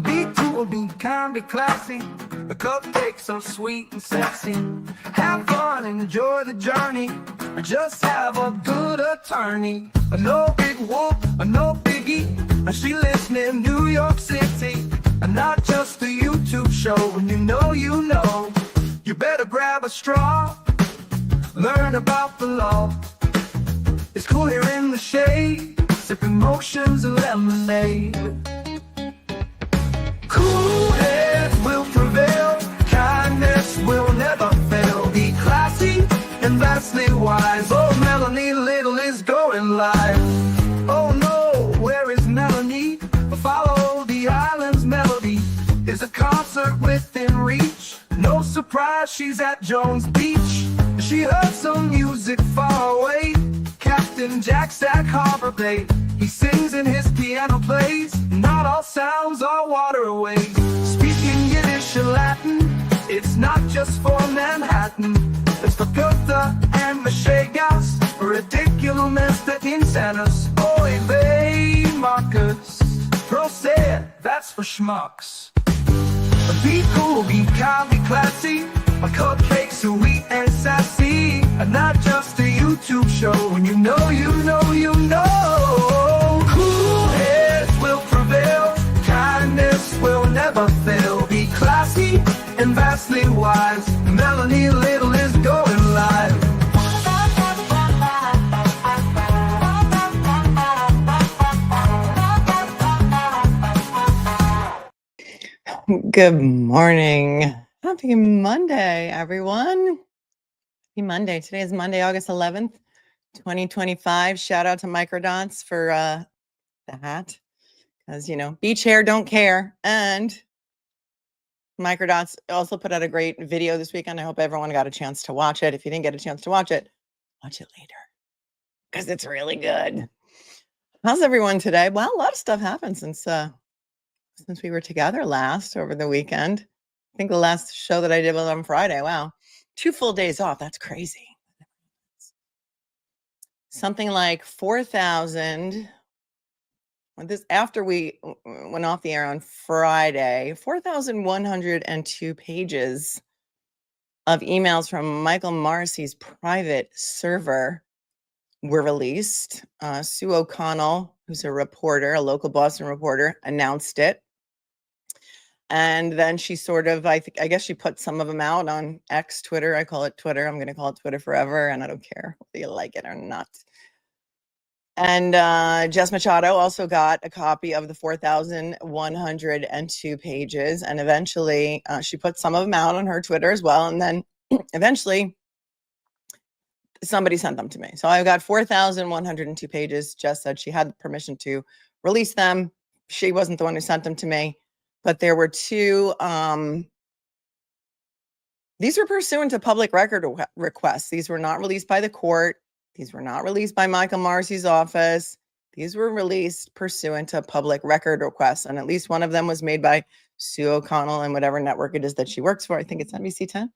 Be cool, be kind, be classy. The cupcakes are sweet and sexy. Have fun, enjoy the journey. Just have a good attorney. No big whoop, no biggie. She lives near New York City. Not just a YouTube show. When you know, you better grab a straw. Learn about the law. It's cool here in the shade, sipping motions of lemonade. Cool heads will prevail, kindness will never fail. Be classy and vastly wise. Oh, Melanie Little is going live. Oh no, where is Melanie? Follow the island's melody. Is a concert within reach. No surprise, she's at Jones Beach. She heard some music far away. Captain Jack Stack Harbor Bay. He sings and his piano plays. Not all sounds are waterways. Speaking Yiddish and Latin, it's not just for Manhattan. It's for Goethe and Machegas. Ridiculous that insanus. Oy vey, Marcus. Proset, that's for schmucks. Be cool, be kind, be classy. My cupcakes sweet and sassy. Not just a YouTube show. When you know. Cool heads will prevail. Kindness will never fail. Be classy and vastly wise. Melanie Little is going live. Good morning. Happy Monday, everyone. Happy Monday. Today is Monday, August 11th, 2025. Shout out to Microdots for the hat. Because, beach hair don't care. And Microdots also put out a great video this weekend. I hope everyone got a chance to watch it. If you didn't get a chance to watch it later. Because it's really good. How's everyone today? Well, a lot of stuff happened since we were together last over the weekend. I think the last show that I did was on Friday. Wow. 2 full days off. That's crazy. Something like 4,000. After we went off the air on Friday, 4,102 pages of emails from Michael Morrissey's private server were released. Sue O'Connell, who's a reporter, a local Boston reporter, announced it. And then she sort of, I guess she put some of them out on X, Twitter. I call it Twitter. I'm going to call it Twitter forever. And I don't care whether you like it or not. And Jess Machado also got a copy of the 4,102 pages. And eventually she put some of them out on her Twitter as well. And then eventually somebody sent them to me. So I got 4,102 pages. Jess said she had permission to release them. She wasn't the one who sent them to me. But there were 2, these were pursuant to public record requests. These were not released by the court. These were not released by Michael Morrissey's office. These were released pursuant to public record requests. And at least one of them was made by Sue O'Connell and whatever network it is that she works for. I think it's NBC 10.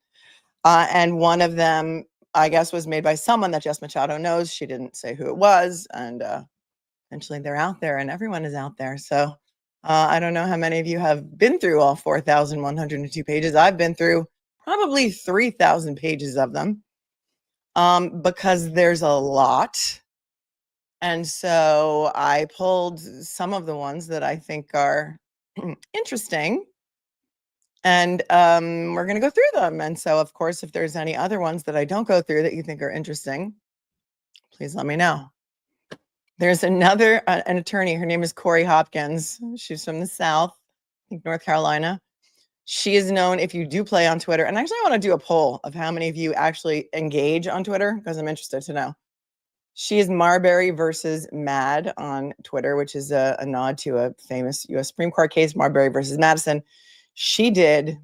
And one of them, I guess, was made by someone that Jess Machado knows. She didn't say who it was. And eventually they're out there and everyone is out there. So I don't know how many of you have been through all 4,102 pages. I've been through probably 3,000 pages of them because there's a lot. And so I pulled some of the ones that I think are interesting. And we're going to go through them. And so, of course, if there's any other ones that I don't go through that you think are interesting, please let me know. There's another, an attorney. Her name is Corey Hopkins. She's from the South, I think North Carolina. She is known, if you do play on Twitter, and actually I want to do a poll of how many of you actually engage on Twitter, because I'm interested to know. She is Marbury versus Mad on Twitter, which is a nod to a famous U.S. Supreme Court case, Marbury versus Madison. She did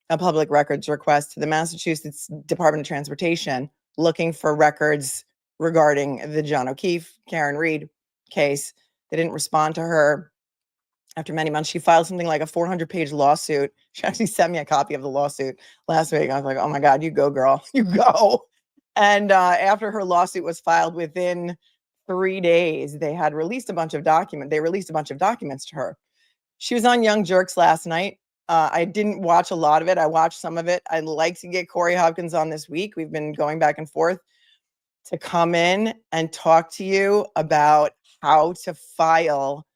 a public records request to the Massachusetts Department of Transportation looking for records regarding the John O'Keefe, Karen Reed case. They didn't respond to her. After many months, she filed something like a 400-page lawsuit. She actually sent me a copy of the lawsuit last week. I was like, oh my God, you go, girl, you go. And after her lawsuit was filed, within 3 days, they had released a bunch of documents. They released a bunch of documents to her. She was on Young Jerks last night. I didn't watch a lot of it. I watched some of it. I'd like to get Corey Hopkins on this week. We've been going back and forth to come in and talk to you about how to file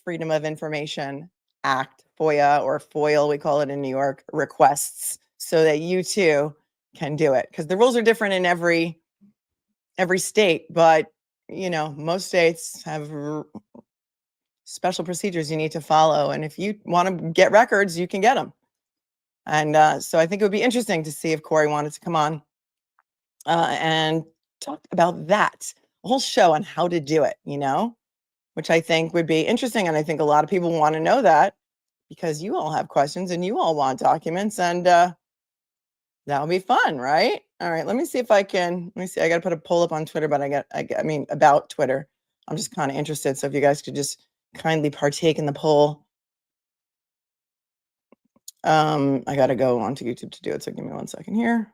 Freedom of Information Act, FOIA, or FOIL, we call it in New York, requests, so that you too can do it. Because the rules are different in every state, but most states have special procedures you need to follow. And if you want to get records, you can get them. And so I think it would be interesting to see if Corey wanted to come on and talk about that, a whole show on how to do it, which I think would be interesting. And I think a lot of people want to know that because you all have questions and you all want documents, and that'll be fun, right? All right, let me see. I got to put a poll up on Twitter, but about Twitter. I'm just kind of interested. So if you guys could just kindly partake in the poll. I got to go onto YouTube to do it. So give me 1 second here.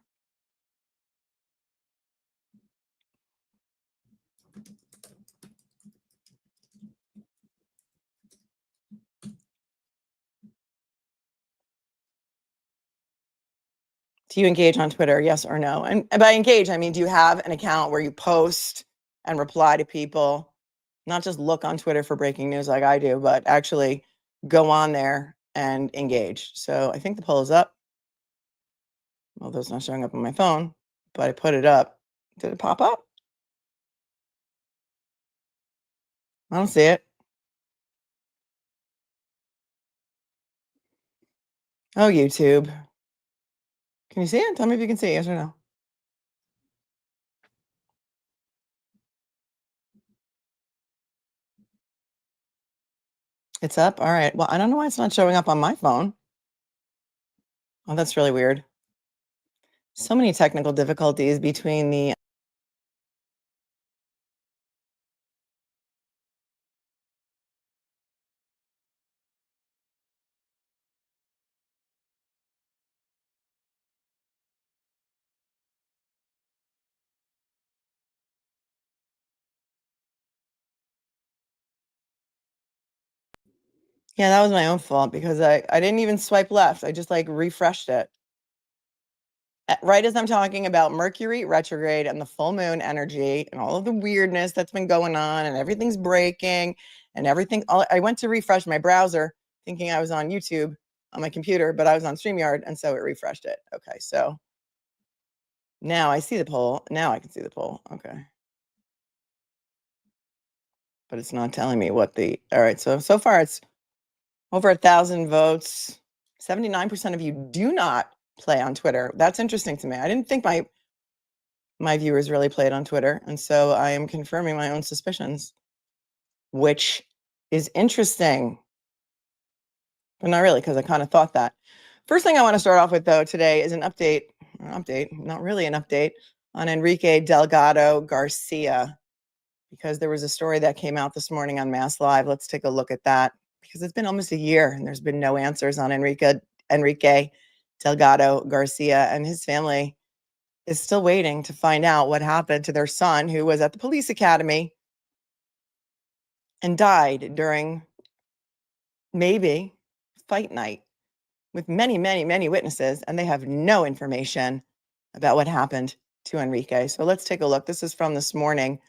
Do you engage on Twitter? Yes or no? And by engage, I mean, do you have an account where you post and reply to people? Not just look on Twitter for breaking news like I do, but actually go on there and engage. So I think the poll is up. Although it's not showing up on my phone, but I put it up. Did it pop up? I don't see it. Oh, YouTube. Can you see it? Tell me if you can see it, yes or no. It's up? All right. Well, I don't know why it's not showing up on my phone. Oh, that's really weird. So many technical difficulties between the... Yeah, that was my own fault because I didn't even swipe left. I just refreshed it. Right as I'm talking about Mercury retrograde and the full moon energy and all of the weirdness that's been going on and everything's breaking and everything. I went to refresh my browser thinking I was on YouTube on my computer, but I was on StreamYard, and so it refreshed it. Okay, so now I see the poll. Now I can see the poll. Okay. But it's not telling me what the... All right, so far it's over 1,000 votes. 79% of you do not play on Twitter. That's interesting to me. I didn't think my viewers really played on Twitter, and so I am confirming my own suspicions, which is interesting, but not really, because I kind of thought that. First thing I want to start off with, though, today is an update, not really an update, on Enrique Delgado Garcia, because there was a story that came out this morning on Mass Live. Let's take a look at that, because it's been almost a year and there's been no answers on Enrique Delgado Garcia, and his family is still waiting to find out what happened to their son, who was at the police academy and died during maybe fight night with many, many, many witnesses, and they have no information about what happened to Enrique. So let's take a look. This is from this morning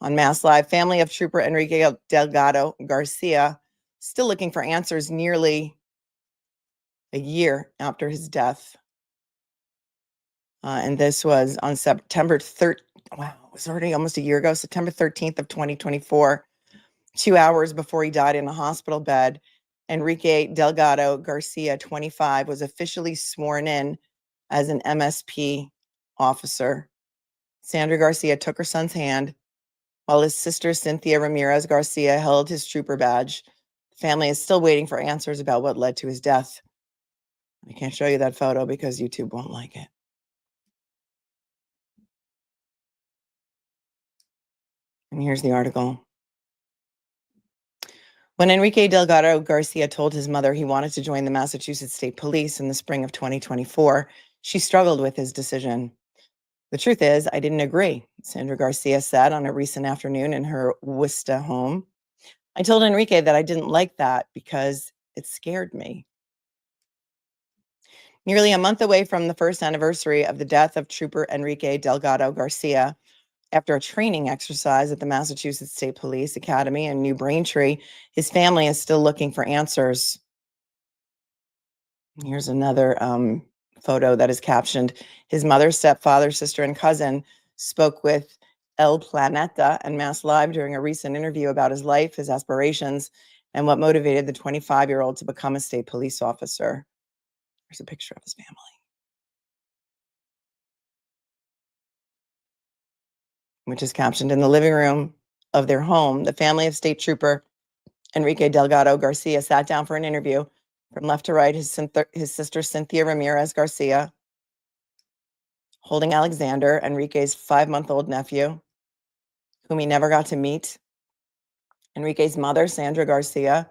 on Mass Live. Family of Trooper Enrique Delgado Garcia still looking for answers nearly a year after his death. And this was on September 3rd. Wow, it was already almost a year ago, September 13th of 2024, 2 hours before he died in a hospital bed. Enrique Delgado Garcia, 25, was officially sworn in as an MSP officer. Sandra Garcia took her son's hand while his sister, Cynthia Ramirez Garcia, held his trooper badge. The family is still waiting for answers about what led to his death. I can't show you that photo because YouTube won't like it. And here's the article. When Enrique Delgado Garcia told his mother he wanted to join the Massachusetts State Police in the spring of 2024, she struggled with his decision. The truth is, I didn't agree, Sandra Garcia said on a recent afternoon in her Worcester home. I told Enrique that I didn't like that because it scared me. Nearly a month away from the first anniversary of the death of Trooper Enrique Delgado Garcia, after a training exercise at the Massachusetts State Police Academy in New Braintree, his family is still looking for answers. Here's another photo that is captioned, "His mother, stepfather, sister, and cousin spoke with El Planeta and Mass Live during a recent interview about his life, his aspirations, and what motivated the 25-year-old to become a state police officer." Here's a picture of his family, which is captioned, "In the living room of their home, the family of State Trooper Enrique Delgado Garcia sat down for an interview. From left to right, his sister Cynthia Ramirez Garcia, holding Alexander, Enrique's 5-month-old nephew, whom he never got to meet, Enrique's mother, Sandra Garcia,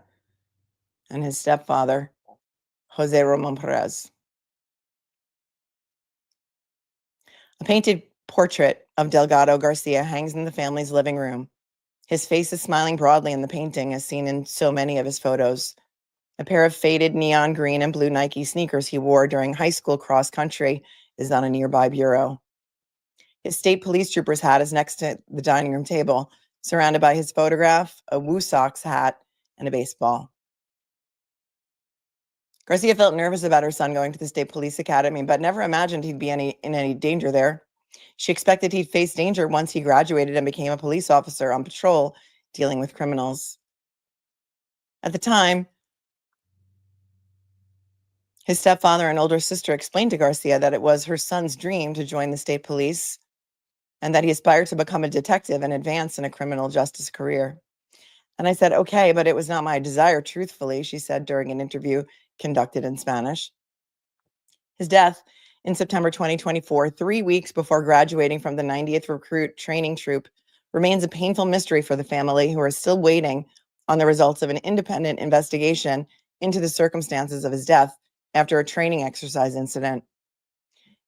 and his stepfather, Jose Ramon Perez." A painted portrait of Delgado Garcia hangs in the family's living room. His face is smiling broadly in the painting, as seen in so many of his photos. A pair of faded neon green and blue Nike sneakers he wore during high school cross country is on a nearby bureau. His state police trooper's hat is next to the dining room table, surrounded by his photograph, a Woo Sox hat, and a baseball. Garcia felt nervous about her son going to the State Police Academy, but never imagined he'd be in any danger there. She expected he'd face danger once he graduated and became a police officer on patrol dealing with criminals. At the time, his stepfather and older sister explained to Garcia that it was her son's dream to join the state police and that he aspired to become a detective and advance in a criminal justice career. And I said, "Okay, but it was not my desire, truthfully," she said during an interview conducted in Spanish. His death in September 2024, 3 weeks before graduating from the 90th Recruit Training Troop, remains a painful mystery for the family, who are still waiting on the results of an independent investigation into the circumstances of his death after a training exercise incident.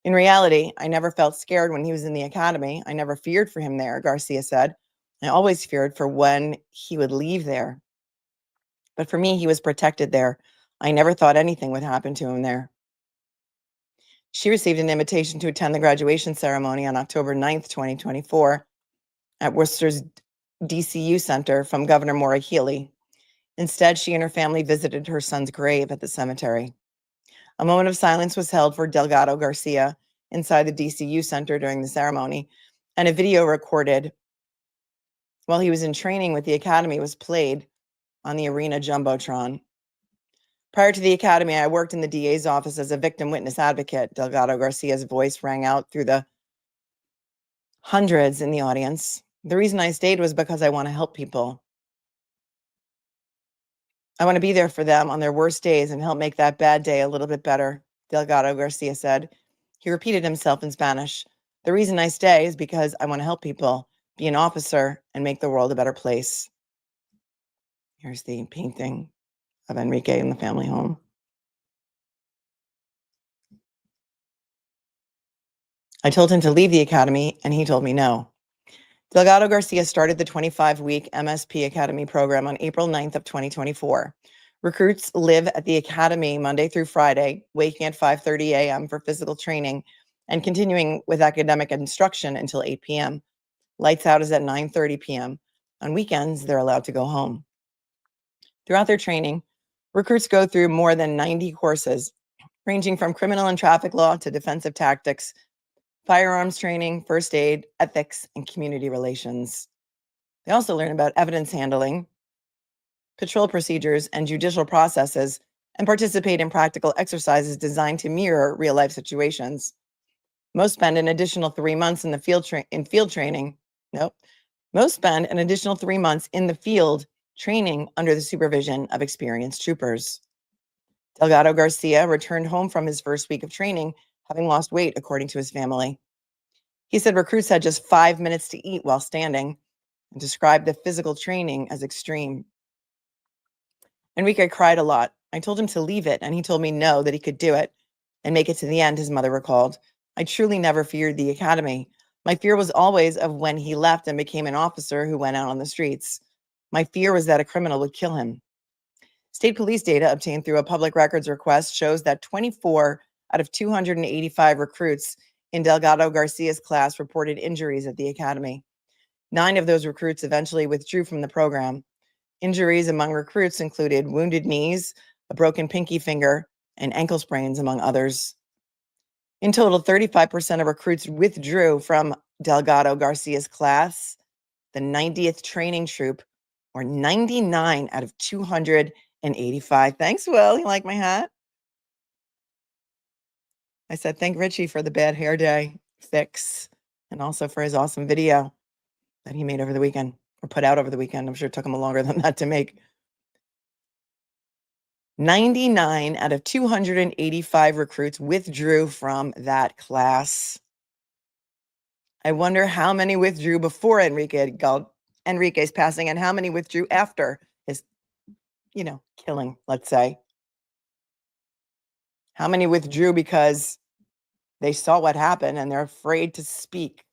"In reality, I never felt scared when he was in the academy. I never feared for him there," Garcia said. "I always feared for when he would leave there. But for me, he was protected there. I never thought anything would happen to him there." She received an invitation to attend the graduation ceremony on October 9th, 2024, at Worcester's DCU Center from Governor Maura Healey. Instead, she and her family visited her son's grave at the cemetery. A moment of silence was held for Delgado Garcia inside the DCU Center during the ceremony, and a video recorded while he was in training with the academy was played on the arena jumbotron. "Prior to the academy, I worked in the DA's office as a victim witness advocate." Delgado Garcia's voice rang out through the hundreds in the audience. "The reason I stayed was because I want to help people. I want to be there for them on their worst days and help make that bad day a little bit better," Delgado Garcia said. He repeated himself in Spanish. "The reason I stay is because I want to help people, be an officer, and make the world a better place." Here's the painting of Enrique in the family home. "I told him to leave the academy, and he told me no." Delgado Garcia started the 25-week MSP Academy program on April 9th of 2024. Recruits live at the academy Monday through Friday, waking at 5:30 a.m. for physical training and continuing with academic instruction until 8 p.m. Lights out is at 9:30 p.m. On weekends, they're allowed to go home. Throughout their training, recruits go through more than 90 courses, ranging from criminal and traffic law to defensive tactics, firearms training, first aid, ethics, and community relations. They also learn about evidence handling, patrol procedures, and judicial processes, and participate in practical exercises designed to mirror real-life situations. Most spend an additional 3 months in the field training. Nope. Most spend an additional 3 months in the field training under the supervision of experienced troopers. Delgado Garcia returned home from his first week of training, having lost weight, according to his family. He said recruits had just 5 minutes to eat while standing and described the physical training as extreme. "Enrique cried a lot. I told him to leave it, and he told me no, that he could do it and make it to the end," his mother recalled. "I truly never feared the academy. My fear was always of when he left and became an officer who went out on the streets. My fear was that a criminal would kill him. State police data obtained through a public records request shows that 24 out of 285 recruits in Delgado Garcia's class reported injuries at the academy. 9 of those recruits eventually withdrew from the program. Injuries among recruits included wounded knees, a broken pinky finger, and ankle sprains, among others. In total, 35% of recruits withdrew from Delgado Garcia's class, the 90th training troop, or 99 out of 285. Thanks, Will. You like my hat? I said, thank Richie for the bad hair day fix and also for his awesome video that he made over the weekend or put out over the weekend. I'm sure it took him longer than that to make. 99 out of 285 recruits withdrew from that class. I wonder how many withdrew before Enrique's passing and how many withdrew after his, killing, let's say. How many withdrew because they saw what happened and they're afraid to speak?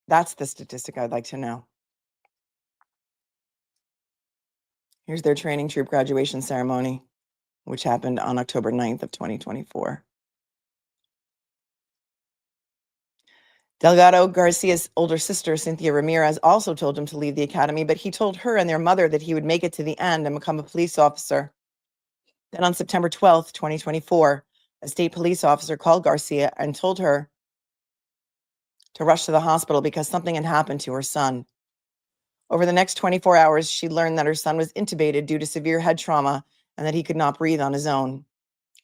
That's the statistic I'd like to know. Here's their training troop graduation ceremony, which happened on October 9th of 2024. Delgado Garcia's older sister, Cynthia Ramirez, also told him to leave the academy, but he told her and their mother that he would make it to the end and become a police officer. Then on September 12th, 2024, a state police officer called Garcia and told her to rush to the hospital because something had happened to her son. Over the next 24 hours, she learned that her son was intubated due to severe head trauma and that he could not breathe on his own.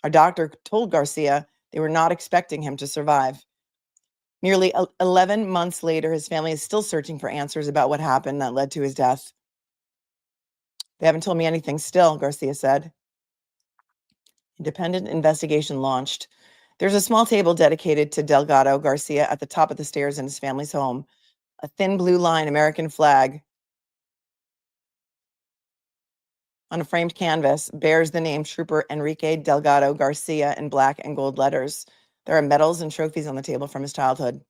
A doctor told Garcia they were not expecting him to survive. Nearly 11 months later, his family is still searching for answers about what happened that led to his death. They haven't told me anything still, Garcia said. Independent investigation launched. There's a small table dedicated to Delgado Garcia at the top of the stairs in his family's home. A thin blue line American flag on a framed canvas bears the name Trooper Enrique Delgado Garcia in black and gold letters. There are medals and trophies on the table from his childhood.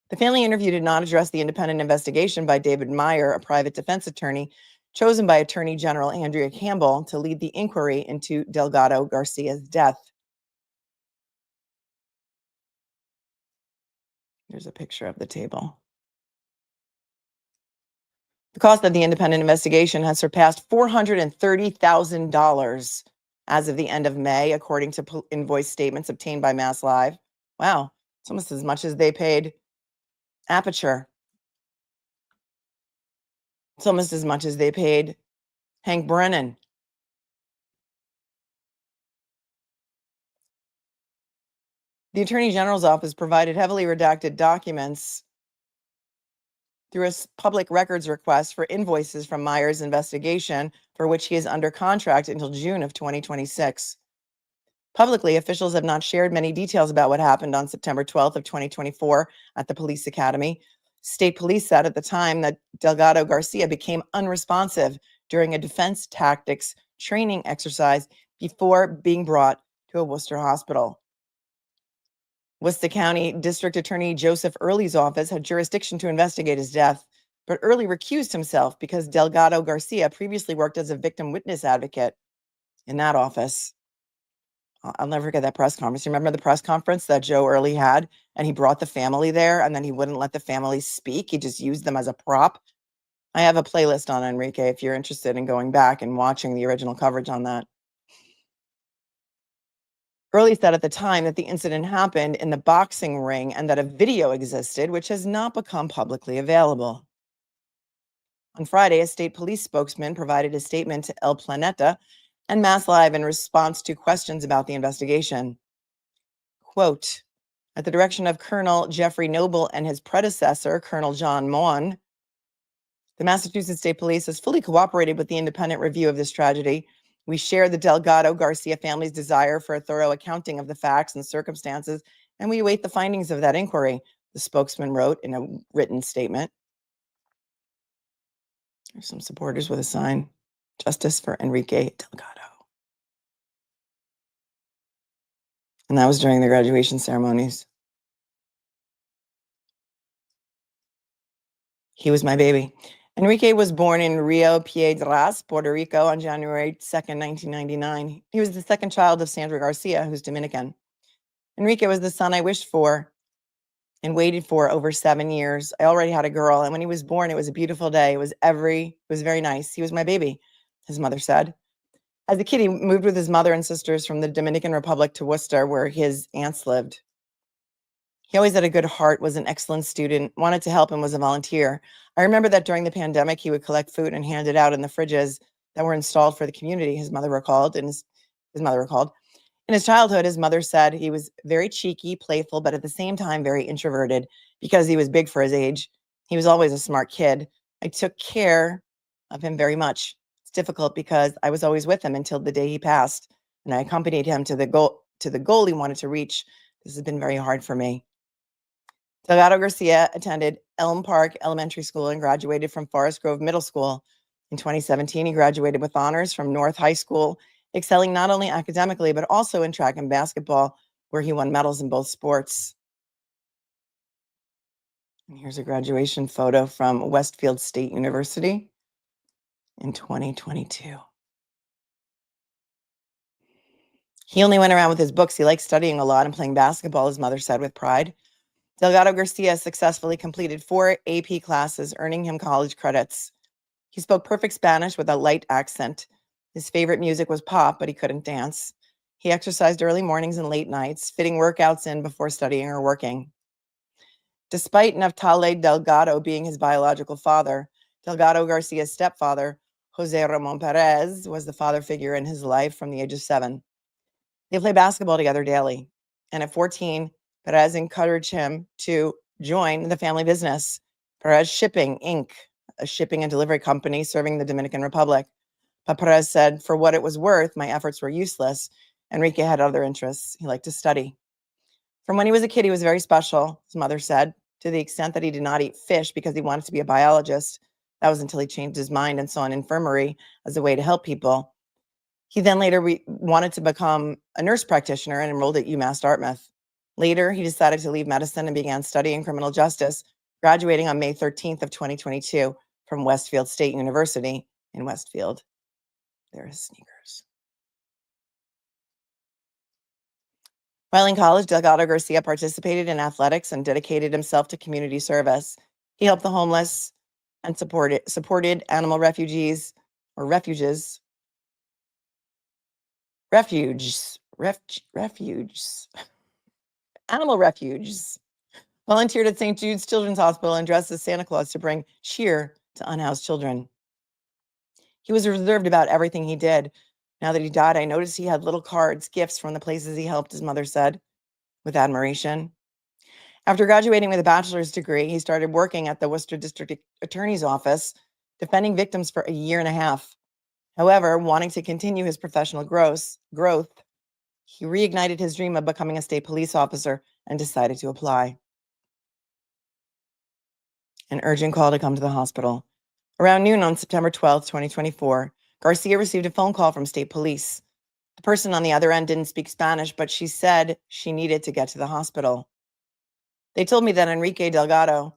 The family interview did not address the independent investigation by David Meyer, a private defense attorney chosen by Attorney General Andrea Campbell to lead the inquiry into Delgado Garcia's death. Here's a picture of the table. The cost of the independent investigation has surpassed $430,000 as of the end of May, according to invoice statements obtained by Mass Live. Wow, it's almost as much as they paid Aperture. It's almost as much as they paid Hank Brennan. The Attorney General's office provided heavily redacted documents through a public records request for invoices from Meyer's investigation, for which he is under contract until June of 2026. Publicly, officials have not shared many details about what happened on September 12th of 2024 at the police academy. State police said at the time that Delgado Garcia became unresponsive during a defense tactics training exercise before being brought to a Worcester hospital. Worcester County District Attorney Joseph Early's office had jurisdiction to investigate his death, but Early recused himself because Delgado Garcia previously worked as a victim witness advocate in that office. I'll never forget that press conference. You remember the press conference that Joe Early had, and he brought the family there, and then he wouldn't let the family speak. He just used them as a prop. I have a playlist on Enrique if you're interested in going back and watching the original coverage on that. Early said at the time that the incident happened in the boxing ring and that a video existed, which has not become publicly available. On Friday, a state police spokesman provided a statement to El Planeta and Mass Live in response to questions about the investigation. Quote, at the direction of Colonel Jeffrey Noble and his predecessor, Colonel John Maughan, the Massachusetts State Police has fully cooperated with the independent review of this tragedy. We share the Delgado Garcia family's desire for a thorough accounting of the facts and circumstances, and we await the findings of that inquiry, the spokesman wrote in a written statement. There's some supporters with a sign, Justice for Enrique Delgado. And that was during the graduation ceremonies. He was my baby. Enrique was born in Rio Piedras, Puerto Rico on January 2nd, 1999. He was the second child of Sandra Garcia, who's Dominican. Enrique was the son I wished for and waited for over 7 years. I already had a girl, and when he was born, it was a beautiful day. It was very nice. He was my baby, his mother said. As a kid, he moved with his mother and sisters from the Dominican Republic to Worcester, where his aunts lived. He always had a good heart, was an excellent student, wanted to help, and was a volunteer. I remember that during the pandemic, he would collect food and hand it out in the fridges that were installed for the community, his mother recalled. In his childhood, his mother said he was very cheeky, playful, but at the same time very introverted because he was big for his age. He was always a smart kid. I took care of him very much. It's difficult because I was always with him until the day he passed, and I accompanied him to the goal he wanted to reach. This has been very hard for me. Delgado Garcia attended Elm Park Elementary School and graduated from Forest Grove Middle School. In 2017, he graduated with honors from North High School, excelling not only academically, but also in track and basketball, where he won medals in both sports. And here's a graduation photo from Westfield State University in 2022. He only went around with his books. He liked studying a lot and playing basketball, his mother said with pride. Delgado Garcia successfully completed 4 AP classes, earning him college credits. He spoke perfect Spanish with a light accent. His favorite music was pop, but he couldn't dance. He exercised early mornings and late nights, fitting workouts in before studying or working. Despite Naftali Delgado being his biological father, Delgado Garcia's stepfather, Jose Ramon Perez, was the father figure in his life from the age of 7. They play basketball together daily. And at 14, Perez encouraged him to join the family business, Perez Shipping, Inc., a shipping and delivery company serving the Dominican Republic. But Perez said, for what it was worth, my efforts were useless. Enrique had other interests. He liked to study. From when he was a kid, he was very special, his mother said, to the extent that he did not eat fish because he wanted to be a biologist. That was until he changed his mind and saw an infirmary as a way to help people. He then later wanted to become a nurse practitioner and enrolled at UMass Dartmouth. Later, he decided to leave medicine and began studying criminal justice, graduating on May 13th of 2022 from Westfield State University in Westfield. There are his sneakers. While in college, Delgado Garcia participated in athletics and dedicated himself to community service. He helped the homeless and supported animal refuges, animal refuges, volunteered at St. Jude's Children's Hospital and dressed as Santa Claus to bring cheer to unhoused children. He was reserved about everything he did. Now that he died, I noticed he had little cards, gifts from the places he helped, his mother said, with admiration. After graduating with a bachelor's degree, he started working at the Worcester District Attorney's Office, defending victims for a year and a half. However, wanting to continue his professional growth, he reignited his dream of becoming a state police officer and decided to apply. An urgent call to come to the hospital. Around noon on September 12th, 2024, Garcia received a phone call from state police. The person on the other end didn't speak Spanish, but she said she needed to get to the hospital. They told me that Enrique Delgado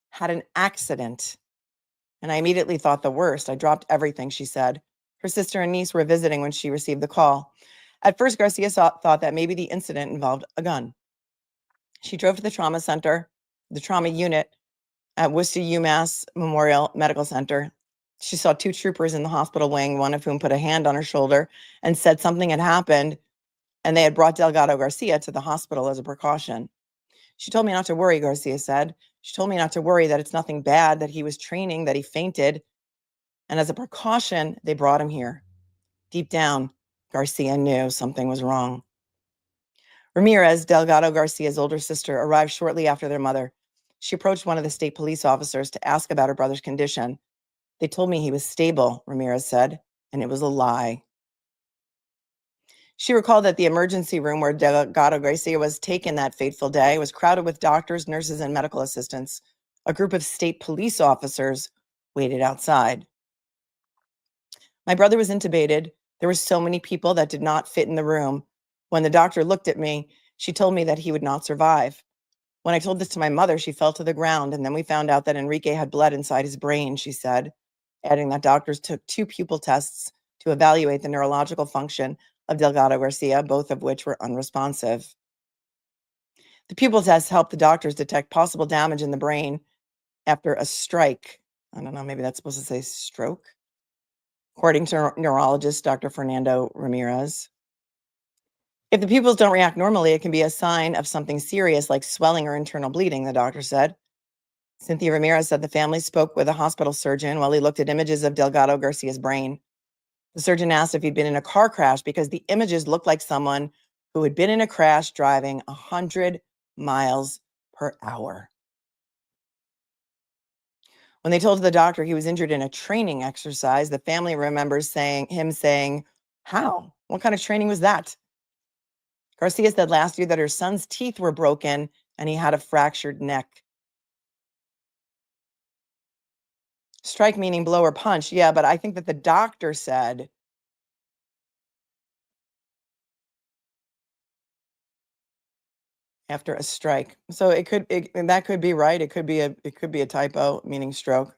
had an accident, and I immediately thought the worst. I dropped everything, she said. Her sister and niece were visiting when she received the call. At first, Garcia thought that maybe the incident involved a gun. She drove to the trauma unit at Worcester UMass Memorial Medical Center. She saw 2 troopers in the hospital wing, one of whom put a hand on her shoulder and said something had happened, and they had brought Delgado Garcia to the hospital as a precaution. She told me not to worry, Garcia said. She told me not to worry, that it's nothing bad, that he was training, that he fainted, and as a precaution, they brought him here. Deep down, Garcia knew something was wrong. Ramirez, Delgado Garcia's older sister, arrived shortly after their mother. She approached one of the state police officers to ask about her brother's condition. They told me he was stable, Ramirez said, and it was a lie. She recalled that the emergency room where Delgado Garcia was taken that fateful day was crowded with doctors, nurses, and medical assistants. A group of state police officers waited outside. My brother was intubated. There were so many people that did not fit in the room. When the doctor looked at me, she told me that he would not survive. When I told this to my mother, she fell to the ground, and then we found out that Enrique had blood inside his brain, she said, adding that doctors took 2 pupil tests to evaluate the neurological function of Delgado Garcia, both of which were unresponsive. The pupil tests helped the doctors detect possible damage in the brain after a strike. I don't know, maybe that's supposed to say stroke, according to neurologist Dr. Fernando Ramirez. If the pupils don't react normally, it can be a sign of something serious like swelling or internal bleeding, the doctor said. Cynthia Ramirez said the family spoke with a hospital surgeon while he looked at images of Delgado Garcia's brain. The surgeon asked if he'd been in a car crash because the images looked like someone who had been in a crash driving 100 miles per hour. When they told the doctor he was injured in a training exercise, the family remembers him saying, "How? What kind of training was that?" Garcia said last year that her son's teeth were broken and he had a fractured neck. Strike meaning blow or punch. Yeah, but I think that the doctor said after a strike. So and that could be right. It could be a typo meaning stroke.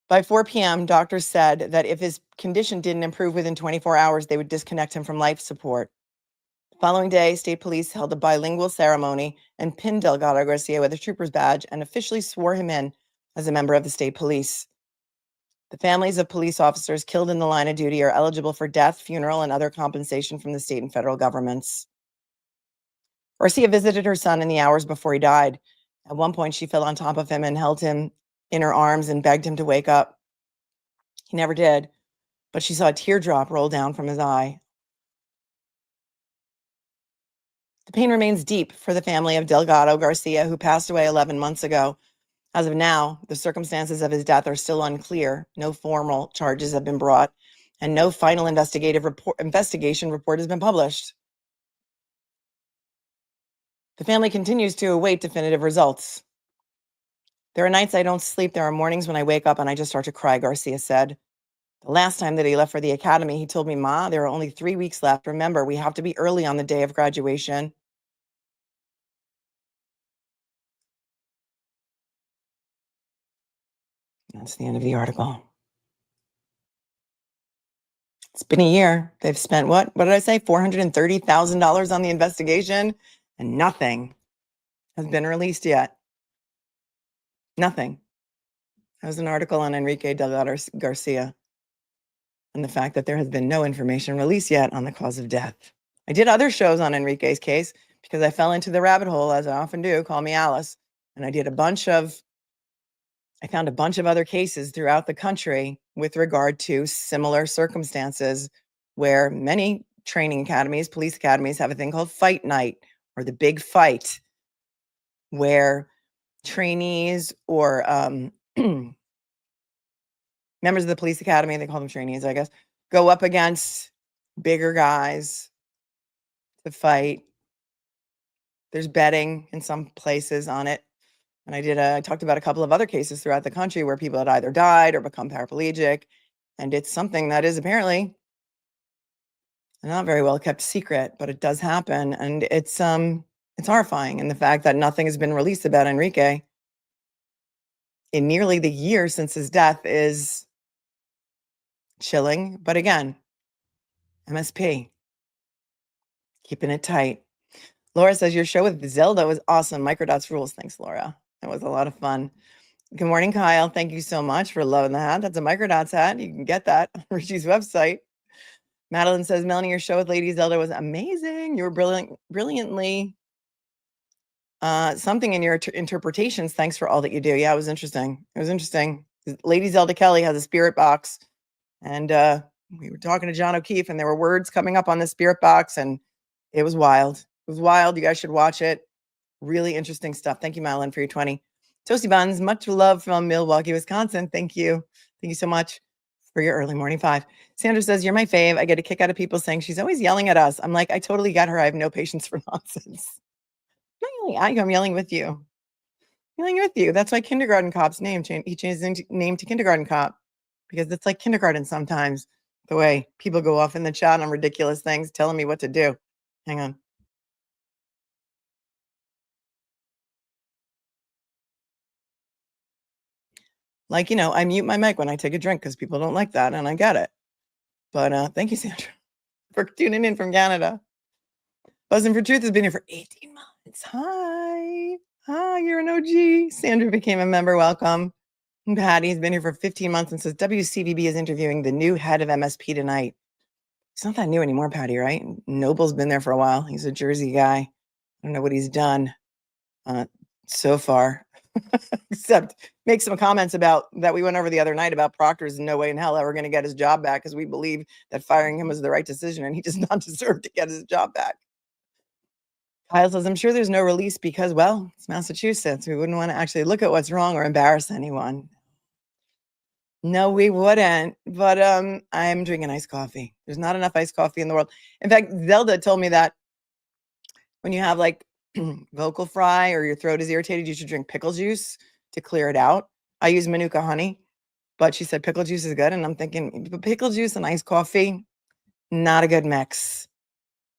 By 4 p.m., doctors said that if his condition didn't improve within 24 hours, they would disconnect him from life support. The following day, state police held a bilingual ceremony and pinned Delgado Garcia with a trooper's badge and officially swore him in as a member of the state police. The families of police officers killed in the line of duty are eligible for death, funeral, and other compensation from the state and federal governments. Garcia visited her son in the hours before he died. At one point, she fell on top of him and held him in her arms and begged him to wake up. He never did, but she saw a teardrop roll down from his eye. The pain remains deep for the family of Delgado Garcia, who passed away 11 months ago. As of now, the circumstances of his death are still unclear. No formal charges have been brought, and no final investigation report has been published. The family continues to await definitive results. There are nights I don't sleep. There are mornings when I wake up and I just start to cry, Garcia said. The last time that he left for the academy, he told me, "Ma, there are only 3 weeks left. Remember, we have to be early on the day of graduation." That's the end of the article. It's been a year. They've spent what did I say? $430,000 on the investigation, and nothing has been released yet. Nothing. That was an article on Enrique Delgado Garcia and the fact that there has been no information released yet on the cause of death. I did other shows on Enrique's case because I fell into the rabbit hole, as I often do. Call me Alice. And I found a bunch of other cases throughout the country with regard to similar circumstances where many training academies, police academies, have a thing called fight night or the big fight, where trainees or members of the police academy, they call them trainees, I guess, go up against bigger guys to fight. There's betting in some places on it. And I talked about a couple of other cases throughout the country where people had either died or become paraplegic. And it's something that is apparently not very well kept secret, but it does happen. And it's horrifying. And the fact that nothing has been released about Enrique in nearly the year since his death is chilling. But again, MSP, keeping it tight. Laura says, your show with Zelda was awesome. Microdots rules. Thanks, Laura. That was a lot of fun. Good morning, Kyle. Thank you so much for loving the hat. That's a Microdots hat. You can get that on Richie's website. Madeline says, Melanie, your show with Lady Zelda was amazing. You were brilliantly something in your interpretations. Thanks for all that you do. Yeah, it was interesting. It was interesting. Lady Zelda Kelly has a spirit box. And we were talking to John O'Keefe, and there were words coming up on the spirit box, and it was wild. It was wild. You guys should watch it. Really interesting stuff. Thank you, Madeline, for your 20. Toasty Buns, much love from Milwaukee, Wisconsin. Thank you. Thank you so much for your early morning 5. Sandra says, you're my fave. I get a kick out of people saying she's always yelling at us. I'm like, I totally get her. I have no patience for nonsense. I'm not yelling at you. I'm yelling with you. I'm yelling with you. That's why Kindergarten Cop's name changed. He changed his name to Kindergarten Cop because it's like kindergarten sometimes. The way people go off in the chat on ridiculous things, telling me what to do. Hang on. Like, I mute my mic when I take a drink because people don't like that, and I get it. But thank you, Sandra, for tuning in from Canada. Buzzing for Truth has been here for 18 months. Hi. Hi, you're an OG. Sandra became a member. Welcome. And Patty's been here for 15 months and says WCVB is interviewing the new head of MSP tonight. It's not that new anymore, Patty, right? Noble's been there for a while. He's a Jersey guy. I don't know what he's done so far, except make some comments about that we went over the other night about Proctor's no way in hell ever going to get his job back because we believe that firing him was the right decision and he does not deserve to get his job back. Kyle says, I'm sure there's no release because, well, it's Massachusetts. We wouldn't want to actually look at what's wrong or embarrass anyone. No, we wouldn't. But I'm drinking iced coffee. There's not enough iced coffee in the world. In fact, Zelda told me that when you have like vocal fry or your throat is irritated, you should drink pickle juice to clear it out. I use Manuka honey, but she said pickle juice is good. And I'm thinking, pickle juice and iced coffee, not a good mix.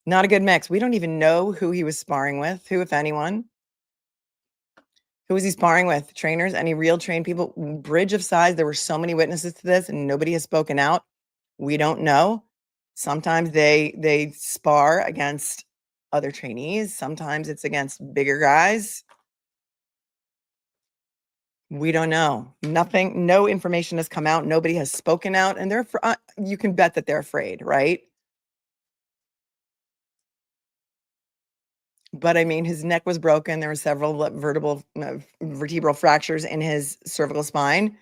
Not a good mix. We don't even know who he was sparring with, who, if anyone. Who was he sparring with? Trainers? Any real trained people? Bridge of size. There were so many witnesses to this and nobody has spoken out. We don't know. Sometimes they spar against other trainees. Sometimes it's against bigger guys. We don't know. Nothing, no information has come out. Nobody has spoken out. And you can bet that they're afraid, right? But I mean, his neck was broken. There were several vertebral fractures in his cervical spine,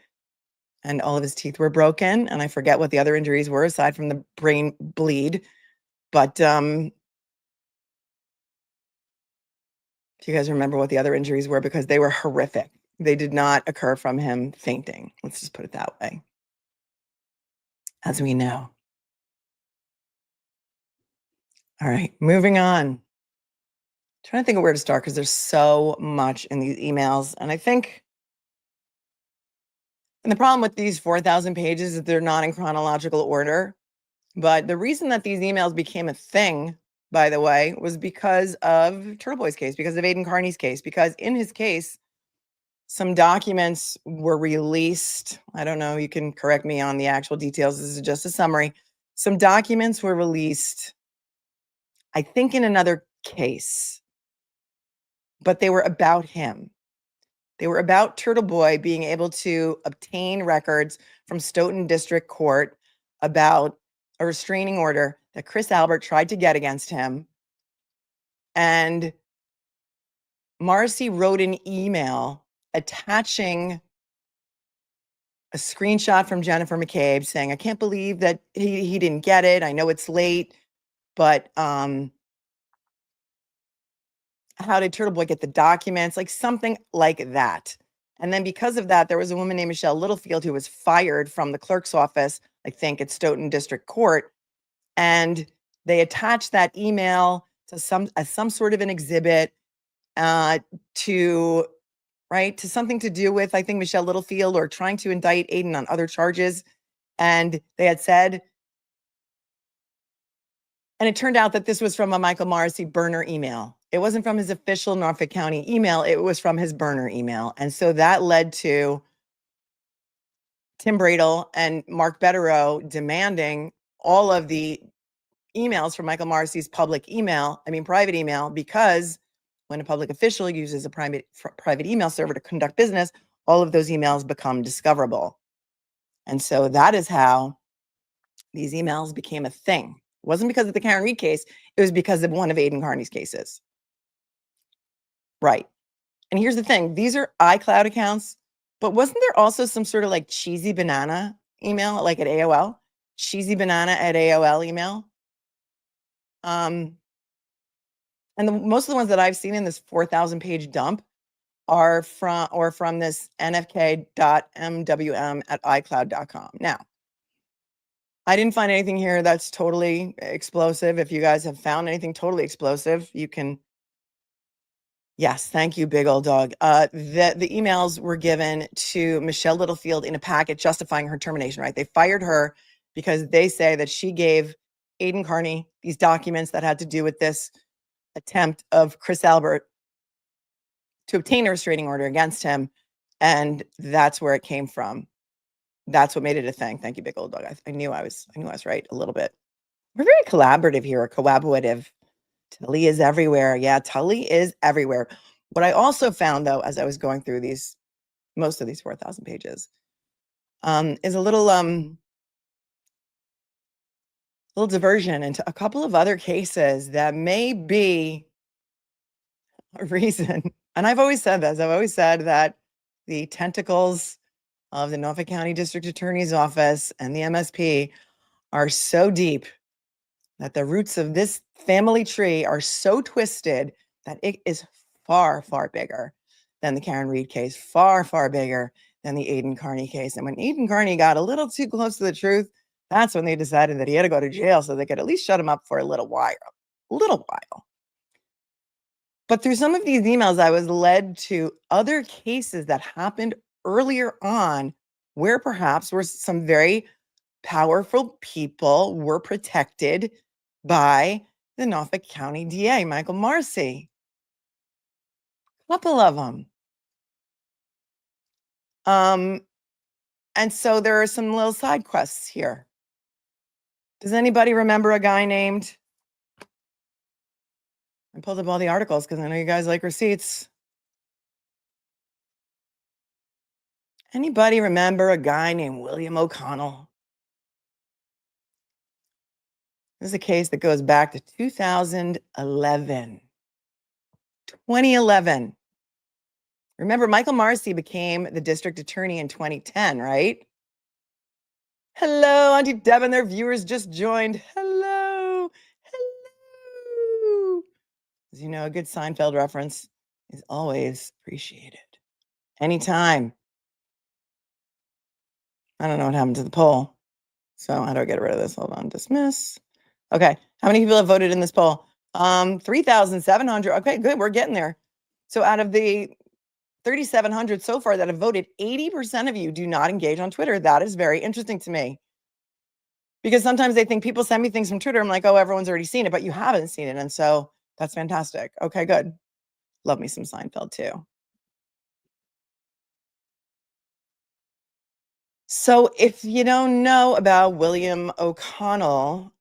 and all of his teeth were broken. And I forget what the other injuries were aside from the brain bleed. But if you guys remember what the other injuries were, because they were horrific. They did not occur from him fainting. Let's just put it that way. As we know. All right, moving on. Trying to think of where to start because there's so much in these emails. And I think, and the problem with these 4,000 pages is they're not in chronological order. But the reason that these emails became a thing, by the way, was because of Turtle Boy's case, because of Aidan Carney's case, because in his case, some documents were released. I don't know, you can correct me on the actual details. This is just a summary. Some documents were released, I think, in another case, but they were about him. They were about Turtle Boy being able to obtain records from Stoughton District Court about a restraining order that Chris Albert tried to get against him. And Morrissey wrote an email attaching a screenshot from Jennifer McCabe saying, I can't believe that he didn't get it. I know it's late, but how did Turtle Boy get the documents? Like something like that. And then because of that, there was a woman named Michelle Littlefield who was fired from the clerk's office, I think at Stoughton District Court. And they attached that email to some sort of an exhibit to something to do with, I think, Michelle Littlefield or trying to indict Aidan on other charges. And they had said, and it turned out that this was from a Michael Morrissey burner email. It wasn't from his official Norfolk County email. It was from his burner email. And so that led to Tim Bradle and Mark Betterow demanding all of the emails from Michael Morrissey's private email, because when a public official uses a private email server to conduct business, all of those emails become discoverable. And so that is how these emails became a thing. It wasn't because of the Karen Reed case. It was because of one of Aidan Carney's cases. Right. And here's the thing. These are iCloud accounts, but wasn't there also some sort of like cheesy banana email, like at AOL? Cheesy banana at AOL email? And most of the ones that I've seen in this 4,000 page dump are from this nfk.mwm@icloud.com. Now, I didn't find anything here that's totally explosive. If you guys have found anything totally explosive, you can. Yes, thank you, big old dog. The emails were given to Michelle Littlefield in a packet justifying her termination, right? They fired her because they say that she gave Aidan Carney these documents that had to do with this attempt of Chris Albert to obtain a restraining order against him. And that's where it came from. That's what made it a thing. Thank you, big old dog. I knew I was right a little bit. We're very collaborative here, collaborative. Tully is everywhere. Yeah, Tully is everywhere. What I also found, though, as I was going through most of these 4,000 pages, is a little diversion into a couple of other cases that may be a reason. And I've always said this. I've always said that the tentacles of the Norfolk County District Attorney's Office and the MSP are so deep that the roots of this family tree are so twisted that it is far, far bigger than the Karen Reed case, far, far bigger than the Aiden Carney case. And when Aiden Carney got a little too close to the truth, that's when they decided that he had to go to jail so they could at least shut him up for a little while. But through some of these emails, I was led to other cases that happened earlier on where perhaps were some very powerful people were protected by the Norfolk County DA, Michael Morrissey. A couple of them. And so there are some little side quests here. Does anybody remember a guy named? I pulled up all the articles because I know you guys like receipts. Anybody remember a guy named William O'Connell? This is a case that goes back to 2011. 2011. Remember, Michael Morrissey became the district attorney in 2010, right? Hello, Auntie Deb and their viewers just joined. Hello. Hello. As you know, a good Seinfeld reference is always appreciated. Anytime. I don't know what happened to the poll. So how do I get rid of this? Hold on, dismiss. Okay, how many people have voted in this poll? 3,700. Okay, good, we're getting there. So out of the 3,700 so far that have voted, 80% of you do not engage on Twitter. That is very interesting to me. Because sometimes they think people send me things from Twitter. I'm like, oh, everyone's already seen it, but you haven't seen it. And so that's fantastic. Okay, good. Love me some Seinfeld too. So if you don't know about William O'Connell,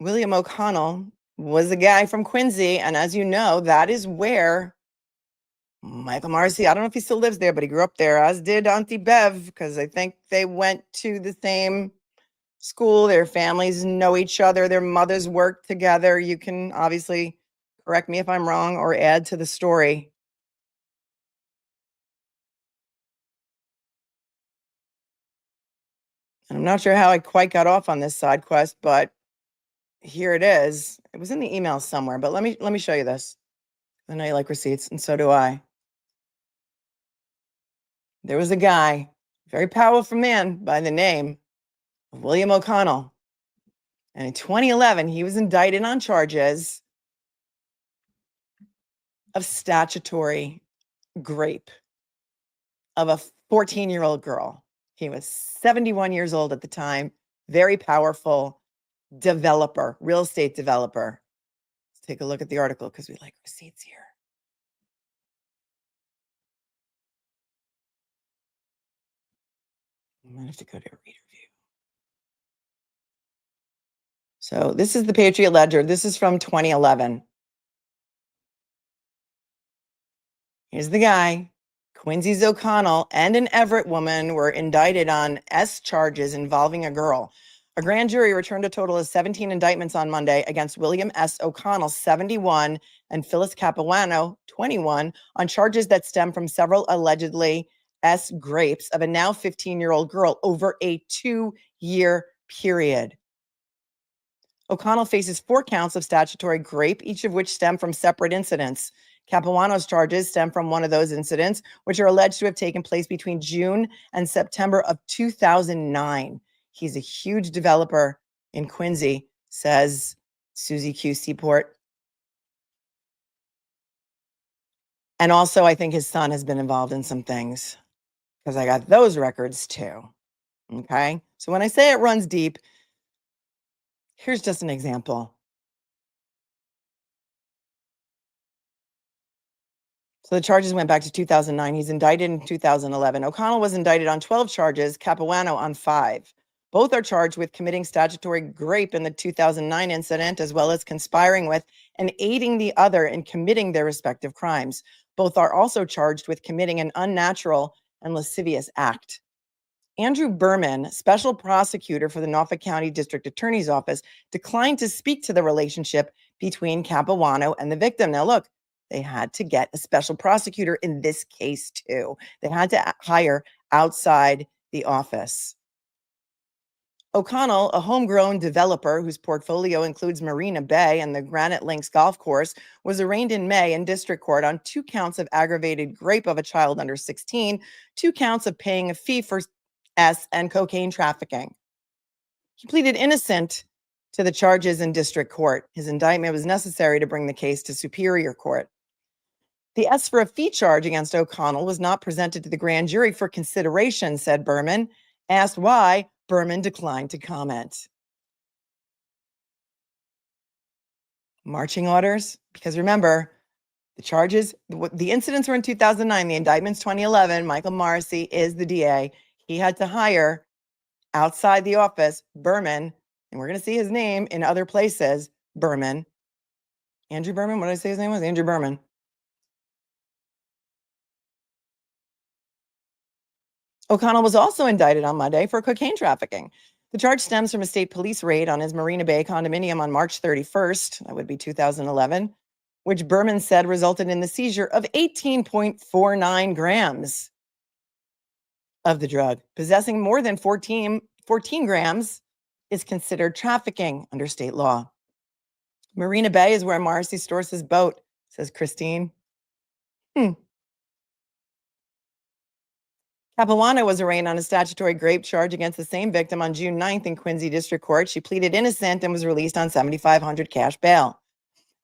William O'Connell was a guy from Quincy. And as you know, that is where Michael Morrissey, I don't know if he still lives there, but he grew up there, as did Auntie Bev, because I think they went to the same school. Their families know each other. Their mothers worked together. You can obviously correct me if I'm wrong or add to the story. And I'm not sure how I quite got off on this side quest, but here it is. It was in the email somewhere, but let me show you this. I know you like receipts, and so do I. There was a guy, very powerful man by the name of William O'Connell. And in 2011, he was indicted on charges of statutory rape of a 14-year-old girl. He was 71 years old at the time, very powerful developer, real estate developer. Let's take a look at the article because we like receipts here. I might have to go to a reader view. So this is the Patriot Ledger. This is from 2011. Here's the guy. Quincy's O'Connell and an Everett woman were indicted on S charges involving a girl. A grand jury returned a total of 17 indictments on Monday against William S. O'Connell, 71, and Phyllis Capuano, 21, on charges that stem from several allegedly S grapes of a now 15-year-old girl over a 2-year period. O'Connell faces 4 counts of statutory grape, each of which stem from separate incidents. Capuano's charges stem from one of those incidents, which are alleged to have taken place between June and September of 2009. He's a huge developer in Quincy, says Susie Q. Seaport. And also, I think his son has been involved in some things because I got those records too. Okay. So when I say it runs deep, Here's just an example. So the charges went back to 2009. He's indicted in 2011. O'Connell was indicted on 12 charges, Capuano on 5. Both are charged with committing statutory grape in the 2009 incident, as well as conspiring with and aiding the other in committing their respective crimes. Both are also charged with committing an unnatural and lascivious act. Andrew Berman, special prosecutor for the Norfolk County District Attorney's Office, declined to speak to the relationship between Capuano and the victim. Now, look, they had to get a special prosecutor in this case, too. They had to hire outside the office. O'Connell, a homegrown developer whose portfolio includes Marina Bay and the Granite Links Golf Course, was arraigned in May in district court on 2 counts of aggravated rape of a child under 16, 2 counts of paying a fee for and cocaine trafficking. He pleaded innocent to the charges in district court. His indictment was necessary to bring the case to Superior Court. The S for a fee charge against O'Connell was not presented to the grand jury for consideration, said Berman. Asked why, Berman declined to comment. Marching orders, because remember, the charges, the incidents were in 2009, the indictment's 2011. Michael Morrissey is the DA. He had to hire outside the office Berman, and we're going to see his name in other places. Berman. Andrew Berman, what did I say his name was? Andrew Berman. O'Connell was also indicted on Monday for cocaine trafficking. The charge stems from a state police raid on his Marina Bay condominium on March 31st, that would be 2011, which Berman said resulted in the seizure of 18.49 grams of the drug. Possessing more than 14 grams is considered trafficking under state law. Marina Bay is where Morrissey stores his boat, says Christine. Capuano was arraigned on a statutory grape charge against the same victim on June 9th in Quincy District Court. She pleaded innocent and was released on $7,500 cash bail.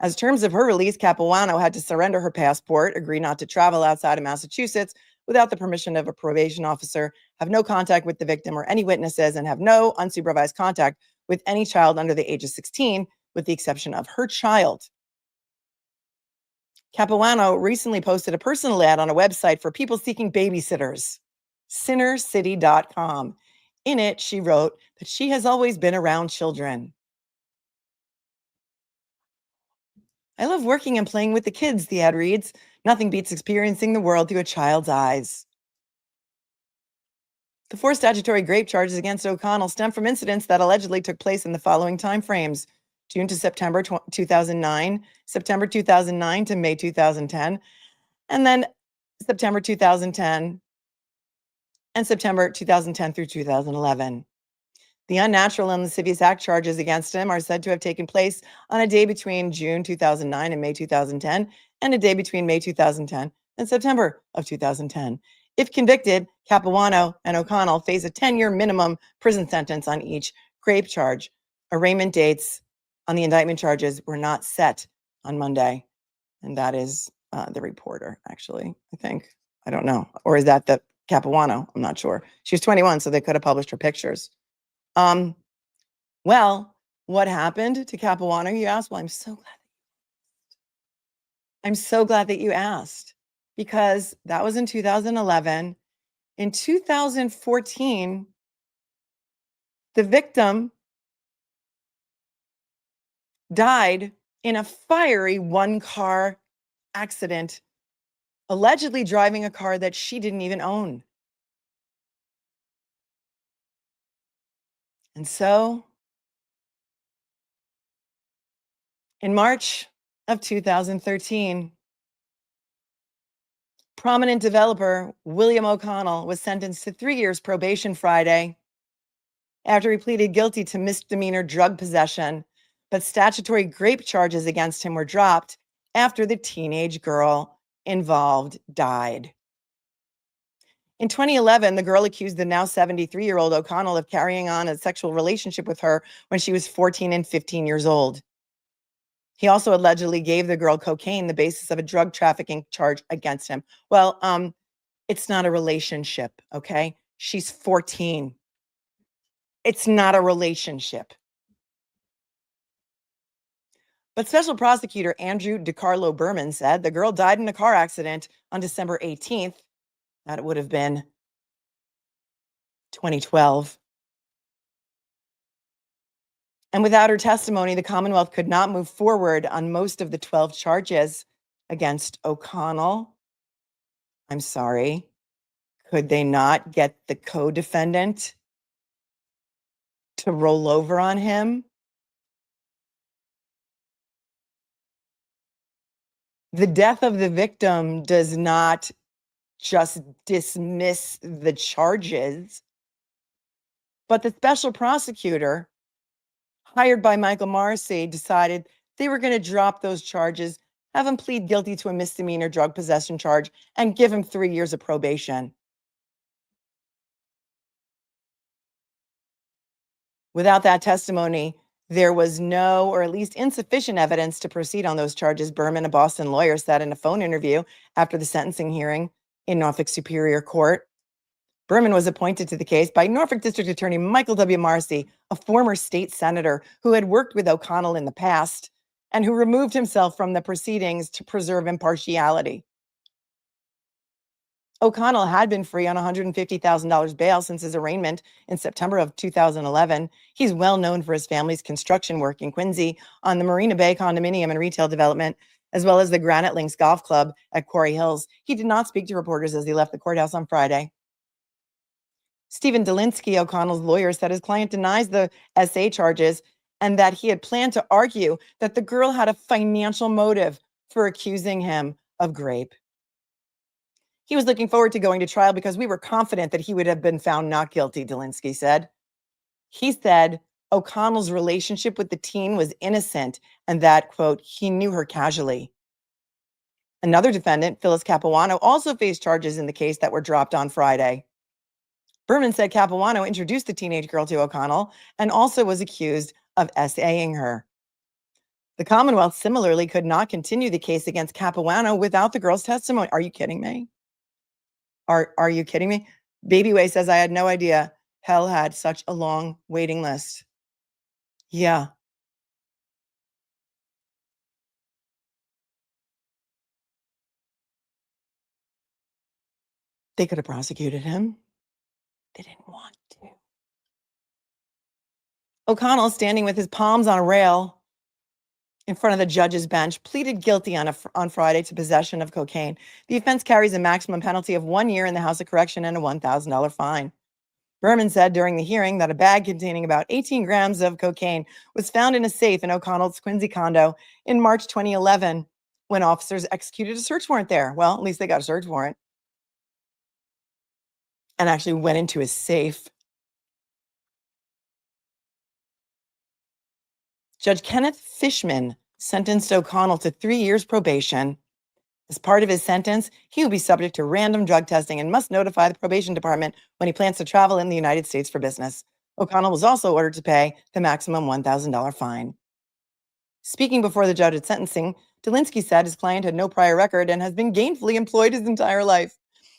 As terms of her release, Capuano had to surrender her passport, agree not to travel outside of Massachusetts without the permission of a probation officer, have no contact with the victim or any witnesses, and have no unsupervised contact with any child under the age of 16, with the exception of her child. Capuano recently posted a personal ad on a website for people seeking babysitters, sinnercity.com. In it, she wrote that she has always been around children. I love working and playing with the kids, the ad reads. Nothing beats experiencing the world through a child's eyes. The 4 statutory grape charges against O'Connell stem from incidents that allegedly took place in the following timeframes: June to September 2009, September 2009 to May 2010, and then September 2010 and September 2010 through 2011. The unnatural and lascivious act charges against him are said to have taken place on a day between June 2009 and May 2010, and a day between May 2010 and September of 2010. If convicted, Capuano and O'Connell face a 10-year minimum prison sentence on each grape charge. Arraignment dates on the indictment charges were not set on Monday. And that is the reporter, actually, I think. I don't know. Or is that the Capuano? I'm not sure. She was 21, so they could have published her pictures. Well, what happened to Capuano, you asked? Well, I'm so glad that you asked, because that was in 2011. In 2014, the victim died in a fiery 1-car accident, allegedly driving a car that she didn't even own. And so, in March of 2013, prominent developer William O'Connell was sentenced to 3 years probation Friday after he pleaded guilty to misdemeanor drug possession, but statutory grape charges against him were dropped after the teenage girl involved died. In 2011, the girl accused the now 73-year-old O'Connell of carrying on a sexual relationship with her when she was 14 and 15 years old. He also allegedly gave the girl cocaine, the basis of a drug trafficking charge against him. Well, it's not a relationship, okay? She's 14. It's not a relationship. But Special Prosecutor Andrew DiCarlo Berman said the girl died in a car accident on December 18th. That would have been 2012. And without her testimony, the Commonwealth could not move forward on most of the 12 charges against O'Connell. I'm sorry. Could they not get the co-defendant to roll over on him? The death of the victim does not just dismiss the charges, but the special prosecutor hired by Michael Morrissey decided they were going to drop those charges, have him plead guilty to a misdemeanor drug possession charge, and give him 3 years of probation. Without that testimony, there was no, or at least insufficient evidence to proceed on those charges, Berman, a Boston lawyer, said in a phone interview after the sentencing hearing in Norfolk Superior Court. Berman was appointed to the case by Norfolk District Attorney Michael W. Morrissey, a former state senator who had worked with O'Connell in the past and who removed himself from the proceedings to preserve impartiality. O'Connell had been free on $150,000 bail since his arraignment in September of 2011. He's well known for his family's construction work in Quincy on the Marina Bay condominium and retail development, as well as the Granite Links Golf Club at Quarry Hills. He did not speak to reporters as he left the courthouse on Friday. Stephen Dolinsky, O'Connell's lawyer, said his client denies the SA charges and that he had planned to argue that the girl had a financial motive for accusing him of rape. He was looking forward to going to trial because we were confident that he would have been found not guilty, Dolinsky said. He said O'Connell's relationship with the teen was innocent and that, quote, he knew her casually. Another defendant, Phyllis Capuano, also faced charges in the case that were dropped on Friday. Berman said Capuano introduced the teenage girl to O'Connell and also was accused of SAing her. The Commonwealth similarly could not continue the case against Capuano without the girl's testimony. Are you kidding me? Are you kidding me? Baby Way says, I had no idea Hell had such a long waiting list. Yeah. They could have prosecuted him. They didn't want to. O'Connell, standing with his palms on a rail in front of the judge's bench, pleaded guilty on Friday to possession of cocaine. The offense carries a maximum penalty of 1 year in the House of Correction and a $1,000 fine. Berman said during the hearing that a bag containing about 18 grams of cocaine was found in a safe in O'Connell's Quincy condo in March 2011 when officers executed a search warrant there. Well, at least they got a search warrant and actually went into his safe. Judge Kenneth Fishman sentenced O'Connell to 3 years probation. As part of his sentence, he will be subject to random drug testing and must notify the probation department when he plans to travel in the United States for business. O'Connell was also ordered to pay the maximum $1,000 fine. Speaking before the judge at sentencing, Dolinsky said his client had no prior record and has been gainfully employed his entire life.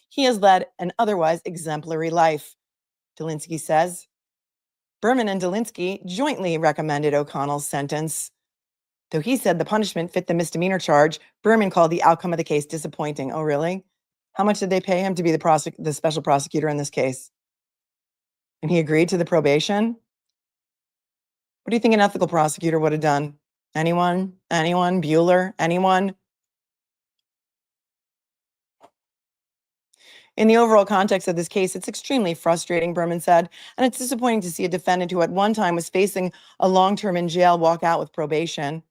He has led an otherwise exemplary life, Dolinsky says. Berman and Dolinsky jointly recommended O'Connell's sentence. Though he said the punishment fit the misdemeanor charge, Berman called the outcome of the case disappointing. Oh, really? How much did they pay him to be the special prosecutor in this case? And he agreed to the probation? What do you think an ethical prosecutor would have done? Anyone? Anyone? Bueller? Anyone? In the overall context of this case, it's extremely frustrating, Berman said, and it's disappointing to see a defendant who at one time was facing a long term in jail walk out with probation.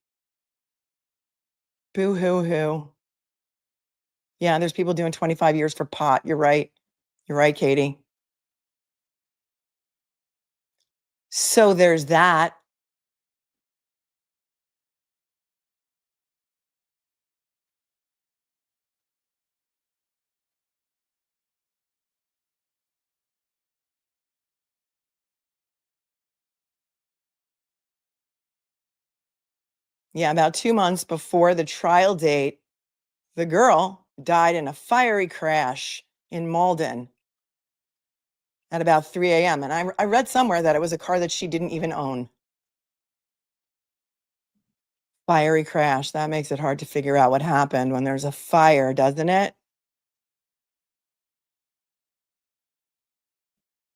Boo hoo hoo. Yeah, there's people doing 25 years for pot. You're right. You're right, Katie. So there's that. Yeah, about 2 months before the trial date, the girl died in a fiery crash in Malden at about 3 a.m. And I read somewhere that it was a car that she didn't even own. Fiery crash. That makes it hard to figure out what happened when there's a fire, doesn't it?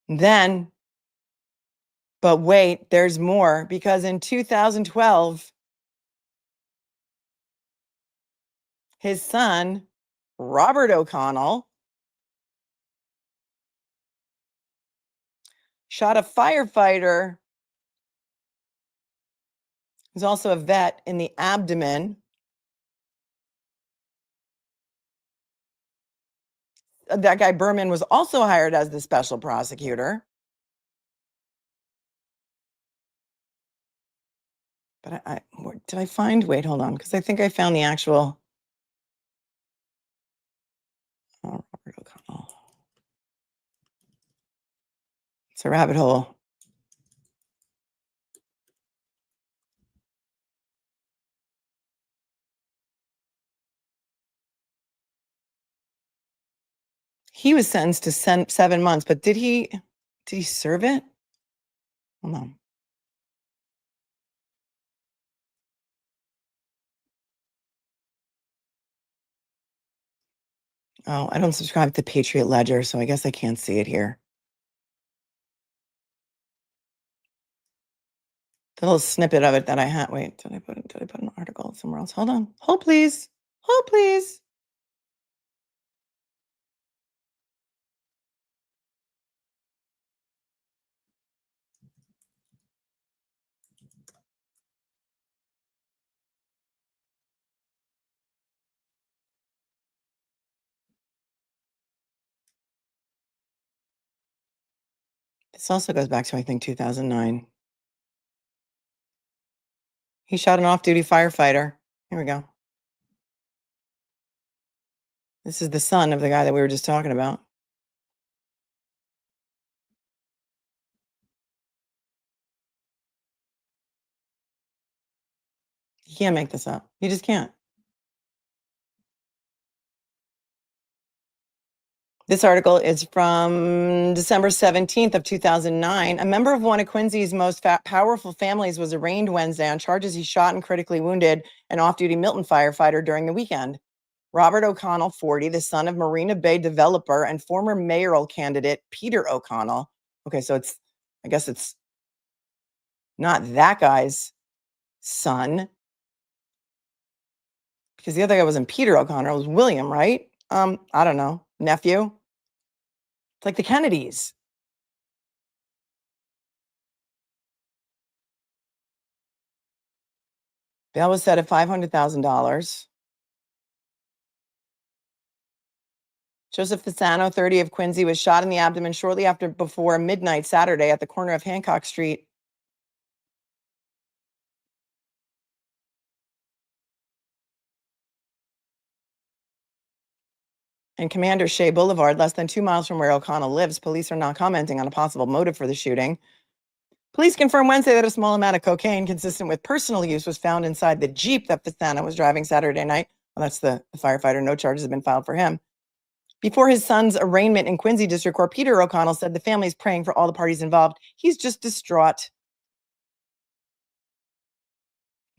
Then, but wait, there's more, because in 2012, his son, Robert O'Connell, shot a firefighter who's also a vet in the abdomen. That guy Berman was also hired as the special prosecutor. But did I find, wait, hold on, because I think I found the actual, oh, Robert O'Connell. It's a rabbit hole. He was sentenced to 7 months, but did he serve it? Hold on. Oh, I don't subscribe to Patriot Ledger, so I guess I can't see it here. The little snippet of it that I had. Wait, did I put an article somewhere else? Hold on. Hold, please. Hold, please. This also goes back to, I think, 2009. He shot an off-duty firefighter. Here we go. This is the son of the guy that we were just talking about. You can't make this up. You just can't. This article is from December 17th of 2009. A member of one of Quincy's most powerful families was arraigned Wednesday on charges he shot and critically wounded an off-duty Milton firefighter during the weekend. Robert O'Connell, 40, the son of Marina Bay developer and former mayoral candidate Peter O'Connell. Okay, so I guess it's not that guy's son, because the other guy wasn't Peter O'Connell, it was William, right? I don't know, nephew. It's like the Kennedys. Bail was set at $500,000. Joseph Fasano, 30, of Quincy, was shot in the abdomen shortly before midnight Saturday at the corner of Hancock Street. And Commander Shea Boulevard, less than 2 miles from where O'Connell lives. Police are not commenting on a possible motive for the shooting. Police confirmed Wednesday that a small amount of cocaine consistent with personal use was found inside the Jeep that Fasano was driving Saturday night. Well, that's the firefighter. No charges have been filed for him. Before his son's arraignment in Quincy District Court, Peter O'Connell said the family is praying for all the parties involved. He's just distraught.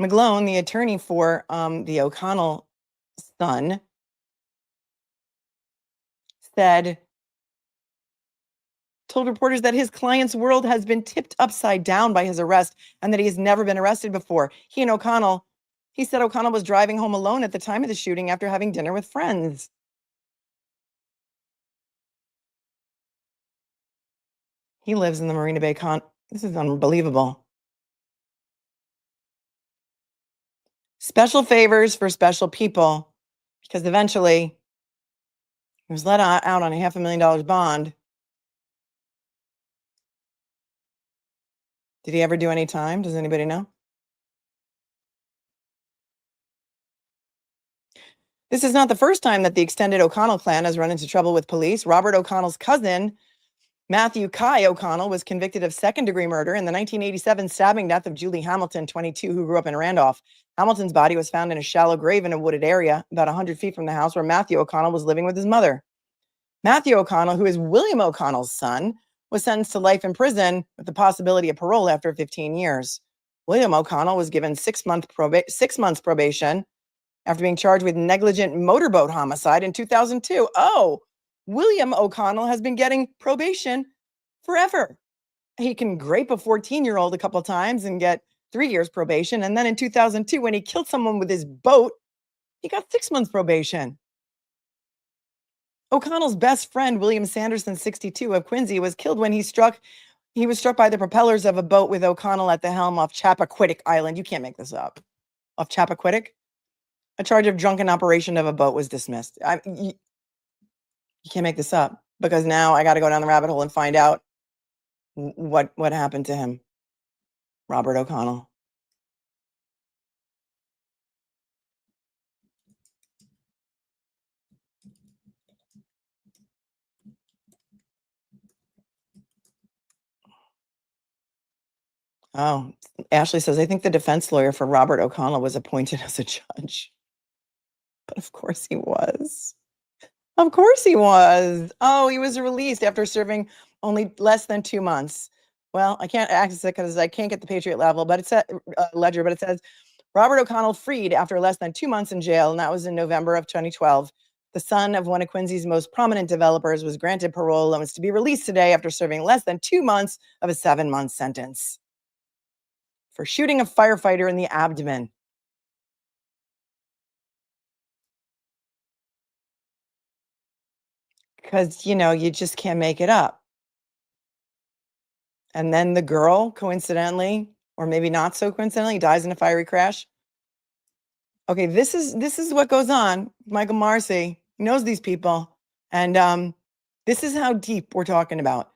McGlone, the attorney for the O'Connell son, told reporters that his client's world has been tipped upside down by his arrest and that he has never been arrested before. He said O'Connell was driving home alone at the time of the shooting after having dinner with friends. He lives in the Marina Bay This is unbelievable. Special favors for special people, because eventually he was let out on a $500,000 bond. Did he ever do any time? Does anybody know? This is not the first time that the extended O'Connell clan has run into trouble with police. Robert O'Connell's cousin, Matthew Kai O'Connell, was convicted of second-degree murder in the 1987 stabbing death of Julie Hamilton, 22, who grew up in Randolph. Hamilton's body was found in a shallow grave in a wooded area about 100 feet from the house where Matthew O'Connell was living with his mother. Matthew O'Connell, who is William O'Connell's son, was sentenced to life in prison with the possibility of parole after 15 years. William O'Connell was given 6 months probation after being charged with negligent motorboat homicide in 2002. Oh, William O'Connell has been getting probation forever. He can grape a 14-year-old a couple of times and get 3 years probation. And then in 2002, when he killed someone with his boat, he got 6 months probation. O'Connell's best friend, William Sanderson, 62, of Quincy, was killed when he was struck by the propellers of a boat with O'Connell at the helm off Chappaquiddick Island. You can't make this up. Off Chappaquiddick? A charge of drunken operation of a boat was dismissed. You can't make this up, because now I got to go down the rabbit hole and find out what happened to him. Robert O'Connell. Oh, Ashley says, I think the defense lawyer for Robert O'Connell was appointed as a judge. But of course he was. Of course he was. Oh, he was released after serving only less than 2 months. Well, I can't access it because I can't get the Patriot level, but it said ledger, but it says Robert O'Connell freed after less than 2 months in jail, and that was in November of 2012. The son of one of Quincy's most prominent developers was granted parole and was to be released today after serving less than 2 months of a 7-month sentence for shooting a firefighter in the abdomen. Because, you just can't make it up. And then the girl, coincidentally, or maybe not so coincidentally, dies in a fiery crash. Okay, this is what goes on. Michael Morrissey knows these people, and this is how deep we're talking about.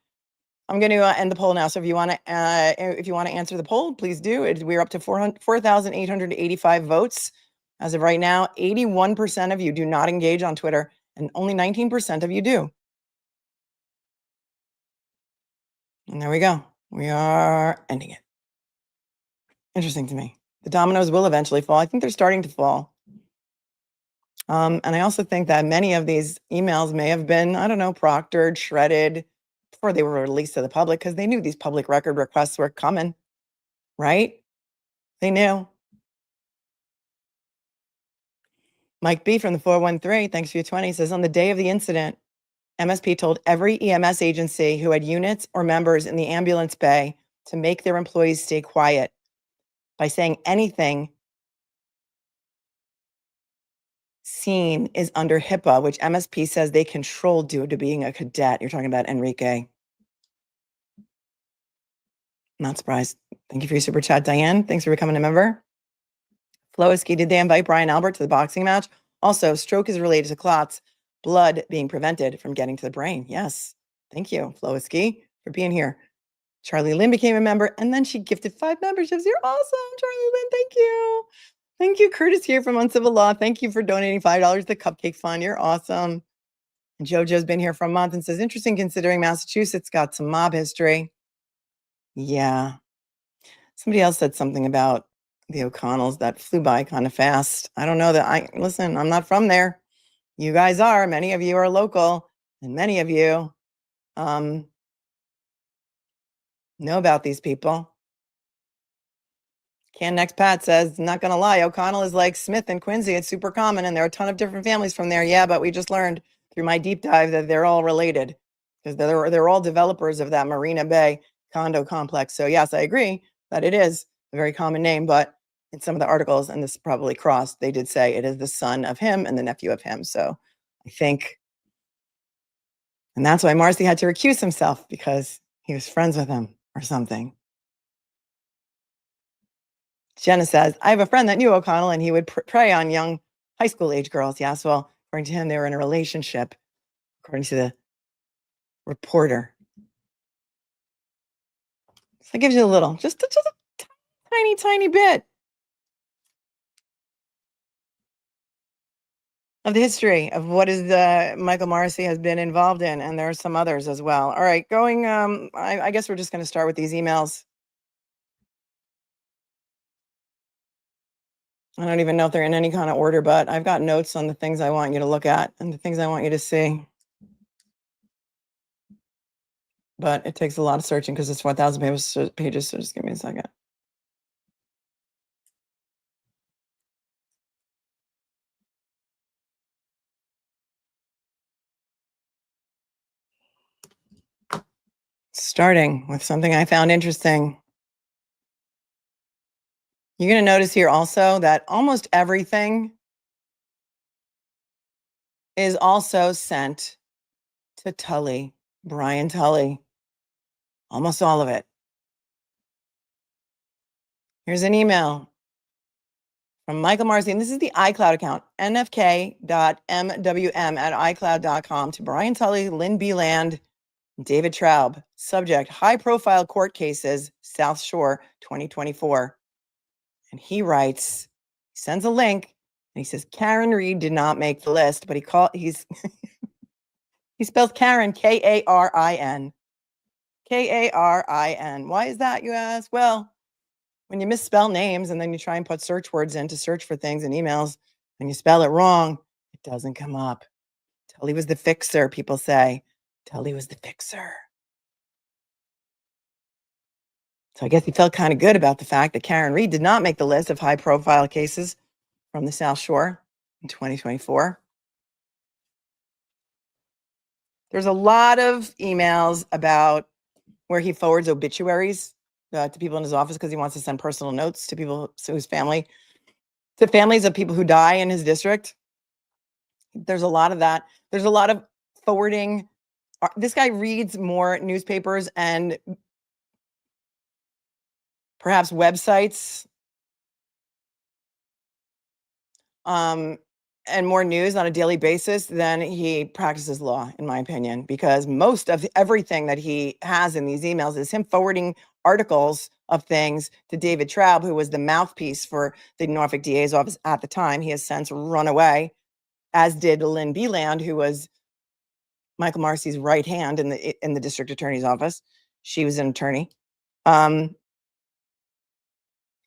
I'm going to end the poll now. So if you want to answer the poll, please do. We're up to 4,885 votes as of right now. 81% of you do not engage on Twitter, and only 19% of you do. And there we go. We are ending it. Interesting to me. The dominoes will eventually fall. I think they're starting to fall. And I also think that many of these emails may have been, I don't know, proctored, shredded before they were released to the public, because they knew these public record requests were coming, right? They knew. Mike B from the 413, thanks for your 20, says, on the day of the incident, MSP told every EMS agency who had units or members in the ambulance bay to make their employees stay quiet by saying anything seen is under HIPAA, which MSP says they control due to being a cadet. You're talking about Enrique. Not surprised. Thank you for your super chat, Diane. Thanks for becoming a member. Flowiski, did they invite Brian Albert to the boxing match? Also, stroke is related to clots, blood being prevented from getting to the brain. Yes. Thank you, Flowiski, for being here. Charlie Lynn became a member, and then she gifted 5 memberships. You're awesome, Charlie Lynn. Thank you. Thank you, Curtis here from Uncivil Law. Thank you for donating $5 to the Cupcake Fund. You're awesome. And JoJo's been here for a month and says, interesting considering Massachusetts got some mob history. Yeah. Somebody else said something about the O'Connells that flew by kind of fast. I don't know that listen, I'm not from there. You guys are. Many of you are local, and many of you know about these people. Can Next Pat says, not going to lie, O'Connell is like Smith and Quincy. It's super common, and there are a ton of different families from there. Yeah, but we just learned through my deep dive that they're all related, because they're all developers of that Marina Bay condo complex. So yes, I agree that it is a very common name, but in some of the articles, and this probably crossed, they did say it is the son of him and the nephew of him. So I think, and that's why Marcy had to recuse himself, because he was friends with him or something. Jenna says, I have a friend that knew O'Connell, and he would prey on young high school age girls. Yes, well, according to him, they were in a relationship, according to the reporter. So that gives you a little, just a tiny, tiny bit of the history of what is Michael Morrissey has been involved in, and there are some others as well. All right, going, I guess we're just going to start with these emails. I don't even know if they're in any kind of order, but I've got notes on the things I want you to look at and the things I want you to see. But it takes a lot of searching because it's 4,000 pages, so just give me a second. Starting with something I found interesting. You're going to notice here also that almost everything is also sent to Tully, Brian Tully. Almost all of it. Here's an email from Michael Morrissey, and this is the iCloud account, nfk.mwm@icloud.com, to Brian Tully, Lynn Beland, David Traub. Subject: high-profile court cases, South Shore, 2024. And he writes, sends a link, and he says Karen Reed did not make the list, but he spells Karen Karin. Karin. Why is that, you ask? Well, when you misspell names and then you try and put search words in to search for things in emails and you spell it wrong, it doesn't come up. Tully was the fixer, people say. Tully was the fixer. So I guess he felt kind of good about the fact that Karen Reed did not make the list of high-profile cases from the South Shore in 2024. There's a lot of emails about where he forwards obituaries to people in his office because he wants to send personal notes to people whose family, to families of people who die in his district. There's a lot of that. There's a lot of forwarding. This guy reads more newspapers and perhaps websites and more news on a daily basis than he practices law, in my opinion, because most of everything that he has in these emails is him forwarding articles of things to David Traub, who was the mouthpiece for the Norfolk DA's office at the time. He has since run away, as did Lynn Beland, who was Michael Morrissey's right hand in the district attorney's office. She was an attorney.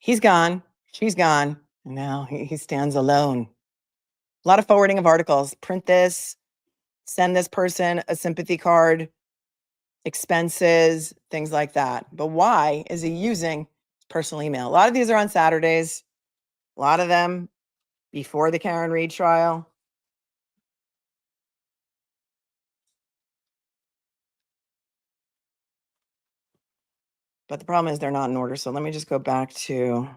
He's gone. She's gone. And now he stands alone. A lot of forwarding of articles. Print this, send this person a sympathy card, expenses, things like that. But why is he using personal email? A lot of these are on Saturdays. A lot of them before the Karen Reed trial. But the problem is they're not in order. So let me just go back to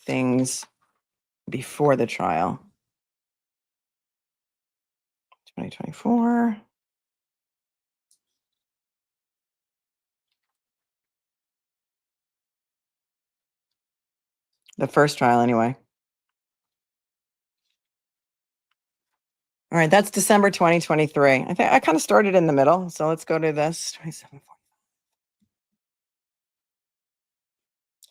things before the trial. 2024. The first trial, anyway. All right, that's December 2023. I think I kind of started in the middle. So let's go to this. 27.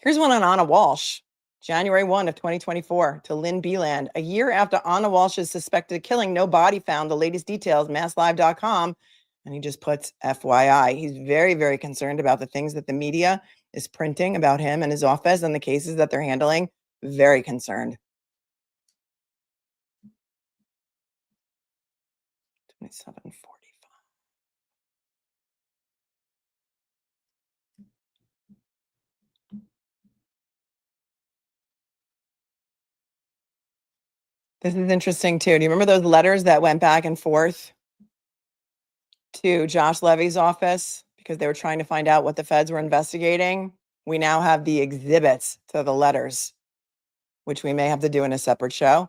Here's one on Anna Walsh, January 1 of 2024, to Lynn Beland. A year after Anna Walsh's suspected killing, no body found. The latest details, masslive.com. And he just puts FYI. He's very, very concerned about the things that the media is printing about him and his office and the cases that they're handling. Very concerned. 27:45. This is interesting too. Do you remember those letters that went back and forth to Josh Levy's office because they were trying to find out what the feds were investigating? We now have the exhibits to the letters, which we may have to do in a separate show.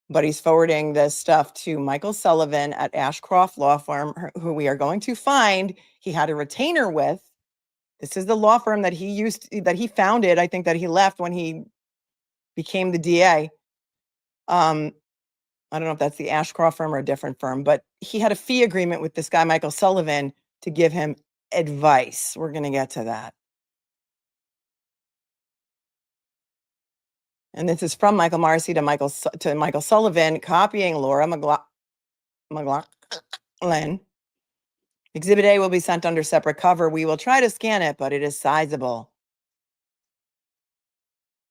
But he's forwarding this stuff to Michael Sullivan at Ashcroft Law Firm, who we are going to find he had a retainer with. This is the law firm that he founded. I think that he left when he became the DA. I don't know if that's the Ashcroft firm or a different firm, but he had a fee agreement with this guy, Michael Sullivan, to give him advice. We're going to get to that. And this is from Michael Morrissey to Michael Sullivan, copying Laura McLaughlin. Exhibit A will be sent under separate cover. We will try to scan it, but it is sizable.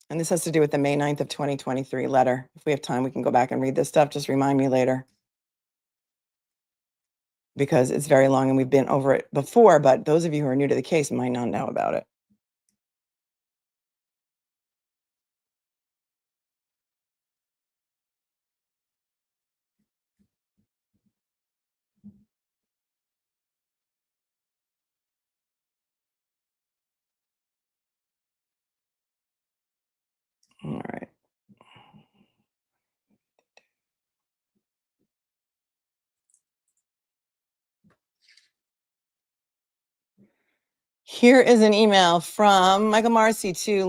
And this has to do with the May 9th of 2023 letter. If we have time, we can go back and read this stuff. Just remind me later, because it's very long and we've been over it before, but those of you who are new to the case might not know about it. All right. Here is an email from Michael Morrissey to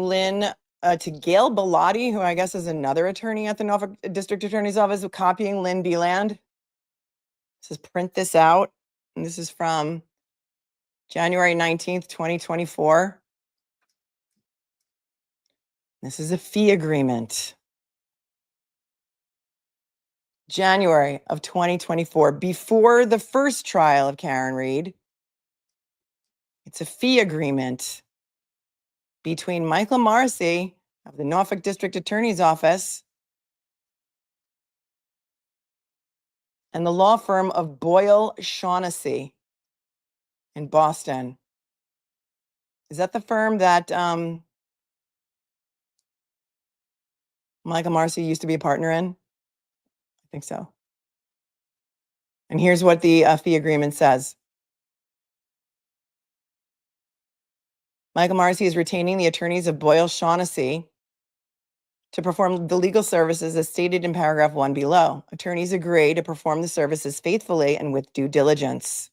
Gail Bellotti, who I guess is another attorney at the Norfolk District Attorney's Office, copying Lynn Beland. It says, print this out. And this is from January 19th, 2024. This is a fee agreement. January of 2024, before the first trial of Karen Reed. It's a fee agreement between Michael Morrissey of the Norfolk District Attorney's Office and the law firm of Boyle Shaughnessy in Boston. Is that the firm that Michael Morrissey used to be a partner in? I think so. And here's what the fee agreement says. Michael Morrissey is retaining the attorneys of Boyle Shaughnessy to perform the legal services as stated in paragraph 1 below. Attorneys agree to perform the services faithfully and with due diligence.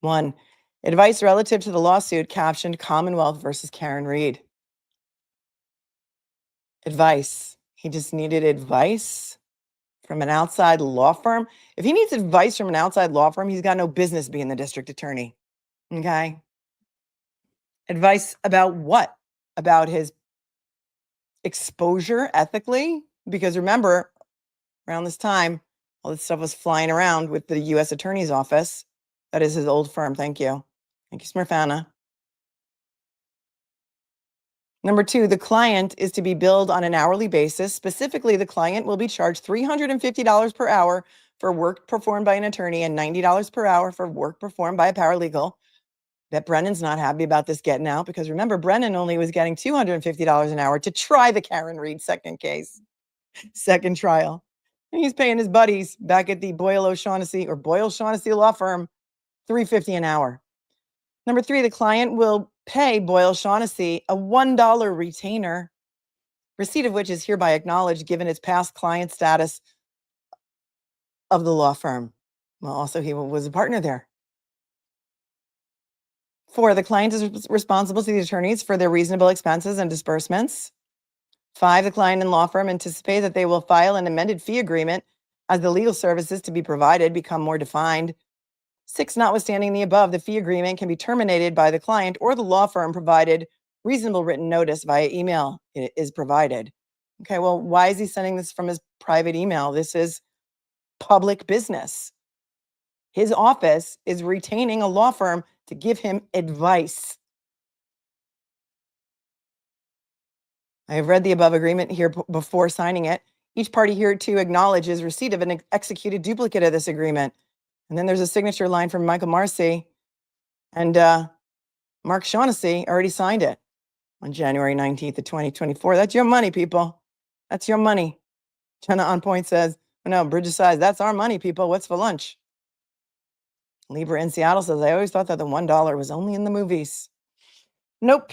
1. Advice relative to the lawsuit captioned Commonwealth versus Karen Reed. Advice. He just needed advice from an outside law firm. If he needs advice from an outside law firm, he's got no business being the district attorney. Okay. Advice about what? About his exposure ethically? Because remember, around this time, all this stuff was flying around with the U.S. Attorney's Office. That is his old firm. Thank you. Thank you, Smurfana. Number 2, the client is to be billed on an hourly basis. Specifically, the client will be charged $350 per hour for work performed by an attorney and $90 per hour for work performed by a paralegal. Bet Brennan's not happy about this getting out because remember, Brennan only was getting $250 an hour to try the Karen Reed second trial. And he's paying his buddies back at the Boyle Shaughnessy law firm $350 an hour. Number 3, the client will pay Boyle Shaughnessy a $1 retainer, receipt of which is hereby acknowledged given its past client status of the law firm. Well, also he was a partner there. 4, the client is responsible to the attorneys for their reasonable expenses and disbursements. 5, the client and law firm anticipate that they will file an amended fee agreement as the legal services to be provided become more defined. 6, notwithstanding the above, the fee agreement can be terminated by the client or the law firm provided reasonable written notice via email is provided. Okay, well, why is he sending this from his private email? This is public business. His office is retaining a law firm to give him advice. I have read the above agreement here before signing it. Each party hereto acknowledges receipt of an executed duplicate of this agreement. And then there's a signature line from Michael Morrissey, and Mark Shaughnessy already signed it on January 19th of 2024. That's your money, people. That's your money. Jenna On Point says, oh, no, Bridges size, that's our money, people. What's for lunch? Libra in Seattle says, I always thought that the $1 was only in the movies. Nope.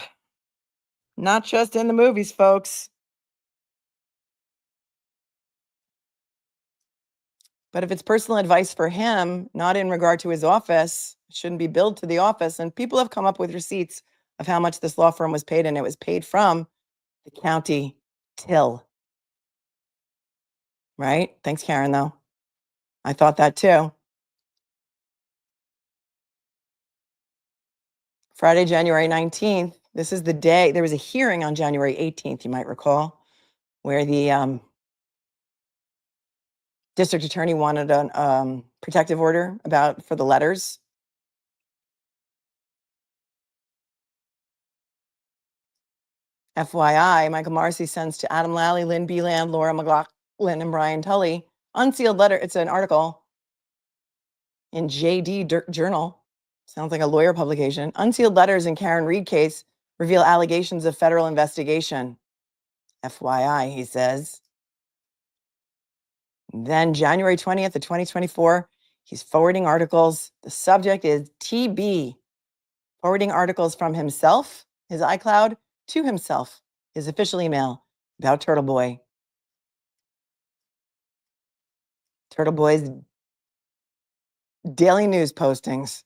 Not just in the movies, folks. But if it's personal advice for him, not in regard to his office, it shouldn't be billed to the office. And people have come up with receipts of how much this law firm was paid, and it was paid from the county till. Right? Thanks, Karen, though. I thought that too. Friday, January 19th. This is the day. There was a hearing on January 18th, you might recall, where the district attorney wanted a protective order for the letters. FYI, Michael Morrissey sends to Adam Lally, Lynn Beland, Laura McLaughlin, and Brian Tully unsealed letter. It's an article in JD Journal. Sounds like a lawyer publication. Unsealed letters in Karen Reed case reveal allegations of federal investigation. FYI, he says. Then January 20th of 2024, he's forwarding articles. The subject is TB. Forwarding articles from himself, his iCloud, to himself his official email about Turtle Boy. Turtle Boy's daily news postings.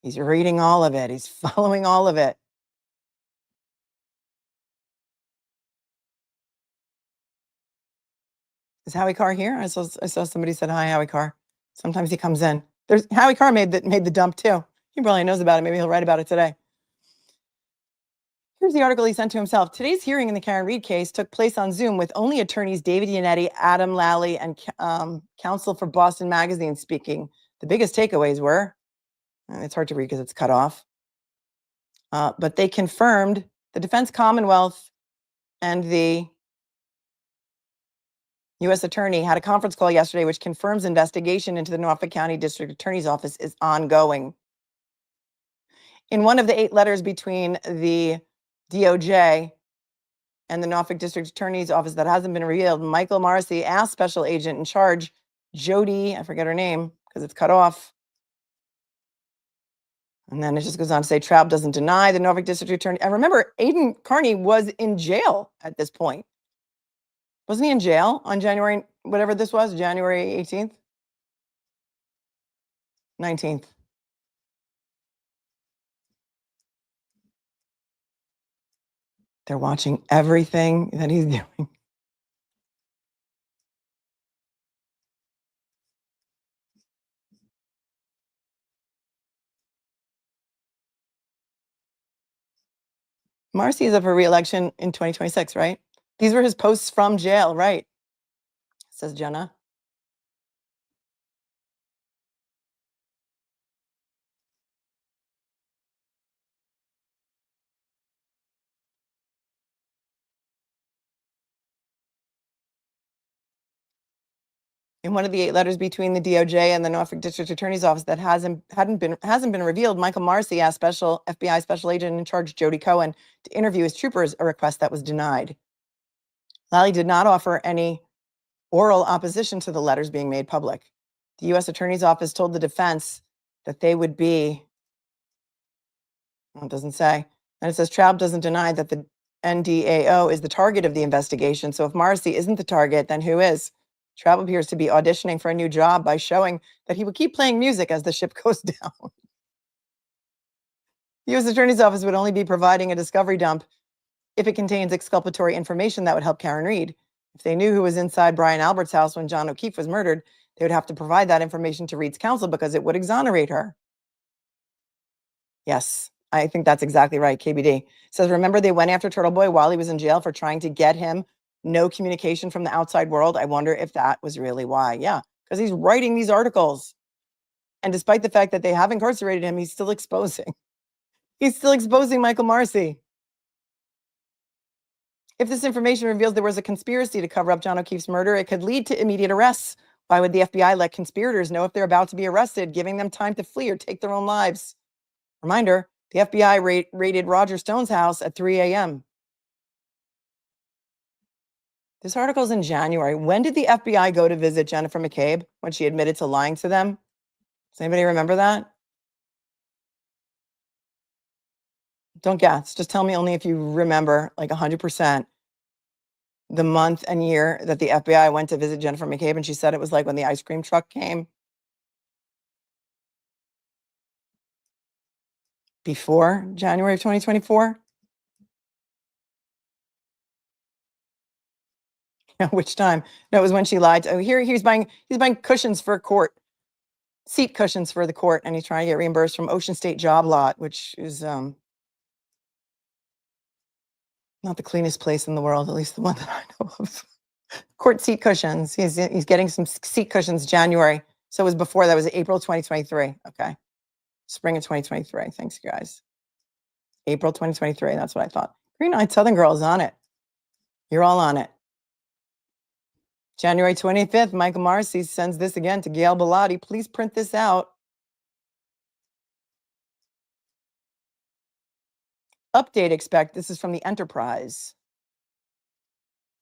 He's reading all of it. He's following all of it. Is Howie Carr here? I saw somebody said hi, Howie Carr. Sometimes he comes in. There's Howie Carr made the dump too. He probably knows about it. Maybe he'll write about it today. Here's the article he sent to himself. Today's hearing in the Karen Read case took place on Zoom with only attorneys David Yannetti, Adam Lally, and counsel for Boston Magazine speaking. The biggest takeaways were, it's hard to read because it's cut off, but they confirmed the Defense Commonwealth and the U.S. Attorney had a conference call yesterday, which confirms investigation into the Norfolk County District Attorney's Office is ongoing. In one of the 8 letters between the DOJ and the Norfolk District Attorney's Office that hasn't been revealed, Michael Morrissey asked Special Agent in charge, Jody, I forget her name because it's cut off. And then it just goes on to say, Traub doesn't deny the Norfolk District Attorney. And remember, Aidan Carney was in jail at this point. Wasn't he in jail on January, whatever this was, January 18th? 19th. They're watching everything that he's doing. Morrissey is up for re-election in 2026, right? These were his posts from jail, right? Says Jenna. In one of the 8 letters between the DOJ and the Norfolk District Attorney's Office that hasn't been revealed, Michael Morrissey asked FBI Special Agent in charge Jody Cohen to interview his troopers, a request that was denied. Lally did not offer any oral opposition to the letters being made public. The U.S. Attorney's Office told the defense that they would be, well, it doesn't say, and it says Traub doesn't deny that the NDAO is the target of the investigation. So if Morrissey isn't the target, then who is? Traub appears to be auditioning for a new job by showing that he would keep playing music as the ship goes down. The U.S. Attorney's Office would only be providing a discovery dump if it contains exculpatory information that would help Karen Read. If they knew who was inside Brian Albert's house when John O'Keefe was murdered, they would have to provide that information to Read's counsel because it would exonerate her. Yes, I think that's exactly right. KBD says, remember they went after Turtle Boy while he was in jail for trying to get him no communication from the outside world. I wonder if that was really why. Yeah, because he's writing these articles. And despite the fact that they have incarcerated him, he's still exposing. He's still exposing Michael Morrissey. If this information reveals there was a conspiracy to cover up John O'Keefe's murder, it could lead to immediate arrests. Why would the FBI let conspirators know if they're about to be arrested, giving them time to flee or take their own lives? Reminder, the FBI raided Roger Stone's house at 3 a.m. This article's in January. When did the FBI go to visit Jennifer McCabe when she admitted to lying to them? Does anybody remember that? Don't guess. Just tell me only if you remember, like 100%, the month and year that the FBI went to visit Jennifer McCabe, and she said it was like when the ice cream truck came. Before January of 2024? Which time? No, it was when she lied. Oh, here he's buying cushions for court, seat cushions for the court, and he's trying to get reimbursed from Ocean State Job Lot, which is not the cleanest place in the world, at least the one that I know of. Court seat cushions. He's getting some seat cushions January. So it was before that, was April 2023. Okay. Spring of 2023. Thanks, guys. April 2023. That's what I thought. Green Eyed Southern Girl is on it. You're all on it. January 25th, Michael Morrissey sends this again to Gail Bellotti. Please print this out. Update expect. This is from the Enterprise.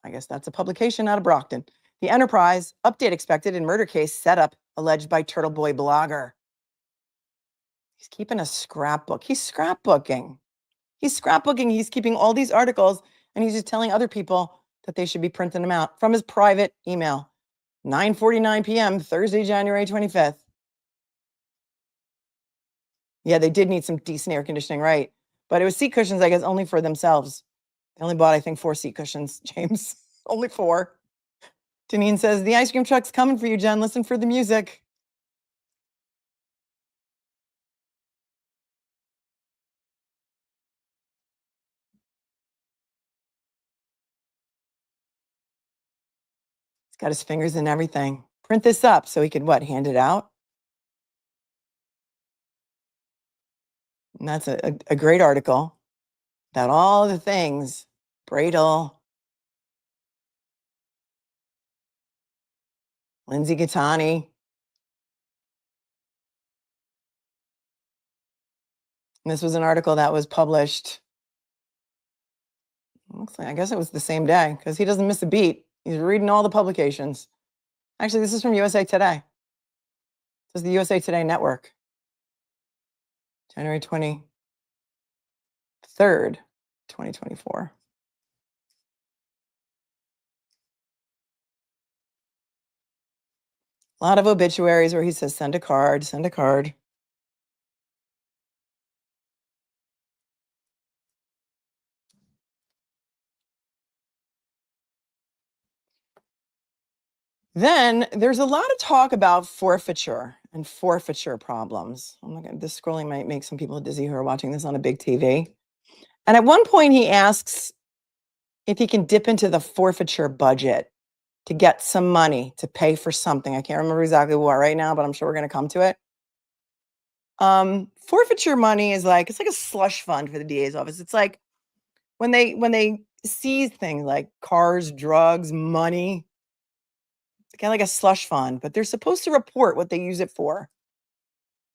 I guess that's a publication out of Brockton. The Enterprise, update expected in murder case setup alleged by Turtle Boy blogger. He's keeping a scrapbook. He's scrapbooking. He's scrapbooking. He's keeping all these articles, and he's just telling other people that they should be printing them out from his private email. 9:49 p.m., Thursday, January 25th. Yeah, they did need some decent air conditioning, right? But it was seat cushions, I guess, only for themselves. They only bought, I think, 4 seat cushions, James. Only 4. Janine says, the ice cream truck's coming for you, Jen. Listen for the music. He's got his fingers in everything. Print this up so he could, what, hand it out? And that's a great article about all the things. Bradle, Lindsay Gattani. And this was an article that was published, looks like, I guess it was the same day, because he doesn't miss a beat. He's reading all the publications. Actually, this is from USA Today. This is the USA Today network. January 23rd, 2024. A lot of obituaries where he says, send a card, send a card. Then there's a lot of talk about forfeiture and forfeiture problems. I'm not gonna, this scrolling might make some people dizzy who are watching this on a big TV. And at one point he asks if he can dip into the forfeiture budget to get some money to pay for something. I can't remember exactly what right now, but I'm sure we're going to come to it. Forfeiture money is like, it's like a slush fund for the DA's office. It's like when they seize things like cars, drugs, money, it's kind of like a slush fund, but they're supposed to report what they use it for.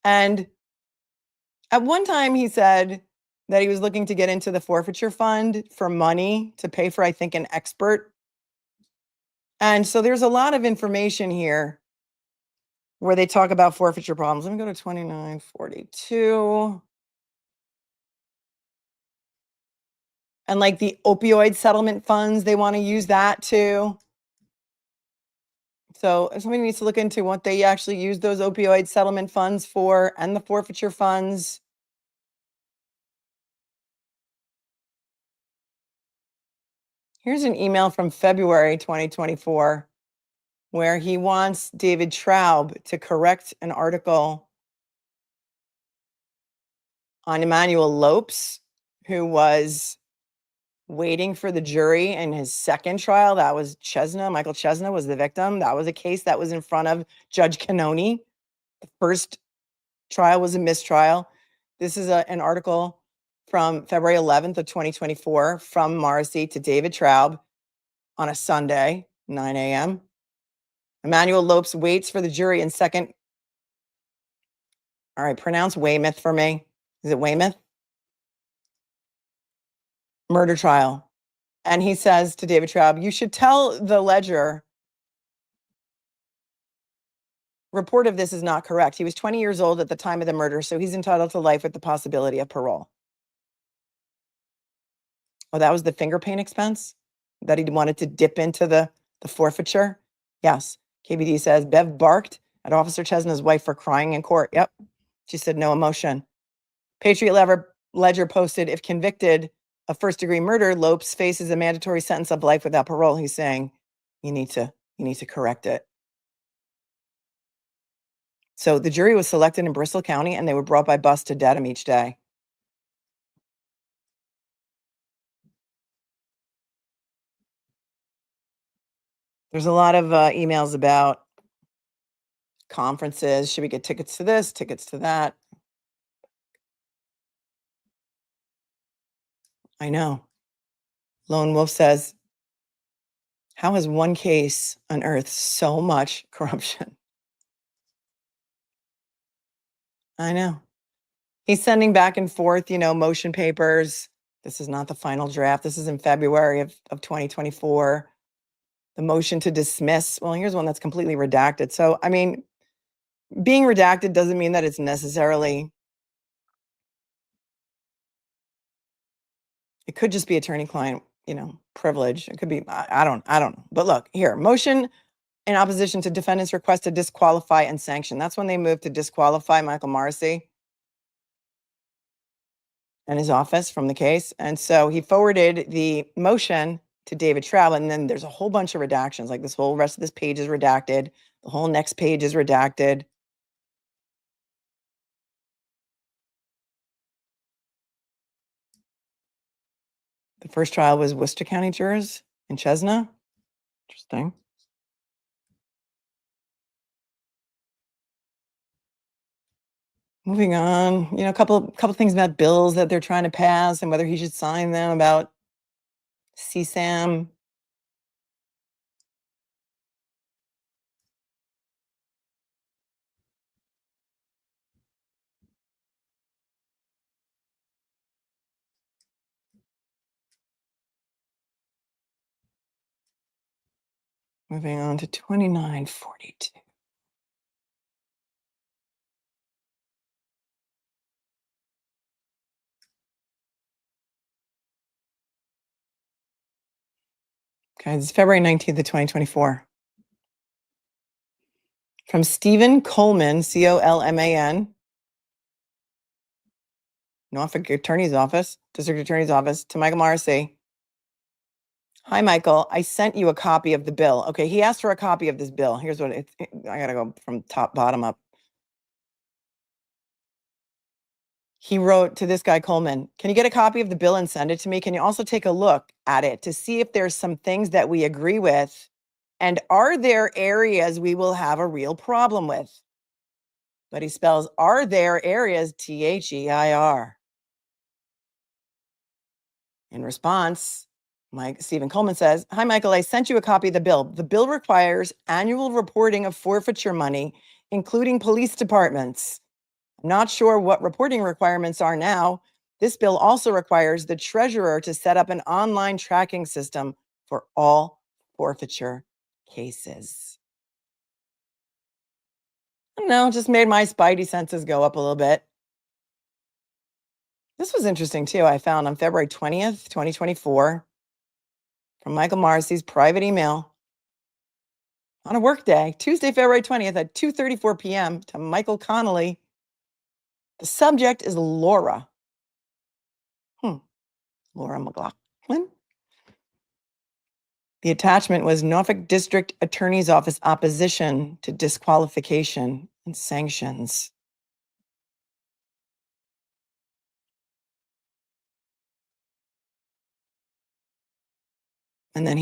And at one time he said that he was looking to get into the forfeiture fund for money to pay for, I think, an expert. And so there's a lot of information here where they talk about forfeiture problems. Let me go to 2942. And like the opioid settlement funds, they want to use that too. So somebody needs to look into what they actually use those opioid settlement funds for and the forfeiture funds. Here's an email from February 2024 where he wants David Traub to correct an article on Emmanuel Lopes, who was waiting for the jury in his second trial. That was Chesna. Michael Chesna was the victim. That was a case that was in front of Judge Cannoni. The first trial was a mistrial. This is an article from February 11th of 2024 from Morrissey to David Traub on a Sunday, 9 a.m. Emmanuel Lopes waits for the jury in second. All right, pronounce Weymouth for me. Is it Weymouth? Murder trial. And he says to David Traub, you should tell the Ledger report of this is not correct. He was 20 years old at the time of the murder, so he's entitled to life with the possibility of parole. Oh, that was the finger paint expense that he wanted to dip into the forfeiture? Yes. KBD says, Bev barked at Officer Chesna's wife for crying in court. Yep. She said no emotion. Patriot Ledger posted, if convicted of first-degree murder, Lopes faces a mandatory sentence of life without parole. He's saying, you need to correct it. So the jury was selected in Bristol County, and they were brought by bus to Dedham each day. There's a lot of emails about conferences. Should we get tickets to this, tickets to that? I know. Lone Wolf says, how has one case unearthed so much corruption? I know. He's sending back and forth, motion papers. This is not the final draft. This is in February of 2024. The motion to dismiss. Well, here's one that's completely redacted. So, I mean, being redacted doesn't mean that it's necessarily It could just be attorney-client, privilege. It could be, I don't know. But look, here, motion in opposition to defendant's request to disqualify and sanction. That's when they moved to disqualify Michael Morrissey and his office from the case. And so he forwarded the motion to David Traub, and then there's a whole bunch of redactions. Like this whole rest of this page is redacted. The whole next page is redacted. The first trial was Worcester County jurors in Chesna. Interesting. Moving on, a couple things about bills that they're trying to pass and whether he should sign them about CSAM. Moving on to 2942. Okay, this is February 19th of 2024. From Stephen Coleman, Colman, Norfolk Attorney's Office, District Attorney's Office, to Michael Morrissey. Hi, Michael. I sent you a copy of the bill. Okay, he asked for a copy of this bill. Here's what I got to go from bottom up. He wrote to this guy, Coleman, can you get a copy of the bill and send it to me? Can you also take a look at it to see if there's some things that we agree with? And are there areas we will have a real problem with? But he spells, are there areas, THEIR. In response, Stephen Coleman says, hi, Michael, I sent you a copy of the bill. The bill requires annual reporting of forfeiture money, including police departments. I'm not sure what reporting requirements are now. This bill also requires the treasurer to set up an online tracking system for all forfeiture cases. I don't know, just made my spidey senses go up a little bit. This was interesting too. I found on February 20th, 2024, from Michael Morrissey's private email on a work day, Tuesday, February 20th at 2:34 p.m. to Michael Connolly. The subject is Laura. Laura McLaughlin. The attachment was Norfolk District Attorney's Office opposition to disqualification and sanctions. And then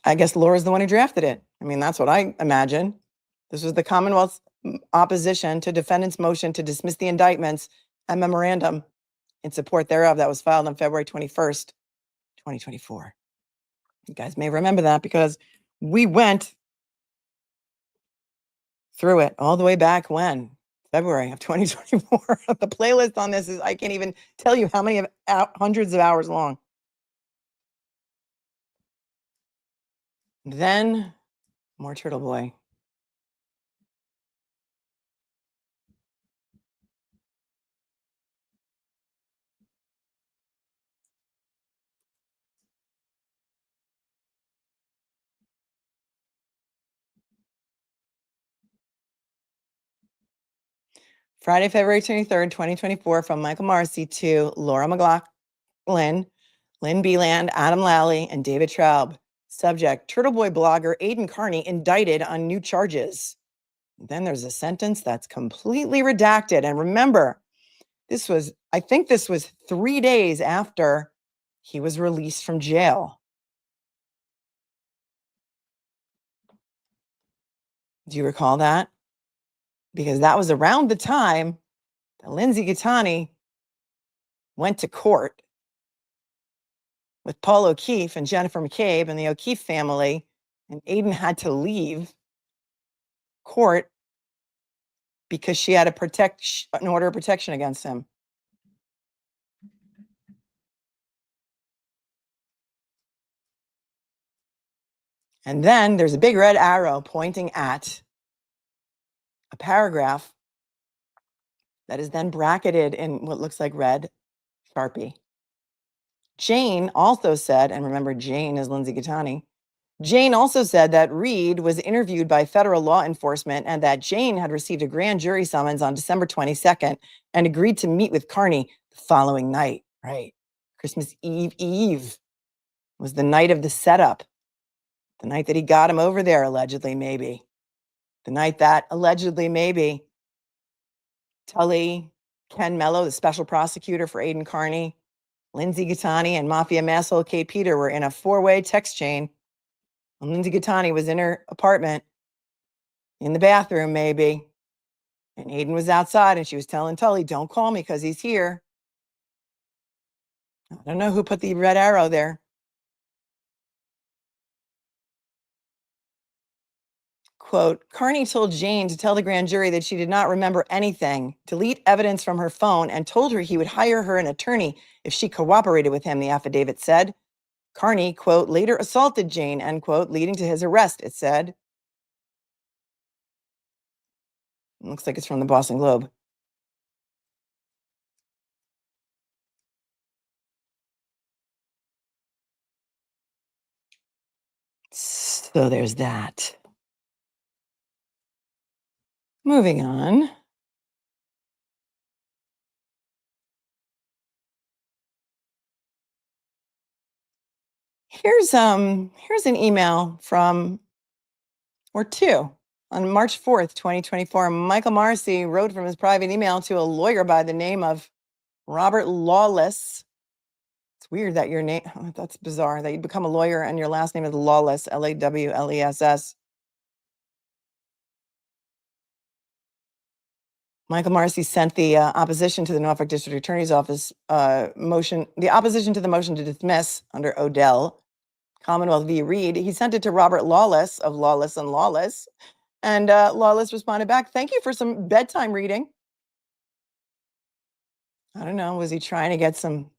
I guess Laura's the one who drafted it. I mean, that's what I imagine. This was the Commonwealth's opposition to defendant's motion to dismiss the indictments and memorandum in support thereof that was filed on February 21st, 2024. You guys may remember that because we went through it all the way back when? February of 2024. The playlist on this I can't even tell you how many hundreds of hours long. Then more Turtle Boy. Friday, February 23rd, 2024, from Michael Morrissey to Laura McLaughlin, Lynn Beeland, Adam Lally, and David Traub. Subject, Turtle Boy blogger Aidan Carney indicted on new charges. Then there's a sentence that's completely redacted. And remember, I think this was 3 days after he was released from jail. Do you recall that? Because that was around the time that Lindsay Gattani went to court with Paul O'Keefe and Jennifer McCabe and the O'Keefe family, and Aidan had to leave court because she had an order of protection against him. And then there's a big red arrow pointing at a paragraph that is then bracketed in what looks like red Sharpie. Jane also said, and remember, Jane is Lindsay Gattani. Jane also said that Reed was interviewed by federal law enforcement and that Jane had received a grand jury summons on December 22nd and agreed to meet with Carney the following night. Right. Christmas Eve was the night of the setup, the night that he got him over there, allegedly, maybe. The night that allegedly, maybe, Tully, Ken Mello, the special prosecutor for Aidan Carney, Lindsay Gattani, and Mafia masshole Kate Peter were in a four-way text chain. And Lindsay Gattani was in her apartment, in the bathroom, maybe. And Aidan was outside, and she was telling Tully, don't call me because he's here. I don't know who put the red arrow there. Quote, Carney told Jane to tell the grand jury that she did not remember anything, delete evidence from her phone, and told her he would hire her an attorney if she cooperated with him, the affidavit said. Carney, quote, later assaulted Jane, end quote, leading to his arrest, it said. It looks like it's from the Boston Globe. So there's that. Moving on. Here's an email from, or two, on March 4th, 2024. Michael Morrissey wrote from his private email to a lawyer by the name of Robert Lawless. It's weird that your name, that's bizarre, that you become a lawyer and your last name is Lawless, Lawless. Michael Morrissey sent the opposition to the Norfolk District Attorney's Office motion, the opposition to the motion to dismiss under Odell, Commonwealth v. Reed. He sent it to Robert Lawless of Lawless and Lawless. And Lawless responded back, thank you for some bedtime reading. I don't know, was he trying to get some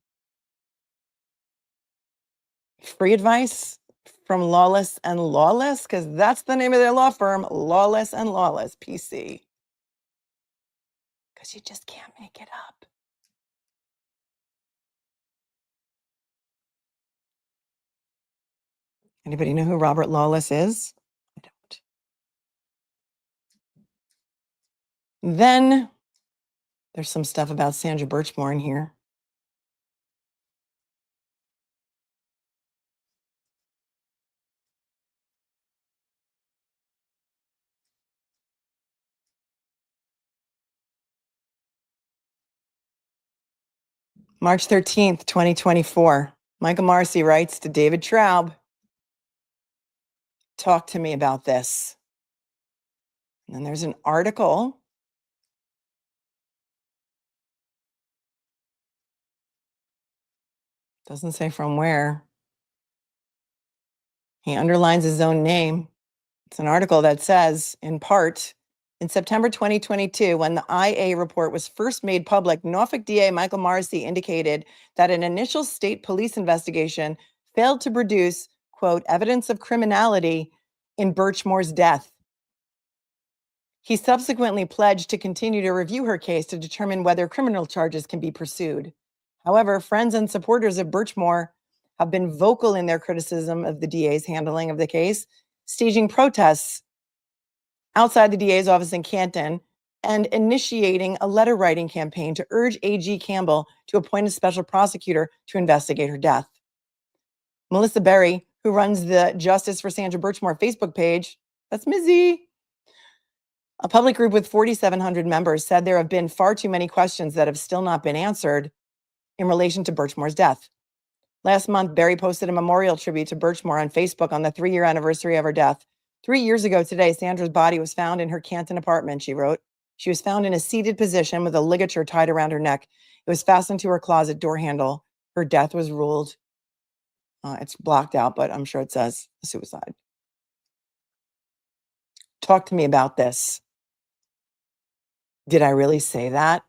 free advice from Lawless and Lawless? Because that's the name of their law firm, Lawless and Lawless, PC. Because you just can't make it up. Anybody know who Robert Lawless is? I don't. Then there's some stuff about Sandra Birchmore in here. March 13th, 2024. Michael Morrissey writes to David Traub, talk to me about this. And then there's an article. Doesn't say from where. He underlines his own name. It's an article that says, in part, in September 2022, when the IA report was first made public, Norfolk DA Michael Morrissey indicated that an initial state police investigation failed to produce, quote, evidence of criminality in Birchmore's death. He subsequently pledged to continue to review her case to determine whether criminal charges can be pursued. However, friends and supporters of Birchmore have been vocal in their criticism of the DA's handling of the case, staging protests outside the DA's office in Canton and initiating a letter writing campaign to urge AG Campbell to appoint a special prosecutor to investigate her death. Melisa Berry, who runs the Justice for Sandra Birchmore Facebook page, that's Mizzy, a public group with 4,700 members, said there have been far too many questions that have still not been answered in relation to Birchmore's death. Last month, Berry posted a memorial tribute to Birchmore on Facebook on the 3-year anniversary of her death. 3 years ago today, Sandra's body was found in her Canton apartment, she wrote. She was found in a seated position with a ligature tied around her neck. It was fastened to her closet door handle. Her death was ruled, it's blocked out, but I'm sure it says suicide. Talk to me about this. Did I really say that?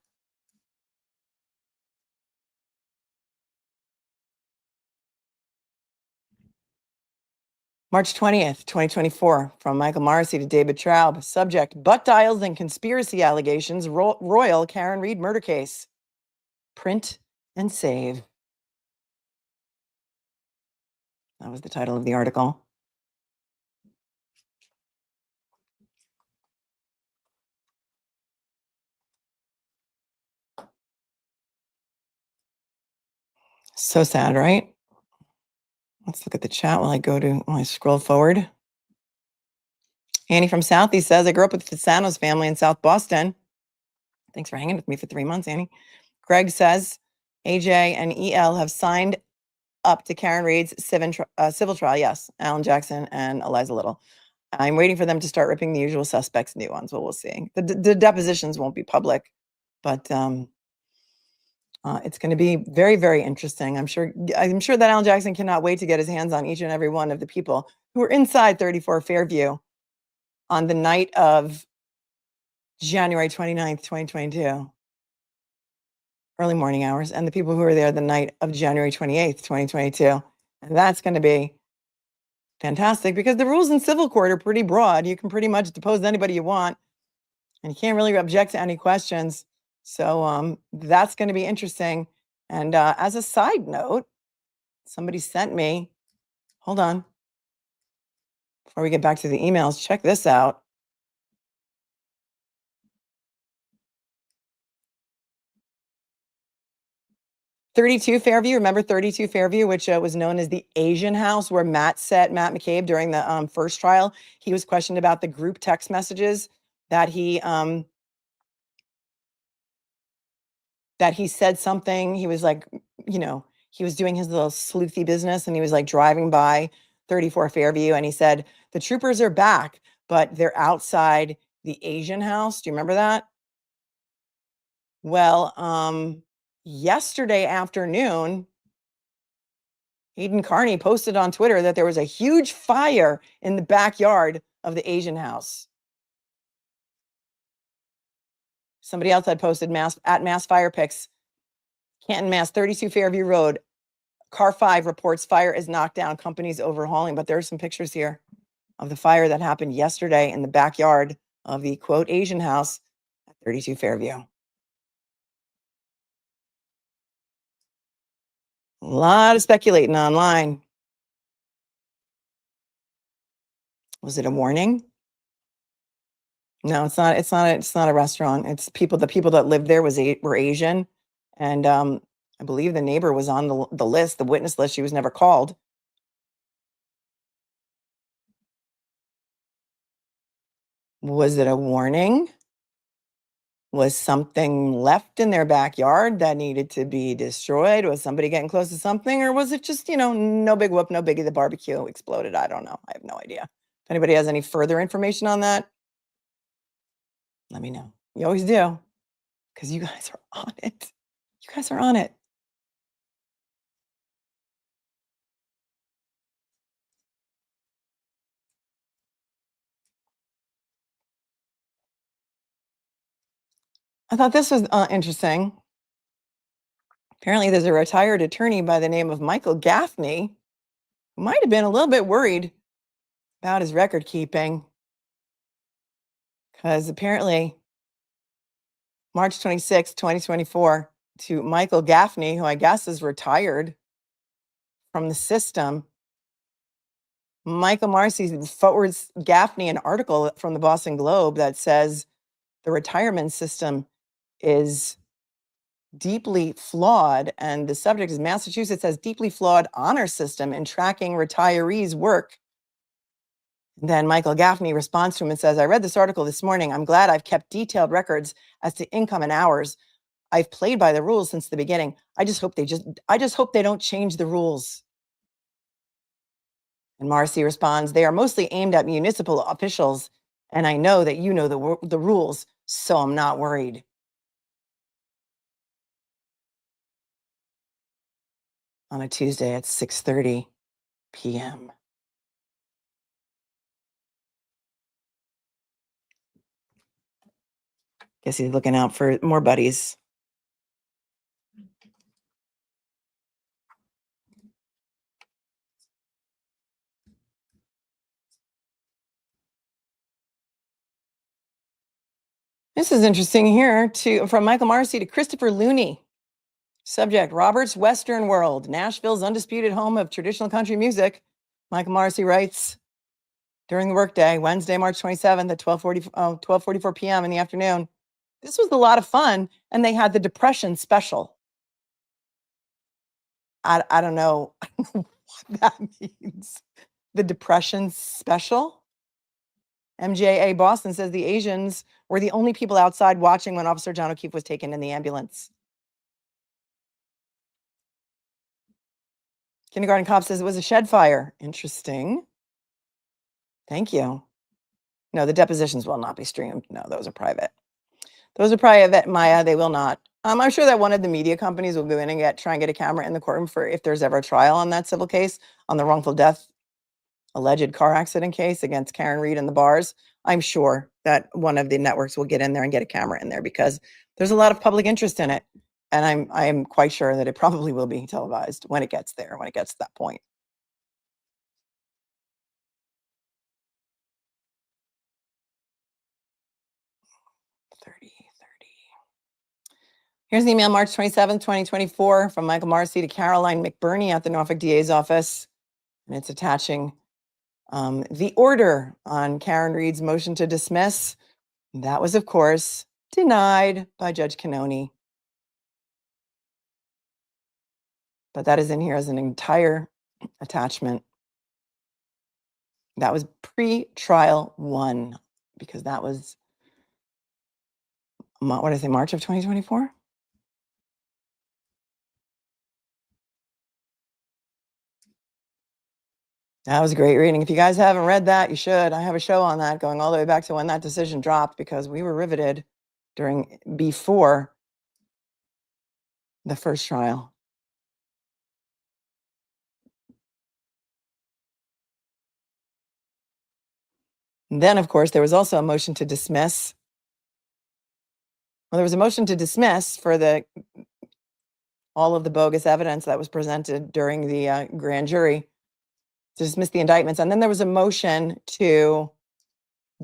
March 20th, 2024, from Michael Morrissey to David Traub. Subject, butt dials and conspiracy allegations, Royal Karen Reed murder case. Print and save. That was the title of the article. So sad, right? Let's look at the chat while I scroll forward. Annie from Southie says, I grew up with the Fasano's family in South Boston. Thanks for hanging with me for 3 months, Annie. Greg says, AJ and EL have signed up to Karen Reed's civil trial. Yes, Alan Jackson and Eliza Little. I'm waiting for them to start ripping the usual suspects new ones. Well, we'll see. The depositions won't be public, but it's going to be very, very interesting. I'm sure that Alan Jackson cannot wait to get his hands on each and every one of the people who were inside 34 Fairview on the night of January 29th, 2022, early morning hours, and the people who were there the night of January 28th, 2022. And that's going to be fantastic because the rules in civil court are pretty broad. You can pretty much depose anybody you want, and you can't really object to any questions. So that's going to be interesting. And as a side note, somebody sent me, hold on, before we get back to the emails, check this out. "32 Fairview," remember 32 Fairview, which was known as the Asian House, where Matt McCabe during the first trial, he was questioned about the group text messages that he said something. He was like, he was doing his little sleuthy business, and he was like driving by 34 Fairview, and he said, the troopers are back, but they're outside the Asian House. Do you remember that? Well, yesterday afternoon, Hayden Carney posted on Twitter that there was a huge fire in the backyard of the Asian House. Somebody else had posted mass fire pics. Canton, Mass, 32 Fairview Road. Car 5 reports fire is knocked down. Companies overhauling. But there's some pictures here of the fire that happened yesterday in the backyard of the, quote, Asian House at 32 Fairview. A lot of speculating online. Was it a warning? No, it's not. It's not a restaurant. It's people. The people that lived there were Asian, and I believe the neighbor was on the list, the witness list. She was never called. Was it a warning? Was something left in their backyard that needed to be destroyed? Was somebody getting close to something, or was it just, no big whoop, no biggie, the barbecue exploded? I don't know. I have no idea. If anybody has any further information on that, let me know. You always do, because you guys are on it. You guys are on it. I thought this was interesting. Apparently, there's a retired attorney by the name of Michael Gaffney who might have been a little bit worried about his record keeping, because apparently March 26, 2024, to Michael Gaffney, who I guess is retired from the system, Michael Morrissey forwards Gaffney an article from the Boston Globe that says the retirement system is deeply flawed, and the subject is Massachusetts has deeply flawed honor system in tracking retirees' work. And then Michael Gaffney responds to him and says, I read this article this morning. I'm glad I've kept detailed records as to income and hours. I've played by the rules since the beginning. I just hope they don't change the rules. And Morrissey responds, they are mostly aimed at municipal officials, and I know that you know the rules, so I'm not worried. On a Tuesday at 6:30 p.m. Guess he's looking out for more buddies. This is interesting here, from Michael Morrissey to Christopher Looney. Subject, Robert's Western World, Nashville's undisputed home of traditional country music, Michael Morrissey writes, during the workday, Wednesday, March 27th at 12:44 p.m. in the afternoon, this was a lot of fun, and they had the depression special. I don't know what that means. The depression special? MJA Boston says the Asians were the only people outside watching when Officer John O'Keefe was taken in the ambulance. Kindergarten cop says it was a shed fire. Interesting. Thank you. No, the depositions will not be streamed. No, those are private. Those are private, Maya. They will not. I'm sure that one of the media companies will go in and try and get a camera in the courtroom for if there's ever a trial on that civil case on the wrongful death alleged car accident case against Karen Reed and the bars. I'm sure that one of the networks will get in there and get a camera in there because there's a lot of public interest in it. And I'm quite sure that it probably will be televised when it gets there, when it gets to that point. Here's an email, March 27th, 2024, from Michael Morrissey to Caroline McBurney at the Norfolk DA's office. And it's attaching the order on Karen Reed's motion to dismiss. That was, of course, denied by Judge Cannoni. But that is in here as an entire attachment. That was pre-trial 1, because that was, what did I say, March of 2024? That was a great reading. If you guys haven't read that, you should. I have a show on that going all the way back to when that decision dropped, because we were riveted before the first trial. And then, of course, there was also a motion to dismiss. Well, there was a motion to dismiss for all of the bogus evidence that was presented during the grand jury, to dismiss the indictments. And then there was a motion to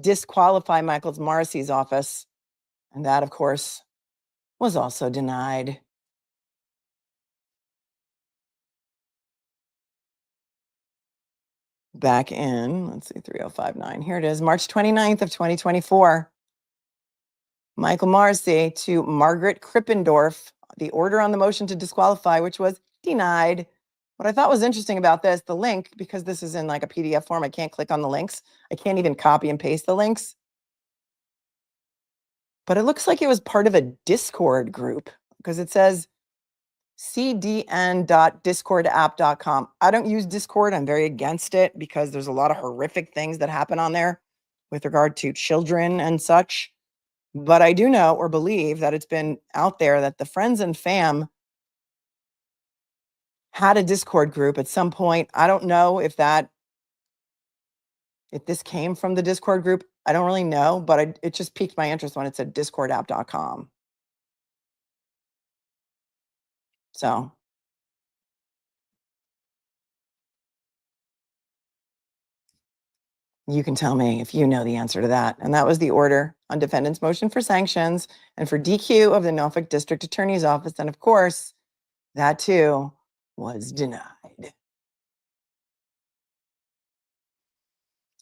disqualify Michael Morrissey's office. And that, of course, was also denied. Back in, let's see, 3059. Here it is, March 29th of 2024. Michael Morrissey to Margaret Krippendorf, the order on the motion to disqualify, which was denied. What I thought was interesting about this, the link, because this is in like a PDF form, I can't click on the links. I can't even copy and paste the links. But it looks like it was part of a Discord group, because it says cdn.discordapp.com. I don't use Discord. I'm very against it because there's a lot of horrific things that happen on there with regard to children and such. But I do know or believe that it's been out there that the friends and fam had a Discord group at some point. I don't know if this came from the Discord group. I don't really know, but it just piqued my interest when it said discordapp.com. So you can tell me if you know the answer to that. And that was the order on defendant's motion for sanctions and for DQ of the Norfolk District Attorney's Office. And of course, that too was denied.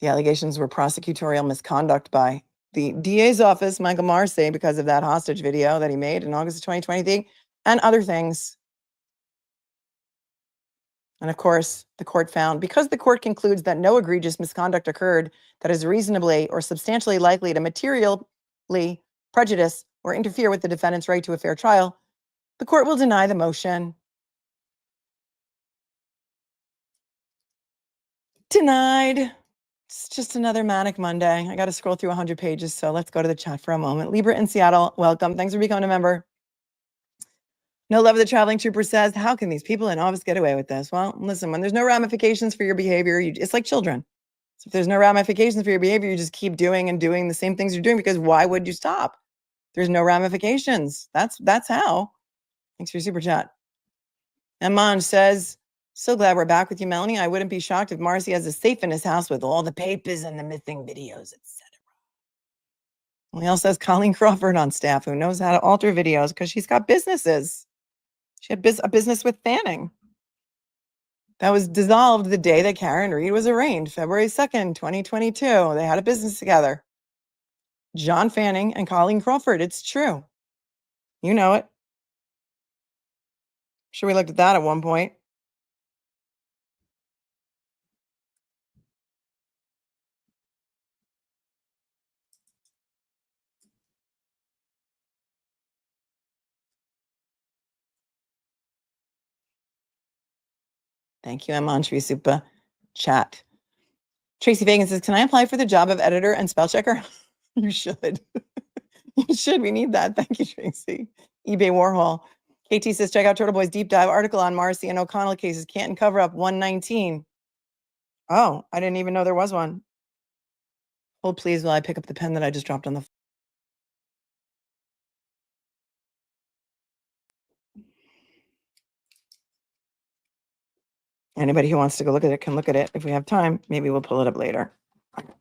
The allegations were prosecutorial misconduct by the DA's office, Michael Morrissey, because of that hostage video that he made in August of 2023 and other things. And of course, the court found, because the court concludes that no egregious misconduct occurred that is reasonably or substantially likely to materially prejudice or interfere with the defendant's right to a fair trial, the court will deny the motion. Denied. It's just another manic Monday. I got to scroll through 100 pages, so let's go to the chat for a moment. Libra in Seattle, welcome. Thanks for becoming a member. No Love of the Traveling Trooper says, how can these people in office get away with this? Well, listen, when there's no ramifications for your behavior, it's like children. So if there's no ramifications for your behavior, you just keep doing the same things you're doing, because why would you stop? There's no ramifications. That's how. Thanks for your super chat. Aman says, so glad we're back with you, Melanie. I wouldn't be shocked if Morrissey has a safe in his house with all the papers and the missing videos, etc. He also has Colleen Crawford on staff, who knows how to alter videos because she's got businesses. She had a business with Fanning. that was dissolved the day that Karen Reed was arraigned, February 2nd, 2022. They had a business together. John Fanning and Colleen Crawford. It's true. You know it. Sure, we looked at that at one point. Thank you, Emma Super Chat. Tracy Fagan says, can I apply for the job of editor and spell checker? You should. You should. We need that. Thank you, Tracy. eBay Warhol. KT says, check out Turtle Boy's deep dive article on Morrissey and O'Connell cases. Canton cover up 119. Oh, I didn't even know there was one. Hold please while I pick up the pen that I just dropped on the floor. Anybody who wants to go look at it can look at it. If we have time, maybe we'll pull it up later.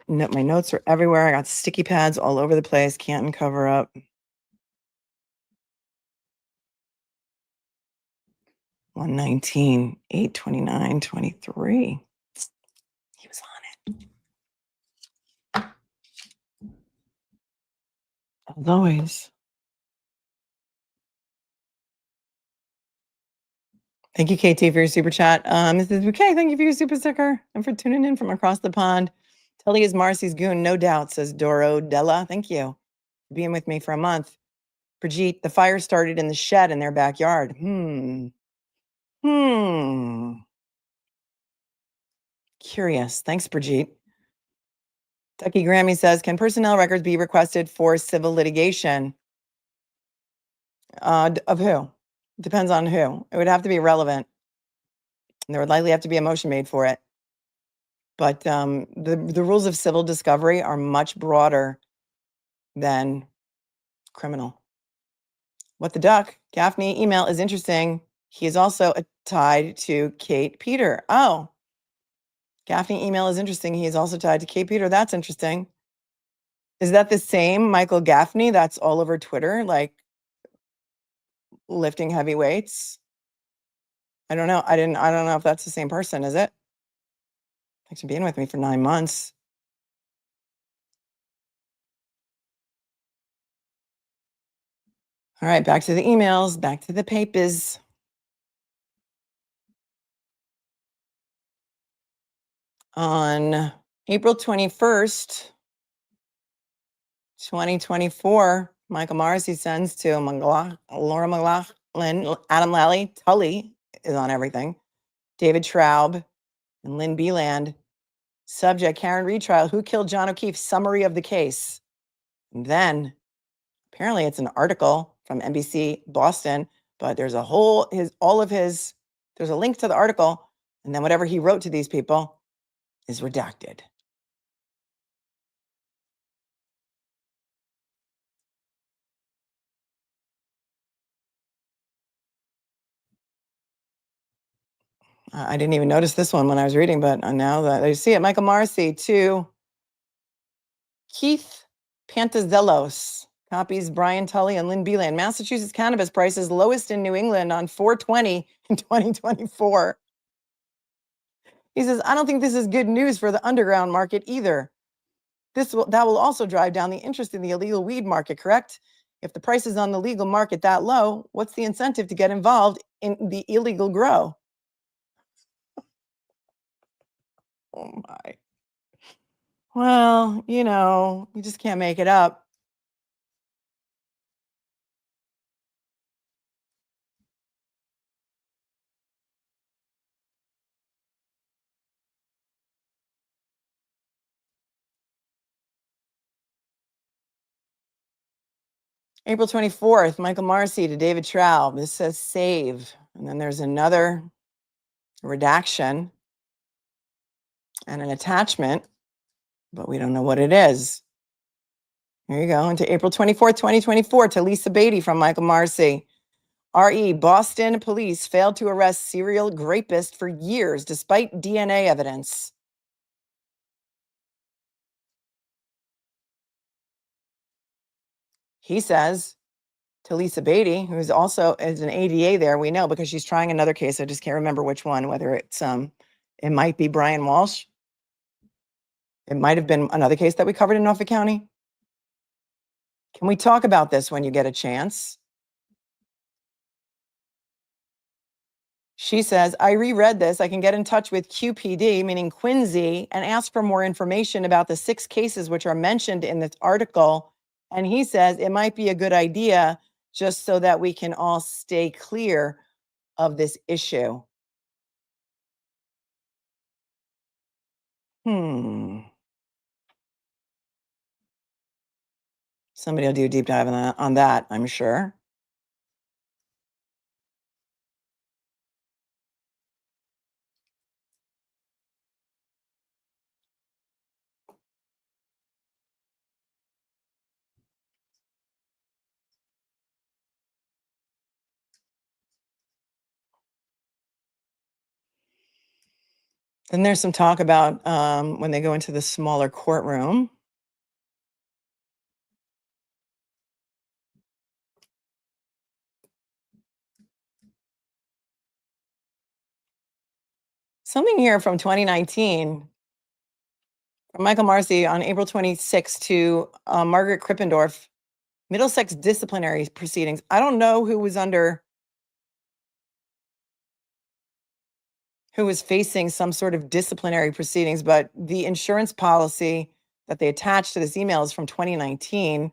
My notes are everywhere. I got sticky pads all over the place. Canton cover up. 119, 829, 23. He was on it. As always. Thank you, KT, for your super chat. Mrs. Bouquet, thank you for your super sticker and for tuning in from across the pond. Tully is Marcy's goon, no doubt, says Doro Della. Thank you for being with me for a month. Brigitte, the fire started in the shed in their backyard. Curious. Thanks, Brigitte. Ducky Grammy says, can personnel records be requested for civil litigation? Of who? Depends on who. It would have to be relevant. And there would likely have to be a motion made for it. But the rules of civil discovery are much broader than criminal. What the duck? Gaffney email is interesting. He is also tied to Kate Peter. Oh, Gaffney email is interesting. He is also tied to Kate Peter. That's interesting. Is that the same Michael Gaffney that's all over Twitter, like lifting heavy weights? I don't know. I don't know if that's the same person, is it? Thanks for being with me for 9 months. All right, back to the emails, back to the papers. On April 21st, 2024, Michael Morrissey sends to Laura McLaughlin, Adam Lally, Tully is on everything, David Traub, and Lynn Beeland. Subject, Karen Reed trial. Who killed John O'Keefe? Summary of the case. And then, apparently it's an article from NBC Boston, but there's there's a link to the article, and then whatever he wrote to these people is redacted. I didn't even notice this one when I was reading, but now that I see it, Michael Morrissey to Keith Pantazellos, copies Brian Tully and Lynn Beeland. Massachusetts cannabis prices lowest in New England on 4/20 in 2024. He says, I don't think this is good news for the underground market either. That will also drive down the interest in the illegal weed market, correct? If the price is on the legal market that low, what's the incentive to get involved in the illegal grow? Oh my. Well, you just can't make it up. April 24th, Michael Morrissey to David Traub. This says save. And then there's another redaction and an attachment, but we don't know what it is. Here you go. Into April 24th, 2024, to Lisa Beatty from Michael Morrissey. RE, Boston police failed to arrest serial rapist for years despite DNA evidence. He says, to Lisa Beatty, who's also is an ADA there. We know because she's trying another case. I just can't remember which one, whether it's it might be Brian Walsh. It might have been another case that we covered in Norfolk County. Can we talk about this when you get a chance? She says, I reread this. I can get in touch with QPD, meaning Quincy, and ask for more information about the 6 cases which are mentioned in this article. And he says it might be a good idea just so that we can all stay clear of this issue. Somebody will do a deep dive on that, I'm sure. Then there's some talk about when they go into the smaller courtroom. Something here from 2019 from Michael Morrissey on April 26th to Margaret Krippendorf, Middlesex disciplinary proceedings. I don't know who was facing some sort of disciplinary proceedings, but the insurance policy that they attached to this email is from 2019.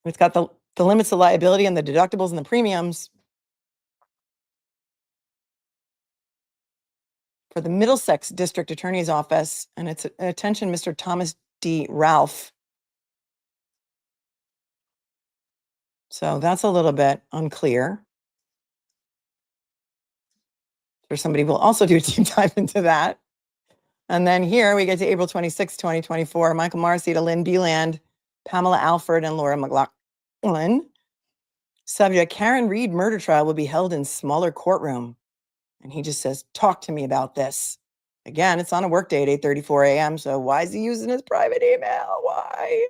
It's got the limits of liability and the deductibles and the premiums for the Middlesex District Attorney's Office, and it's attention Mr. Thomas D. Ralph. So that's a little bit unclear. Or somebody will also do a deep dive into that. And then here we get to April 26, 2024, Michael Morrissey to Lynn Beland, Pamela Alford, and Laura McLaughlin. Subject, Karen Reed murder trial will be held in smaller courtroom. And he just says, talk to me about this. Again, it's on a work day at 8:34 a.m. So why is he using his private email? Why?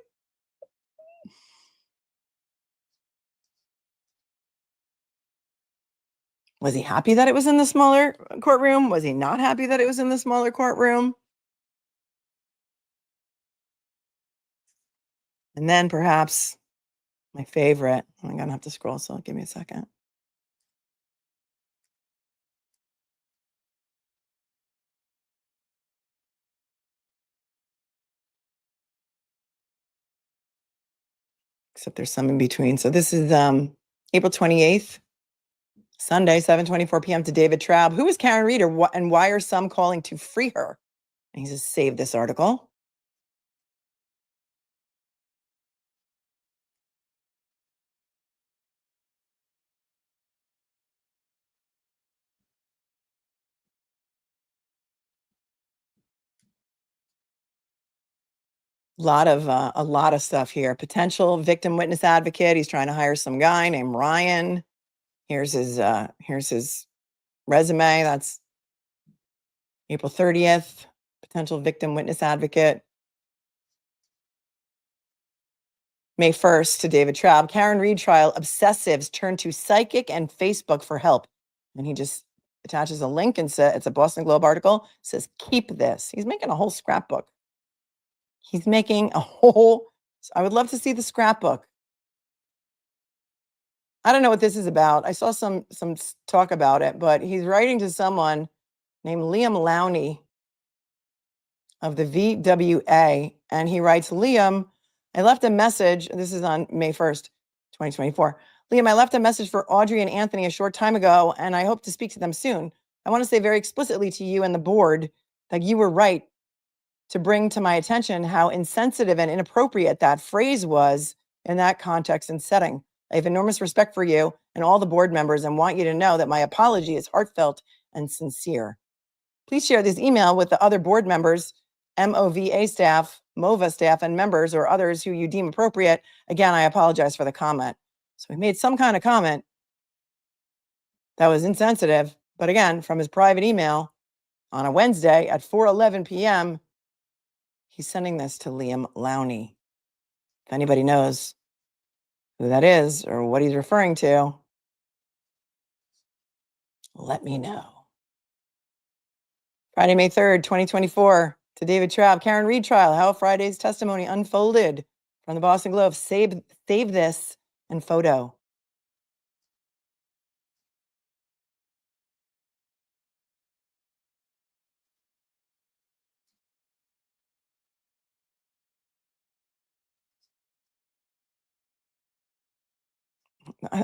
Was he happy that it was in the smaller courtroom? Was he not happy that it was in the smaller courtroom? And then perhaps my favorite, I'm going to have to scroll, so give me a second. Except there's some in between. So this is April 28th, Sunday, 7:24 p.m. to David Traub. Who is Karen Reed, and why are some calling to free her? And he says, save this article. A lot of stuff here. Potential victim witness advocate. He's trying to hire some guy named Ryan. Here's his resume. That's April 30th. Potential victim witness advocate. May 1st to David Traub. Karen Reed trial. Obsessives turn to psychic and Facebook for help. And he just attaches a link and says, it's a Boston Globe article. Says, keep this. He's making a whole scrapbook. He's making a whole, I would love to see the scrapbook. I don't know what this is about. I saw some talk about it, but he's writing to someone named Liam Lowney of the VWA. And he writes, Liam, I left a message. This is on May 1st, 2024. Liam, I left a message for Audrey and Anthony a short time ago, and I hope to speak to them soon. I want to say very explicitly to you and the board that you were right to bring to my attention how insensitive and inappropriate that phrase was in that context and setting. I have enormous respect for you and all the board members and want you to know that my apology is heartfelt and sincere. Please share this email with the other board members, MOVA staff, MOVA staff, and members or others who you deem appropriate. Again, I apologize for the comment. So he made some kind of comment that was insensitive, but again, from his private email on a Wednesday at 4:11 p.m., he's sending this to Liam Lowney. If anybody knows who that is or what he's referring to, let me know. Friday, May 3rd, 2024, to David Traub, Karen Reed trial, how Friday's testimony unfolded. From the Boston Globe, save this and photo.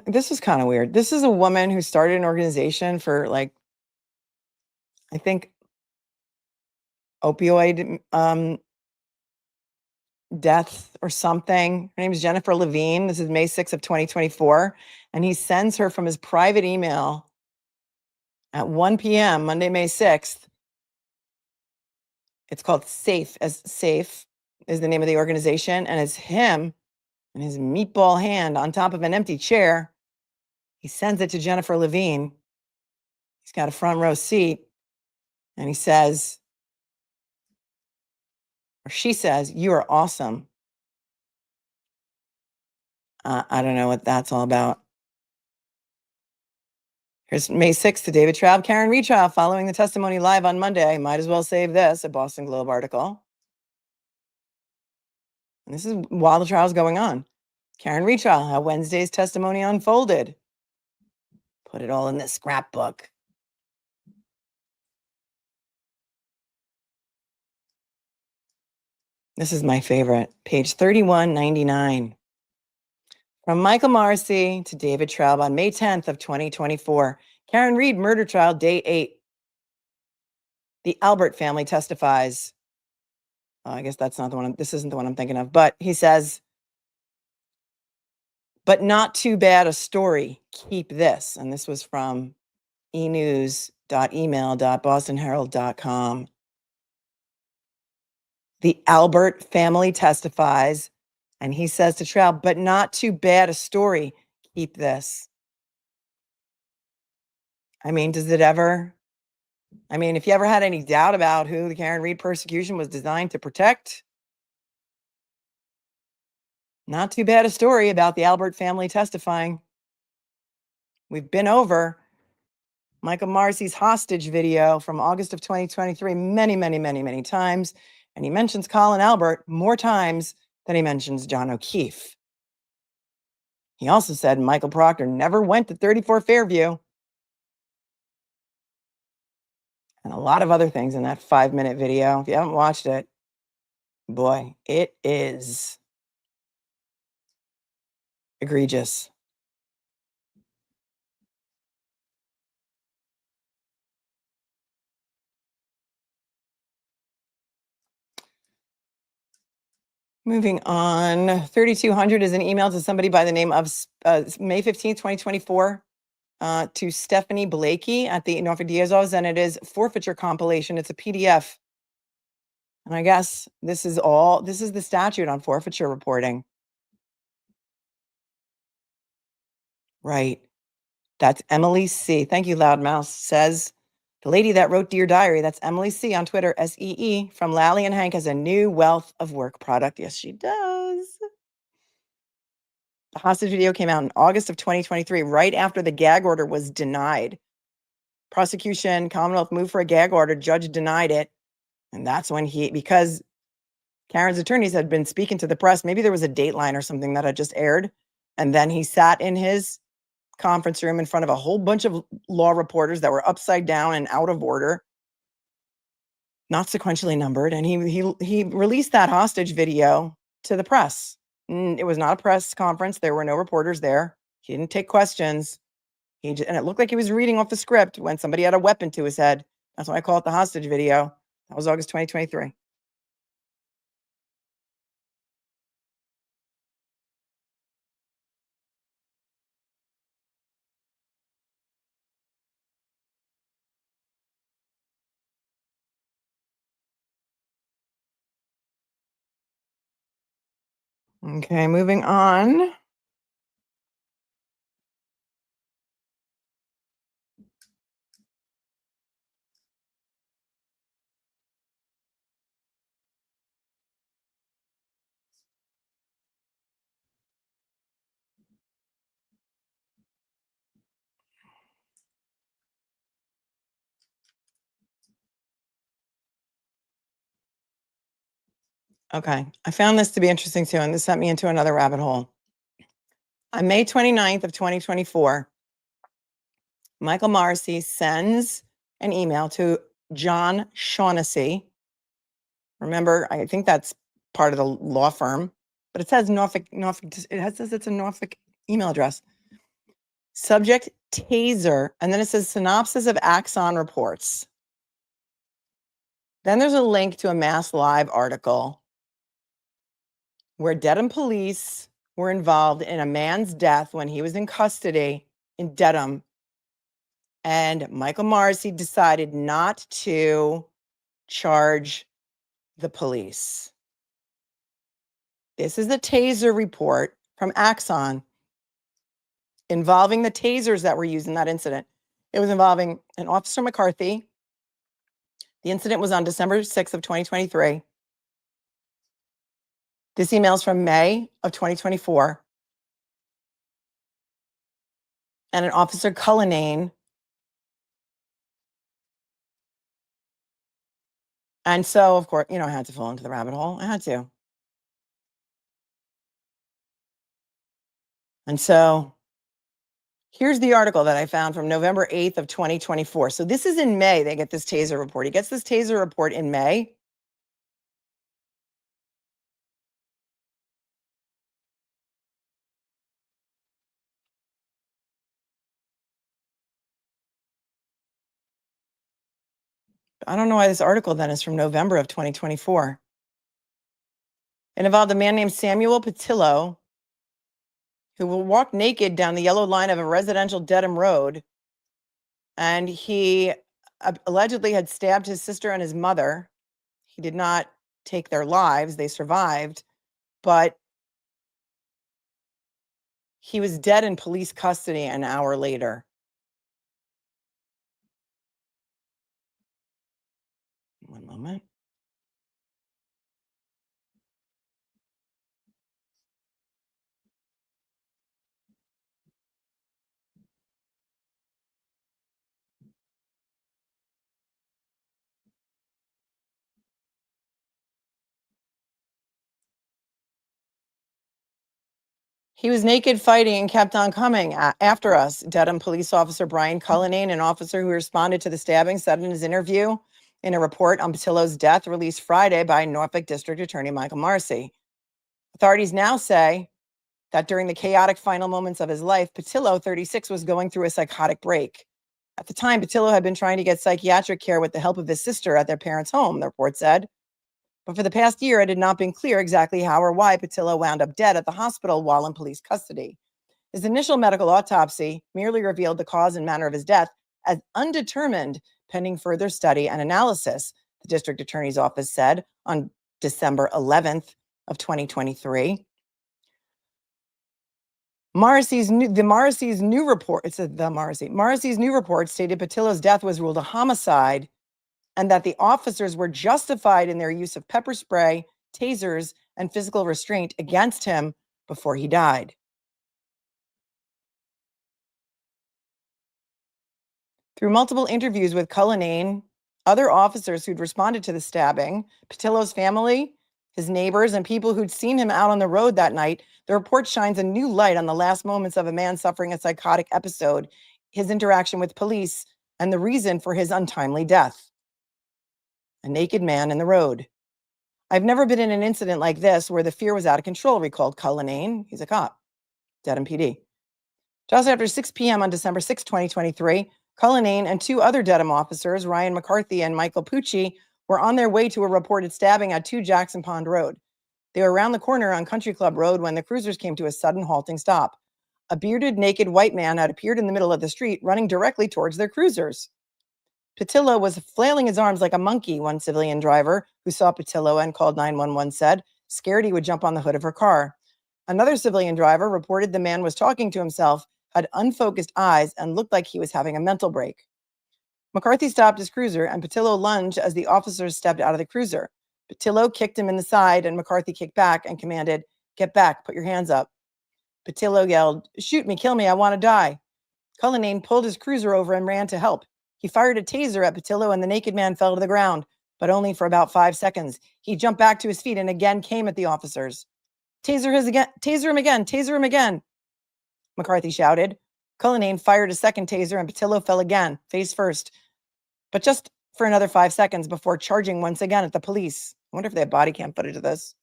This is kind of weird. This is a woman who started an organization for, like, I think opioid death or something. Her name is Jennifer Levine. This is May 6th of 2024. And he sends her from his private email at 1 p.m. Monday, May 6th. It's called Safe, as Safe is the name of the organization. And it's him and his meatball hand on top of an empty chair. He sends it to Jennifer Levine. He's got a front row seat. And he says, or she says, "You are awesome." I don't know what that's all about. Here's May 6th to David Traub, Karen Reed trial, following the testimony live on Monday. Might as well save this, a Boston Globe article. And this is while the trial is going on. Karen Reed trial, how Wednesday's testimony unfolded. Put it all in this scrapbook. This is my favorite, page 3199. From Michael Morrissey to David Traub on May 10th of 2024. Karen Reed murder trial, day 8. The Albert family testifies. I guess that's not the one. This isn't the one I'm thinking of. But he says, "But not too bad a story. Keep this." And this was from enews.email.bostonherald.com. The Albert family testifies, and he says to Traub, "But not too bad a story. Keep this." I mean, does it ever? I mean, if you ever had any doubt about who the Karen Reed persecution was designed to protect, not too bad a story about the Albert family testifying. We've been over Michael Morrissey's hostage video from August of 2023 many, many, many, many times. And he mentions Colin Albert more times than he mentions John O'Keefe. He also said Michael Proctor never went to 34 Fairview. And a lot of other things in that 5-minute video. If you haven't watched it, boy, it is egregious. Moving on, 3200 is an email to somebody by the name of May 15th, 2024, to Stephanie Blakey at the Norfolk DA's office, and it is forfeiture compilation. It's a PDF. And I guess this is the statute on forfeiture reporting. Right. That's Emily C. Thank you, Loudmouth. Says the lady that wrote Dear Diary, that's Emily C. on Twitter, SEE, from Lally and Hank, has a new wealth of work product. Yes, she does. The hostage video came out in August of 2023, right after the gag order was denied. Prosecution, Commonwealth moved for a gag order, judge denied it. And that's when because Karen's attorneys had been speaking to the press, maybe there was a Dateline or something that had just aired. And then he sat in his conference room in front of a whole bunch of law reporters that were upside down and out of order, not sequentially numbered. And he released that hostage video to the press. It was not a press conference. There were no reporters there. He didn't take questions. And it looked like he was reading off the script when somebody had a weapon to his head. That's why I call it the hostage video. That was August 2023. Okay, moving on. Okay. I found this to be interesting too, and this sent me into another rabbit hole. On May 29th of 2024, Michael Morrissey sends an email to John Shaughnessy. Remember, I think that's part of the law firm, but it says Norfolk, says it's a Norfolk email address. Subject taser, and then it says synopsis of Axon reports. Then there's a link to a Mass Live article where Dedham police were involved in a man's death when he was in custody in Dedham. And Michael Morrissey decided not to charge the police. This is a taser report from Axon involving the tasers that were used in that incident. It was involving an Officer McCarthy. The incident was on December 6th of 2023. This email is from May of 2024. And an Officer Cullinane. And so, of course, I had to fall into the rabbit hole. I had to. And so here's the article that I found from November 8th of 2024. So this is in May. They get this taser report. He gets this taser report in May. I don't know why this article then is from November of 2024. It involved a man named Samuel Patillo, who will walk naked down the yellow line of a residential Dedham road. And he allegedly had stabbed his sister and his mother. He did not take their lives. They survived, but he was dead in police custody an hour later. One moment. He was naked fighting and kept on coming after us. Dedham police officer Brian Cullinane, an officer who responded to the stabbing, said in his interview in a report on Patillo's death released Friday by Norfolk District Attorney Michael Morrissey. Authorities now say that during the chaotic final moments of his life, Patillo, 36, was going through a psychotic break. At the time, Patillo had been trying to get psychiatric care with the help of his sister at their parents' home, the report said. But for the past year, it had not been clear exactly how or why Patillo wound up dead at the hospital while in police custody. His initial medical autopsy merely revealed the cause and manner of his death as undetermined, pending further study and analysis, the district attorney's office said on December 11th of 2023. Morrissey's new report stated Patillo's death was ruled a homicide and that the officers were justified in their use of pepper spray, tasers, and physical restraint against him before he died. Through multiple interviews with Cullinane, other officers who'd responded to the stabbing, Patillo's family, his neighbors, and people who'd seen him out on the road that night, the report shines a new light on the last moments of a man suffering a psychotic episode, his interaction with police, and the reason for his untimely death. A naked man in the road. I've never been in an incident like this where the fear was out of control, recalled Cullinane. He's a cop, Dedham PD. Just after 6 p.m. on December 6, 2023, Cullinane and two other Dedham officers, Ryan McCarthy and Michael Pucci, were on their way to a reported stabbing at 2 Jackson Pond Road. They were around the corner on Country Club Road when the cruisers came to a sudden halting stop. A bearded, naked white man had appeared in the middle of the street, running directly towards their cruisers. Patillo was flailing his arms like a monkey, one civilian driver who saw Patillo and called 911 said, scared he would jump on the hood of her car. Another civilian driver reported the man was talking to himself, had unfocused eyes, and looked like he was having a mental break. McCarthy stopped his cruiser, and Patillo lunged as the officers stepped out of the cruiser. Patillo kicked him in the side, and McCarthy kicked back and commanded, "Get back, put your hands up." Patillo yelled, "Shoot me, kill me, I want to die." Cullinane pulled his cruiser over and ran to help. He fired a taser at Patillo, and the naked man fell to the ground. but only for about 5 seconds. He jumped back to his feet and again came at the officers. Taser him again, taser him again, McCarthy shouted. Cullinane fired a second taser and Patillo fell again, face first, but just for another 5 seconds before charging once again at the police. I wonder if they have body cam footage of this.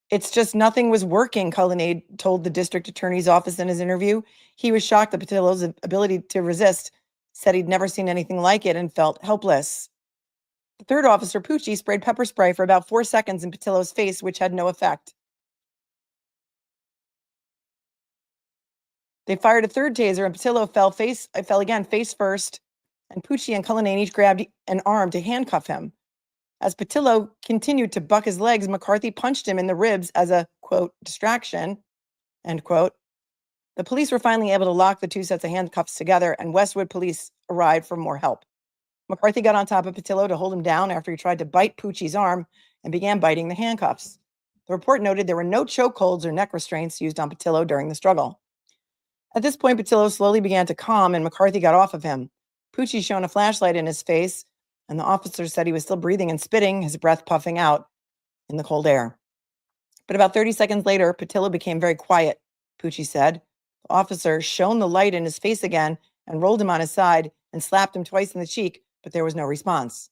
It's just nothing was working, Cullinane told the district attorney's office in his interview. He was shocked at Patillo's ability to resist, said he'd never seen anything like it and felt helpless. The third officer, Pucci, sprayed pepper spray for about 4 seconds in Patillo's face, which had no effect. They fired a third taser and Patillo fell again face first, and Pucci and Cullinane each grabbed an arm to handcuff him. As Patillo continued to buck his legs, McCarthy punched him in the ribs as a, quote, distraction, end quote. The police were finally able to lock the two sets of handcuffs together, and Westwood police arrived for more help. McCarthy got on top of Patillo to hold him down after he tried to bite Pucci's arm and began biting the handcuffs. The report noted there were no chokeholds or neck restraints used on Patillo during the struggle. At this point, Patillo slowly began to calm, and McCarthy got off of him. Pucci shone a flashlight in his face, and the officer said he was still breathing and spitting, his breath puffing out in the cold air. But about 30 seconds later, Patillo became very quiet, Pucci said. The officer shone the light in his face again and rolled him on his side and slapped him twice in the cheek, but there was no response.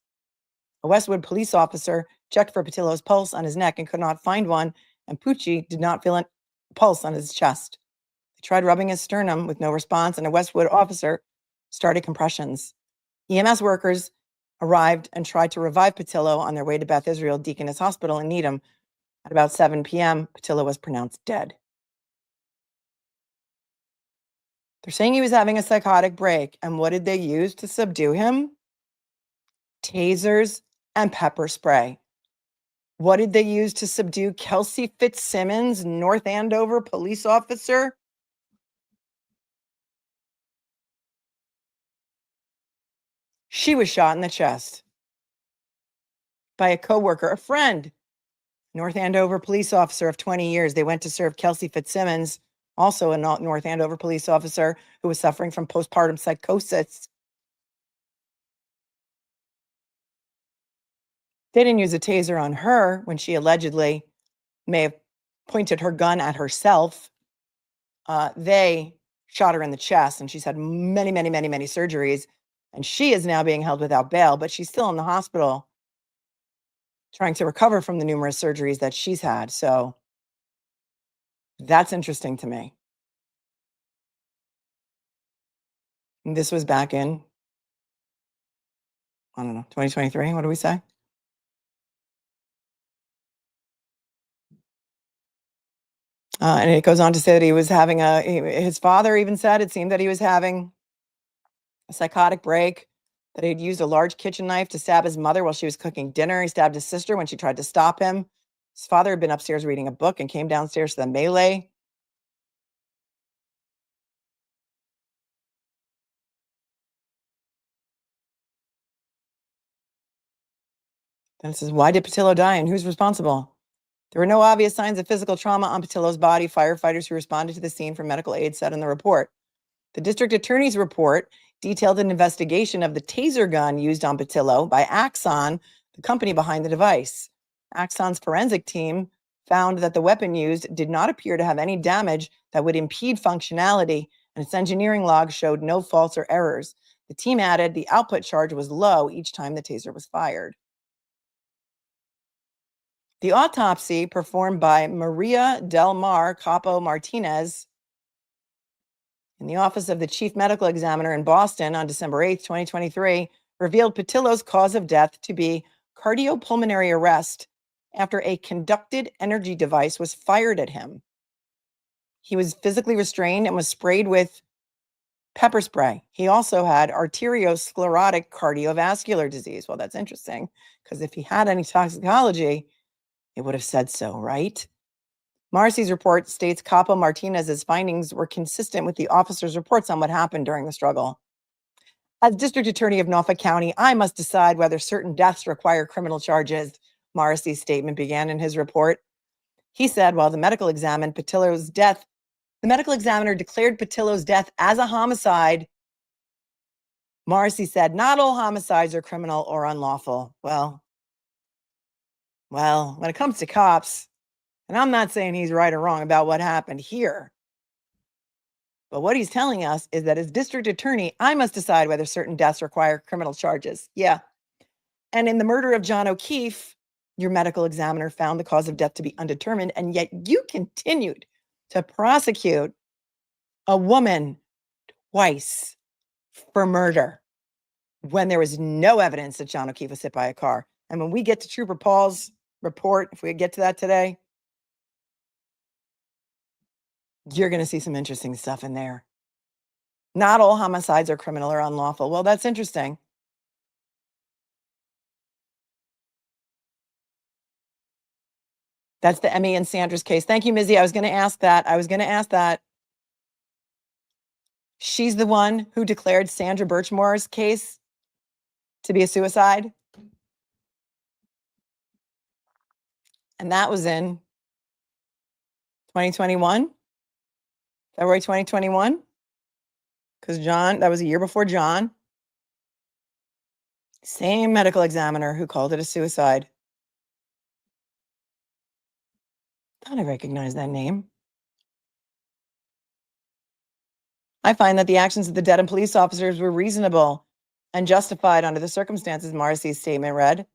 A Westwood police officer checked for Patillo's pulse on his neck and could not find one, and Pucci did not feel a pulse on his chest. They tried rubbing his sternum with no response, and a Westwood officer started compressions. EMS workers arrived and tried to revive Patillo on their way to Beth Israel Deaconess Hospital in Needham. At about 7 p.m., Patillo was pronounced dead. They're saying he was having a psychotic break, and what did they use to subdue him? Tasers and pepper spray. What did they use to subdue Kelsey Fitzsimmons, North Andover police officer? She was shot in the chest by a coworker, a friend, North Andover police officer of 20 years. They went to serve Kelsey Fitzsimmons, also a North Andover police officer who was suffering from postpartum psychosis. They didn't use a taser on her when she allegedly may have pointed her gun at herself. They shot her in the chest, and she's had many, many, many, many surgeries. And she is now being held without bail, but she's still in the hospital trying to recover from the numerous surgeries that she's had. So that's interesting to me. And this was back in, I don't know, 2023. What do we say? And it goes on to say that he was having his father even said it seemed that he was having a psychotic break, that he'd used a large kitchen knife to stab his mother while she was cooking dinner. He stabbed his sister when she tried to stop him. His father had been upstairs reading a book and came downstairs to the melee. Then it says, why did Patillo die and who's responsible? There were no obvious signs of physical trauma on Patillo's body. Firefighters who responded to the scene for medical aid said in the report. The district attorney's report detailed an investigation of the taser gun used on Patillo by Axon, the company behind the device. Axon's forensic team found that the weapon used did not appear to have any damage that would impede functionality, and its engineering log showed no faults or errors. The team added the output charge was low each time the taser was fired. The autopsy performed by Maria Del Mar Capo Martinez in the office of the chief medical examiner in Boston on December 8, 2023, revealed Patillo's cause of death to be cardiopulmonary arrest after a conducted energy device was fired at him. He was physically restrained and was sprayed with pepper spray. He also had arteriosclerotic cardiovascular disease. Well, that's interesting, because if he had any toxicology, it would have said so, right? Morrissey's report states Capo Martinez's findings were consistent with the officer's reports on what happened during the struggle. As district attorney of Norfolk County, I must decide whether certain deaths require criminal charges, Morrissey's statement began in his report. He said while the medical examiner declared Patillo's death as a homicide Morrissey said, not all homicides are criminal or unlawful. Well, when it comes to cops, and I'm not saying he's right or wrong about what happened here, but what he's telling us is that as district attorney, I must decide whether certain deaths require criminal charges. Yeah. And in the murder of John O'Keefe, your medical examiner found the cause of death to be undetermined, and yet you continued to prosecute a woman twice for murder when there was no evidence that John O'Keefe was hit by a car. And when we get to Trooper Paul's report, if we get to that today, you're going to see some interesting stuff in there. Not all homicides are criminal or unlawful. Well, that's interesting. That's the Emmy and Sandra's case. Thank you, Mizzy. I was going to ask that. She's the one who declared Sandra Birchmore's case to be a suicide. And that was in 2021, February 2021. Because John, that was a year before John. Same medical examiner who called it a suicide. Thought I recognized that name. I find that the actions of the Dedham police officers were reasonable and justified under the circumstances, Morrissey's statement read.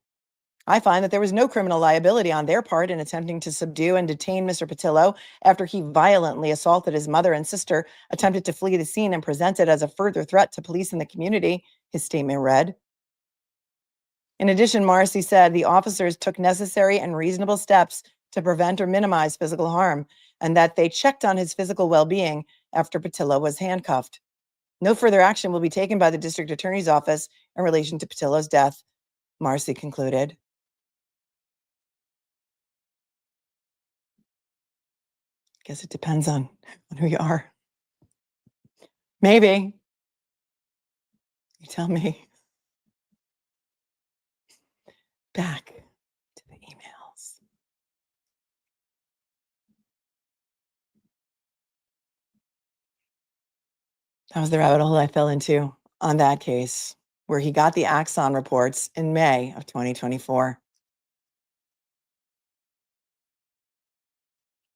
I find that there was no criminal liability on their part in attempting to subdue and detain Mr. Patillo after he violently assaulted his mother and sister, attempted to flee the scene, and presented as a further threat to police and the community, his statement read. In addition, Morrissey said the officers took necessary and reasonable steps to prevent or minimize physical harm, and that they checked on his physical well-being after Patillo was handcuffed. No further action will be taken by the district attorney's office in relation to Patillo's death, Morrissey concluded. Guess it depends on who you are. Maybe. You tell me. Back to the emails. That was the rabbit hole I fell into on that case, where he got the Axon reports in May of 2024.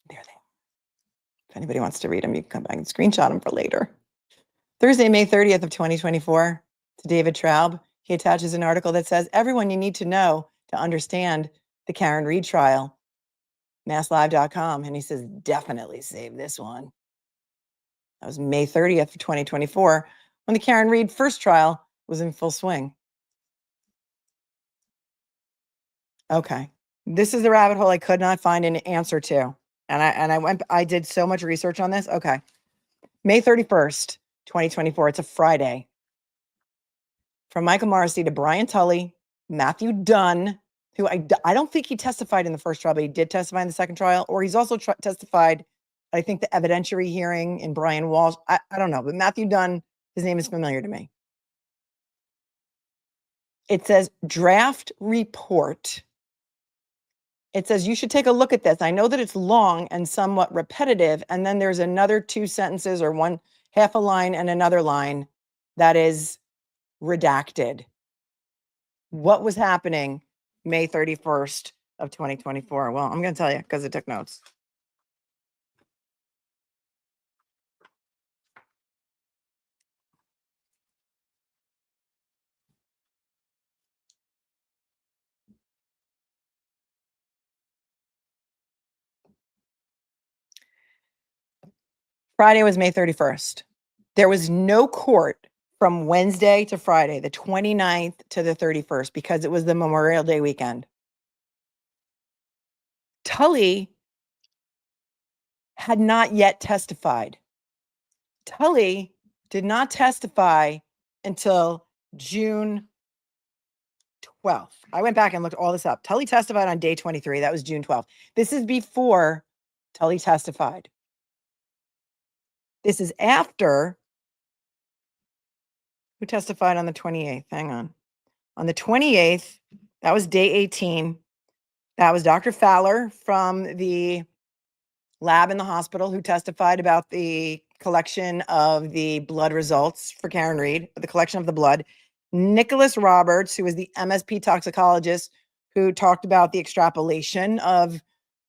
There they are. If anybody wants to read them, you can come back and screenshot them for later. Thursday, May 30th of 2024, to David Traub, he attaches an article that says, everyone you need to know to understand the Karen Reed trial, masslive.com. And he says, definitely save this one. That was May 30th of 2024, when the Karen Reed first trial was in full swing. Okay. This is the rabbit hole I could not find an answer to. And I did so much research on this. Okay. May 31st, 2024. It's a Friday. From Michael Morrissey to Brian Tully, Matthew Dunn, who I don't think he testified in the first trial, but he did testify in the second trial, or he's also testified, I think, the evidentiary hearing in Brian Walsh. I don't know, but Matthew Dunn, his name is familiar to me. It says draft report. It says you should take a look at this. I know that it's long and somewhat repetitive, and then there's another two sentences or one half a line and another line that is redacted. What was happening May 31st of 2024? Well, I'm going to tell you because I took notes. Friday was May 31st. There was no court from Wednesday to Friday, the 29th to the 31st, because it was the Memorial Day weekend. Tully had not yet testified. Tully did not testify until June 12th. I went back and looked all this up. Tully testified on day 23. That was June 12th. This is before Tully testified. This is after. Who testified on the 28th? Hang on. On the 28th, that was day 18. That was Dr. Fowler from the lab in the hospital who testified about the collection of the blood results for Karen Reed, the collection of the blood. Nicholas Roberts, who was the MSP toxicologist who talked about the extrapolation of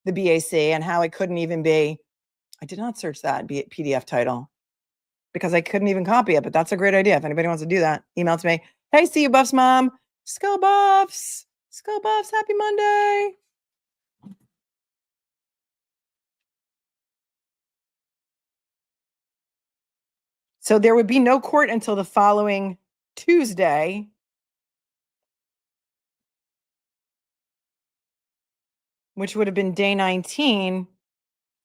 the BAC and how it couldn't even be. I did not search that PDF title because I couldn't even copy it, but that's a great idea. If anybody wants to do that, email to me. Hey, see you, Buffs mom. Skull Buffs. Skull Buffs. Happy Monday. So there would be no court until the following Tuesday. Which would have been day 19.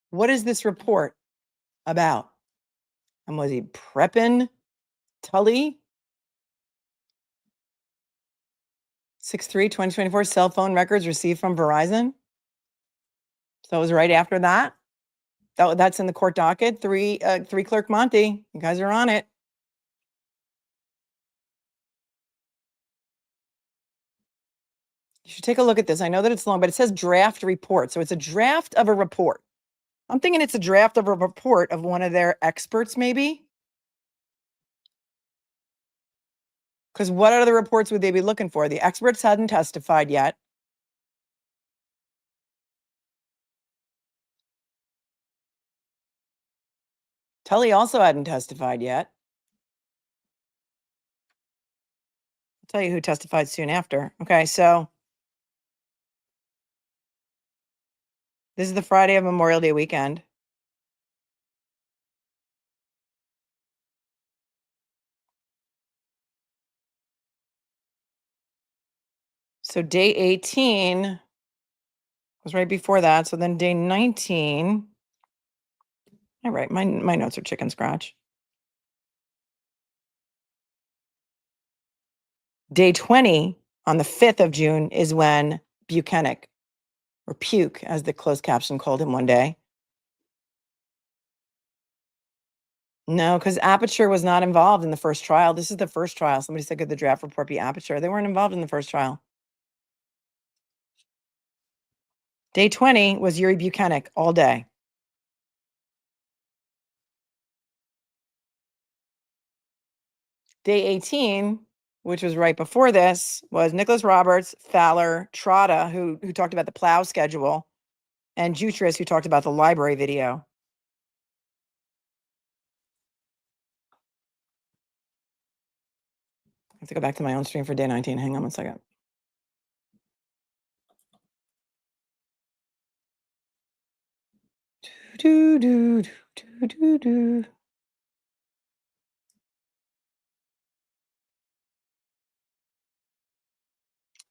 What is this report about? And was he prepping Tully? 6/3/2024 cell phone records received from Verizon. So it was right after that. That's in the court docket. Three clerk Monty. You guys are on it. You should take a look at this. I know that it's long, but it says draft report. So it's a draft of a report. I'm thinking it's a draft of a report of one of their experts, maybe. Because what other reports would they be looking for? The experts hadn't testified yet. Tully also hadn't testified yet. I'll tell you who testified soon after. Okay, so this is the Friday of Memorial Day weekend. So day 18 was right before that. So then day 19. All right, my notes are chicken scratch. Day 20 on the 5th of June is when Buchanan, or Puke, as the closed caption called him one day. No, because Aperture was not involved in the first trial. This is the first trial. Somebody said, could the draft report be Aperture? They weren't involved in the first trial. Day 20 was Yuri Buchanan all day. Day 18, which was right before this, was Nicholas Roberts, Fowler, Trotta, who talked about the plow schedule, and Jutris, who talked about the library video. I have to go back to my own stream for day 19. Hang on one second. Do, do, do, do, do, do.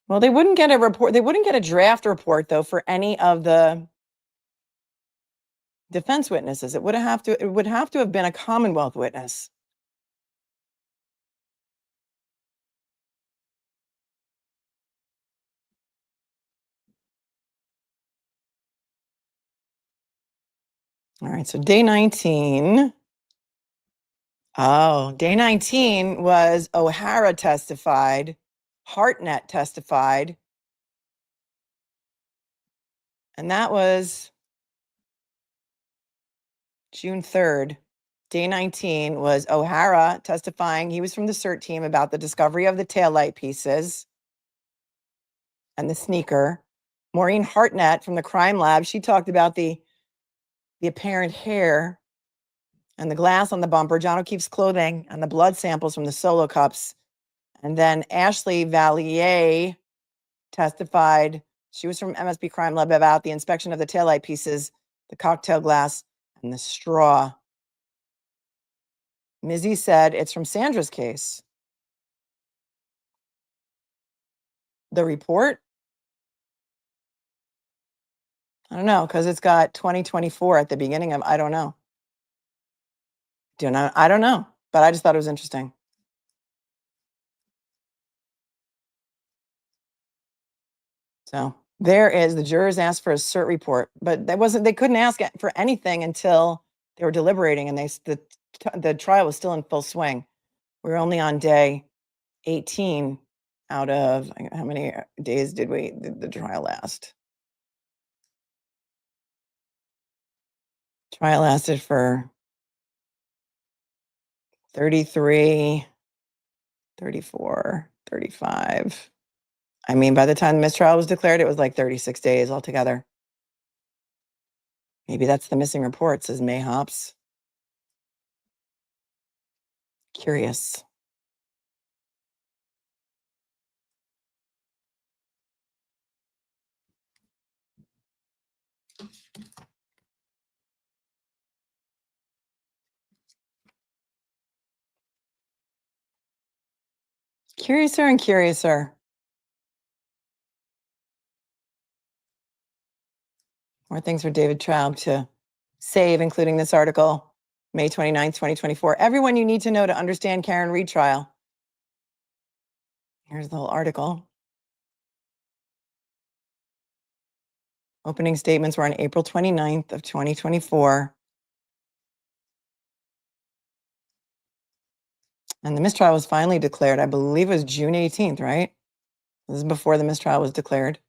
Well, they wouldn't get a report. They wouldn't get a draft report, though, for any of the defense witnesses. It would have to have been a Commonwealth witness. All right, so day 19. Oh, day 19 was O'Hara testified, Hartnett testified, and that was June 3rd. Day 19 was O'Hara testifying. He was from the CERT team about the discovery of the taillight pieces and the sneaker. Maureen Hartnett from the crime lab, she talked about the apparent hair and the glass on the bumper, John O'Keefe's clothing, and the blood samples from the solo cups. And then Ashley Vallier testified. She was from MSP Crime Lab about the inspection of the taillight pieces, the cocktail glass, and the straw. Mizzy said it's from Sandra's case. The report? I don't know, because it's got 2024 at the beginning of, I don't know. I don't know, but I just thought it was interesting. So there is, the jurors asked for a CERT report, but they couldn't ask for anything until they were deliberating, and the trial was still in full swing. We were only on day 18 out of, how many days did the trial last? Trial lasted for 33, 34, 35. I mean, by the time the mistrial was declared, it was like 36 days altogether. Maybe that's the missing report, says Mayhops. Curious. Curiouser and curiouser. More things for David Traub to save, including this article, May 29th, 2024. Everyone you need to know to understand Karen Reed trial. Here's the whole article. Opening statements were on April 29th of 2024. And the mistrial was finally declared, I believe it was June 18th, right? This is before the mistrial was declared.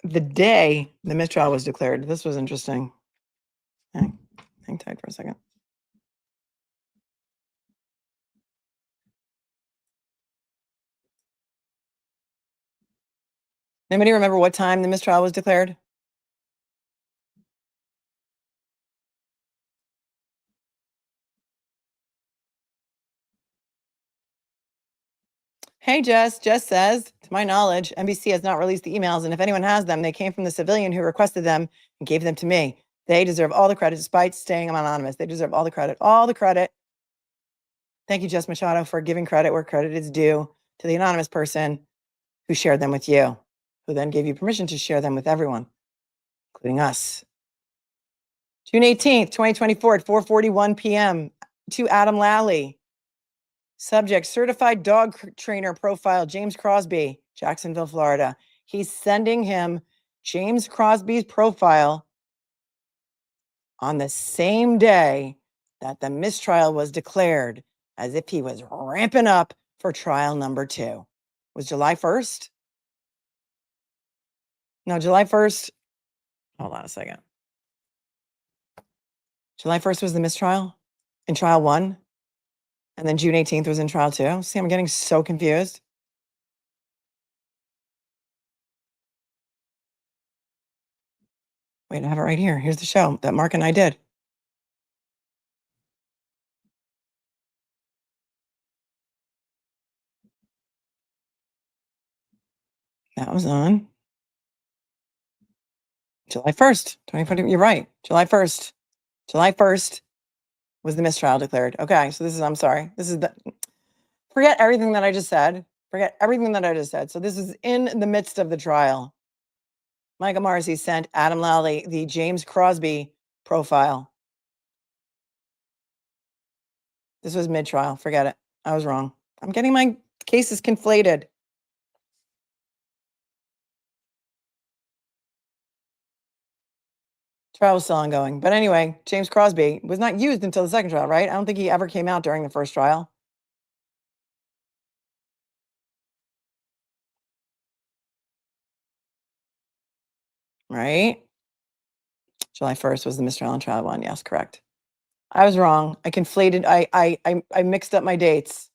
The day the mistrial was declared. This was interesting. Hang tight for a second. Anybody remember what time the mistrial was declared? Hey, Jess. Jess says, to my knowledge, NBC has not released the emails, and if anyone has them, they came from the civilian who requested them and gave them to me. They deserve all the credit, despite staying anonymous. They deserve all the credit. All the credit. Thank you, Jess Machado, for giving credit where credit is due to the anonymous person who shared them with you, who then gave you permission to share them with everyone, including us. June 18th, 2024 at 4:41 p.m. to Adam Lally. Subject, certified dog trainer profile, James Crosby, Jacksonville, Florida. He's sending him James Crosby's profile on the same day that the mistrial was declared, as if he was ramping up for trial number 2. Was July 1st? No, July 1st. Hold on a second. July 1st was the mistrial in trial 1. And then June 18th was in trial 2. See, I'm getting so confused. Wait, I have it right here. Here's the show that Mark and I did. That was on July 1st, 2020. You're right. July 1st. July 1st was the mistrial declared. Okay, so this is, I'm sorry. This is the, forget everything that I just said. Forget everything that I just said. So this is in the midst of the trial. Michael Morrissey sent Adam Lally the James Crosby profile. This was mid-trial. Forget it. I was wrong. I'm getting my cases conflated. Trial was still ongoing. But anyway, James Crosby was not used until the second trial, right? I don't think he ever came out during the first trial. Right? July 1st was the mistrial in trial 1. Yes, correct. I was wrong. I conflated. I mixed up my dates.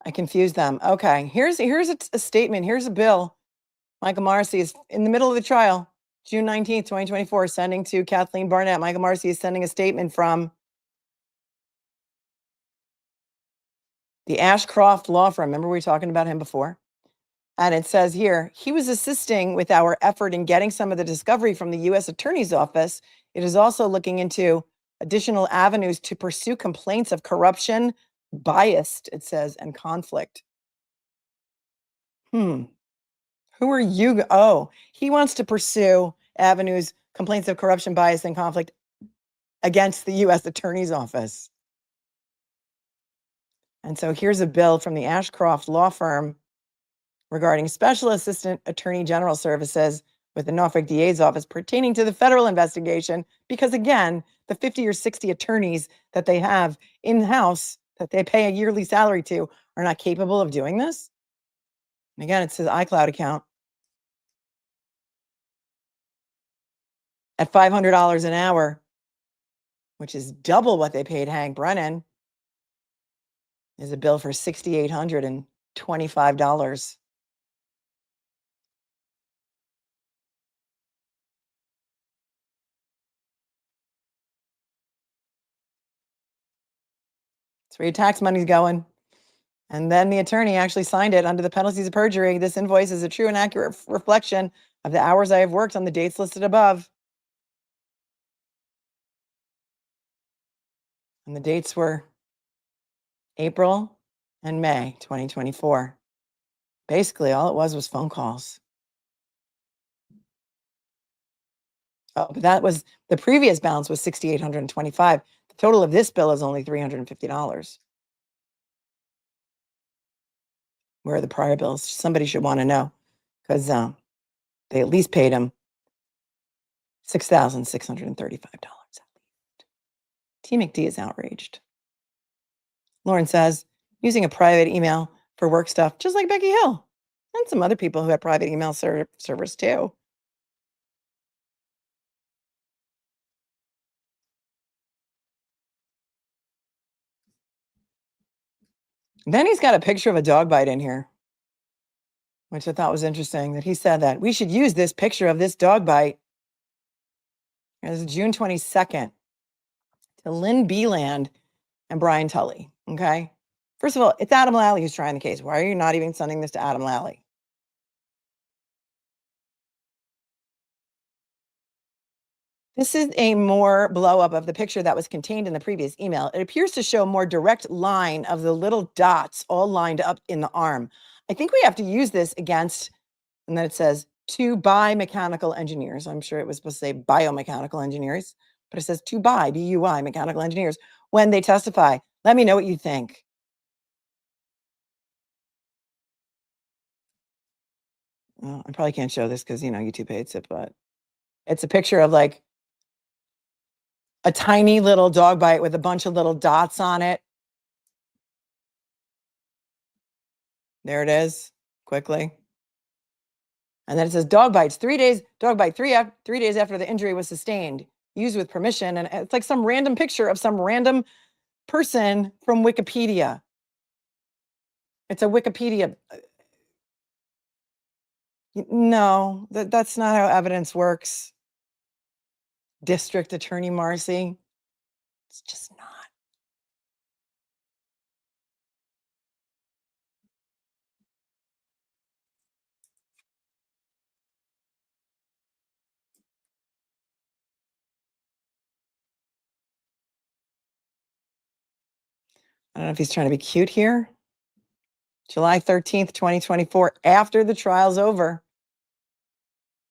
I confused them. Okay, here's a statement. Here's a bill. Michael Morrissey is in the middle of the trial. June 19th, 2024, sending to Kathleen Barnett. Michael Morrissey is sending a statement from the Ashcroft Law Firm. Remember we were talking about him before? And it says here, he was assisting with our effort in getting some of the discovery from the U.S. Attorney's Office. It is also looking into additional avenues to pursue complaints of corruption, biased, it says, and conflict. Who are you? Oh, he wants to pursue avenues, complaints of corruption, bias, and conflict against the U.S. Attorney's Office. And so here's a bill from the Ashcroft Law Firm regarding Special Assistant Attorney General Services with the Norfolk DA's office pertaining to the federal investigation because, again, the 50 or 60 attorneys that they have in-house that they pay a yearly salary to are not capable of doing this. And again, it's his iCloud account at $500 an hour, which is double what they paid Hank Brennan, is a bill for $6,825. That's where your tax money's going. And then the attorney actually signed it under the penalties of perjury. This invoice is a true and accurate reflection of the hours I have worked on the dates listed above. And the dates were April and May 2024. Basically, all it was phone calls. Oh, but that was the previous balance was $6,825. The total of this bill is only $350. Where are the prior bills? Somebody should want to know, because they at least paid him $6,635. T. McD is outraged. Lauren says, using a private email for work stuff, just like Becky Hill and some other people who had private email servers too. Then he's got a picture of a dog bite in here, which I thought was interesting that he said that we should use this picture of this dog bite. It was June 22nd to Lynn Beeland and Brian Tully. Okay. First of all, it's Adam Lally who's trying the case. Why are you not even sending this to Adam Lally? This is a more blow up of the picture that was contained in the previous email. It appears to show a more direct line of the little dots all lined up in the arm. I think we have to use this against, and then it says to biomechanical engineers. I'm sure it was supposed to say biomechanical engineers, but it says to BUI, mechanical engineers, when they testify. Let me know what you think. Well, I probably can't show this because, YouTube hates it, but it's a picture of like a tiny little dog bite with a bunch of little dots on it. There it is, quickly. And then it says dog bites, 3 days, dog bite, 3 days after the injury was sustained, used with permission. And it's like some random picture of some random person from Wikipedia. It's a Wikipedia. No, that's not how evidence works. District Attorney Morrissey. It's just not. I don't know if he's trying to be cute here. July 13th, 2024, after the trial's over.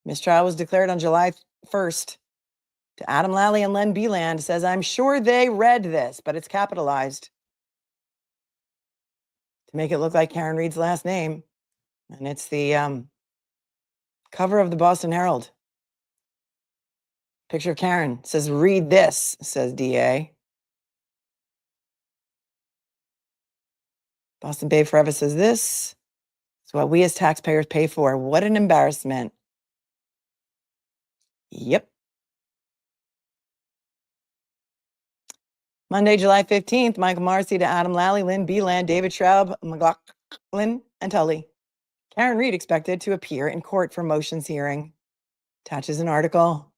Mistrial was declared on July 1st. To Adam Lally and Len Beeland says, I'm sure they read this, but it's capitalized to make it look like Karen Reed's last name. And it's the cover of the Boston Herald. Picture of Karen. It says, read this, says DA. Boston Bay Forever says this is what we as taxpayers pay for. What an embarrassment. Yep. Monday, July 15th, Michael Morrissey to Adam Lally, Lynn Beeland, David Schraub, McLaughlin, and Tully. Karen Reed expected to appear in court for motions hearing. Attaches an article.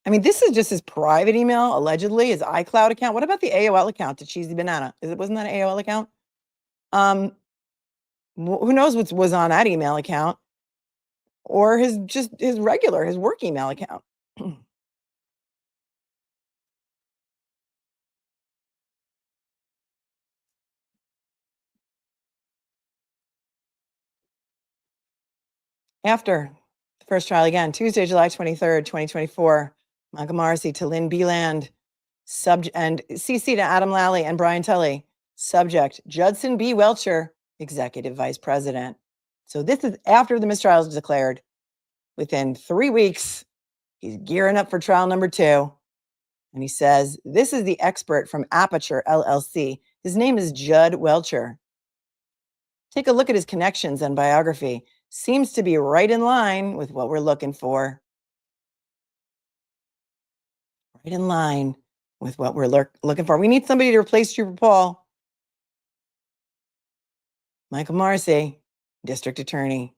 I mean, this is just his private email, allegedly, his iCloud account. What about the AOL account to Cheesy Banana? Wasn't that an AOL account? Who knows what was on that email account? Or his work email account. After the first trial again, Tuesday, July 23rd, 2024, Michael Morrissey to Lynn Beeland, and CC to Adam Lally and Brian Tully. Subject, Judson B. Welcher, Executive Vice President. So this is after the mistrial is declared. Within 3 weeks, he's gearing up for trial number 2. And he says, this is the expert from Aperture LLC. His name is Judd Welcher. Take a look at his connections and biography. Seems to be right in line with what we're looking for. Right in line with what we're looking for. We need somebody to replace Trooper Paul. Michael Morrissey, District Attorney.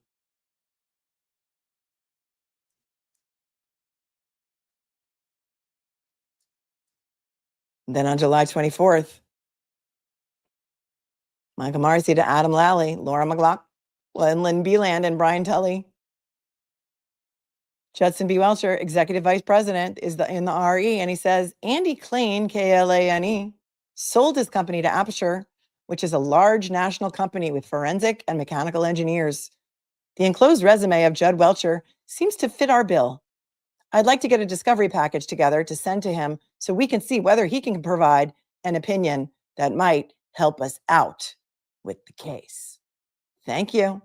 And then on July 24th, Michael Morrissey to Adam Lally, Laura McLaughlin, Lynn Beeland, and Brian Tully. Judson B. Welcher, Executive Vice President, is in the RE, and he says, Andy Klane, Klane, sold his company to Aperture, which is a large national company with forensic and mechanical engineers. The enclosed resume of Judd Welcher seems to fit our bill. I'd like to get a discovery package together to send to him so we can see whether he can provide an opinion that might help us out with the case. Thank you.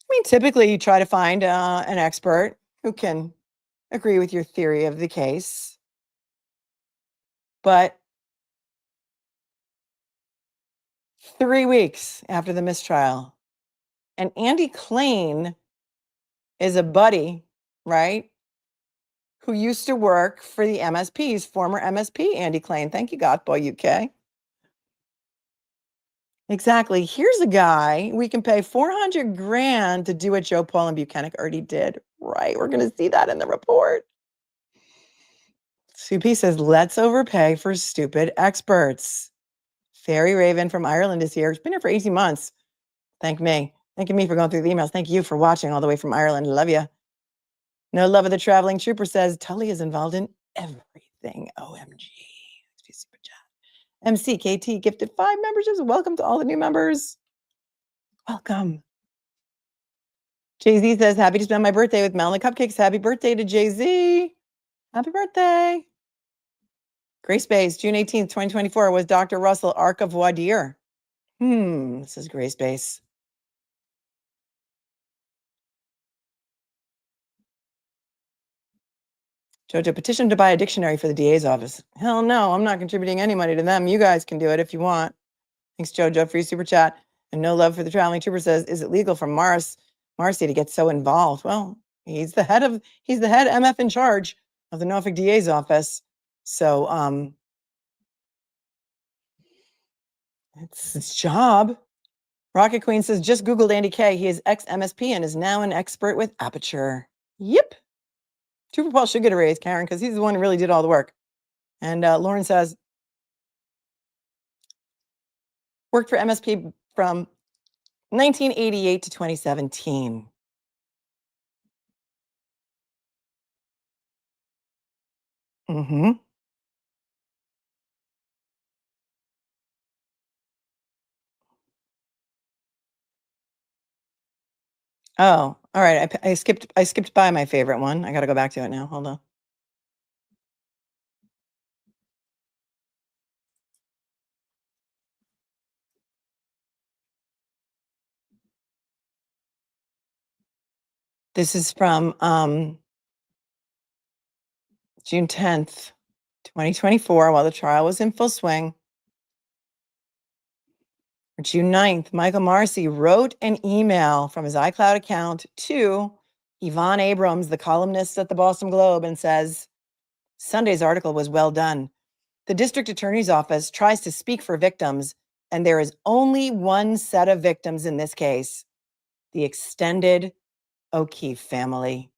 I mean, typically you try to find an expert who can agree with your theory of the case. But 3 weeks after the mistrial, and Andy Klane is a buddy, right? Who used to work for the MSPs, former MSP, Andy Klane. Thank you, Godboy UK. Exactly. Here's a guy we can pay $400 grand to do what Joe Paul and Buchanan already did. Right. We're going to see that in the report. Soupy says, let's overpay for stupid experts. Fairy Raven from Ireland is here. It's been here for 18 months. Thank me. Thanking me for going through the emails. Thank you for watching all the way from Ireland. Love you. No Love of the Traveling Trooper says, Tully is involved in everything. OMG. Super chat. MCKT gifted 5 memberships. Welcome to all the new members. Welcome. Jay-Z says, happy to spend my birthday with Mel and the Cupcakes. Happy birthday to Jay-Z. Happy birthday. Grace Base, June 18th, 2024, was Dr. Russell Arc of voir dire. This is Grace Base. Jojo, petition to buy a dictionary for the DA's office. Hell no, I'm not contributing any money to them. You guys can do it if you want. Thanks, Jojo, for your super chat. And No Love for the Traveling Trooper says, is it legal for Morrissey to get so involved? Well, he's the head MF in charge of the Norfolk DA's office. So it's his job. Rocket Queen says, just Googled Andy K. He is ex-MSP and is now an expert with Aperture. Yep. Trooper Paul should get a raise, Karen, because he's the one who really did all the work. And Lauren says, worked for MSP from 1988 to 2017. Mm-hmm. Oh, all right. I skipped by my favorite one. I got to go back to it now. Hold on. This is from June 10th, 2024, while the trial was in full swing. June 9th, Michael Morrissey wrote an email from his iCloud account to Yvonne Abrams, the columnist at the Boston Globe, and says, Sunday's article was well done. The district attorney's office tries to speak for victims, and there is only one set of victims in this case, the extended O'Keefe family.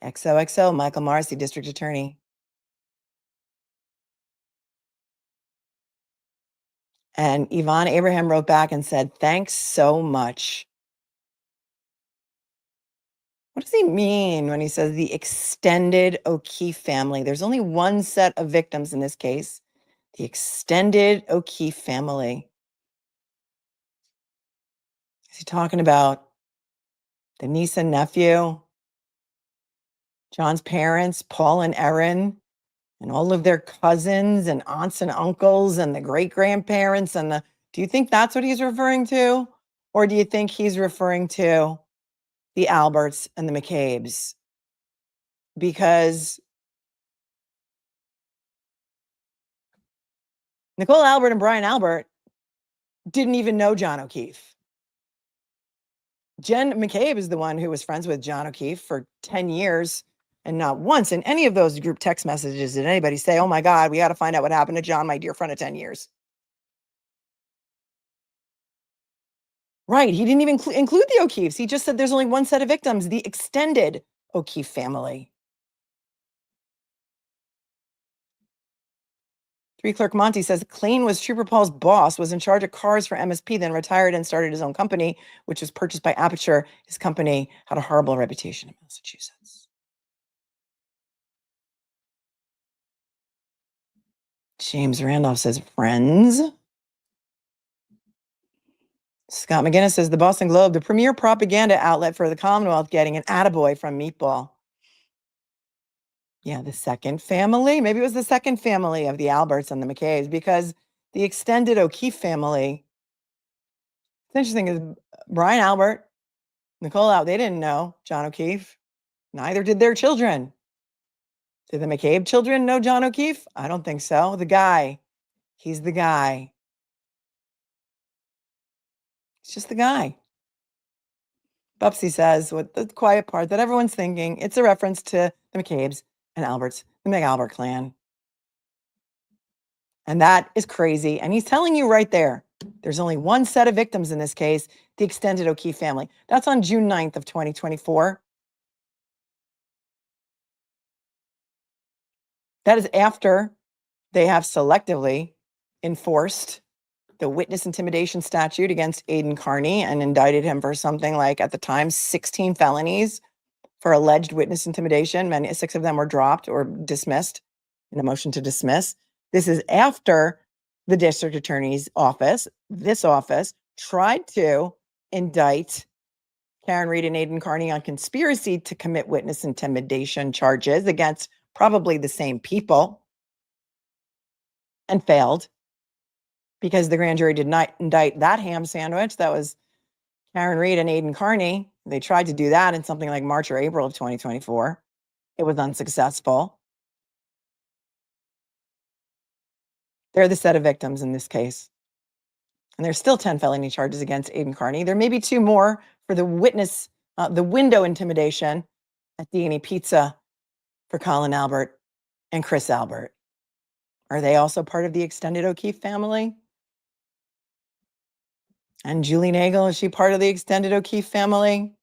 XOXO, Michael Morrissey, district attorney. And Yvonne Abraham wrote back and said, thanks so much. What does he mean when he says the extended O'Keefe family? There's only one set of victims in this case, the extended O'Keefe family. Is he talking about the niece and nephew, John's parents, Paul and Erin, and all of their cousins and aunts and uncles and the great-grandparents and the Do you think that's what he's referring to? Or do you think he's referring to the Alberts and the McCabe's? Because Nicole Albert and Brian Albert didn't even know John O'Keefe. Jen McCabe is the one who was friends with John O'Keefe for 10 years. And not once in any of those group text messages did anybody say, oh my God, we got to find out what happened to John, my dear friend of 10 years. Right. He didn't even include the O'Keefes. He just said there's only one set of victims, the extended O'Keefe family. 3 Clerk Monty says Klain was Trooper Paul's boss, was in charge of cars for MSP, then retired and started his own company, which was purchased by Aperture. His company had a horrible reputation in Massachusetts. James Randolph says friends. Scott McGinnis says the Boston Globe, the premier propaganda outlet for the Commonwealth, getting an attaboy from Meatball. Yeah, the second family. Maybe it was the second family of the Alberts and the McCays, because the extended O'Keefe family. It's interesting is Brian Albert, Nicole Albert, they didn't know John O'Keefe. Neither did their children. Did the McCabe children know John O'Keefe? I don't think so. The guy. He's the guy. It's just the guy. Bubsy says, with the quiet part that everyone's thinking, it's a reference to the McCabe's and Alberts, the McAlbert clan. And that is crazy. And he's telling you right there, there's only one set of victims in this case, the extended O'Keefe family. That's on June 9th of 2024. That is after they have selectively enforced the witness intimidation statute against Aidan Carney and indicted him for something like, at the time, 16 felonies for alleged witness intimidation. 6 of them were dropped or dismissed in a motion to dismiss. This is after the district attorney's office, this office, tried to indict Karen Reed and Aidan Carney on conspiracy to commit witness intimidation charges against probably the same people, and failed because the grand jury did not indict that ham sandwich. That was Karen Reed and Aidan Carney. They tried to do that in something like March or April of 2024. It was unsuccessful. They're the set of victims in this case. And there's still 10 felony charges against Aidan Carney. There may be 2 more for the witness, the window intimidation at D&E Pizza for Colin Albert and Chris Albert. Are they also part of the extended O'Keefe family? And Julie Nagel, is she part of the extended O'Keefe family?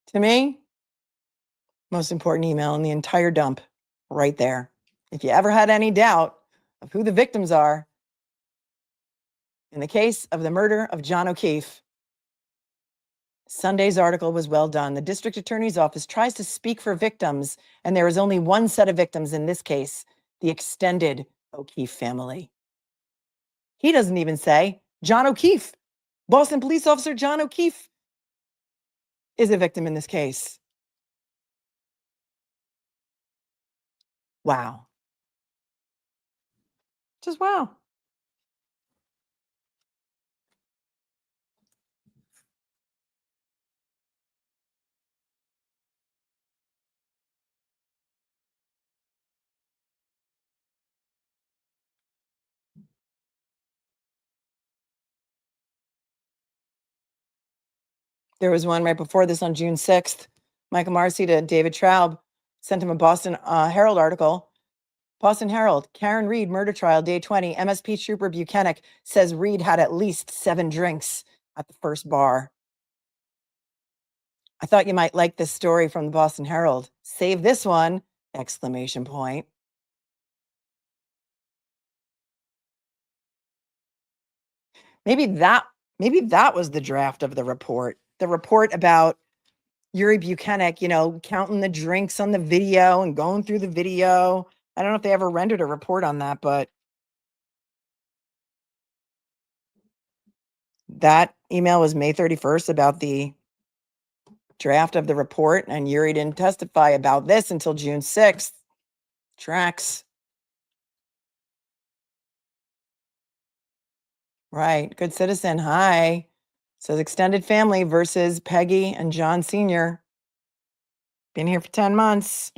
To me, most important email in the entire dump, right there. If you ever had any doubt of who the victims are in the case of the murder of John O'Keefe, Sunday's article was well done. The district attorney's office tries to speak for victims, and there is only one set of victims in this case, the extended O'Keefe family. He doesn't even say John O'Keefe. Boston police officer John O'Keefe is a victim in this case. Wow. Just wow. There was one right before this on June 6th. Michael Morrissey to David Traub sent him a Boston Herald article. Boston Herald, Karen Reed murder trial, day 20. MSP Trooper Buchanan says Reed had at least 7 drinks at the first bar. I thought you might like this story from the Boston Herald. Save this one! Exclamation point. Maybe that was the draft of the report. The report about Yuri Buchanan, counting the drinks on the video and going through the video. I don't know if they ever rendered a report on that, but that email was May 31st about the draft of the report, and Yuri didn't testify about this until June 6th. Tracks. Right. Good citizen. Hi. Says extended family versus Peggy and John Sr. Been here for 10 months.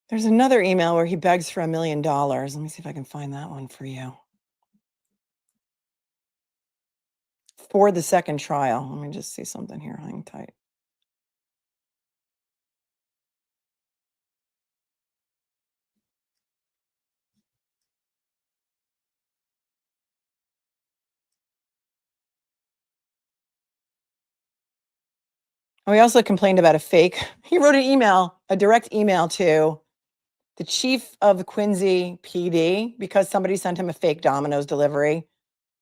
There's another email where he begs for $1 million. Let me see if I can find that one for you. For the second trial. Let me just see something here. Hang tight. Oh, he also complained about a fake. He wrote an email, a direct email to the chief of Quincy PD because somebody sent him a fake Domino's delivery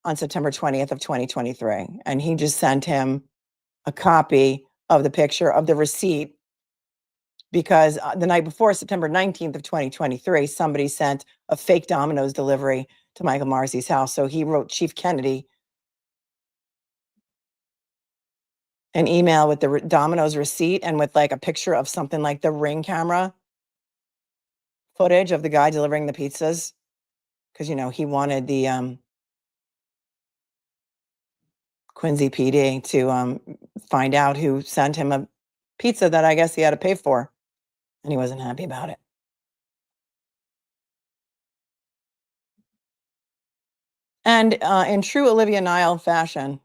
on September 20th of 2023. And he just sent him a copy of the picture of the receipt because the night before, September 19th of 2023, somebody sent a fake Domino's delivery to Michael Morrissey's house. So he wrote Chief Kennedy an email with the Domino's receipt and with like a picture of something like the Ring camera footage of the guy delivering the pizzas. Because, you know, he wanted the Quincy PD to find out who sent him a pizza that I guess he had to pay for. And he wasn't happy about it. And in true Olivia Nile fashion,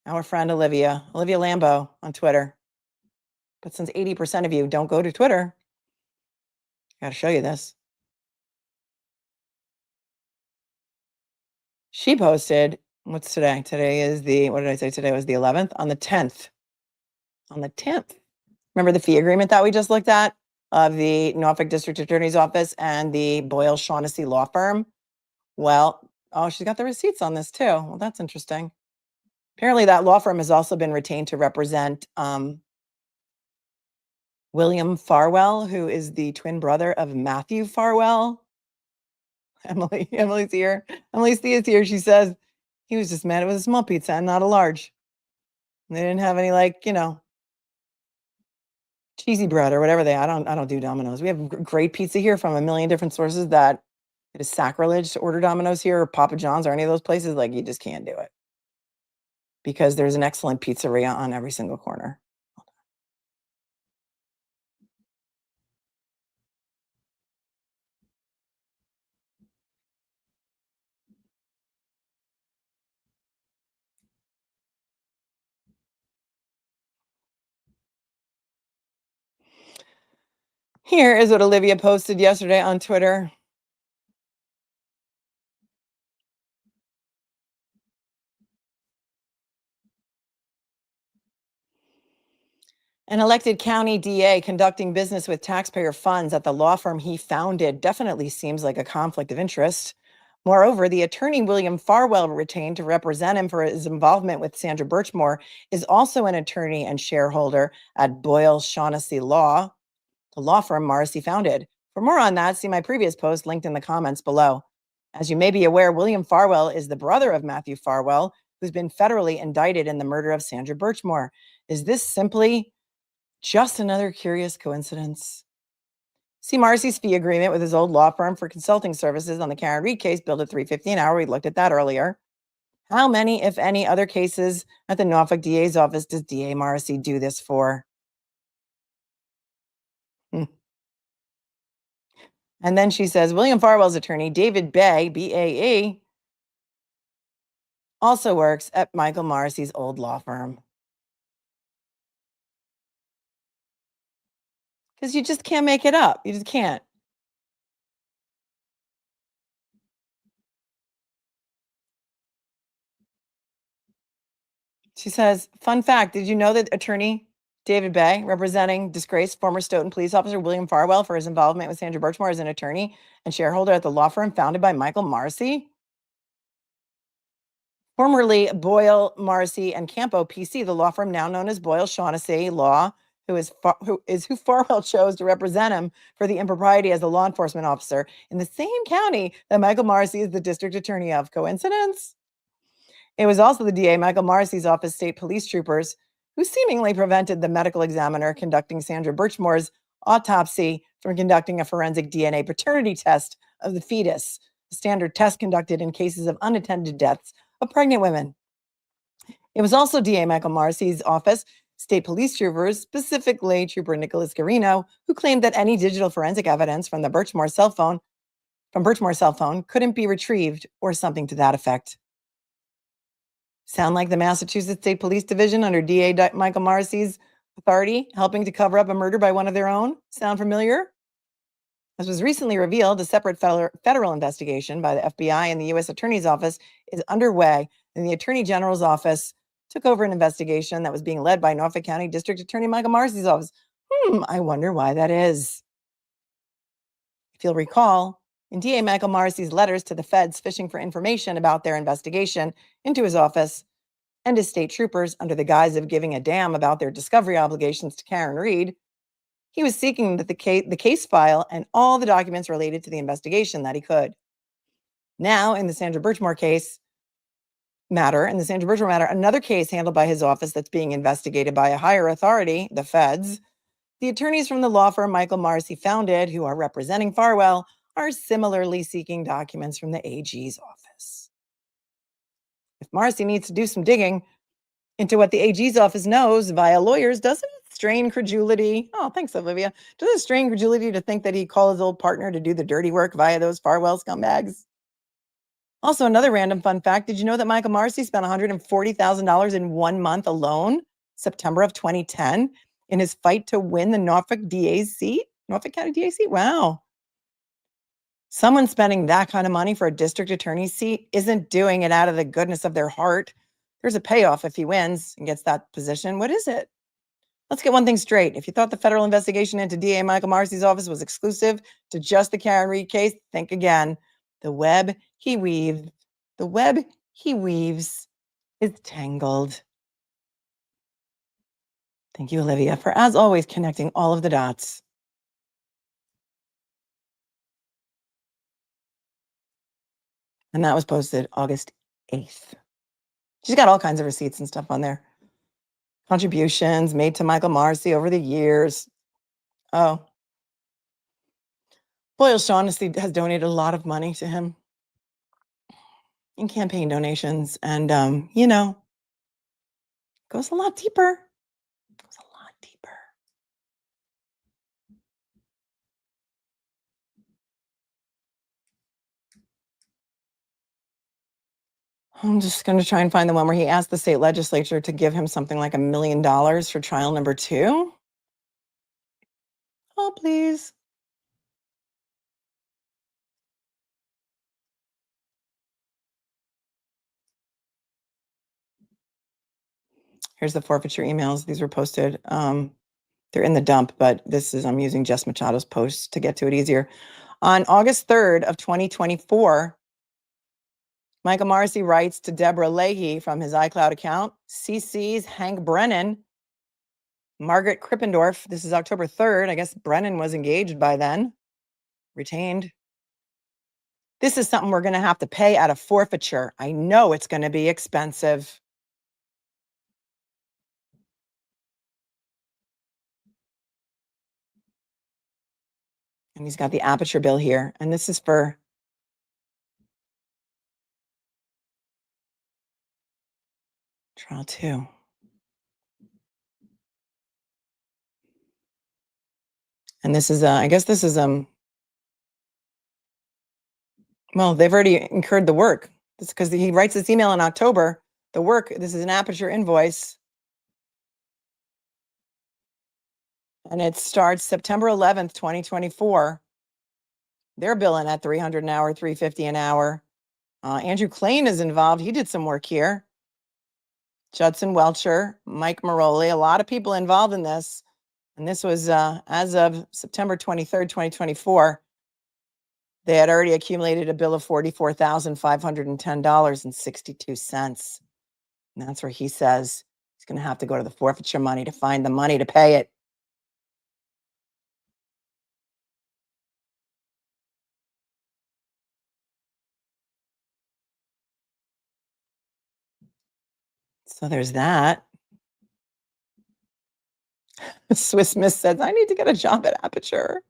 our friend Olivia Lambo on Twitter. But since 80% of you don't go to Twitter, I got to show you this. She posted, what's today? Today is what did I say? Today was the 11th. On the 10th. On the 10th. Remember the fee agreement that we just looked at of the Norfolk District Attorney's Office and the Boyle Shaughnessy law firm? Well, oh, she's got the receipts on this too. Well, that's interesting. Apparently that law firm has also been retained to represent William Farwell, who is the twin brother of Matthew Farwell. Emily's here. Emily C is here. She says he was just mad it was a small pizza and not a large. And they didn't have any, like, you know, cheesy bread or whatever I don't do Domino's. We have great pizza here from a million different sources that it is sacrilege to order Domino's here or Papa John's or any of those places. Like, you just can't do it because there's an excellent pizzeria on every single corner. Here is what Olivia posted yesterday on Twitter. An elected county DA conducting business with taxpayer funds at the law firm he founded definitely seems like a conflict of interest. Moreover, the attorney William Farwell retained to represent him for his involvement with Sandra Birchmore is also an attorney and shareholder at Boyle Shaughnessy Law, the law firm Morrissey founded. For more on that, see my previous post linked in the comments below. As you may be aware, William Farwell is the brother of Matthew Farwell, who's been federally indicted in the murder of Sandra Birchmore. Is this simply just another curious coincidence? See Morrissey's fee agreement with his old law firm for consulting services on the Karen Reed case, billed at $350 an hour. We looked at that earlier. How many, if any, other cases at the Norfolk DA's office does DA Morrissey do this for? And then she says, William Farwell's attorney, David Bay, B-A-E, also works at Michael Morrissey's old law firm. Because you just can't make it up. You just can't. She says, fun fact, did you know that attorney David Bay, representing disgraced former Stoughton police officer William Farwell for his involvement with Sandra Birchmore as an attorney and shareholder at the law firm founded by Michael Morrissey? Formerly Boyle, Morrissey, and Campo PC, the law firm now known as Boyle Shaughnessy Law, who Farwell chose to represent him for the impropriety as a law enforcement officer in the same county that Michael Morrissey is the district attorney of. Coincidence? It was also the DA, Michael Morrissey's office state police troopers, who seemingly prevented the medical examiner conducting Sandra Birchmore's autopsy from conducting a forensic DNA paternity test of the fetus, a standard test conducted in cases of unattended deaths of pregnant women. It was also DA Michael Morrissey's office, state police troopers, specifically Trooper Nicholas Garino, who claimed that any digital forensic evidence from Birchmore's cell phone couldn't be retrieved or something to that effect. Sound like the Massachusetts State Police Division under DA Michael Morrissey's authority helping to cover up a murder by one of their own? Sound familiar? As was recently revealed, a separate federal investigation by the FBI and the U.S. Attorney's Office is underway, and the Attorney General's office took over an investigation that was being led by Norfolk County District Attorney Michael Morrissey's office. I wonder why that is. If you'll recall, in DA Michael Morrissey's letters to the feds fishing for information about their investigation into his office and his state troopers under the guise of giving a damn about their discovery obligations to Karen Reed, he was seeking the case file and all the documents related to the investigation that he could. Now, in the Sandra Birchmore matter, another case handled by his office that's being investigated by a higher authority, the feds, the attorneys from the law firm Michael Morrissey founded, who are representing Farwell, are similarly seeking documents from the AG's office. If Morrissey needs to do some digging into what the AG's office knows via lawyers, doesn't it strain credulity? Oh, thanks, Olivia. Doesn't it strain credulity to think that he'd call his old partner to do the dirty work via those Farwell scumbags? Also, another random fun fact. Did you know that Michael Morrissey spent $140,000 in 1 month alone, September of 2010, in his fight to win the Norfolk County DA's seat? Wow. Someone spending that kind of money for a district attorney's seat isn't doing it out of the goodness of their heart. There's a payoff if he wins and gets that position. What is it? Let's get one thing straight. If you thought the federal investigation into DA Michael Morrissey's office was exclusive to just the Karen Reed case, think again. The web he weaves is tangled. Thank you, Olivia, for, as always, connecting all of the dots. And that was posted August 8th. She's got all kinds of receipts and stuff on there. Contributions made to Michael Morrissey over the years. Oh. Boyle Shaughnessy has donated a lot of money to him in campaign donations. And, goes a lot deeper. I'm just going to try and find the one where he asked the state legislature to give him something like $1 million for trial number 2. Oh, please. Here's the forfeiture emails. These were posted. They're in the dump, but I'm using Jess Machado's post to get to it easier. On August 3rd of 2024, Michael Morrissey writes to Deborah Leahy from his iCloud account, CC's Hank Brennan, Margaret Krippendorf. This is October 3rd. I guess Brennan was engaged by then, retained. This is something we're going to have to pay out of forfeiture. I know it's going to be expensive. And he's got the aperture bill here. And this is for trial 2. And this is, I guess this is, well, they've already incurred the work. This because he writes this email in October. The work, this is an aperture invoice. And it starts September 11th, 2024. They're billing at $300 an hour, $350 an hour. Andrew Klain is involved. He did some work here. Judson Welcher, Mike Maroli, a lot of people involved in this. And this was as of September 23rd, 2024. They had already accumulated a bill of $44,510.62. And that's where he says he's going to have to go to the forfeiture money to find the money to pay it. So there's that. Swiss Miss says, I need to get a job at Aperture.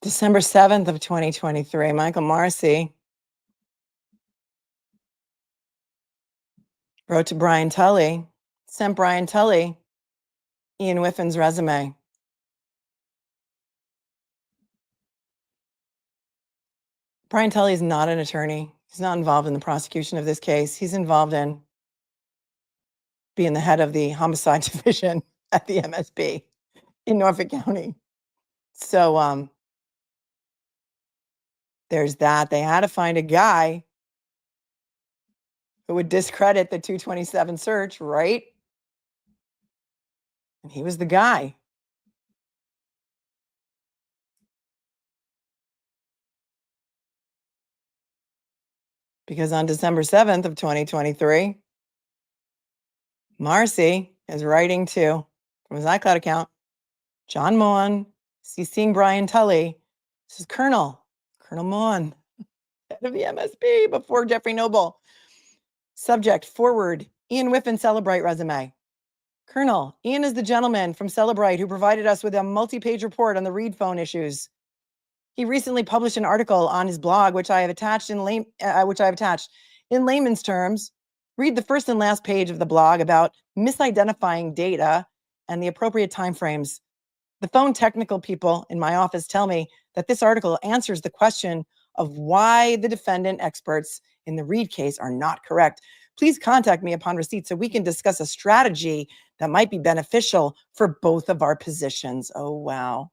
December 7th of 2023, Michael Morrissey wrote to Brian Tully, sent Brian Tully Ian Whiffin's resume. Brian Tully is not an attorney. He's not involved in the prosecution of this case. He's involved in being the head of the homicide division at the MSB in Norfolk County. So there's that. They had to find a guy who would discredit the 227 search, right? And he was the guy. Because on December 7th of 2023, Morrissey is writing to, from his iCloud account, John Maughan, CCing Brian Tully. This is Colonel Maughan, head of the MSB before Jeffrey Noble. Subject, forward, Ian Whiffin, Celebrite resume. Colonel, Ian is the gentleman from Celebrite who provided us with a multi-page report on the Reed phone issues. He recently published an article on his blog, which I have attached in layman's terms. Read the first and last page of the blog about misidentifying data and the appropriate timeframes. The phone technical people in my office tell me that this article answers the question of why the defendant experts in the Reed case are not correct. Please contact me upon receipt so we can discuss a strategy that might be beneficial for both of our positions. Oh, wow.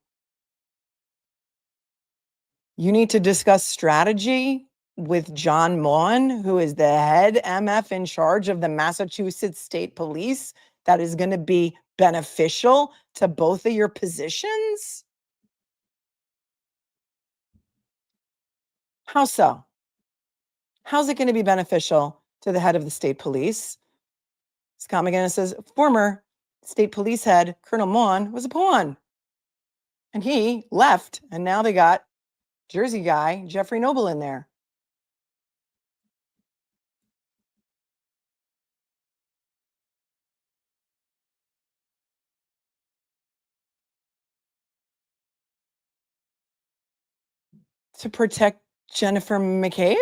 You need to discuss strategy with John Maughan, who is the head MF in charge of the Massachusetts State Police, that is going to be beneficial to both of your positions? How so? How's it going to be beneficial to the head of the state police? Scott McGinnis says, former state police head Colonel Maughan was a pawn. And he left, and now they got Jersey guy Jeffrey Noble in there. To protect Jennifer McCabe?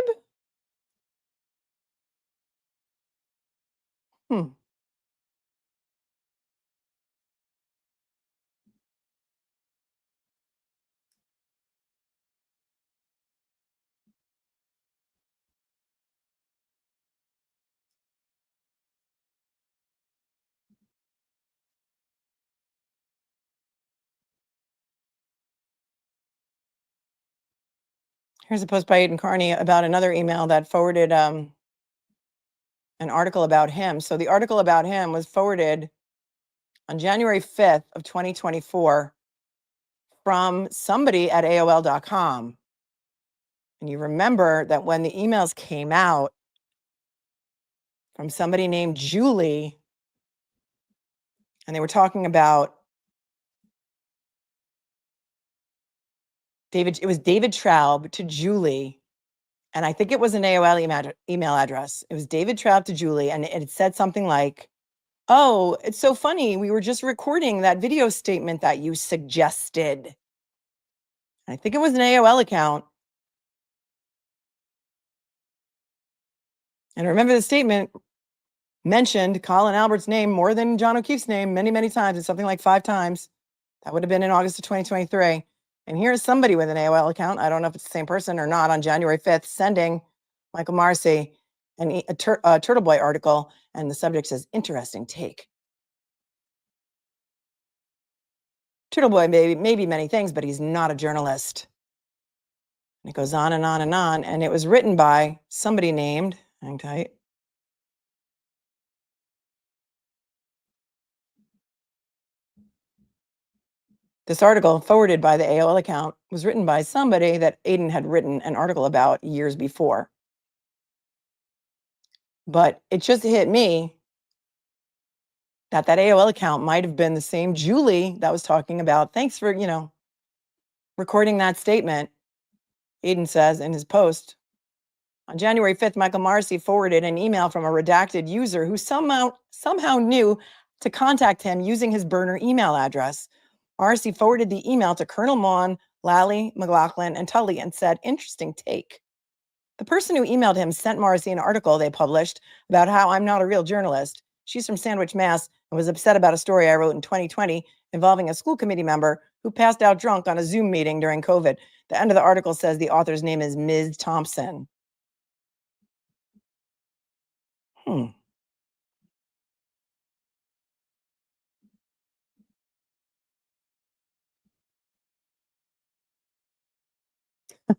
Here's a post by Aidan Carney about another email that forwarded an article about him. So the article about him was forwarded on January 5th of 2024 from somebody at AOL.com. And you remember that when the emails came out from somebody named Julie, and they were talking about it was David Traub to Julie, and I think it was an AOL email address. It was David Traub to Julie, and it said something like, oh, it's so funny. We were just recording that video statement that you suggested. And I think it was an AOL account. And remember, the statement mentioned Colin Albert's name more than John O'Keefe's name many, many times. It's something like 5 times. That would have been in August of 2023. And here's somebody with an AOL account. I don't know if it's the same person or not, on January 5th, sending Michael Morrissey a Turtle Boy article. And the subject says, interesting take. Turtle Boy may be many things, but he's not a journalist. And it goes on and on and on. And it was written by somebody named, hang tight, this article, forwarded by the AOL account, was written by somebody that Aidan had written an article about years before. But it just hit me that AOL account might have been the same Julie that was talking about, thanks for, recording that statement. Aidan says in his post, on January 5th, Michael Morrissey forwarded an email from a redacted user who somehow knew to contact him using his burner email address. Morrissey forwarded the email to Colonel Maughan, Lally, McLaughlin, and Tully and said, interesting take. The person who emailed him sent Morrissey an article they published about how I'm not a real journalist. She's from Sandwich, Mass, and was upset about a story I wrote in 2020 involving a school committee member who passed out drunk on a Zoom meeting during COVID. The end of the article says the author's name is Ms. Thompson.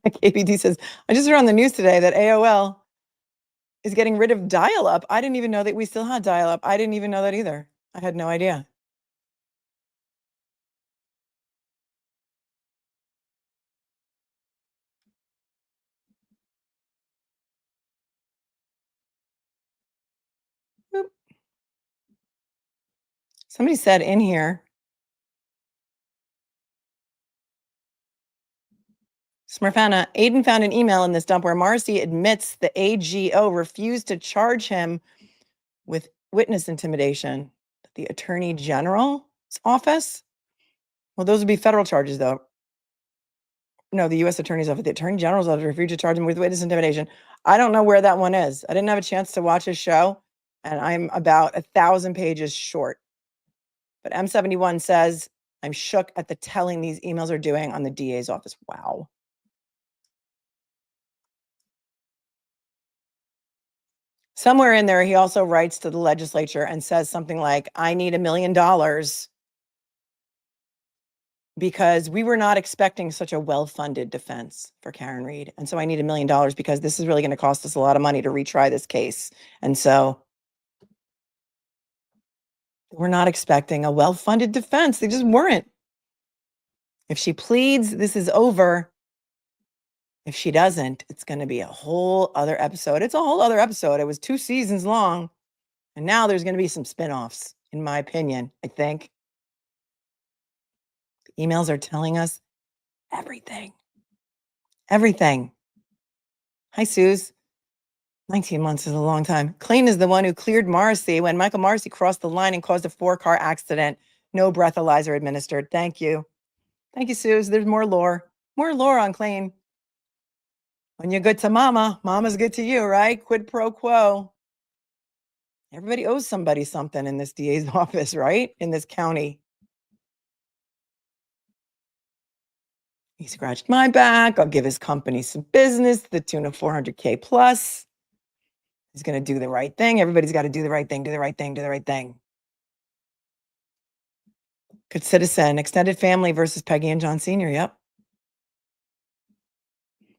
KBD says, I just heard on the news today that AOL is getting rid of dial-up. I didn't even know that we still had dial-up. I didn't even know that either. I had no idea. Boop. Somebody said in here, Smurfana, Aiden found an email in this dump where Morrissey admits the AGO refused to charge him with witness intimidation. The Attorney General's office? Well, those would be federal charges, though. No, the U.S. Attorney's Office. The Attorney General's office refused to charge him with witness intimidation. I don't know where that one is. I didn't have a chance to watch his show, and I'm about 1,000 pages short. But M71 says, I'm shook at the telling these emails are doing on the DA's office. Wow. Somewhere in there, he also writes to the legislature and says something like, I need $1 million because we were not expecting such a well-funded defense for Karen Read. And so I need $1 million because this is really going to cost us a lot of money to retry this case. And so we're not expecting a well-funded defense. They just weren't. If she pleads, this is over. If she doesn't, it's going to be a whole other episode. It's a whole other episode. It was 2 seasons long. And now there's going to be some spinoffs, in my opinion, I think. The emails are telling us everything. Everything. Hi, Suze. 19 months is a long time. Clayton is the one who cleared Morrissey when Michael Morrissey crossed the line and caused a 4-car accident. No breathalyzer administered. Thank you. Thank you, Suze. There's more lore. More lore on Clayton. When you're good to mama, mama's good to you, right? Quid pro quo. Everybody owes somebody something in this DA's office, right? In this county. He scratched my back. I'll give his company some business to the tune of 400K plus. He's going to do the right thing. Everybody's got to do the right thing, do the right thing, do the right thing. Good citizen, extended family versus Peggy and John Sr. Yep.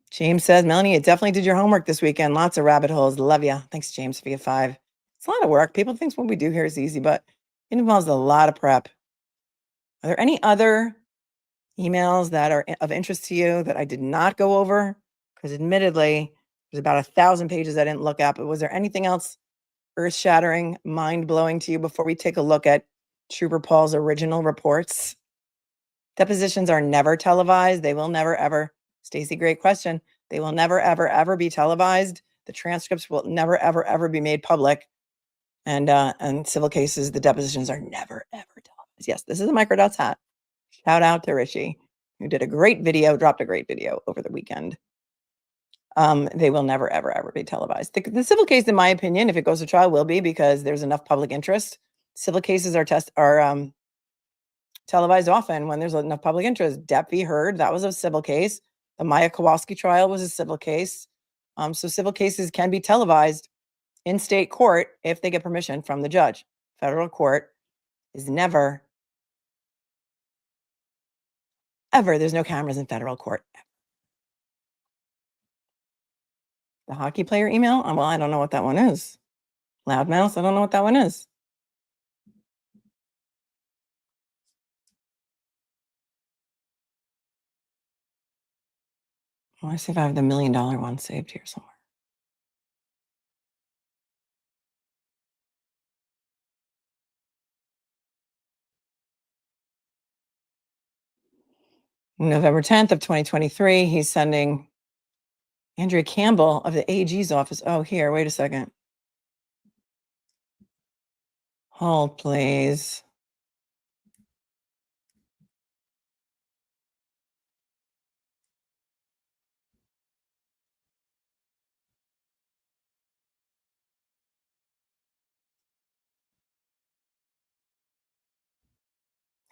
James says, Melanie, you definitely did your homework this weekend. Lots of rabbit holes. Love ya. Thanks, James, for your 5. It's a lot of work. People think what we do here is easy, but it involves a lot of prep. Are there any other emails that are of interest to you that I did not go over? Because admittedly, there's about 1,000 pages I didn't look at, but was there anything else earth-shattering, mind-blowing to you before we take a look at Trooper Paul's original reports? Depositions are never televised. They will never, ever. Stacy, great question. They will never, ever, ever be televised. The transcripts will never, ever, ever be made public. And civil cases, the depositions are never, ever televised. Yes, this is a Microdots hat. Shout out to Rishi, who did a great video, dropped a great video over the weekend. They will never, ever, ever be televised. The civil case, in my opinion, if it goes to trial, will be because there's enough public interest. Civil cases are televised often when there's enough public interest. Depp v. Heard, that was a civil case. The Maya Kowalski trial was a civil case. So civil cases can be televised in state court if they get permission from the judge. Federal court is never, ever. There's no cameras in federal court. The hockey player email? Well, I don't know what that one is. Loudmouth? I don't know what that one is. I want to see if I have the $1 million one saved here somewhere. November 10th of 2023, he's sending Andrea Campbell of the AG's office. Oh, here, wait a second. Hold, please.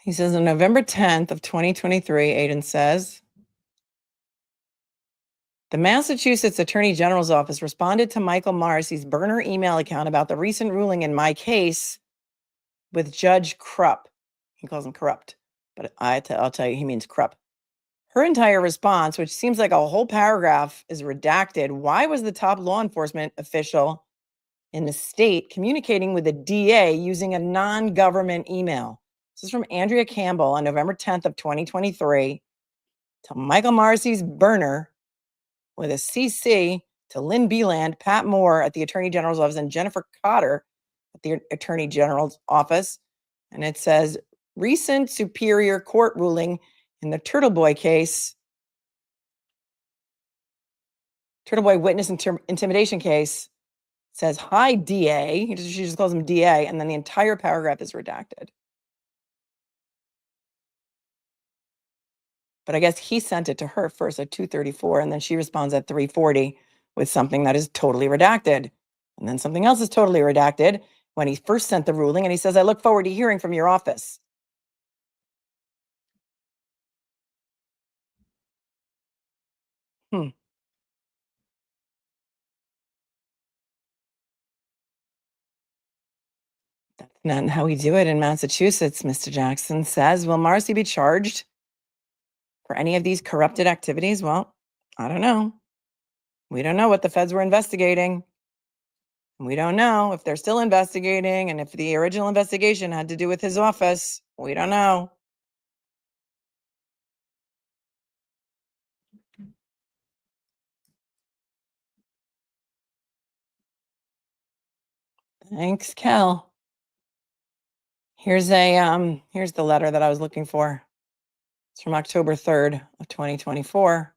He says on November 10th of 2023, Aiden says, the Massachusetts Attorney General's office responded to Michael Morrissey's burner email account about the recent ruling in my case with Judge Krupp. He calls him corrupt, but I'll tell you, he means Krupp. Her entire response, which seems like a whole paragraph, is redacted. Why was the top law enforcement official in the state communicating with the DA using a non-government email? This is from Andrea Campbell on November 10th of 2023 to Michael Morrissey's burner with a CC to Lynn Beeland, Pat Moore at the Attorney General's office, and Jennifer Cotter at the Attorney General's office. And it says, recent Superior Court ruling in the Turtle Boy case, Turtle Boy witness intimidation case, says, hi, DA. She just calls him DA, and then the entire paragraph is redacted. But I guess he sent it to her first at 2:34, and then she responds at 3:40 with something that is totally redacted. And then something else is totally redacted when he first sent the ruling, and he says, I look forward to hearing from your office. That's not how we do it in Massachusetts, Mr. Jackson says. Will Morrissey be charged for any of these corrupted activities? Well, I don't know. We don't know what the feds were investigating. We don't know if they're still investigating, and if the original investigation had to do with his office. We don't know. Thanks, Kel. Here's the letter that I was looking for. It's from October 3rd of 2024,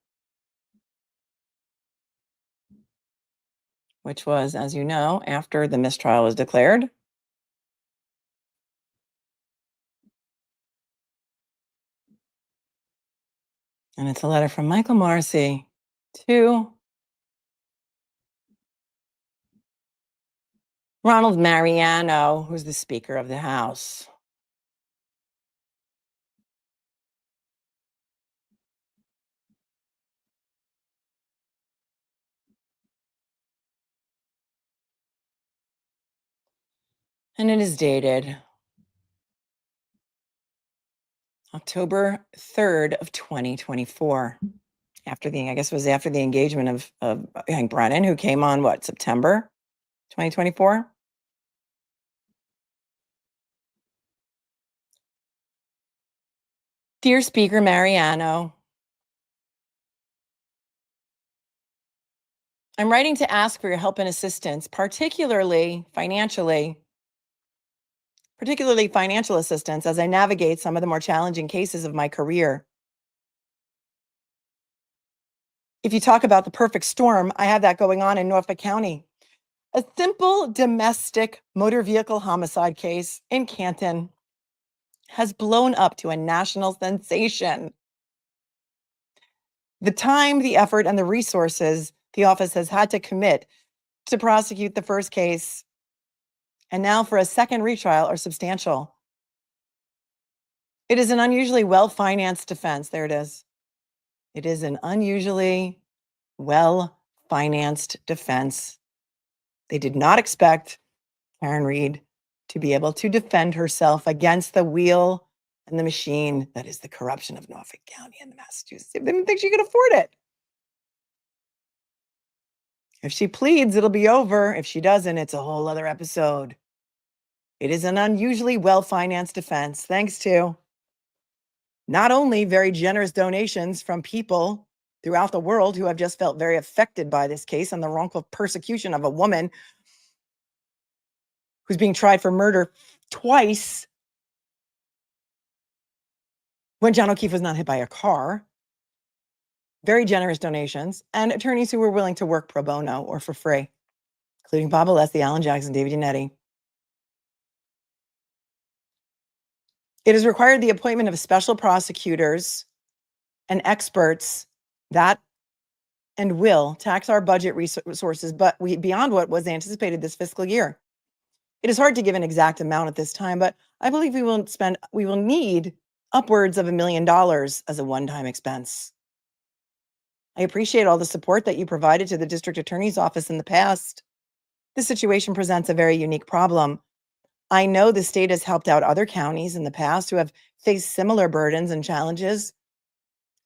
which was, as you know, after the mistrial was declared. And it's a letter from Michael Morrissey to Ronald Mariano, who's the Speaker of the House. And it is dated October 3rd of 2024. After the, I guess it was after the engagement of Hank Brennan, who came on what, September 2024? Dear Speaker Mariano, I'm writing to ask for your help and assistance, particularly financial assistance as I navigate some of the more challenging cases of my career. If you talk about the perfect storm, I have that going on in Norfolk County. A simple domestic motor vehicle homicide case in Canton has blown up to a national sensation. The time, the effort, and the resources the office has had to commit to prosecute the first case and now for a second retrial are substantial. It is an unusually well-financed defense. There it is. It is an unusually well-financed defense. They did not expect Karen Reed to be able to defend herself against the wheel and the machine that is the corruption of Norfolk County and the Massachusetts. They didn't think she could afford it. If she pleads, it'll be over. If she doesn't, it's a whole other episode. It is an unusually well-financed defense, thanks to not only very generous donations from people throughout the world who have just felt very affected by this case and the wrongful persecution of a woman who's being tried for murder twice when John O'Keefe was not hit by a car. Very generous donations, and attorneys who were willing to work pro bono or for free, including Bob Alessi, Alan Jackson, David Yannetti. It has required the appointment of special prosecutors and experts that and will tax our budget resources, but beyond what was anticipated this fiscal year. It is hard to give an exact amount at this time, but I believe we will need upwards of $1 million as a one-time expense. I appreciate all the support that you provided to the district attorney's office in the past. This situation presents a very unique problem. I know the state has helped out other counties in the past who have faced similar burdens and challenges.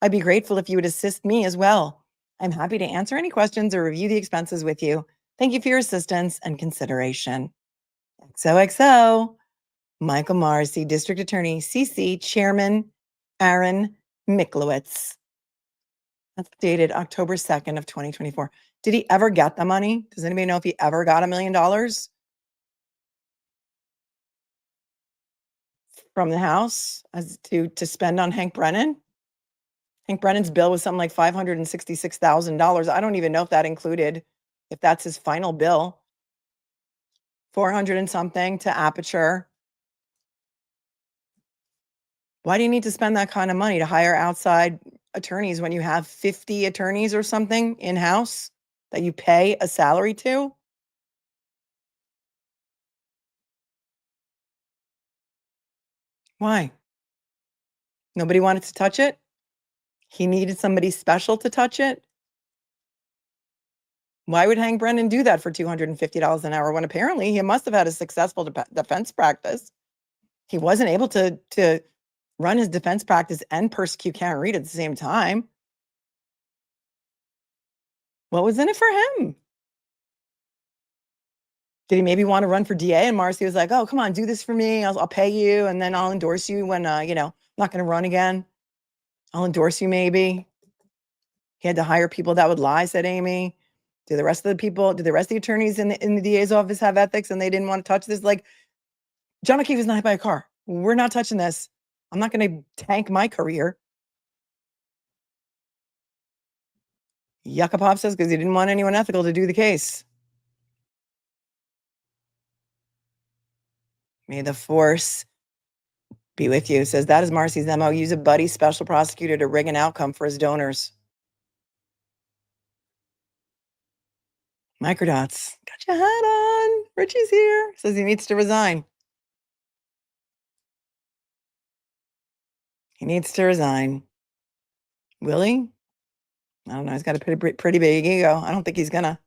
I'd be grateful if you would assist me as well. I'm happy to answer any questions or review the expenses with you. Thank you for your assistance and consideration. XOXO, Michael Morrissey, District Attorney, CC, Chairman Aaron Miklowitz. That's dated October 2nd of 2024. Did he ever get the money? Does anybody know if he ever got $1 million from the House as to spend on Hank Brennan? Hank Brennan's bill was something like $566,000. I don't even know if that included, if that's his final bill. 400 and something to Aperture. Why do you need to spend that kind of money to hire outside attorneys when you have 50 attorneys or something in-house that you pay a salary to? Why? Nobody wanted to touch it? He needed somebody special to touch it? Why would Hank Brennan do that for $250 an hour when apparently he must have had a successful defense practice? He wasn't able to run his defense practice and persecute Karen Reed at the same time. What was in it for him? Did he maybe want to run for DA? And Morrissey was like, oh, come on, do this for me. I'll pay you. And then I'll endorse you when, I'm not going to run again. I'll endorse you maybe. He had to hire people that would lie, said Amy. Do the rest of the attorneys in the DA's office have ethics and they didn't want to touch this? Like, John O'Keefe was not hit by a car. We're not touching this. I'm not going to tank my career. Yucca Pop says because he didn't want anyone ethical to do the case. May the force be with you. Says that is Marcy's MO. Use a buddy special prosecutor to rig an outcome for his donors. Microdots. Got your hat on. Richie's here. Says he needs to resign. He needs to resign. Will he? I don't know. He's got a pretty big ego. I don't think he's gonna.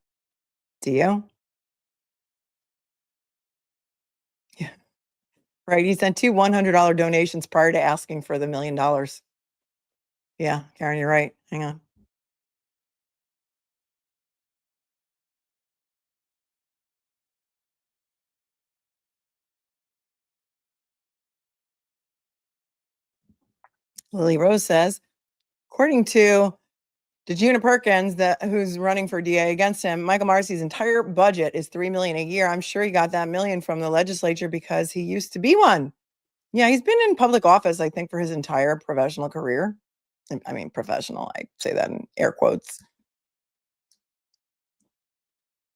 Do you? Yeah. Right. He sent 2 $100 donations prior to asking for the $1 million. Yeah, Karen, you're right. Hang on. Lily Rose says, according to DeJuna Perkins, who's running for DA against him, Michael Morrissey's entire budget is $3 million a year. I'm sure he got that million from the legislature because he used to be one. Yeah, he's been in public office, I think, for his entire professional career. I mean, professional. I say that in air quotes.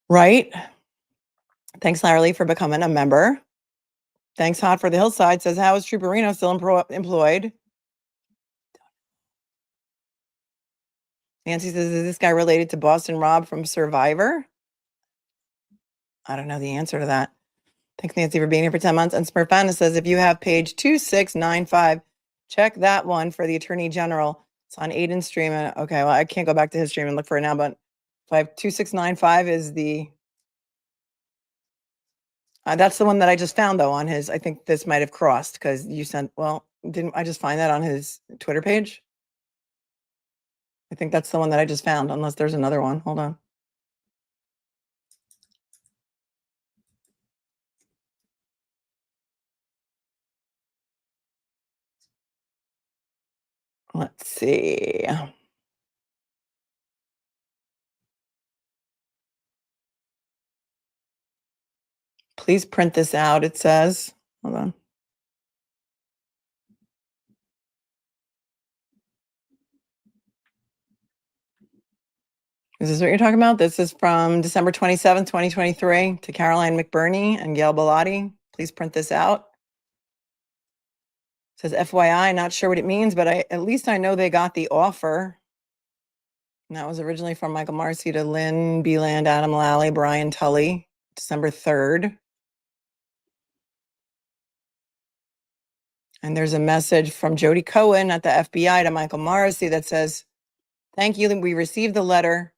Right. Thanks, Larry, for becoming a member. Thanks, Hot for the Hillside. Says, how is Trooper Reno still employed? Nancy says, is this guy related to Boston Rob from Survivor? I don't know the answer to that. Thanks, Nancy, for being here for 10 months. And Smurfana says, if you have page 2695, check that one for the Attorney General. It's on Aiden's stream. Okay, well, I can't go back to his stream and look for it now, but if I have 2695 is the... that's the one that I just found, though, on his... I think this might have crossed because you sent... Well, didn't I just find that on his Twitter page? I think that's the one that I just found, unless there's another one. Hold on. Let's see. Please print this out, it says. Hold on. Is this what you're talking about? This is from December 27th, 2023 to Caroline McBurney and Gail Bellotti. Please print this out. It says FYI, not sure what it means, but at least I know they got the offer. And that was originally from Michael Morrissey to Lynn Beeland, Adam Lally, Brian Tully, December 3rd. And there's a message from Jody Cohen at the FBI to Michael Morrissey that says, thank you. We received the letter.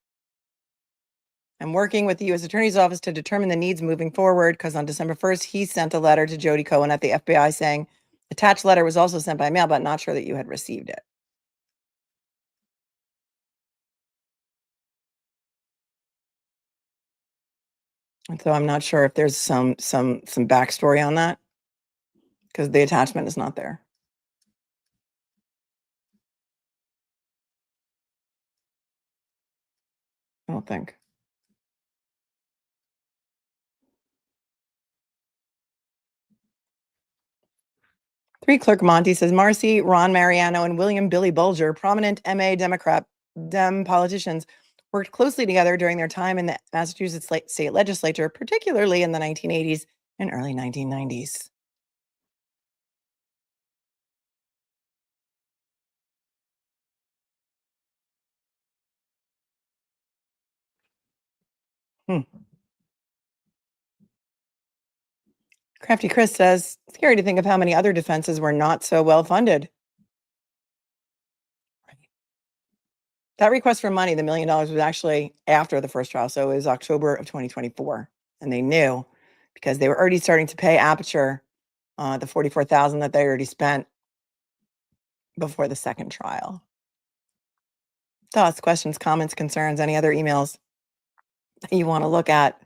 I'm working with the U.S. Attorney's Office to determine the needs moving forward, because on December 1st, he sent a letter to Jody Cohen at the FBI saying, attached letter was also sent by mail, but not sure that you had received it. And so I'm not sure if there's some backstory on that, because the attachment is not there. I don't think. Three Clerk Monty says Marcy, Ron Mariano, and William Billy Bulger, prominent MA Dem politicians, worked closely together during their time in the Massachusetts state legislature, particularly in the 1980s and early 1990s. Crafty Chris says, scary to think of how many other defenses were not so well funded. That request for money, the $1 million, was actually after the first trial. So it was October of 2024. And they knew, because they were already starting to pay Aperture the $44,000 that they already spent before the second trial. Thoughts, questions, comments, concerns, any other emails that you want to look at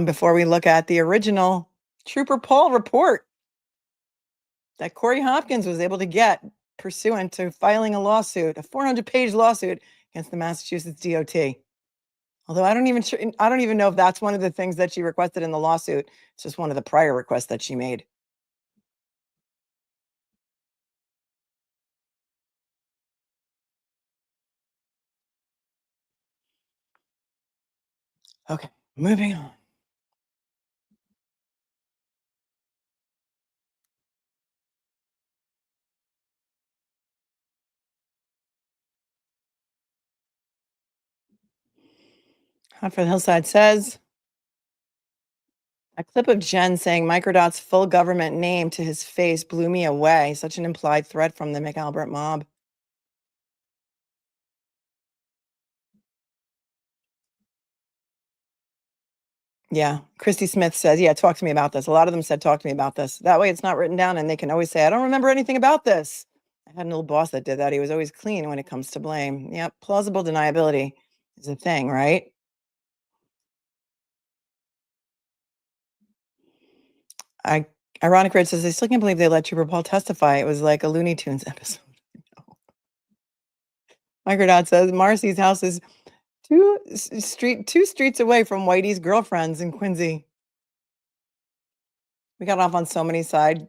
before we look at the original Trooper Paul report that Corey Hopkins was able to get pursuant to filing a lawsuit, a 400-page lawsuit against the Massachusetts DOT. Although I don't even know if that's one of the things that she requested in the lawsuit. It's just one of the prior requests that she made. Okay, moving on. Hot for the Hillside says, a clip of Jen saying Microdot's full government name to his face blew me away. Such an implied threat from the McAlbert mob. Yeah, Christy Smith says, yeah, talk to me about this. A lot of them said, talk to me about this. That way it's not written down and they can always say, I don't remember anything about this. I had an old boss that did that. He was always clean when it comes to blame. Yep, plausible deniability is a thing, right? Ironic Red says, I still can't believe they let Trooper Paul testify. It was like a Looney Tunes episode. Microdot says, Marcy's house is two streets away from Whitey's girlfriends in Quincy. We got off on so many side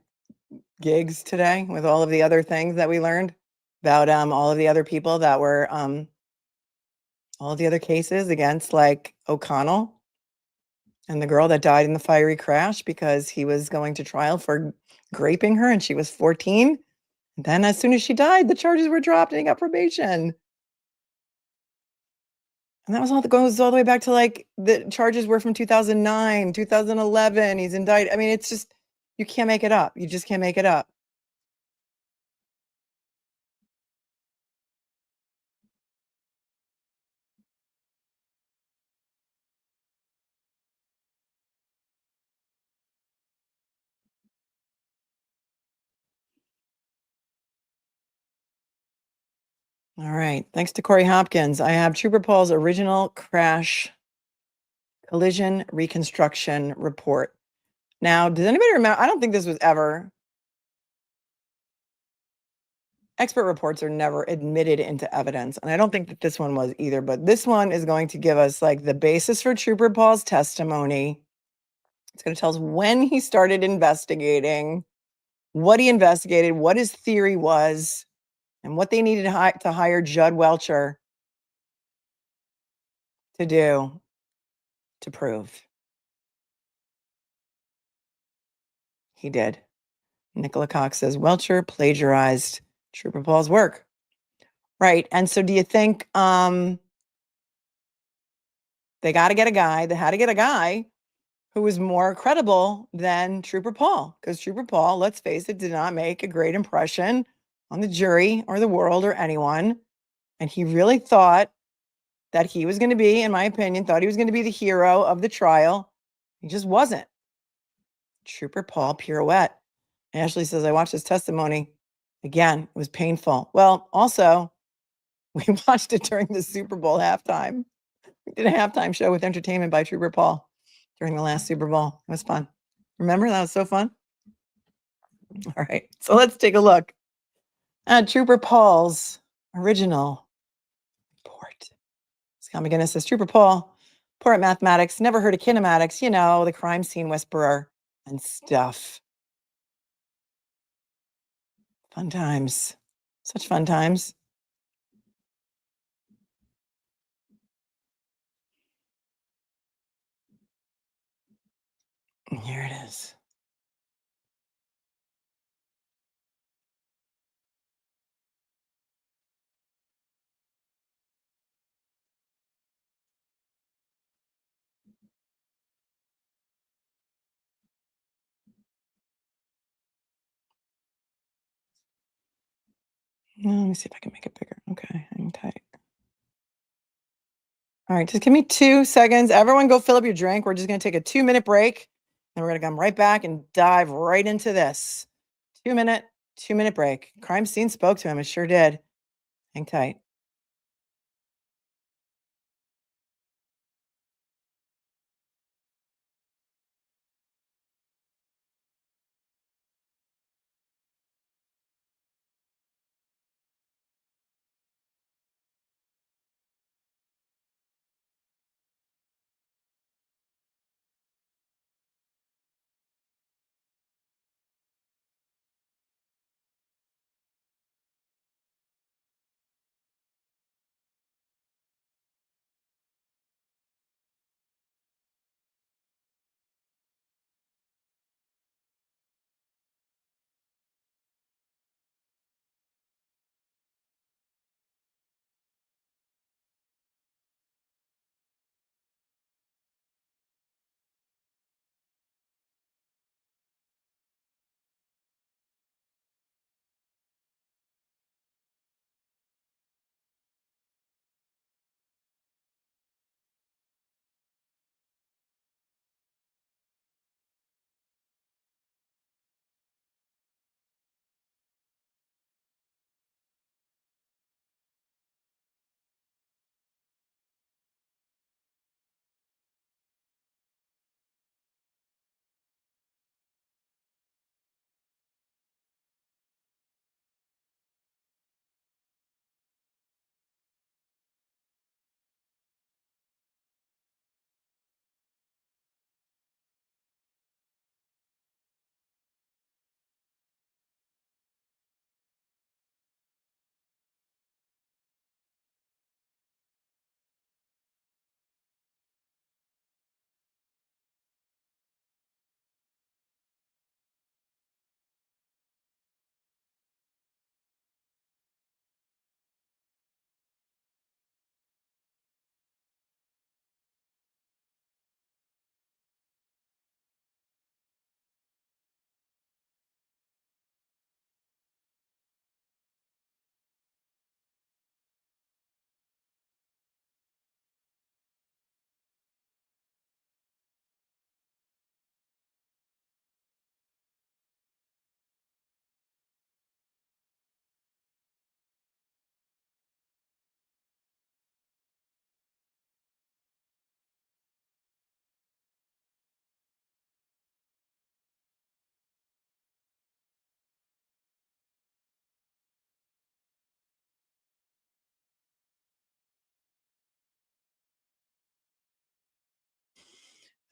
gigs today with all of the other things that we learned about all of the other people that were all of the other cases against, like, O'Connell and the girl that died in the fiery crash because he was going to trial for graping her and she was 14. And then as soon as she died, the charges were dropped and he got probation. And that was all that goes all the way back to, like, the charges were from 2009, 2011. He's indicted. I mean, it's just, you can't make it up. You just can't make it up. All right. Thanks to Corey Hopkins. I have Trooper Paul's original crash collision reconstruction report. Now, does anybody remember? I don't think this was ever. Expert reports are never admitted into evidence. And I don't think that this one was either. But this one is going to give us, like, the basis for Trooper Paul's testimony. It's going to tell us when he started investigating, what he investigated, what his theory was, and what they needed to hire Judd Welcher to do to prove. He did. Nicola Cox says Welcher plagiarized Trooper Paul's work. Right. And so do you think they got to get a guy, they had to get a guy who was more credible than Trooper Paul, because Trooper Paul, let's face it, did not make a great impression on the jury or the world or anyone. And he really thought that he was going to be, in my opinion, thought he was going to be the hero of the trial. He just wasn't. Trooper Paul pirouette. Ashley says, I watched his testimony. Again, it was painful. Well, also, we watched it during the Super Bowl halftime. We did a halftime show with entertainment by Trooper Paul during the last Super Bowl. It was fun. Remember? That was so fun. All right. So let's take a look at Trooper Paul's original report. Scott McGinnis says, Trooper Paul, poor at mathematics, never heard of kinematics, you know, the crime scene whisperer and stuff. Fun times. Such fun times. And here it is. Let me see if I can make it bigger. Okay, hang tight. All right, just give me 2 seconds. Everyone go fill up your drink. We're just going to take a 2-minute break, and we're going to come right back and dive right into this. 2-minute break. Crime scene spoke to him. It sure did. Hang tight.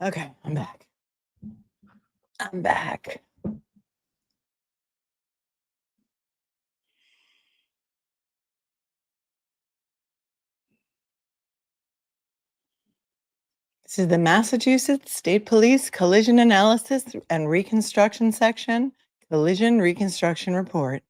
Okay, I'm back. I'm back. This is the Massachusetts State Police Collision Analysis and Reconstruction Section Collision Reconstruction Report.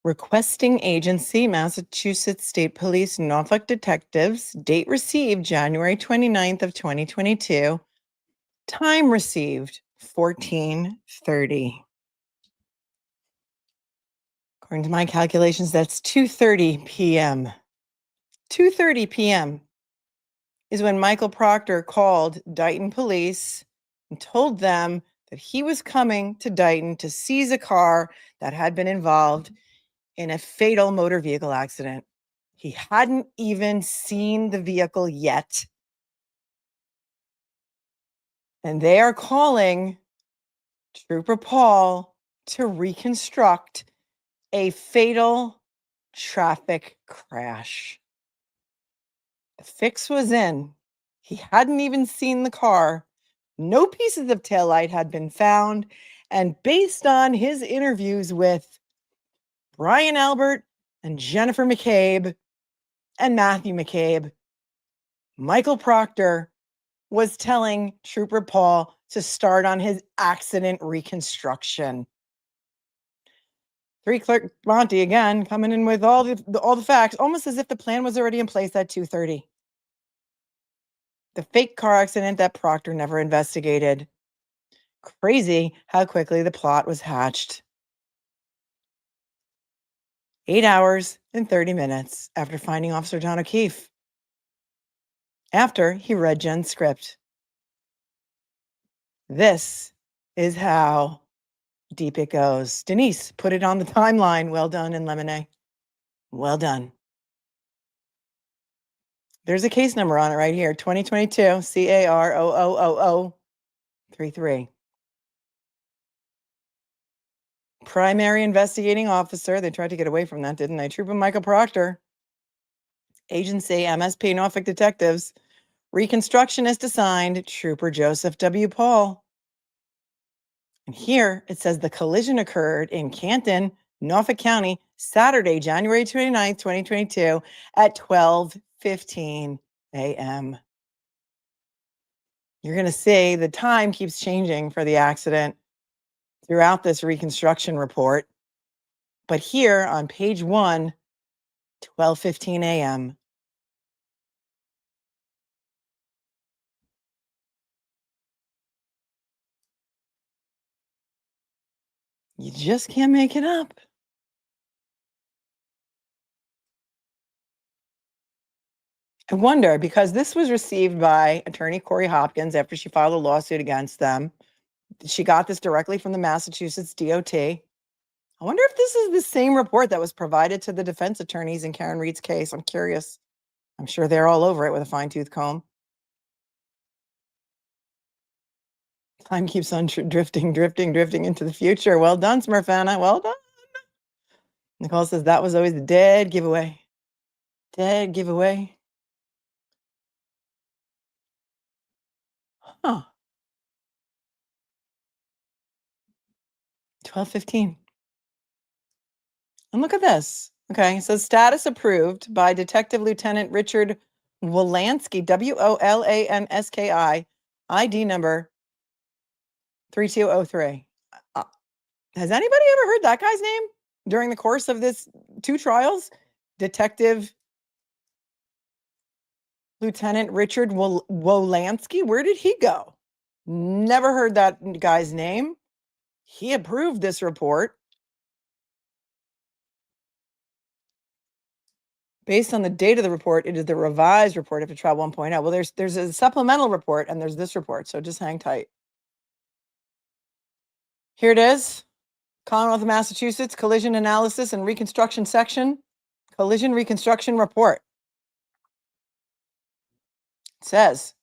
Requesting agency, Massachusetts State Police, Norfolk detectives. Date received, January 29th of 2022. Time received, 14:30. According to my calculations, that's 2:30 p.m. 2:30 p.m. is when Michael Proctor called Dighton police and told them that he was coming to Dighton to seize a car that had been involved in a fatal motor vehicle accident. He hadn't even seen the vehicle yet. And they are calling Trooper Paul to reconstruct a fatal traffic crash. The fix was in. He hadn't even seen the car. No pieces of taillight had been found. And based on his interviews with Brian Albert and Jennifer McCabe and Matthew McCabe, Michael Proctor was telling Trooper Paul to start on his accident reconstruction. 3 Clerk Monty again coming in with all the facts, almost as if the plan was already in place at 2:30. The fake car accident that Proctor never investigated. Crazy how quickly the plot was hatched. 8 hours and 30 minutes after finding Officer John O'Keefe. After he read Jen's script. This is how deep it goes. Denise, put it on the timeline. Well done in Lemonade. Well done. There's a case number on it right here. 2022 CAR00033. Primary investigating officer. They tried to get away from that, didn't they? Trooper Michael Proctor. Agency MSP Norfolk Detectives. Reconstructionist assigned Trooper Joseph W. Paul. And here it says the collision occurred in Canton, Norfolk County, Saturday, January 29th, 2022 at 12:15 a.m. You're going to see the time keeps changing for the accident throughout this reconstruction report. But here on page 1, 12:15 a.m. You just can't make it up. I wonder, because this was received by attorney Corey Hopkins after she filed a lawsuit against them. She got this directly from the Massachusetts DOT. I wonder if this is the same report that was provided to the defense attorneys in Karen Reed's case. I'm curious. I'm sure they're all over it with a fine-tooth comb. Time keeps on drifting into the future. Well done, Smurfana. Well done. Nicole says that was always the dead giveaway. Dead giveaway. Huh. 12:15. And look at this. Okay, so status approved by Detective Lieutenant Richard Wolanski, Wolanski, ID number 3203. Has anybody ever heard that guy's name during the course of this 2 trials? Detective Lieutenant Richard Wolanski. Where did he go? Never heard that guy's name. He approved this report. Based on the date of the report, it is the revised report of trial 1.0. Well, there's a supplemental report and there's this report, so just hang tight. Here it is. Commonwealth of Massachusetts Collision Analysis and Reconstruction Section. Collision Reconstruction Report. It says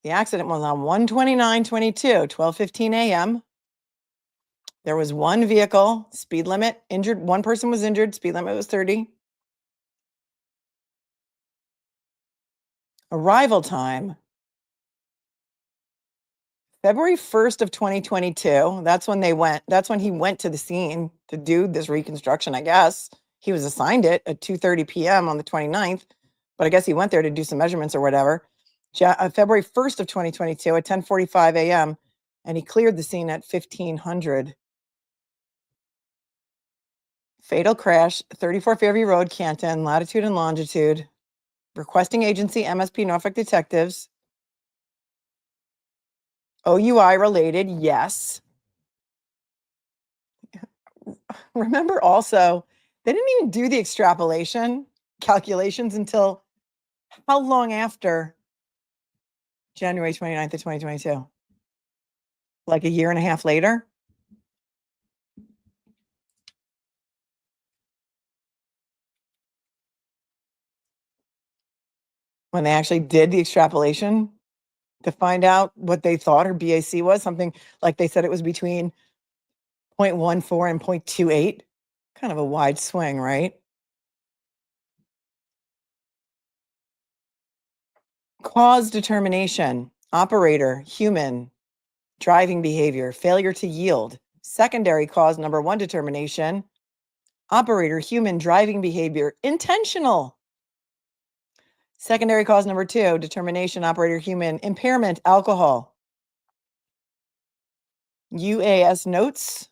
the accident was on 1/29/22, 12:15 a.m. There was one vehicle, speed limit, injured. One person was injured, speed limit was 30. Arrival time, February 1st of 2022. That's when he went to the scene to do this reconstruction, I guess. He was assigned it at 2:30 p.m. on the 29th, but I guess he went there to do some measurements or whatever. February 1st of 2022 at 10:45 a.m. and he cleared the scene at 1500. Fatal crash, 34 Fairview Road, Canton, latitude and longitude. Requesting agency, MSP Norfolk detectives. OUI related, yes. Remember also, they didn't even do the extrapolation calculations until how long after January 29th of 2022? Like a year and a half later? When they actually did the extrapolation to find out what they thought her BAC was, something like they said it was between 0.14 and 0.28. Kind of a wide swing, right? Cause determination, operator, human, driving behavior, failure to yield. Secondary cause number 1 determination, operator, human, driving behavior, intentional. Secondary cause number 2, determination, operator, human, impairment, alcohol. UAS notes.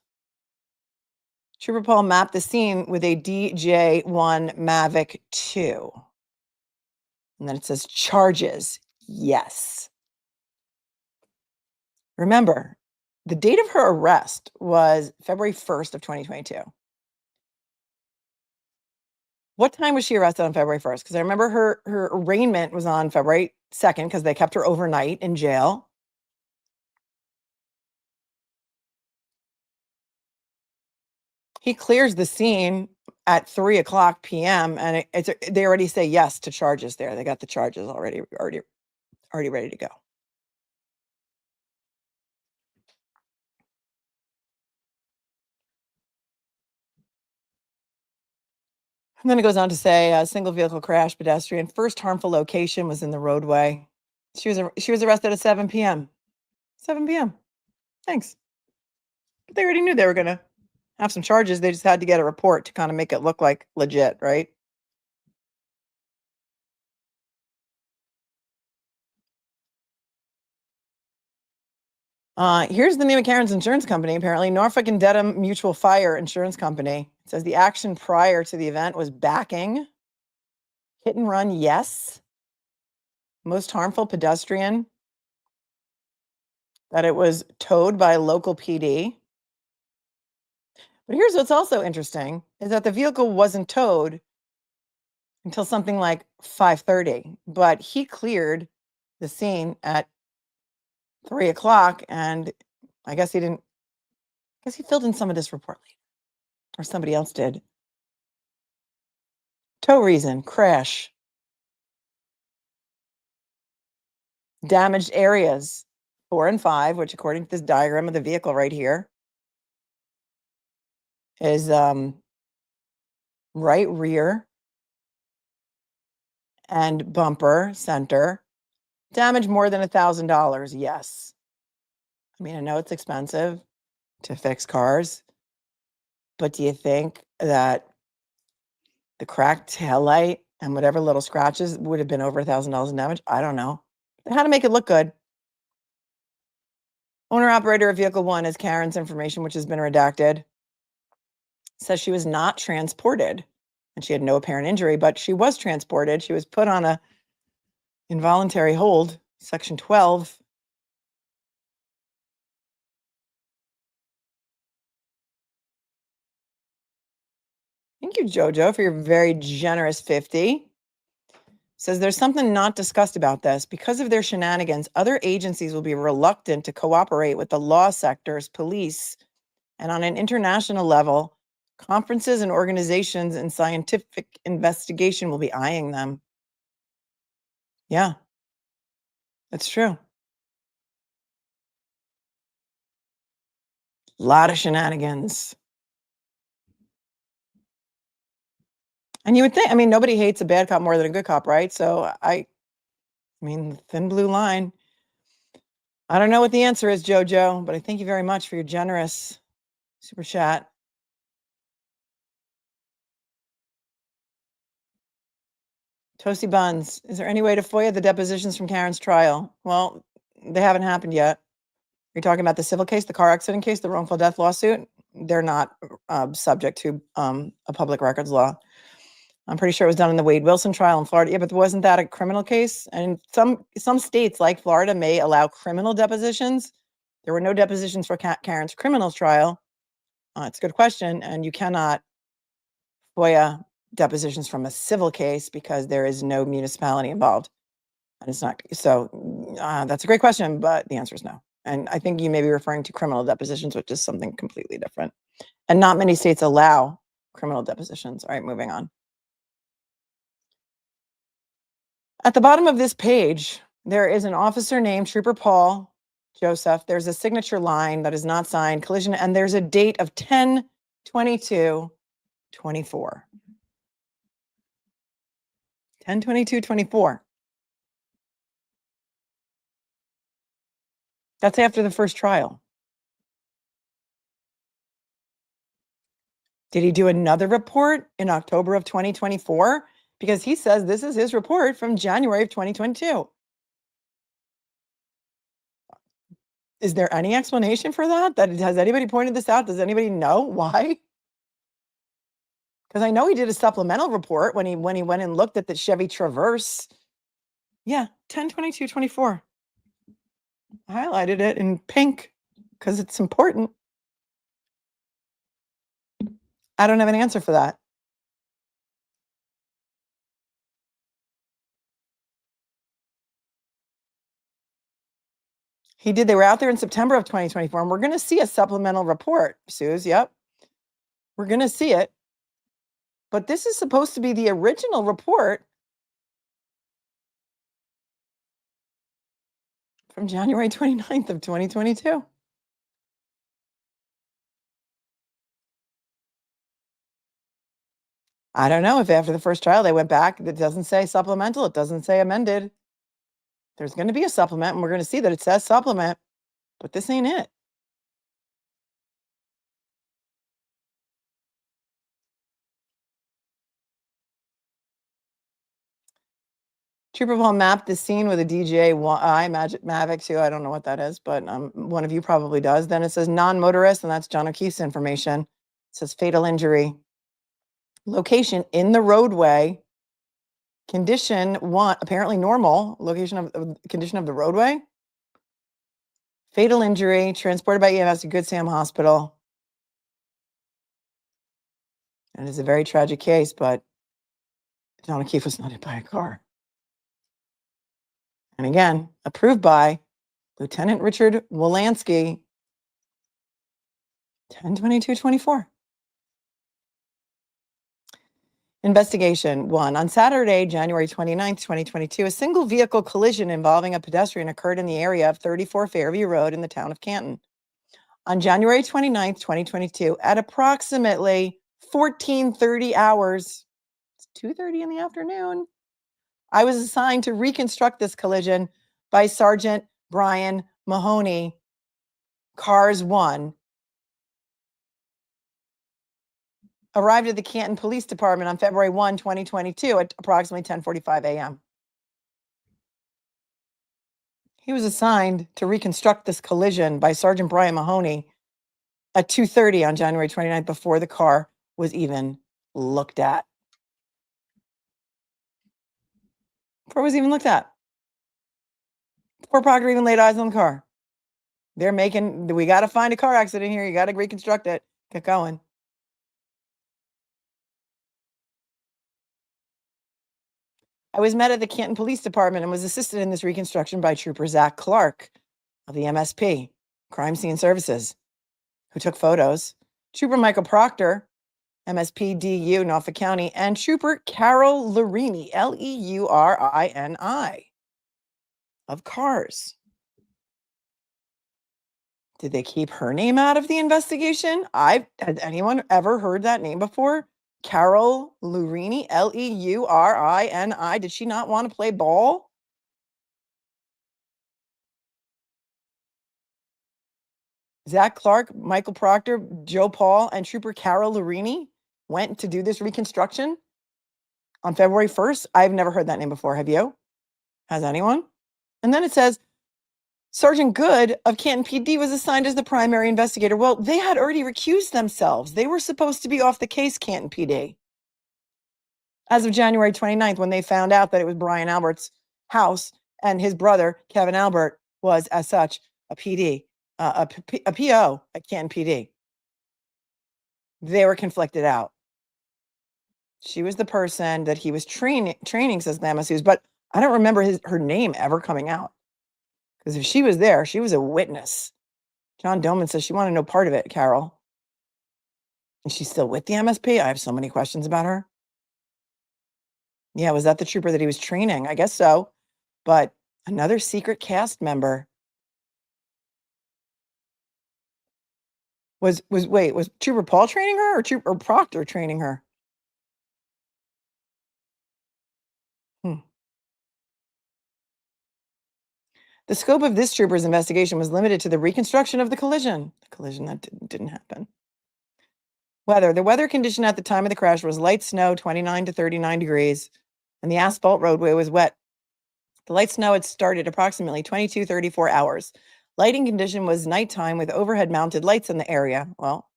Trooper Paul mapped the scene with a DJ-1 Mavic 2. And then it says charges. Yes. Remember, the date of her arrest was February 1st of 2022. What time was she arrested on February 1st? Because I remember her arraignment was on February 2nd because they kept her overnight in jail. He clears the scene at 3:00 p.m. and they already say yes to charges there. They got the charges already ready to go. And then it goes on to say a single vehicle crash, pedestrian. First harmful location was in the roadway. She was arrested at 7 p.m. 7 p.m. Thanks. But they already knew they were going to have some charges. They just had to get a report to kind of make it look like legit, right? Here's the name of Karen's insurance company, apparently. Norfolk and Dedham Mutual Fire Insurance Company. It says the action prior to the event was backing. Hit and run, yes. Most harmful, pedestrian. That it was towed by local PD. But here's what's also interesting, is that the vehicle wasn't towed until something like 5:30, but he cleared the scene at 3:00, and I guess he filled in some of this report later, or somebody else did. Tow reason, crash. Damaged areas, 4 and 5, which according to this diagram of the vehicle right here is right rear and bumper center. Damage more than $1,000, yes. I mean, I know it's expensive to fix cars, but do you think that the cracked taillight and whatever little scratches would have been over $1,000 in damage? I don't know. They had to make it look good. Owner operator of vehicle 1 is Karen's information, which has been redacted. Says she was not transported and she had no apparent injury, but she was transported. She was put on a involuntary hold, section 12. Thank you, Jojo, for your very generous 50. Says there's something not discussed about this. Because of their shenanigans, other agencies will be reluctant to cooperate with the law sector's police. And on an international level, conferences and organizations and scientific investigation will be eyeing them. Yeah, that's true. A lot of shenanigans. And you would think, I mean, nobody hates a bad cop more than a good cop, right? So I mean, the thin blue line. I don't know what the answer is, Jojo, but I thank you very much for your generous super chat. Toasty Buns, is there any way to FOIA the depositions from Karen's trial? Well, they haven't happened yet. You're talking about the civil case, the car accident case, the wrongful death lawsuit? they're not subject to a public records law. I'm pretty sure it was done in the Wade Wilson trial in Florida. Yeah, but wasn't that a criminal case? And some states like Florida may allow criminal depositions. There were no depositions for Karen's criminal trial. It's a good question. And you cannot FOIA depositions from a civil case because there is no municipality involved. And it's not. So that's a great question, but the answer is no. And I think you may be referring to criminal depositions, which is something completely different. And not many states allow criminal depositions. All right, moving on. At the bottom of this page, there is an officer named Trooper Paul Joseph. There's a signature line that is not signed, collision, and there's a date of 10/22/24. 10/22/24. That's after the first trial. Did he do another report in October of 2024? Because he says this is his report from January of 2022. Is there any explanation for that? Has anybody pointed this out? Does anybody know why? Because I know he did a supplemental report when he went and looked at the Chevy Traverse. Yeah, 10/22/24. I highlighted it in pink because it's important. I don't have an answer for that. He did. They were out there in September of 2024, and we're going to see a supplemental report, Suze. Yep. We're going to see it. But this is supposed to be the original report from January 29th of 2022. I don't know if after the first trial they went back. It doesn't say supplemental. It doesn't say amended. There's going to be a supplement, and we're going to see that it says supplement, but this ain't it. Trooper Paul mapped the scene with a DJI Mavic 2. I don't know what that is, but one of you probably does. Then it says non-motorist, and that's John O'Keefe's information. It says fatal injury. Location in the roadway. Condition 1, apparently normal. Location of condition of the roadway. Fatal injury, transported by EMS to Good Sam Hospital. And it's a very tragic case, but John O'Keefe was not hit by a car. And again, approved by Lieutenant Richard Wolanski, 10/22/24. Investigation 1. On Saturday, January 29th, 2022, a single vehicle collision involving a pedestrian occurred in the area of 34 Fairview Road in the town of Canton. On January 29th, 2022, at approximately 14:30 hours, it's 2:30 in the afternoon, I was assigned to reconstruct this collision by Sergeant Brian Mahoney, Cars 1. Arrived at the Canton Police Department on February 1, 2022 at approximately 10:45 a.m. He was assigned to reconstruct this collision by Sergeant Brian Mahoney at 2:30 on January 29th before the car was even looked at. Before it was even looked at. Before Proctor even laid eyes on the car. We got to find a car accident here. You got to reconstruct it. Get going. I was met at the Canton Police Department and was assisted in this reconstruction by Trooper Zach Clark of the MSP, Crime Scene Services, who took photos. Trooper Michael Proctor, MSPDU, Norfolk County, and Trooper Carol Lurini, Leurini, of Cars. Did they keep her name out of the investigation? Has anyone ever heard that name before? Carol Lurini, Leurini. Did she not want to play ball? Zach Clark, Michael Proctor, Joe Paul, and Trooper Carol Lurini went to do this reconstruction on February 1st. I've never heard that name before. Have you? Has anyone? And then it says, Sergeant Good of Canton PD was assigned as the primary investigator. Well, they had already recused themselves. They were supposed to be off the case, Canton PD. As of January 29th, when they found out that it was Brian Albert's house and his brother, Kevin Albert, was, as such, a PD, a PO at Canton PD. They were conflicted out. She was the person that he was training, says Lamassus, but I don't remember her name ever coming out. Because if she was there, she was a witness. John Doman says she wanted no part of it, Carol. Is she still with the MSP? I have so many questions about her. Yeah, was that the trooper that he was training? I guess so. But another secret cast member was Trooper Paul training her or Trooper Proctor training her? The scope of this trooper's investigation was limited to the reconstruction of the collision that didn't happen. Weather. The weather condition at the time of the crash was light snow, 29 to 39 degrees, and the asphalt roadway was wet. The light snow had started approximately 22:34 hours. Lighting condition was nighttime with overhead mounted lights in the area. Well,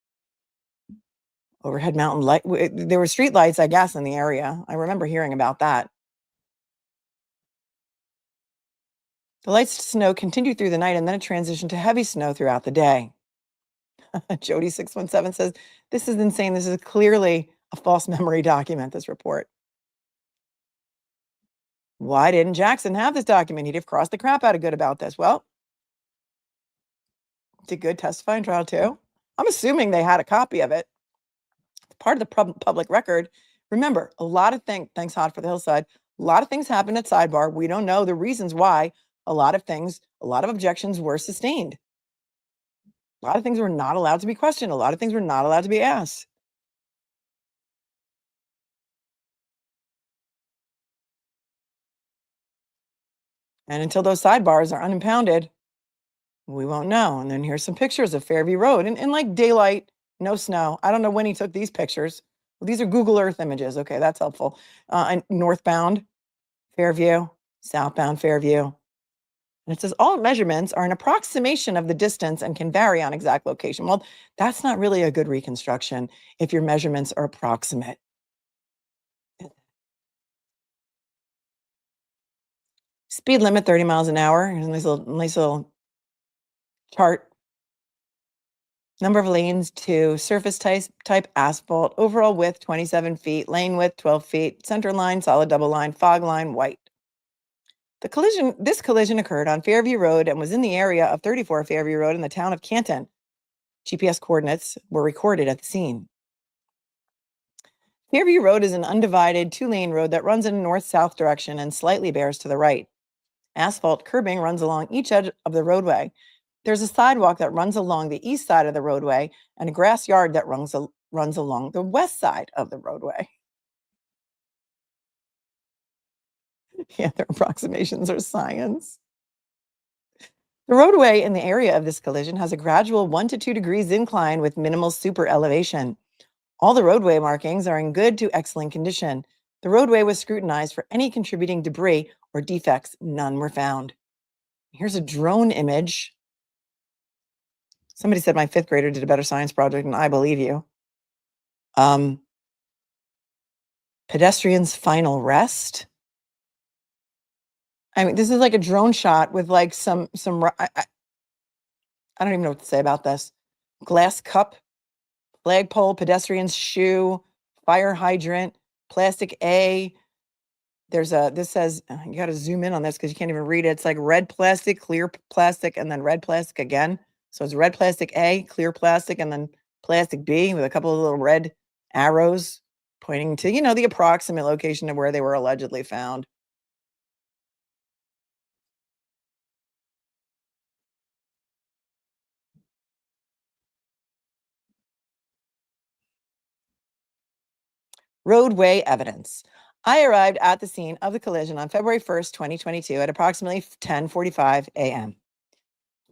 overhead mounted light. There were street lights, I guess, in the area. I remember hearing about that. The light snow continued through the night and then it transitioned to heavy snow throughout the day. Jody617 says, this is insane. This is clearly a false memory document, this report. Why didn't Jackson have this document? He'd have crossed the crap out of Good about this. Well, did Good testify in trial too? I'm assuming they had a copy of it. It's part of the public record. Remember, a lot of things, thanks Hot for the Hillside, a lot of things happened at sidebar. We don't know the reasons why a lot of objections were sustained. A lot of things were not allowed to be questioned. A lot of things were not allowed to be asked. And until those sidebars are unimpounded, we won't know. And then here's some pictures of Fairview Road in like daylight, no snow. I don't know when he took these pictures. Well, these are Google Earth images. Okay, that's helpful. And northbound Fairview, southbound Fairview. And it says all measurements are an approximation of the distance and can vary on exact location. Well, that's not really a good reconstruction if your measurements are approximate. Speed limit 30 miles an hour. Here's a nice little chart. Number of lanes 2, surface type asphalt, overall width 27 feet, lane width 12 feet, center line solid double line, fog line white. This collision occurred on Fairview Road and was in the area of 34 Fairview Road in the town of Canton. GPS coordinates were recorded at the scene. Fairview Road is an undivided 2-lane road that runs in a north-south direction and slightly bears to the right. Asphalt curbing runs along each edge of the roadway. There's a sidewalk that runs along the east side of the roadway and a grass yard that runs along the west side of the roadway. Yeah, their approximations are science. The roadway in the area of this collision has a gradual 1 to 2 degrees incline with minimal super elevation. All the roadway markings are in good to excellent condition. The roadway was scrutinized for any contributing debris or defects. None were found. Here's a drone image. Somebody said my 5th grader did a better science project, and I believe you. Pedestrian's final rest. I mean, this is like a drone shot with like some I don't even know what to say about this. Glass cup, flagpole, pedestrian's shoe, fire hydrant, plastic A. This says, you got to zoom in on this because you can't even read it. It's like red plastic, clear plastic, and then red plastic again. So it's red plastic A, clear plastic, and then plastic B with a couple of little red arrows pointing to, the approximate location of where they were allegedly found. Roadway evidence. I arrived at the scene of the collision on February 1st, 2022 at approximately 10:45 a.m.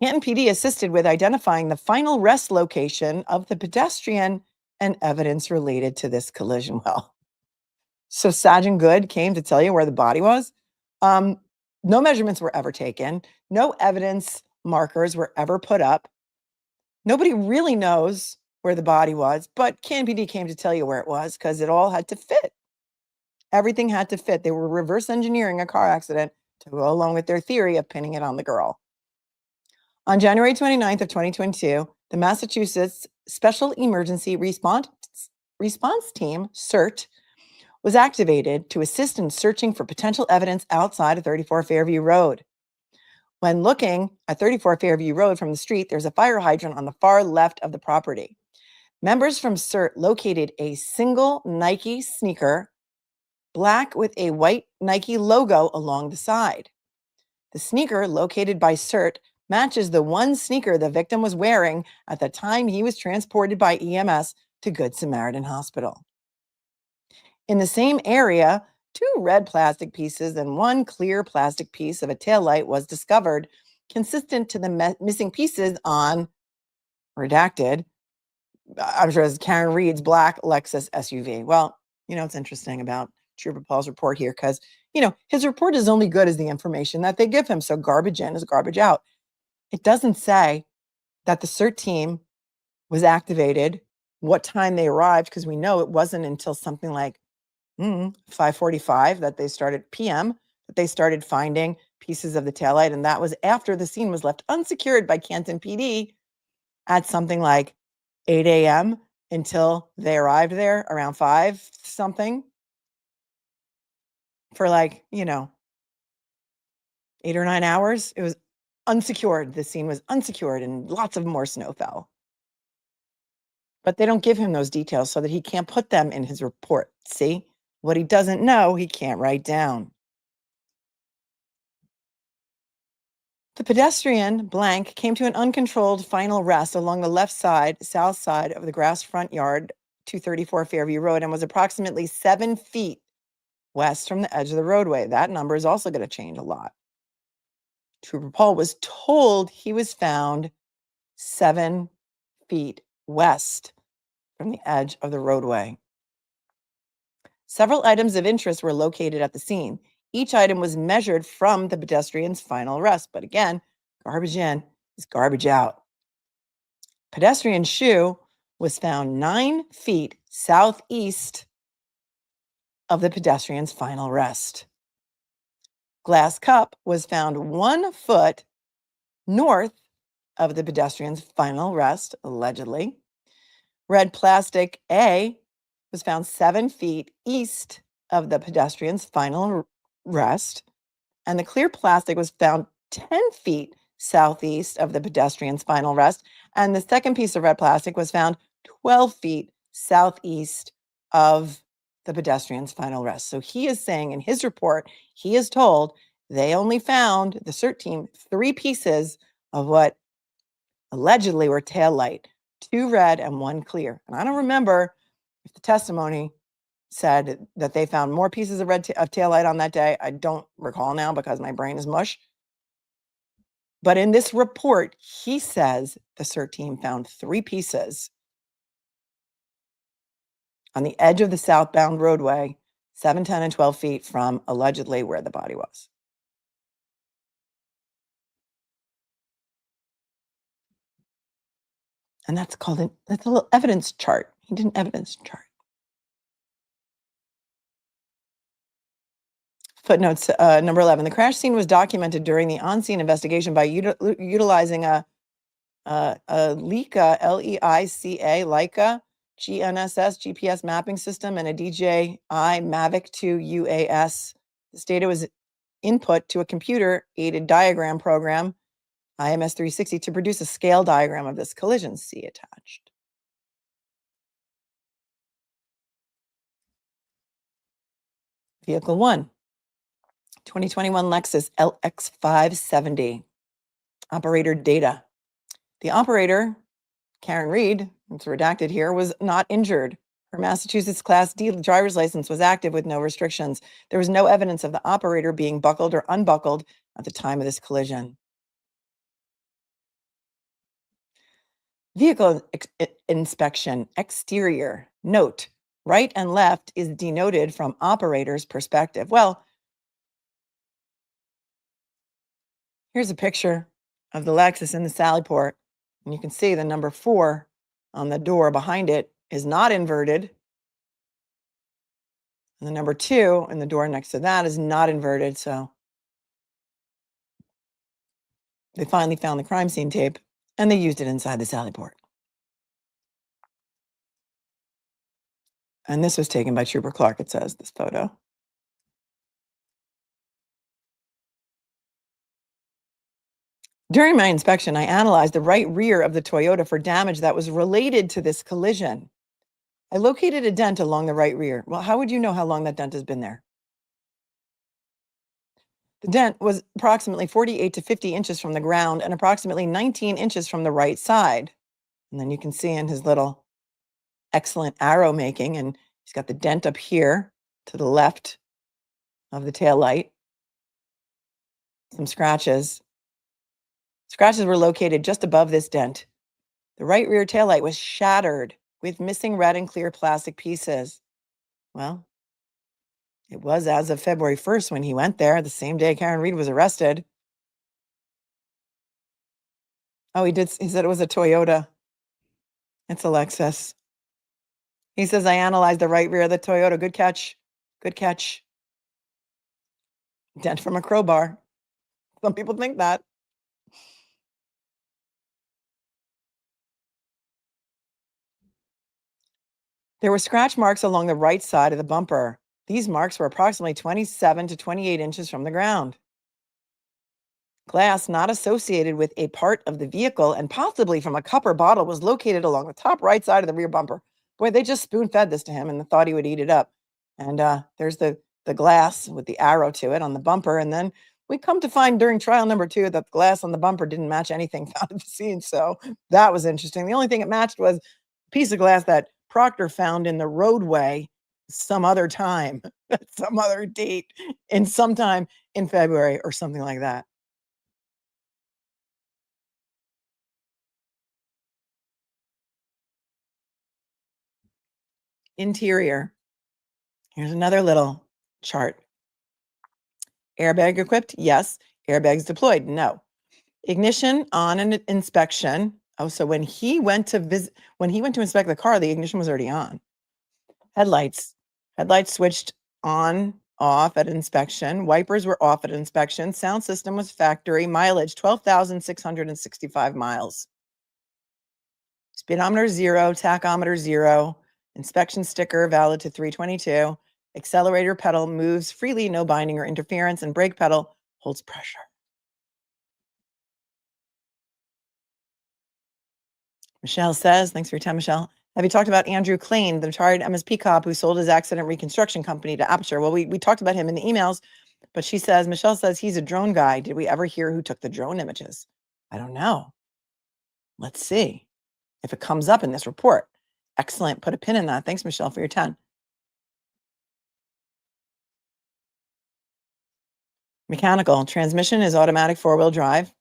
Canton PD assisted with identifying the final rest location of the pedestrian and evidence related to this collision. Well, so Sergeant Good came to tell you where the body was. No measurements were ever taken. No evidence markers were ever put up. Nobody really knows where the body was, but CanPD came to tell you where it was because it all had to fit. Everything had to fit. They were reverse engineering a car accident to go along with their theory of pinning it on the girl. On January 29th of 2022, the Massachusetts Special Emergency Response Team, CERT, was activated to assist in searching for potential evidence outside of 34 Fairview Road. When looking at 34 Fairview Road from the street, there's a fire hydrant on the far left of the property. Members from CERT located a single Nike sneaker, black with a white Nike logo along the side. The sneaker located by CERT matches the one sneaker the victim was wearing at the time he was transported by EMS to Good Samaritan Hospital. In the same area, 2 red plastic pieces and 1 clear plastic piece of a taillight was discovered, consistent to the missing pieces on redacted, I'm sure it's Karen Reed's black Lexus SUV. Well, it's interesting about Trooper Paul's report here because, his report is only good as the information that they give him. So garbage in is garbage out. It doesn't say that the CERT team was activated, what time they arrived, because we know it wasn't until something like 5:45 that they started PM, that they started finding pieces of the taillight. And that was after the scene was left unsecured by Canton PD at something like 8 a.m. until they arrived there around 5 something for 8 or 9 hours. It was unsecured. The scene was unsecured and lots of more snow fell. But they don't give him those details so that he can't put them in his report. See? What he doesn't know, he can't write down. The pedestrian blank came to an uncontrolled final rest along the left side, south side of the grass front yard, 234 Fairview Road, and was approximately 7 feet west from the edge of the roadway. That number is also going to change a lot. Trooper Paul was told he was found 7 feet west from the edge of the roadway. Several items of interest were located at the scene. Each item was measured from the pedestrian's final rest. But again, garbage in is garbage out. Pedestrian shoe was found 9 feet southeast of the pedestrian's final rest. Glass cup was found 1 foot north of the pedestrian's final rest, allegedly. Red plastic A was found 7 feet east of the pedestrian's final rest, and the clear plastic was found 10 feet southeast of the pedestrian's final rest, and the second piece of red plastic was found 12 feet southeast of the pedestrian's final rest. So he is saying in his report, he is told they only found, the CERT team, 3 pieces of what allegedly were taillight, 2 red and 1 clear. And I don't remember if the testimony said that they found more pieces of taillight on that day. I don't recall now because my brain is mush. But in this report, he says the CERT team found 3 pieces on the edge of the southbound roadway, 7, 10, and 12 feet from allegedly where the body was. And that's that's a little evidence chart. He did an evidence chart. Footnotes, number 11. The crash scene was documented during the on-scene investigation by utilizing a Leica, L-E-I-C-A, Leica, GNSS, GPS mapping system, and a DJI Mavic 2 UAS. This data was input to a computer-aided diagram program, IMS 360, to produce a scale diagram of this collision. See attached. Vehicle 1. 2021 Lexus LX570. Operator data. The operator, Karen Reed, it's redacted here, was not injured. Her Massachusetts Class D driver's license was active with no restrictions. There was no evidence of the operator being buckled or unbuckled at the time of this collision. Vehicle inspection, exterior. Note, right and left is denoted from operator's perspective. Well, here's a picture of the Lexus in the Sally port. And you can see the number 4 on the door behind it is not inverted. And the number 2 in the door next to that is not inverted. So they finally found the crime scene tape and they used it inside the Sally port. And this was taken by Trooper Clark, it says, this photo. During my inspection, I analyzed the right rear of the Toyota for damage that was related to this collision. I located a dent along the right rear. Well, how would you know how long that dent has been there? The dent was approximately 48 to 50 inches from the ground and approximately 19 inches from the right side. And then you can see in his little excellent arrow making, and he's got the dent up here to the left of the tail light. Some scratches. Scratches were located just above this dent. The right rear taillight was shattered with missing red and clear plastic pieces. Well, it was as of February 1st when he went there, the same day Karen Reed was arrested. Oh, he said it was a Toyota. It's a Lexus. He says, I analyzed the right rear of the Toyota. Good catch. Good catch. Dent from a crowbar. Some people think that. There were scratch marks along the right side of the bumper. These marks were approximately 27 to 28 inches from the ground. Glass not associated with a part of the vehicle and possibly from a cup or bottle was located along the top right side of the rear bumper. Boy, they just spoon-fed this to him and thought he would eat it up. And there's the glass with the arrow to it on the bumper. And then we come to find during trial number 2 that the glass on the bumper didn't match anything found at the scene. So that was interesting. The only thing it matched was a piece of glass that Proctor found in the roadway some other time, some other date, in sometime in February or something like that. Interior. Here's another little chart. Airbag equipped? Yes. Airbags deployed? No. Ignition on an inspection. Oh, so when he went to inspect the car, the ignition was already on. Headlights switched on, off at inspection. Wipers were off at inspection. Sound system was factory. Mileage 12,665 miles. Speedometer 0, tachometer 0. Inspection sticker valid to 322. Accelerator pedal moves freely, no binding or interference, and brake pedal holds pressure. Michelle says, thanks for your time, Michelle. Have you talked about Andrew Klain, the retired MSP cop who sold his accident reconstruction company to Aperture? Well, we talked about him in the emails, but Michelle says he's a drone guy. Did we ever hear who took the drone images? I don't know. Let's see if it comes up in this report. Excellent. Put a pin in that. Thanks, Michelle, for your 10. Mechanical. Transmission is automatic 4-wheel drive.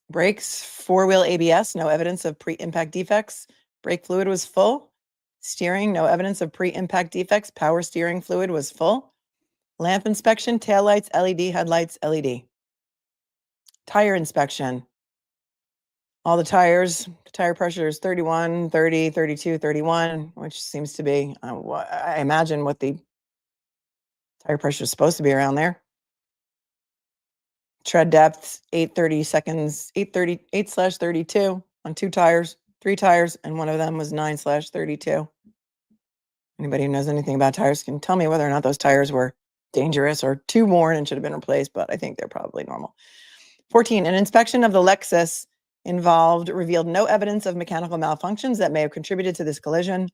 Brakes, 4-wheel ABS, no evidence of pre-impact defects. Brake fluid was full. Steering, no evidence of pre-impact defects. Power steering fluid was full. Lamp inspection, taillights, LED, headlights, LED. Tire inspection. All the tires, tire pressure is 31, 30, 32, 31, which seems to be, I imagine, what the tire pressure is supposed to be around there. Tread depth, 830 seconds, 8/32 on 2 tires, 3 tires, and one of them was 9/32. Anybody who knows anything about tires can tell me whether or not those tires were dangerous or too worn and should have been replaced, but I think they're probably normal. 14, an inspection of the Lexus revealed no evidence of mechanical malfunctions that may have contributed to this collision.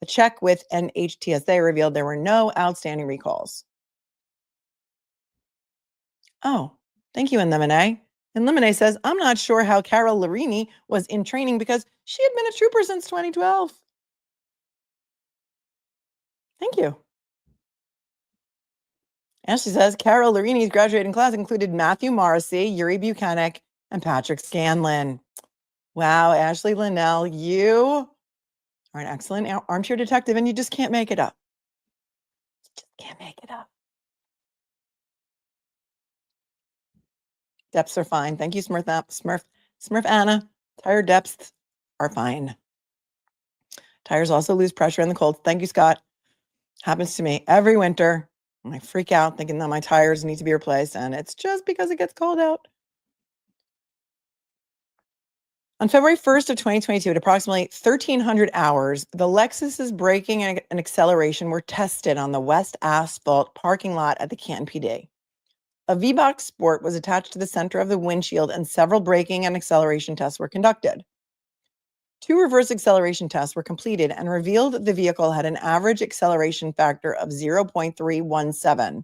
A check with NHTSA revealed there were no outstanding recalls. Oh, thank you, Lemonade. And Lemonade says, I'm not sure how Carol Larini was in training because she had been a trooper since 2012. Thank you. Ashley says, Carol Larini's graduating class included Matthew Morrissey, Yuri Buchanan, and Patrick Scanlon. Wow, Ashley Linnell, you are an excellent armchair detective and you just can't make it up. You just can't make it up. Depths are fine. Thank you, Smurf Anna. Tire depths are fine. Tires also lose pressure in the cold. Thank you, Scott. Happens to me every winter. I freak out thinking that my tires need to be replaced, and it's just because it gets cold out. On February 1st of 2022, at approximately 1,300 hours, the Lexus's braking and acceleration were tested on the West Asphalt parking lot at the Canton PD. A V-Box Sport was attached to the center of the windshield, and several braking and acceleration tests were conducted. 2 reverse acceleration tests were completed and revealed the vehicle had an average acceleration factor of 0.317.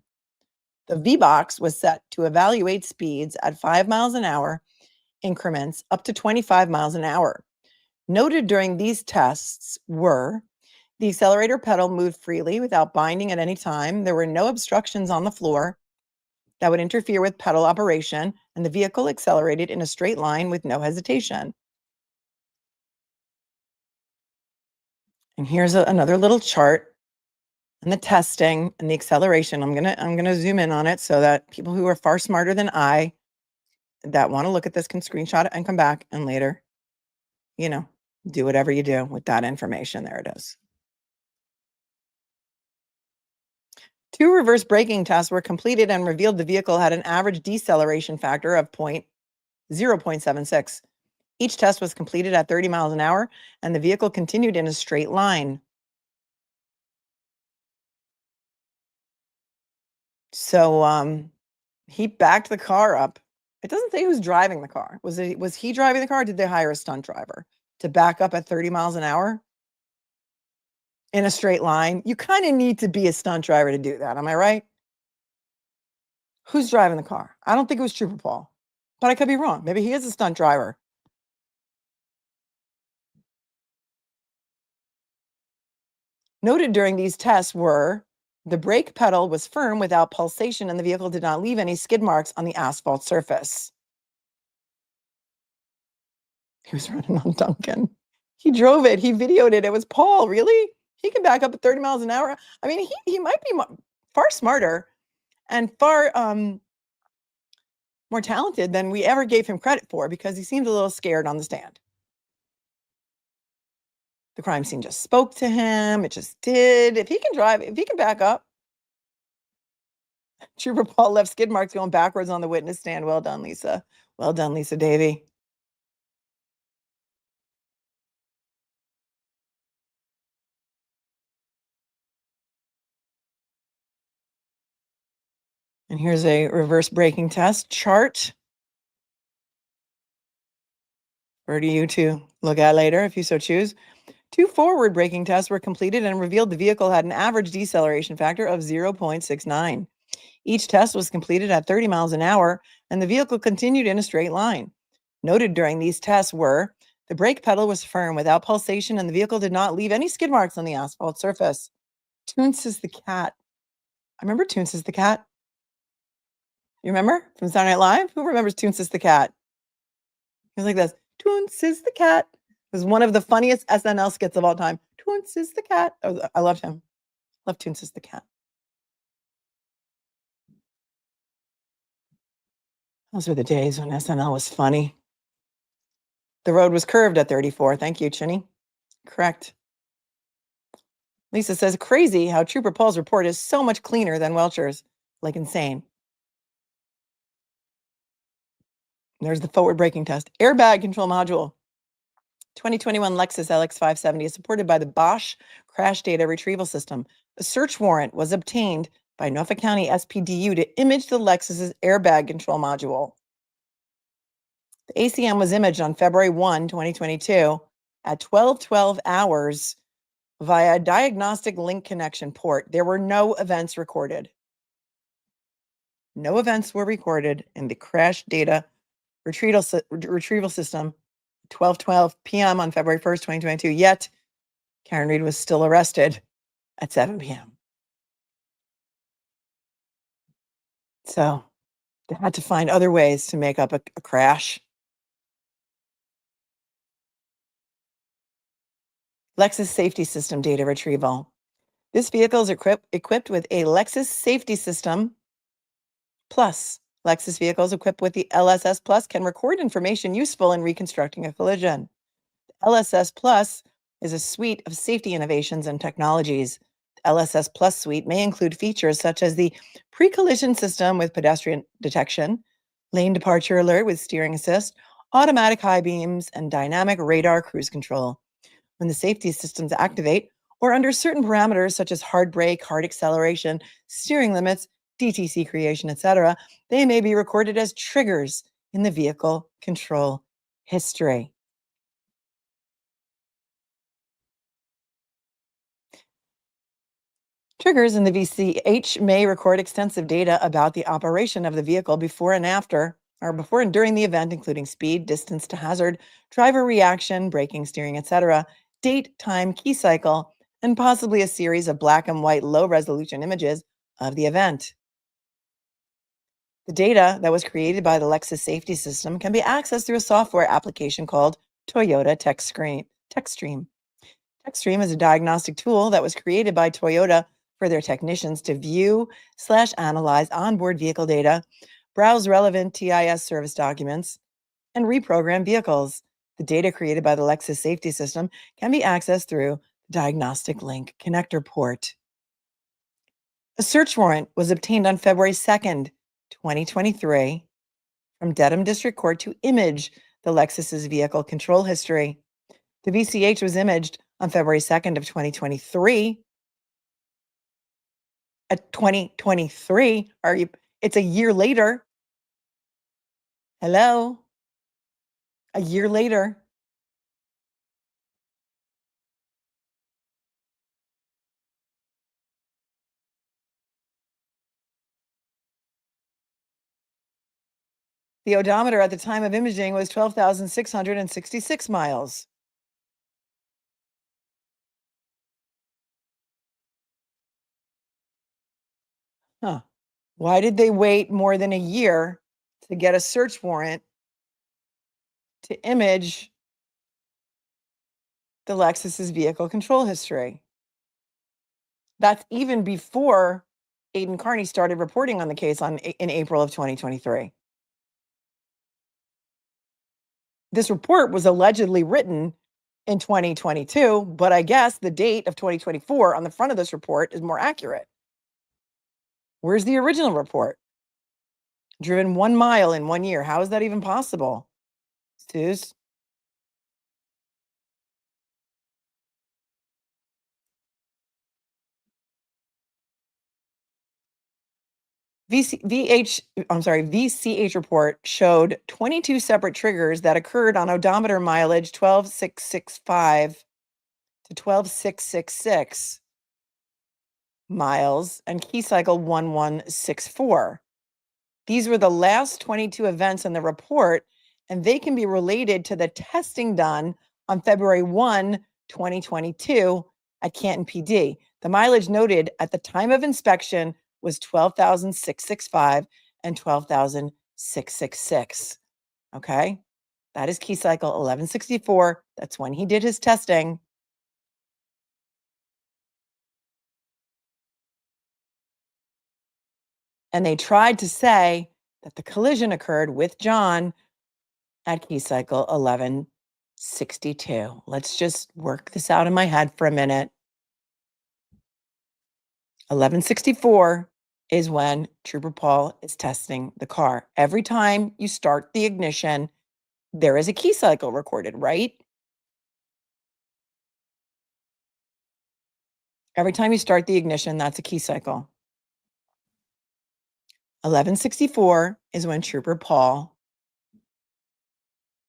The V-Box was set to evaluate speeds at 5 miles an hour increments up to 25 miles an hour. Noted during these tests were the accelerator pedal moved freely without binding at any time. There were no obstructions on the floor that would interfere with pedal operation, and the vehicle accelerated in a straight line with no hesitation. And here's another little chart and the testing and the acceleration. I'm gonna zoom in on it so that people who are far smarter than I that want to look at this can screenshot it and come back and later, do whatever you do with that information. There it is. 2 reverse braking tests were completed and revealed the vehicle had an average deceleration factor of 0.76. Each test was completed at 30 miles an hour, and the vehicle continued in a straight line. So he backed the car up. It doesn't say who's driving the car. Was he driving the car, or did they hire a stunt driver to back up at 30 miles an hour in a straight line? You kind of need to be a stunt driver to do that. Am I right? Who's driving the car? I don't think it was Trooper Paul, but I could be wrong. Maybe he is a stunt driver. Noted during these tests were the brake pedal was firm without pulsation, and the vehicle did not leave any skid marks on the asphalt surface. He was running on Duncan. He drove it. He videoed it. It was Paul. Really? He can back up at 30 miles an hour. I mean, he might be far smarter and far more talented than we ever gave him credit for, because he seemed a little scared on the stand. The crime scene just spoke to him. It just did. If he can drive, if he can back up. Trooper Paul left skid marks going backwards on the witness stand. Well done, Lisa. Well done, Lisa Davy. And here's a reverse braking test chart for you to look at later if you so choose. 2 forward braking tests were completed and revealed the vehicle had an average deceleration factor of 0.69. Each test was completed at 30 miles an hour, and the vehicle continued in a straight line. Noted during these tests were the brake pedal was firm without pulsation, and the vehicle did not leave any skid marks on the asphalt surface. Toons is the cat. I remember Toons is the cat. You remember from Saturday Night Live? Who remembers Toons is the cat? He was like this. Toons is the cat. It was one of the funniest SNL skits of all time. Toons is the cat. I loved him. Love Toons is the cat. Those were the days when SNL was funny. The road was curved at 34. Thank you, Chinny. Correct. Lisa says, crazy how Trooper Paul's report is so much cleaner than Welcher's. Like insane. There's the forward braking test. Airbag control module. 2021 Lexus LX570 is supported by the Bosch crash data retrieval system. A search warrant was obtained by Norfolk County SPDU to image the Lexus's airbag control module. The ACM was imaged on February 1, 2022 at 12:12 hours via a diagnostic link connection port. There were no events recorded. No events were recorded in the crash data retrieval system 12:12 p.m. on February 1st, 2022. Yet, Karen Reed was still arrested at 7 p.m. So they had to find other ways to make up a crash. Lexus safety system data retrieval. This vehicle is equipped with a Lexus safety system plus Lexus vehicles equipped with the LSS Plus can record information useful in reconstructing a collision. LSS Plus is a suite of safety innovations and technologies. The LSS Plus suite may include features such as the pre-collision system with pedestrian detection, lane departure alert with steering assist, automatic high beams, and dynamic radar cruise control. When the safety systems activate, or under certain parameters such as hard brake, hard acceleration, steering limits, DTC creation, etc., they may be recorded as triggers in the vehicle control history. Triggers in the VCH may record extensive data about the operation of the vehicle before and after, or before and during the event, including speed, distance to hazard, driver reaction, braking, steering, etc., date, time, key cycle, and possibly a series of black and white low resolution images of the event. The data that was created by the Lexus safety system can be accessed through a software application called Toyota TechStream. TechStream is a diagnostic tool that was created by Toyota for their technicians to view/analyze onboard vehicle data, browse relevant TIS service documents, and reprogram vehicles. The data created by the Lexus safety system can be accessed through the diagnostic link connector port. A search warrant was obtained on February 2nd, 2023, from Dedham District Court to image the Lexus's vehicle control history. The VCH was imaged on February 2nd of 2023. At 2023, it's a year later. Hello? A year later. The odometer at the time of imaging was 12,666 miles. Huh. Why did they wait more than a year to get a search warrant to image the Lexus's vehicle control history? That's even before Aiden Carney started reporting on the case in April of 2023. This report was allegedly written in 2022, but I guess the date of 2024 on the front of this report is more accurate. Where's the original report? Driven 1 mile in 1 year. How is that even possible? Suze? VCH report showed 22 separate triggers that occurred on odometer mileage 12665 to 12666 miles and key cycle 1164. These were the last 22 events in the report, and they can be related to the testing done on February 1, 2022 at Canton PD. The mileage noted at the time of inspection was 12,665 and 12,666. Okay? That is key cycle 1164. That's when he did his testing. And they tried to say that the collision occurred with John at key cycle 1162. Let's just work this out in my head for a minute. 1164 is when Trooper Paul is testing the car. Every time you start the ignition, there is a key cycle recorded, right? Every time you start the ignition, that's a key cycle. 1164 is when Trooper Paul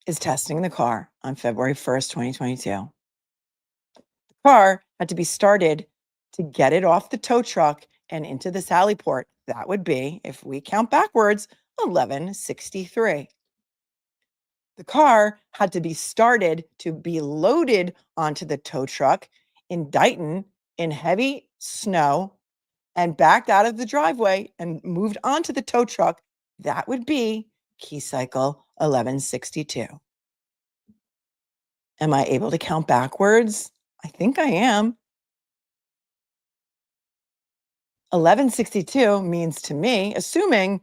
is testing the car on February 1st, 2022. The car had to be started to get it off the tow truck and into the Sally port. That would be, if we count backwards, 1163. The car had to be started to be loaded onto the tow truck in Dighton in heavy snow and backed out of the driveway and moved onto the tow truck. That would be key cycle 1162. Am I able to count backwards? I think I am. 1162 means to me, assuming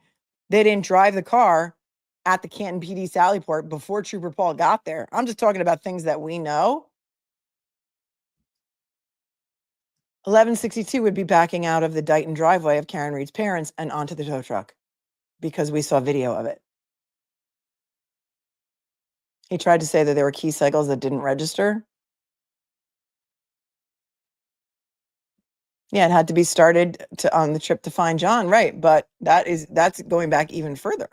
They didn't drive the car at the Canton PD Sallyport before Trooper Paul got there. I'm just talking about things that we know. 1162 would be backing out of the Dighton driveway of Karen Reed's parents and onto the tow truck because we saw video of it. He tried to say that there were key cycles that didn't register. Yeah, it had to be started on the trip to find John, right? But that's going back even further.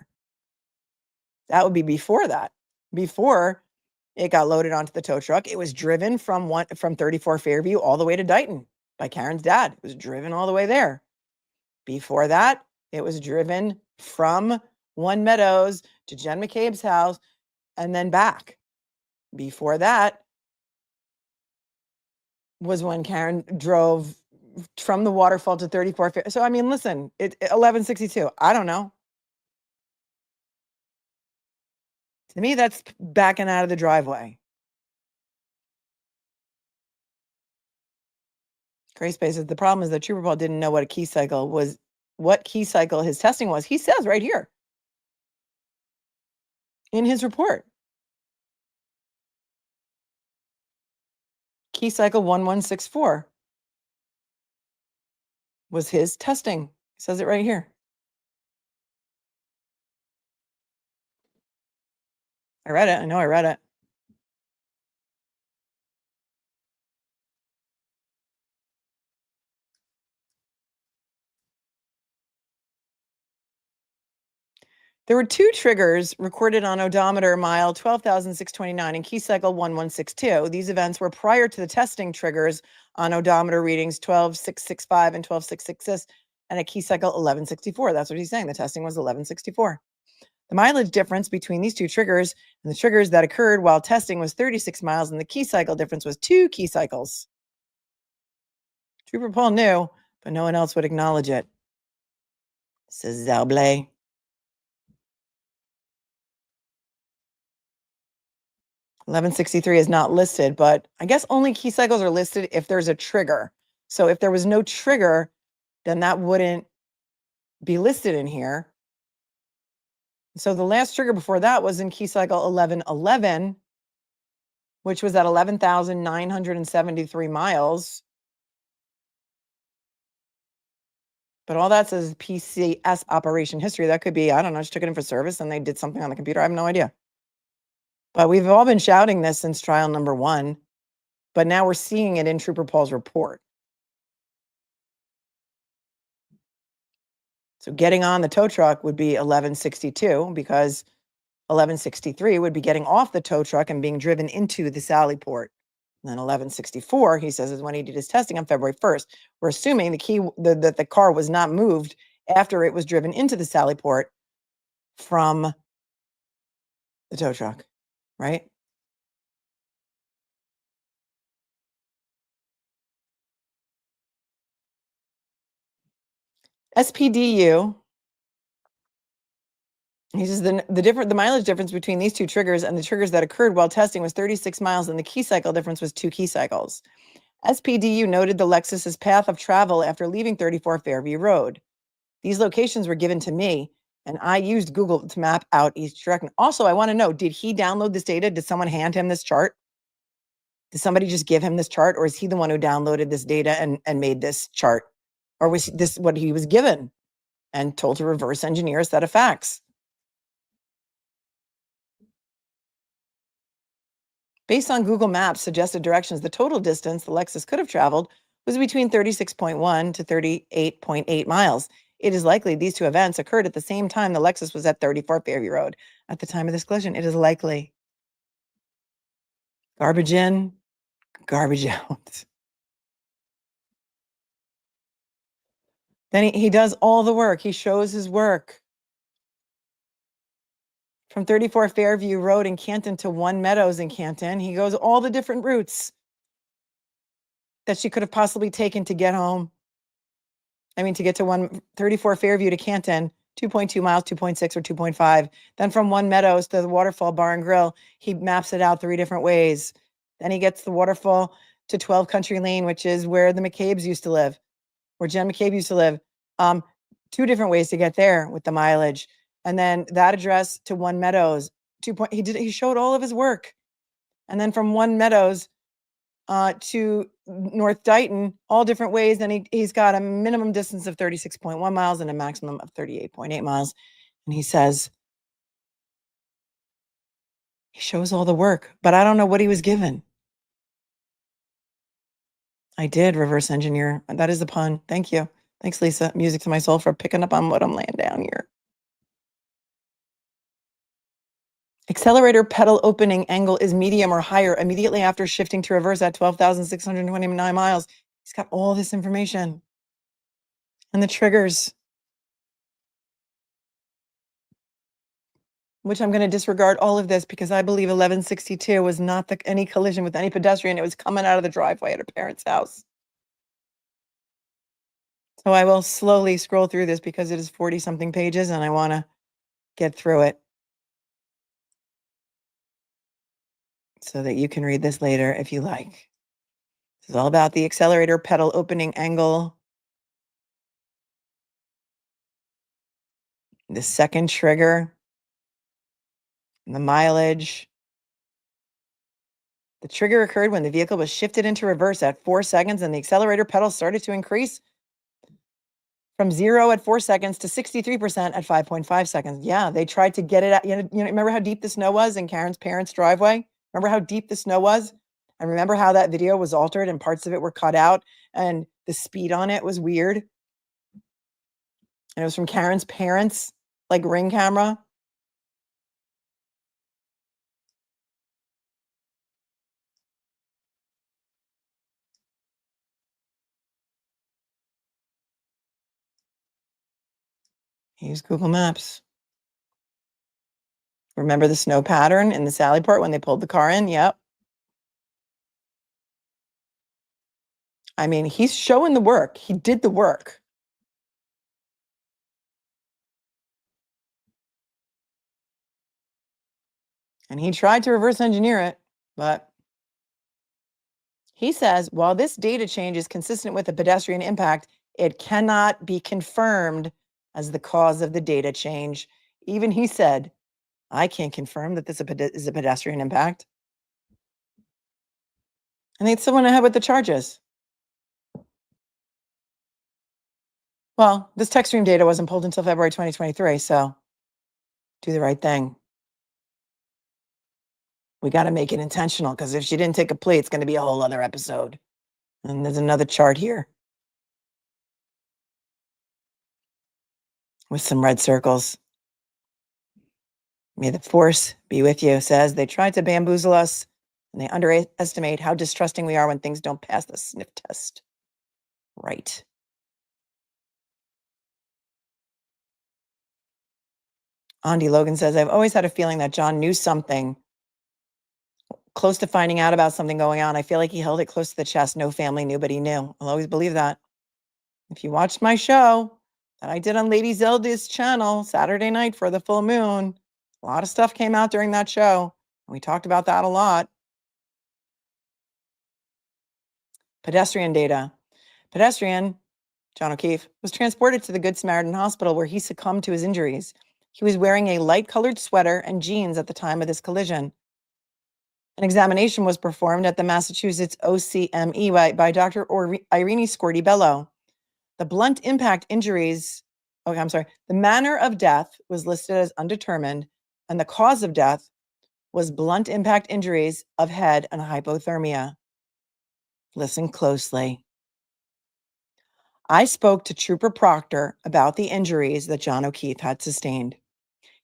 That would be before that. Before it got loaded onto the tow truck, it was driven from 34 Fairview all the way to Dighton by Karen's dad. It was driven all the way there. Before that, it was driven from One Meadows to Jen McCabe's house and then back. Before that was when Karen drove from the waterfall to 34. So, I mean, listen, 1162. I don't know. To me, that's backing out of the driveway. Gray spaces. The problem is that Trooper Paul didn't know what a key cycle was, what key cycle his testing was. He says right here in his report. Key cycle 1164 was his testing. He says it right here. I read it. I know I read it. There were two triggers recorded on odometer mile 12,629 and key cycle 1162. These events were prior to the testing triggers on odometer readings 12,665 and 12,666 and a key cycle 1164. That's what he's saying. The testing was 1164. The mileage difference between these two triggers and the triggers that occurred while testing was 36 miles, and the key cycle difference was 2 key cycles. Trooper Paul knew, but no one else would acknowledge it. Says Zalblay. $11.63 is not listed, but I guess only key cycles are listed if there's a trigger. So if there was no trigger, then that wouldn't be listed in here. So the last trigger before that was in key cycle 1111, which was at 11,973 miles. But all that says PCS operation history. That could be, I don't know, just took it in for service and they did something on the computer. I have no idea. But we've all been shouting this since trial number 1. But now we're seeing it in Trooper Paul's report. So getting on the tow truck would be 1162 because 1163 would be getting off the tow truck and being driven into the Sallyport. And then 1164, he says, is when he did his testing on February 1st. We're assuming that the car was not moved after it was driven into the Sallyport from the tow truck, right? SPDU. He says the mileage difference between these two triggers and the triggers that occurred while testing was 36 miles, and the key cycle difference was 2 key cycles. SPDU noted the Lexus's path of travel after leaving 34 Fairview Road. These locations were given to me, and I used Google to map out each direction. Also, I want to know, did he download this data? Did someone hand him this chart? Did somebody just give him this chart, or is he the one who downloaded this data and made this chart? Or was this what he was given and told to reverse engineer a set of facts? Based on Google Maps suggested directions, the total distance the Lexus could have traveled was between 36.1 to 38.8 miles. It is likely these two events occurred at the same time the Lexus was at 34 Fairview Road at the time of this collision. It is likely. Garbage in, garbage out. Then he does all the work. He shows his work. From 34 Fairview Road in Canton to One Meadows in Canton. He goes all the different routes that she could have possibly taken to get home. I mean, to get to 34 Fairview to Canton, 2.2 miles, 2.6 or 2.5. Then from One Meadows to the Waterfall Bar and Grill, he maps it out 3 different ways. Then he gets the waterfall to 12 Country Lane, which is where the McCabes used to live, where Jen McCabe used to live. 2 different ways to get there with the mileage. And then that address to One Meadows, he showed all of his work. And then from One Meadows to North Dighton, all different ways. And he's got a minimum distance of 36.1 miles and a maximum of 38.8 miles. And he says, he shows all the work, but I don't know what he was given. I did reverse engineer. That is a pun. Thank you. Thanks, Lisa. Music to my soul for picking up on what I'm laying down here. Accelerator pedal opening angle is medium or higher immediately after shifting to reverse at 12,629 miles. He's got all this information. And the triggers, which I'm going to disregard all of this because I believe 1162 was not any collision with any pedestrian. It was coming out of the driveway at a parent's house. So I will slowly scroll through this because it is 40-something pages and I want to get through it so that you can read this later if you like. This is all about the accelerator pedal opening angle. The second trigger, the mileage. The trigger occurred when the vehicle was shifted into reverse at 4 seconds and the accelerator pedal started to increase from 0 at 4 seconds to 63% at 5.5 seconds. Yeah, they tried to get it out. Remember how deep the snow was in Karen's parents' driveway? Remember how deep the snow was? And remember how that video was altered and parts of it were cut out and the speed on it was weird? And it was from Karen's parents, like Ring camera. Use Google Maps. Remember the snow pattern in the Sallyport when they pulled the car in? Yep. I mean, he's showing the work. He did the work. And he tried to reverse engineer it, but he says, while this data change is consistent with a pedestrian impact, it cannot be confirmed as the cause of the data change. Even he said, I can't confirm that this is a pedestrian impact. And they still went ahead with the charges. Well, this tech stream data wasn't pulled until February 2023, so do the right thing. We got to make it intentional because if she didn't take a plea, it's going to be a whole other episode. And there's another chart here with some red circles. May the force be with you, says they tried to bamboozle us and they underestimate how distrusting we are when things don't pass the sniff test. Right. Andy Logan says, I've always had a feeling that John knew something close to finding out about something going on. I feel like he held it close to the chest. No family knew, but he knew. I'll always believe that. If you watched my show that I did on Lady Zelda's channel Saturday night for the full moon, a lot of stuff came out during that show. We talked about that a lot. Pedestrian data. Pedestrian, John O'Keefe, was transported to the Good Samaritan Hospital where he succumbed to his injuries. He was wearing a light-colored sweater and jeans at the time of this collision. An examination was performed at the Massachusetts OCME by Dr. Irene Scorti-Bello. The blunt impact injuries, the manner of death was listed as undetermined, and the cause of death was blunt impact injuries of head and hypothermia. Listen closely. I spoke to Trooper Proctor about the injuries that John O'Keefe had sustained.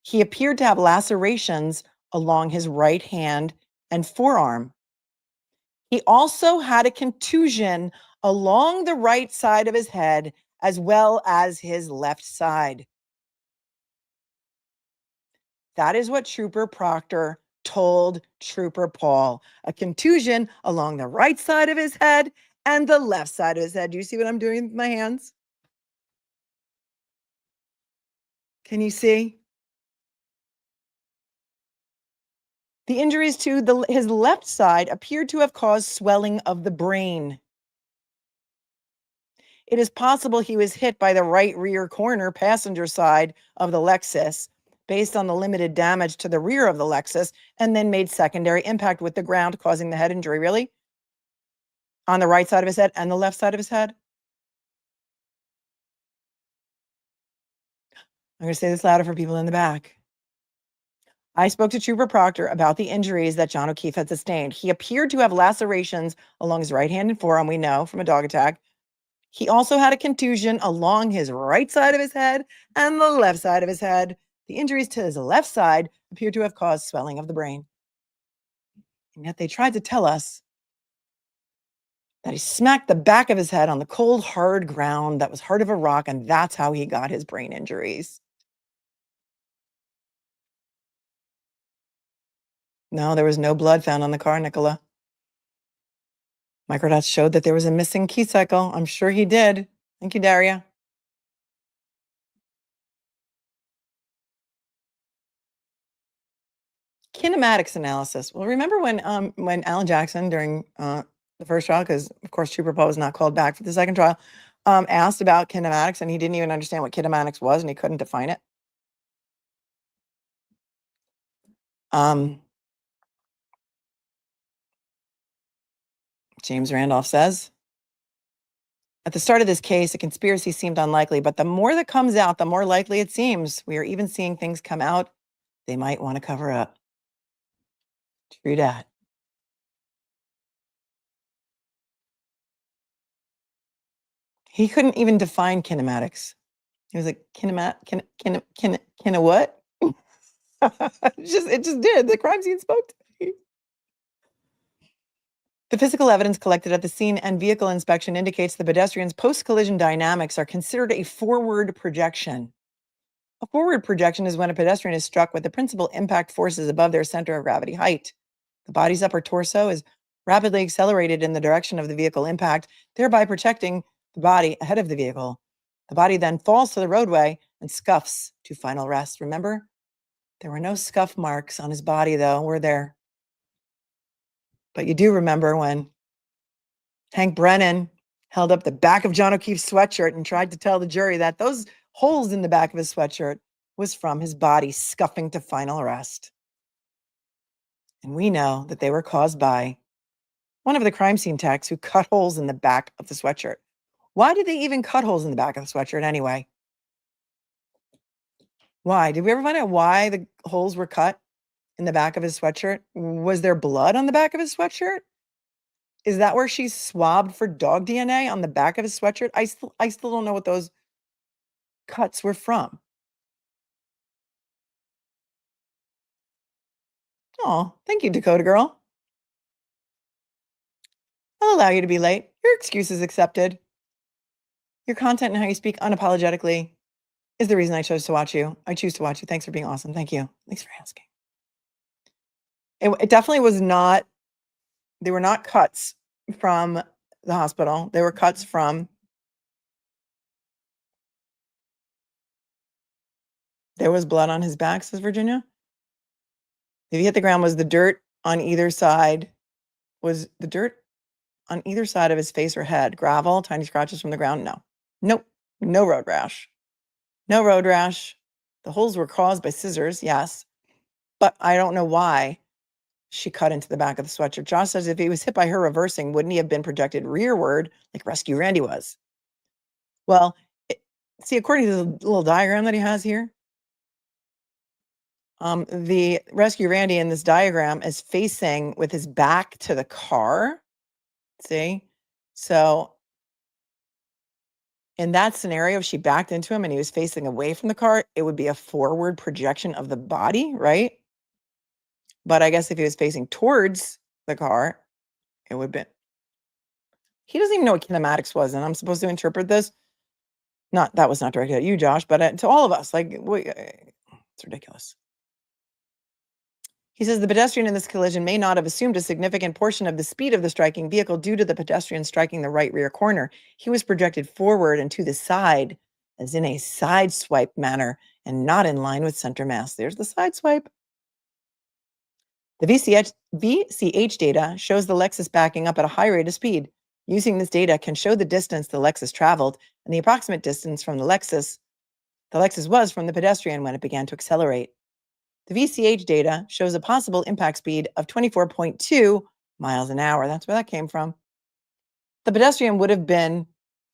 He appeared to have lacerations along his right hand and forearm. He also had a contusion along the right side of his head as well as his left side. That is what Trooper Proctor told Trooper Paul. A contusion along the right side of his head and the left side of his head. Do you see what I'm doing with my hands? Can you see? The injuries to his left side appeared to have caused swelling of the brain. It is possible he was hit by the right rear corner passenger side of the Lexus, based on the limited damage to the rear of the Lexus and then made secondary impact with the ground, causing the head injury. Really? On the right side of his head and the left side of his head? I'm going to say this louder for people in the back. I spoke to Trooper Proctor about the injuries that John O'Keefe had sustained. He appeared to have lacerations along his right hand and forearm, we know, from a dog attack. He also had a contusion along his right side of his head and the left side of his head. The injuries to his left side appear to have caused swelling of the brain. And yet they tried to tell us that he smacked the back of his head on the cold, hard ground that was hard of a rock, and that's how he got his brain injuries. No, there was no blood found on the car, Nicola. Microdots showed that there was a missing key cycle. I'm sure he did. Thank you, Daria. Kinematics analysis. Well, remember when Alan Jackson during the first trial, because of course Trooper Poe was not called back for the second trial, asked about kinematics, and he didn't even understand what kinematics was, and he couldn't define it. James Randolph says, at the start of this case, a conspiracy seemed unlikely, but the more that comes out, the more likely it seems. We are even seeing things come out they might want to cover up. True that. He couldn't even define kinematics. He was like, kina what? It just did. The crime scene spoke to me. The physical evidence collected at the scene and vehicle inspection indicates the pedestrian's post-collision dynamics are considered a forward projection. A forward projection is when a pedestrian is struck with the principal impact forces above their center of gravity height. The body's upper torso is rapidly accelerated in the direction of the vehicle impact, thereby protecting the body ahead of the vehicle. The body then falls to the roadway and scuffs to final rest. Remember, there were no scuff marks on his body, though, were there? But you do remember when Hank Brennan held up the back of John O'Keefe's sweatshirt and tried to tell the jury that those holes in the back of his sweatshirt was from his body scuffing to final rest. And we know that they were caused by one of the crime scene techs who cut holes in the back of the sweatshirt. Why did they even cut holes in the back of the sweatshirt anyway? Why? Did we ever find out why the holes were cut in the back of his sweatshirt? Was there blood on the back of his sweatshirt? Is that where she swabbed for dog DNA on the back of his sweatshirt? I still don't know what those cuts were from. Oh, thank you, Dakota girl. I'll allow you to be late. Your excuse is accepted. Your content and how you speak unapologetically is the reason I chose to watch you. I choose to watch you. Thanks for being awesome. Thank you. Thanks for asking. It definitely was not, they were not cuts from the hospital. They were cuts from, there was blood on his back, says Virginia. If he hit the ground, was the dirt on either side, was the dirt on either side of his face or head? Gravel, tiny scratches from the ground? No. Nope. No road rash. No road rash. The holes were caused by scissors, yes. But I don't know why she cut into the back of the sweatshirt. Josh says if he was hit by her reversing, wouldn't he have been projected rearward like Rescue Randy was? Well, see, according to the little diagram that he has here, the Rescue Randy in this diagram is facing with his back to the car. See? So in that scenario, if she backed into him and he was facing away from the car, it would be a forward projection of the body, right? But I guess if he was facing towards the car, it would be. He doesn't even know what kinematics was, and I'm supposed to interpret this. That was not directed at you, Josh, but to all of us. Like, it's ridiculous. He says the pedestrian in this collision may not have assumed a significant portion of the speed of the striking vehicle due to the pedestrian striking the right rear corner. He was projected forward and to the side, as in a side swipe manner, and not in line with center mass. There's the side swipe. The VCH data shows the Lexus backing up at a high rate of speed. Using this data can show the distance the Lexus traveled and the approximate distance from the Lexus was from the pedestrian when it began to accelerate. The VCH data shows a possible impact speed of 24.2 miles an hour. That's where that came from. The pedestrian would have been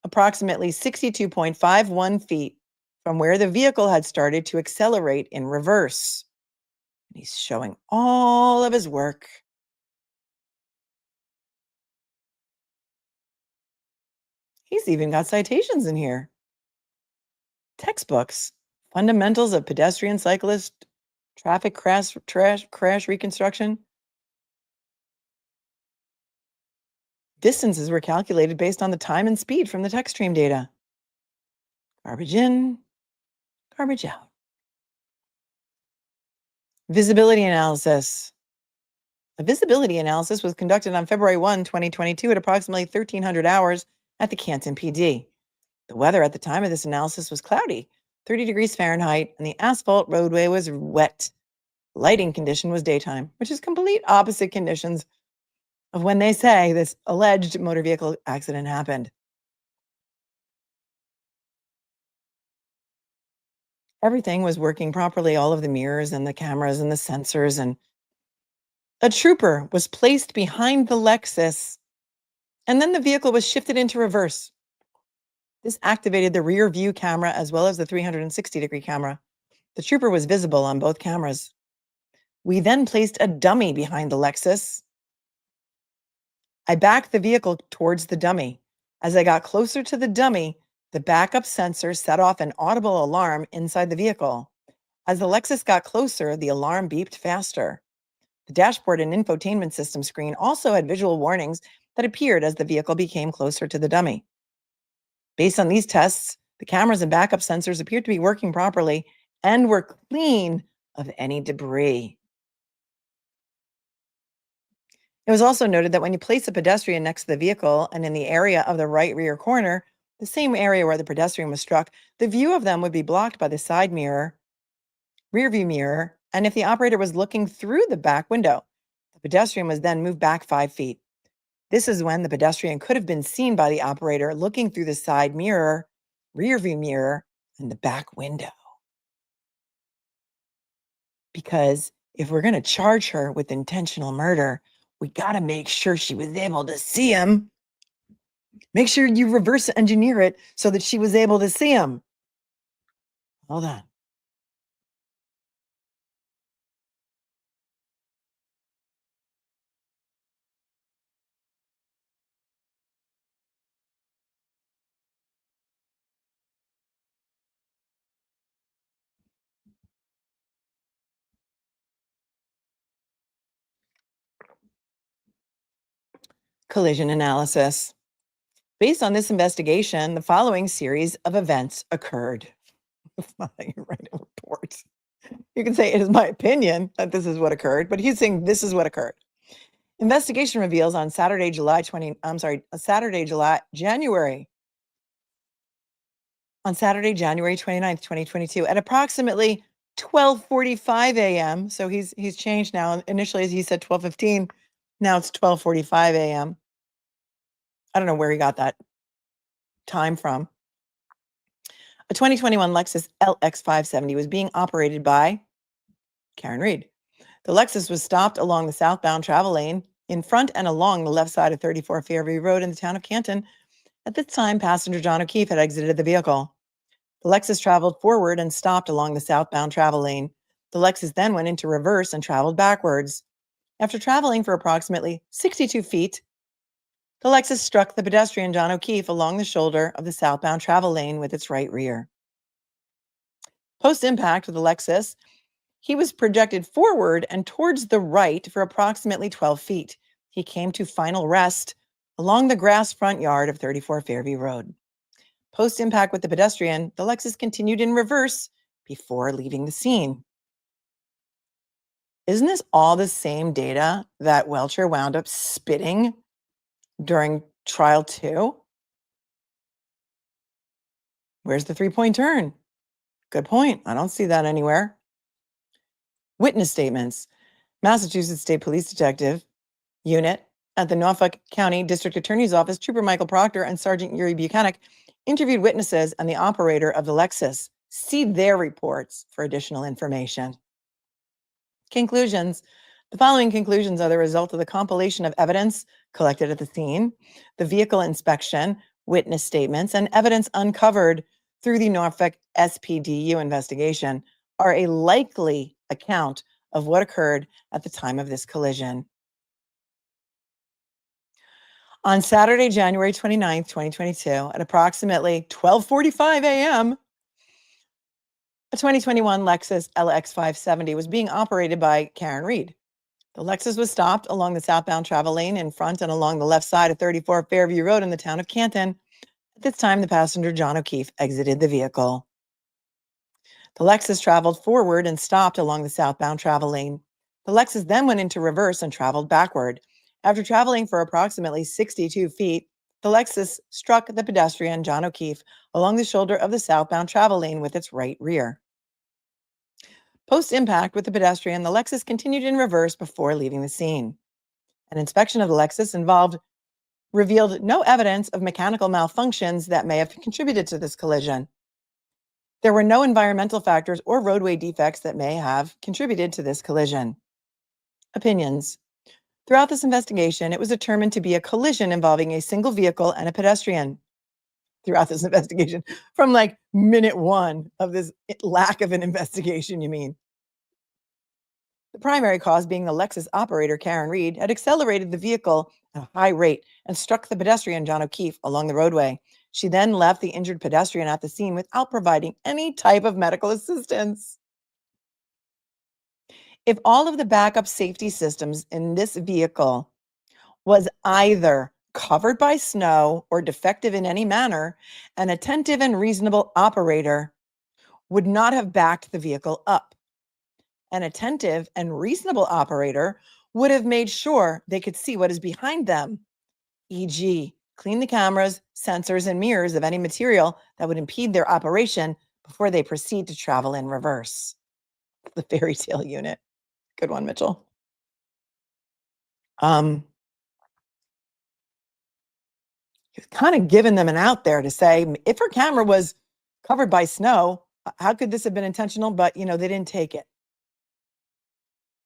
approximately 62.51 feet from where the vehicle had started to accelerate in reverse. And he's showing all of his work. He's even got citations in here. Textbooks, Fundamentals of Pedestrian Cyclist Traffic Crash Reconstruction. Distances were calculated based on the time and speed from the text stream data. Garbage in, garbage out. Visibility analysis. A visibility analysis was conducted on February 1, 2022 at approximately 1300 hours at the Canton PD. The weather at the time of this analysis was cloudy, 30 degrees Fahrenheit, and the asphalt roadway was wet. Lighting condition was daytime, which is complete opposite conditions of when they say this alleged motor vehicle accident happened. Everything was working properly, all of the mirrors and the cameras and the sensors, and a trooper was placed behind the Lexus, and then the vehicle was shifted into reverse. This activated the rear view camera as well as the 360-degree camera. The trooper was visible on both cameras. We then placed a dummy behind the Lexus. I backed the vehicle towards the dummy. As I got closer to the dummy, the backup sensor set off an audible alarm inside the vehicle. As the Lexus got closer, the alarm beeped faster. The dashboard and infotainment system screen also had visual warnings that appeared as the vehicle became closer to the dummy. Based on these tests, the cameras and backup sensors appeared to be working properly and were clean of any debris. It was also noted that when you place a pedestrian next to the vehicle and in the area of the right rear corner, the same area where the pedestrian was struck, the view of them would be blocked by the side mirror, rear view mirror, and if the operator was looking through the back window, the pedestrian was then moved back 5 feet. This is when the pedestrian could have been seen by the operator looking through the side mirror, rear view mirror, and the back window. Because if we're going to charge her with intentional murder, we got to make sure she was able to see him. Make sure you reverse engineer it so that she was able to see him. Hold on. Collision analysis. Based on this investigation, the following series of events occurred. It's not that you write a report. You can say it is my opinion that this is what occurred, but he's saying this is what occurred. Investigation reveals on January 29th, 2022 at approximately 12:45 a.m. So he's changed now. Initially he said 12:15. Now it's 12:45 a.m. I don't know where he got that time from. A 2021 Lexus LX570 was being operated by Karen Reed. The Lexus was stopped along the southbound travel lane in front and along the left side of 34 Fairview Road in the town of Canton. At this time, passenger John O'Keefe had exited the vehicle. The Lexus traveled forward and stopped along the southbound travel lane. The Lexus then went into reverse and traveled backwards. After traveling for approximately 62 feet, the Lexus struck the pedestrian John O'Keefe along the shoulder of the southbound travel lane with its right rear. Post-impact with the Lexus, he was projected forward and towards the right for approximately 12 feet. He came to final rest along the grass front yard of 34 Fairview Road. Post-impact with the pedestrian, the Lexus continued in reverse before leaving the scene. Isn't this all the same data that Welcher wound up spitting during trial 2? Where's the 3-point turn? Good point. I don't see that anywhere. Witness statements. Massachusetts State Police Detective Unit at the Norfolk County District Attorney's Office, Trooper Michael Proctor and Sergeant Yuri Buchanan interviewed witnesses and the operator of the Lexus. See their reports for additional information. Conclusions. The following conclusions are the result of the compilation of evidence collected at the scene, the vehicle inspection, witness statements, and evidence uncovered through the Norfolk SPDU investigation are a likely account of what occurred at the time of this collision. On Saturday, January 29th, 2022, at approximately 12:45 a.m., a 2021 Lexus LX 570 was being operated by Karen Reed. The Lexus was stopped along the southbound travel lane in front and along the left side of 34 Fairview Road in the town of Canton. At this time, the passenger, John O'Keefe, exited the vehicle. The Lexus traveled forward and stopped along the southbound travel lane. The Lexus then went into reverse and traveled backward. After traveling for approximately 62 feet, the Lexus struck the pedestrian, John O'Keefe, along the shoulder of the southbound travel lane with its right rear. Post-impact with the pedestrian, the Lexus continued in reverse before leaving the scene. An inspection of the Lexus revealed no evidence of mechanical malfunctions that may have contributed to this collision. There were no environmental factors or roadway defects that may have contributed to this collision. Opinions. Throughout this investigation, it was determined to be a collision involving a single vehicle and a pedestrian. Throughout this investigation, from like minute one of this lack of an investigation, you mean? The primary cause being the Lexus operator, Karen Reed, had accelerated the vehicle at a high rate and struck the pedestrian, John O'Keefe, along the roadway. She then left the injured pedestrian at the scene without providing any type of medical assistance. If all of the backup safety systems in this vehicle was either covered by snow or defective in any manner, an attentive and reasonable operator would not have backed the vehicle up. An attentive and reasonable operator would have made sure they could see what is behind them, e.g., clean the cameras, sensors, and mirrors of any material that would impede their operation before they proceed to travel in reverse. The fairy tale unit. Good one, Mitchell. He's kind of giving them an out there to say, if her camera was covered by snow, how could this have been intentional? But, they didn't take it.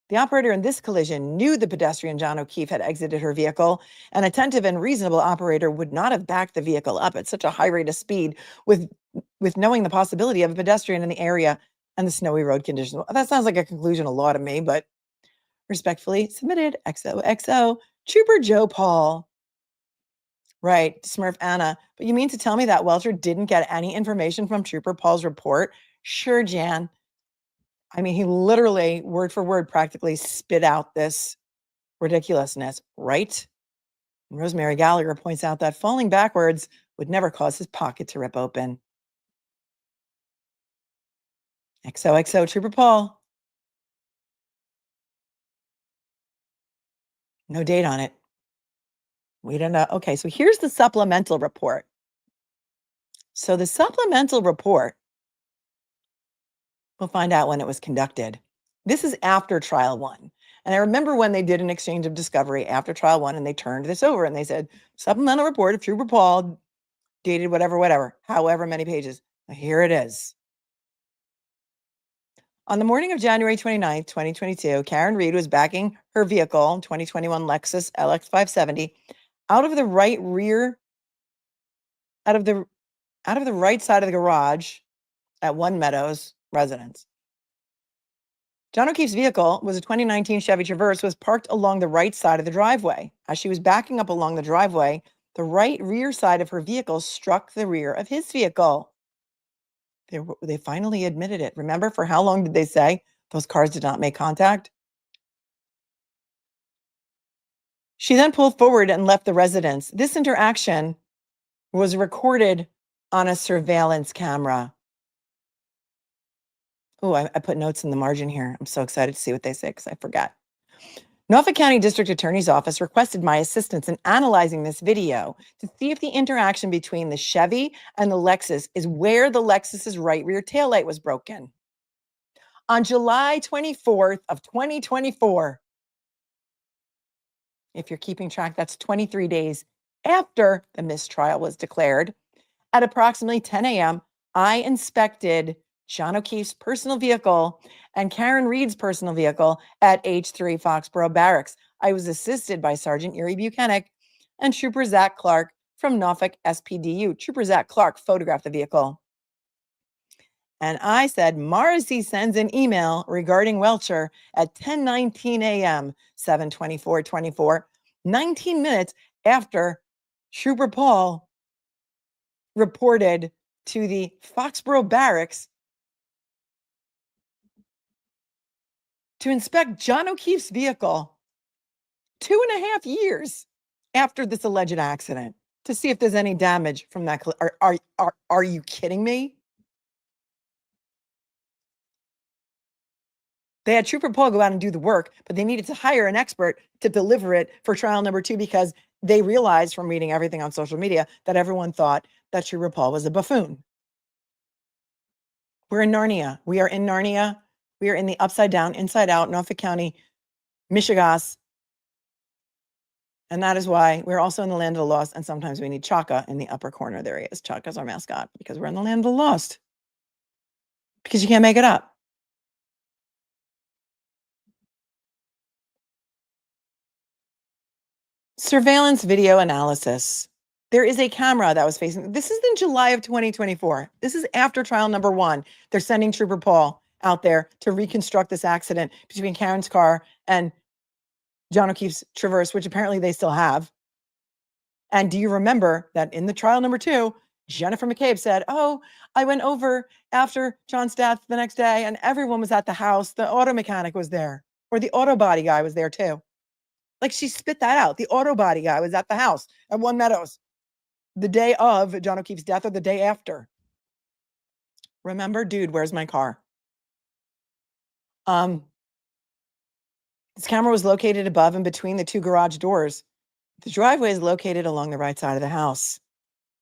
The operator in this collision knew the pedestrian, John O'Keefe, had exited her vehicle. An attentive and reasonable operator would not have backed the vehicle up at such a high rate of speed with knowing the possibility of a pedestrian in the area and the snowy road conditions. That sounds like a conclusion of law to me, but respectfully submitted, XOXO, Trooper Joe Paul. Right, Smurf Anna. But you mean to tell me that Welcher didn't get any information from Trooper Paul's report? Sure, Jan. I mean, he literally, word for word, practically spit out this ridiculousness, right? And Rosemary Gallagher points out that falling backwards would never cause his pocket to rip open. XOXO, Trooper Paul. No date on it. We don't know. Okay, so here's the supplemental report. So the supplemental report, we'll find out when it was conducted. This is after trial one. And I remember when they did an exchange of discovery after trial one, and they turned this over and they said, supplemental report of Trooper Paul, dated whatever, however many pages. Here it is. On the morning of January 29th, 2022, Karen Reed was backing her vehicle, 2021 Lexus LX 570, out of the right side of the garage at One Meadows residence. John O'Keefe's vehicle was a 2019 Chevy Traverse, was parked along the right side of the driveway. As she was backing up along the driveway, the right rear side of her vehicle struck the rear of his vehicle. They finally admitted it. Remember, for how long did they say those cars did not make contact? She then pulled forward and left the residence. This interaction was recorded on a surveillance camera. Oh, I put notes in the margin here. I'm so excited to see what they say because I forgot. Norfolk County District Attorney's Office requested my assistance in analyzing this video to see if the interaction between the Chevy and the Lexus is where the Lexus's right rear taillight was broken. On July 24th of 2024, if you're keeping track, that's 23 days after the mistrial was declared, at approximately 10 a.m., I inspected John O'Keefe's personal vehicle and Karen Reed's personal vehicle at H3 Foxborough Barracks. I was assisted by Sergeant Yuri Buchanan and Trooper Zach Clark from Norfolk SPDU. Trooper Zach Clark photographed the vehicle. And I said, Morrissey sends an email regarding Welcher at 10:19 a.m., 7/24/24, 19 minutes after Trooper Paul reported to the Foxborough Barracks to inspect John O'Keefe's vehicle 2.5 years after this alleged accident to see if there's any damage from that. Are you kidding me? They had Trooper Paul go out and do the work, but they needed to hire an expert to deliver it for trial number 2 because they realized from reading everything on social media that everyone thought that Trooper Paul was a buffoon. We're in Narnia. We are in Narnia. We are in the upside down, inside out, Norfolk County, Michigas. And that is why we're also in the land of the lost. And sometimes we need Chaka in the upper corner. There he is. Chaka's our mascot because we're in the land of the lost. Because you can't make it up. Surveillance video analysis. There is a camera that was facing. This is in July of 2024. This is after trial number 1. They're sending Trooper Paul out there to reconstruct this accident between Karen's car and John O'Keefe's Traverse, which apparently they still have. And do you remember that in the trial number 2, Jennifer McCabe said, oh, I went over after John's death the next day and everyone was at the house. The auto mechanic was there, or the auto body guy was there too. Like she spit that out. The auto body guy was at the house at One Meadows the day of John O'Keefe's death or the day after. Remember, dude, where's my car? This camera was located above and between the 2 garage doors. The driveway is located along the right side of the house.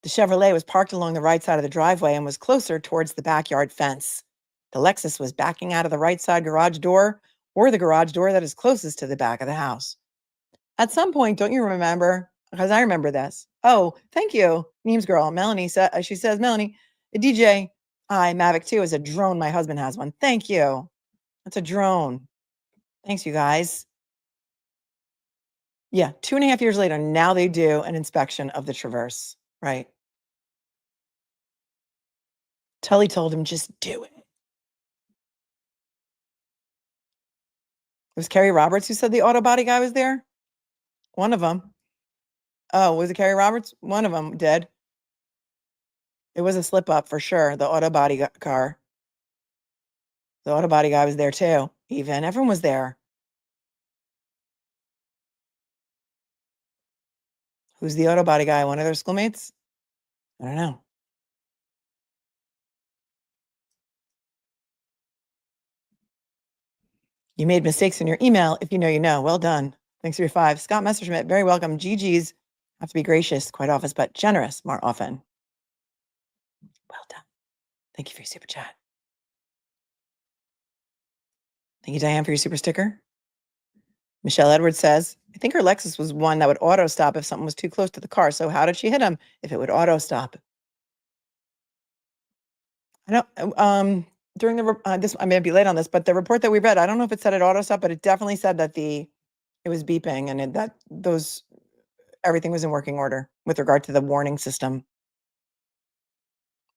The Chevrolet was parked along the right side of the driveway and was closer towards the backyard fence. The Lexus was backing out of the right side garage door or the garage door that is closest to the back of the house. At some point, don't you remember? Because I remember this. Oh, thank you, memes girl. Melanie said, she says, Melanie, a DJI Mavic 2 is a drone. My husband has one. Thank you. That's a drone. Thanks, you guys. Yeah, 2.5 years later, now they do an inspection of the Traverse, right? Tully told him, just do it. It was Kerry Roberts who said the auto body guy was there? One of them. Oh, was it Kerry Roberts? One of them did. It was a slip up for sure. The auto body car. The auto body guy was there too. Even everyone was there. Who's the auto body guy? One of their schoolmates? I don't know. You made mistakes in your email. If you know, you know. Well done. Thanks for your 5. Scott Messerschmidt, very welcome. GG's have to be gracious quite often, but generous more often. Well done. Thank you for your super chat. Thank you, Diane, for your super sticker. Michelle Edwards says, I think her Lexus was one that would auto stop if something was too close to the car. So how did she hit him if it would auto stop? I don't, during the, this, I may be late on this, but the report that we read, I don't know if it said it auto stop, but it definitely said that it was beeping and everything was in working order with regard to the warning system.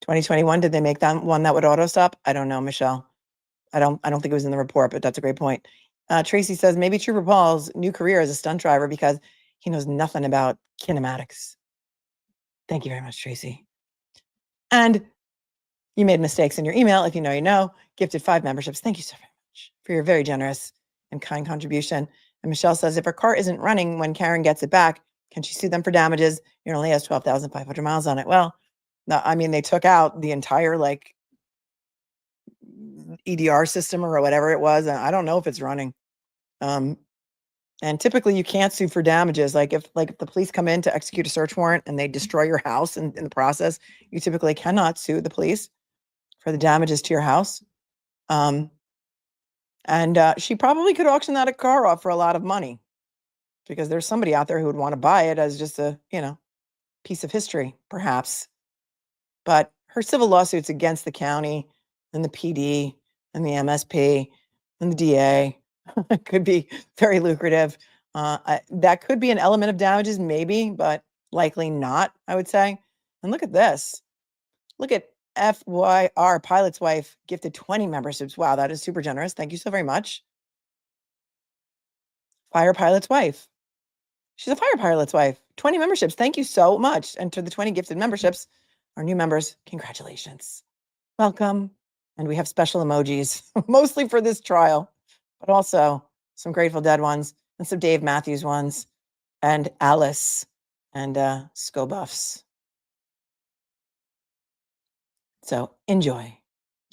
2021, did they make that one that would auto stop? I don't know, Michelle. I don't think it was in the report, but that's a great point. Tracy says maybe Trooper Paul's new career as a stunt driver because he knows nothing about kinematics. Thank you very much, Tracy. And you made mistakes in your email. If you know, you know. Gifted 5 memberships. Thank you so very much for your very generous and kind contribution. And Michelle says, if her car isn't running when Karen gets it back, can she sue them for damages? It only has 12,500 miles on it. Well, no, I mean, they took out the entire EDR system or whatever it was. And I don't know if it's running. And typically you can't sue for damages. If the police come in to execute a search warrant and they destroy your house in the process, you typically cannot sue the police for the damages to your house. She probably could auction that car off for a lot of money because there's somebody out there who would want to buy it as just a, piece of history, perhaps. But her civil lawsuits against the county and the PD and the MSP and the DA. It could be very lucrative. That could be an element of damages, maybe, but likely not, I would say. And look at this. Look at FYR, pilot's wife, gifted 20 memberships. Wow, that is super generous. Thank you so very much. Fire pilot's wife. She's a fire pilot's wife. 20 memberships. Thank you so much. And to the 20 gifted memberships, our new members, congratulations. Welcome. And we have special emojis, mostly for this trial, but also some Grateful Dead ones and some Dave Matthews ones and Alice and Scobuffs. So enjoy.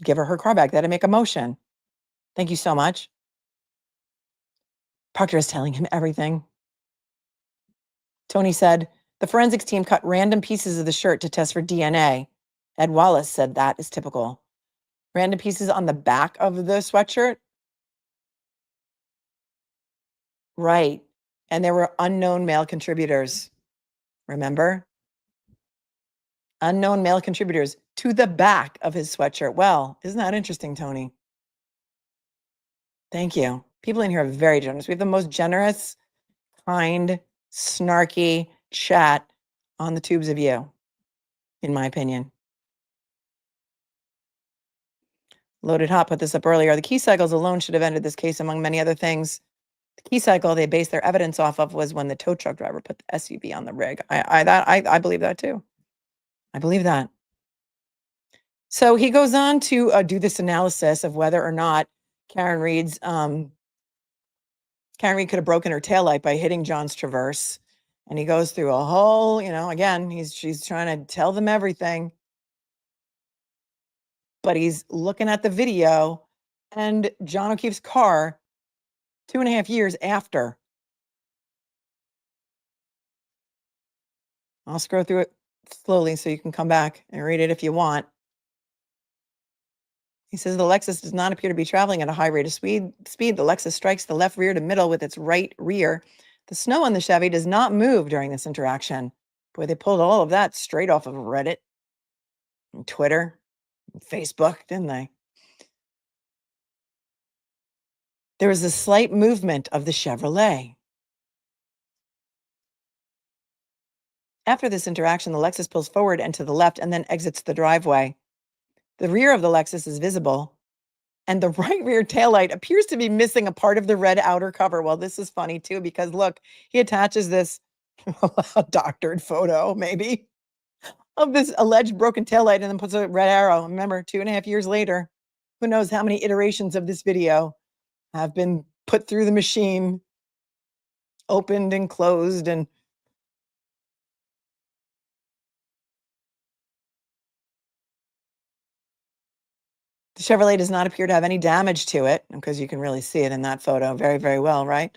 Give her car back. That'd make a motion. Thank you so much. Proctor is telling him everything. Tony said, the forensics team cut random pieces of the shirt to test for DNA. Ed Wallace said that is typical. Random pieces on the back of the sweatshirt? Right. And there were unknown male contributors. Remember? Unknown male contributors to the back of his sweatshirt. Well, isn't that interesting, Tony? Thank you. People in here are very generous. We have the most generous, kind, snarky chat on the tubes of you, in my opinion. Loaded Hot put this up earlier. The key cycles alone should have ended this case, among many other things. The key cycle they based their evidence off of was when the tow truck driver put the SUV on the rig. I believe that too. I believe that. So he goes on to do this analysis of whether or not Karen Reed could have broken her taillight by hitting John's Traverse. And he goes through a whole, again, she's trying to tell them everything. But he's looking at the video and John O'Keefe's car 2.5 years after. I'll scroll through it slowly so you can come back and read it if you want. He says the Lexus does not appear to be traveling at a high rate of speed. The Lexus strikes the left rear to middle with its right rear. The snow on the Chevy does not move during this interaction. Boy, they pulled all of that straight off of Reddit and Twitter and Facebook, didn't they? There was a slight movement of the Chevrolet. After this interaction, the Lexus pulls forward and to the left and then exits the driveway. The rear of the Lexus is visible, and the right rear taillight appears to be missing a part of the red outer cover. Well, this is funny too, because look, he attaches this doctored photo, maybe, of this alleged broken taillight and then puts a red arrow. Remember, 2.5 years later, who knows how many iterations of this video have been put through the machine, opened and closed, and the Chevrolet does not appear to have any damage to it, because you can really see it in that photo very, very well, right?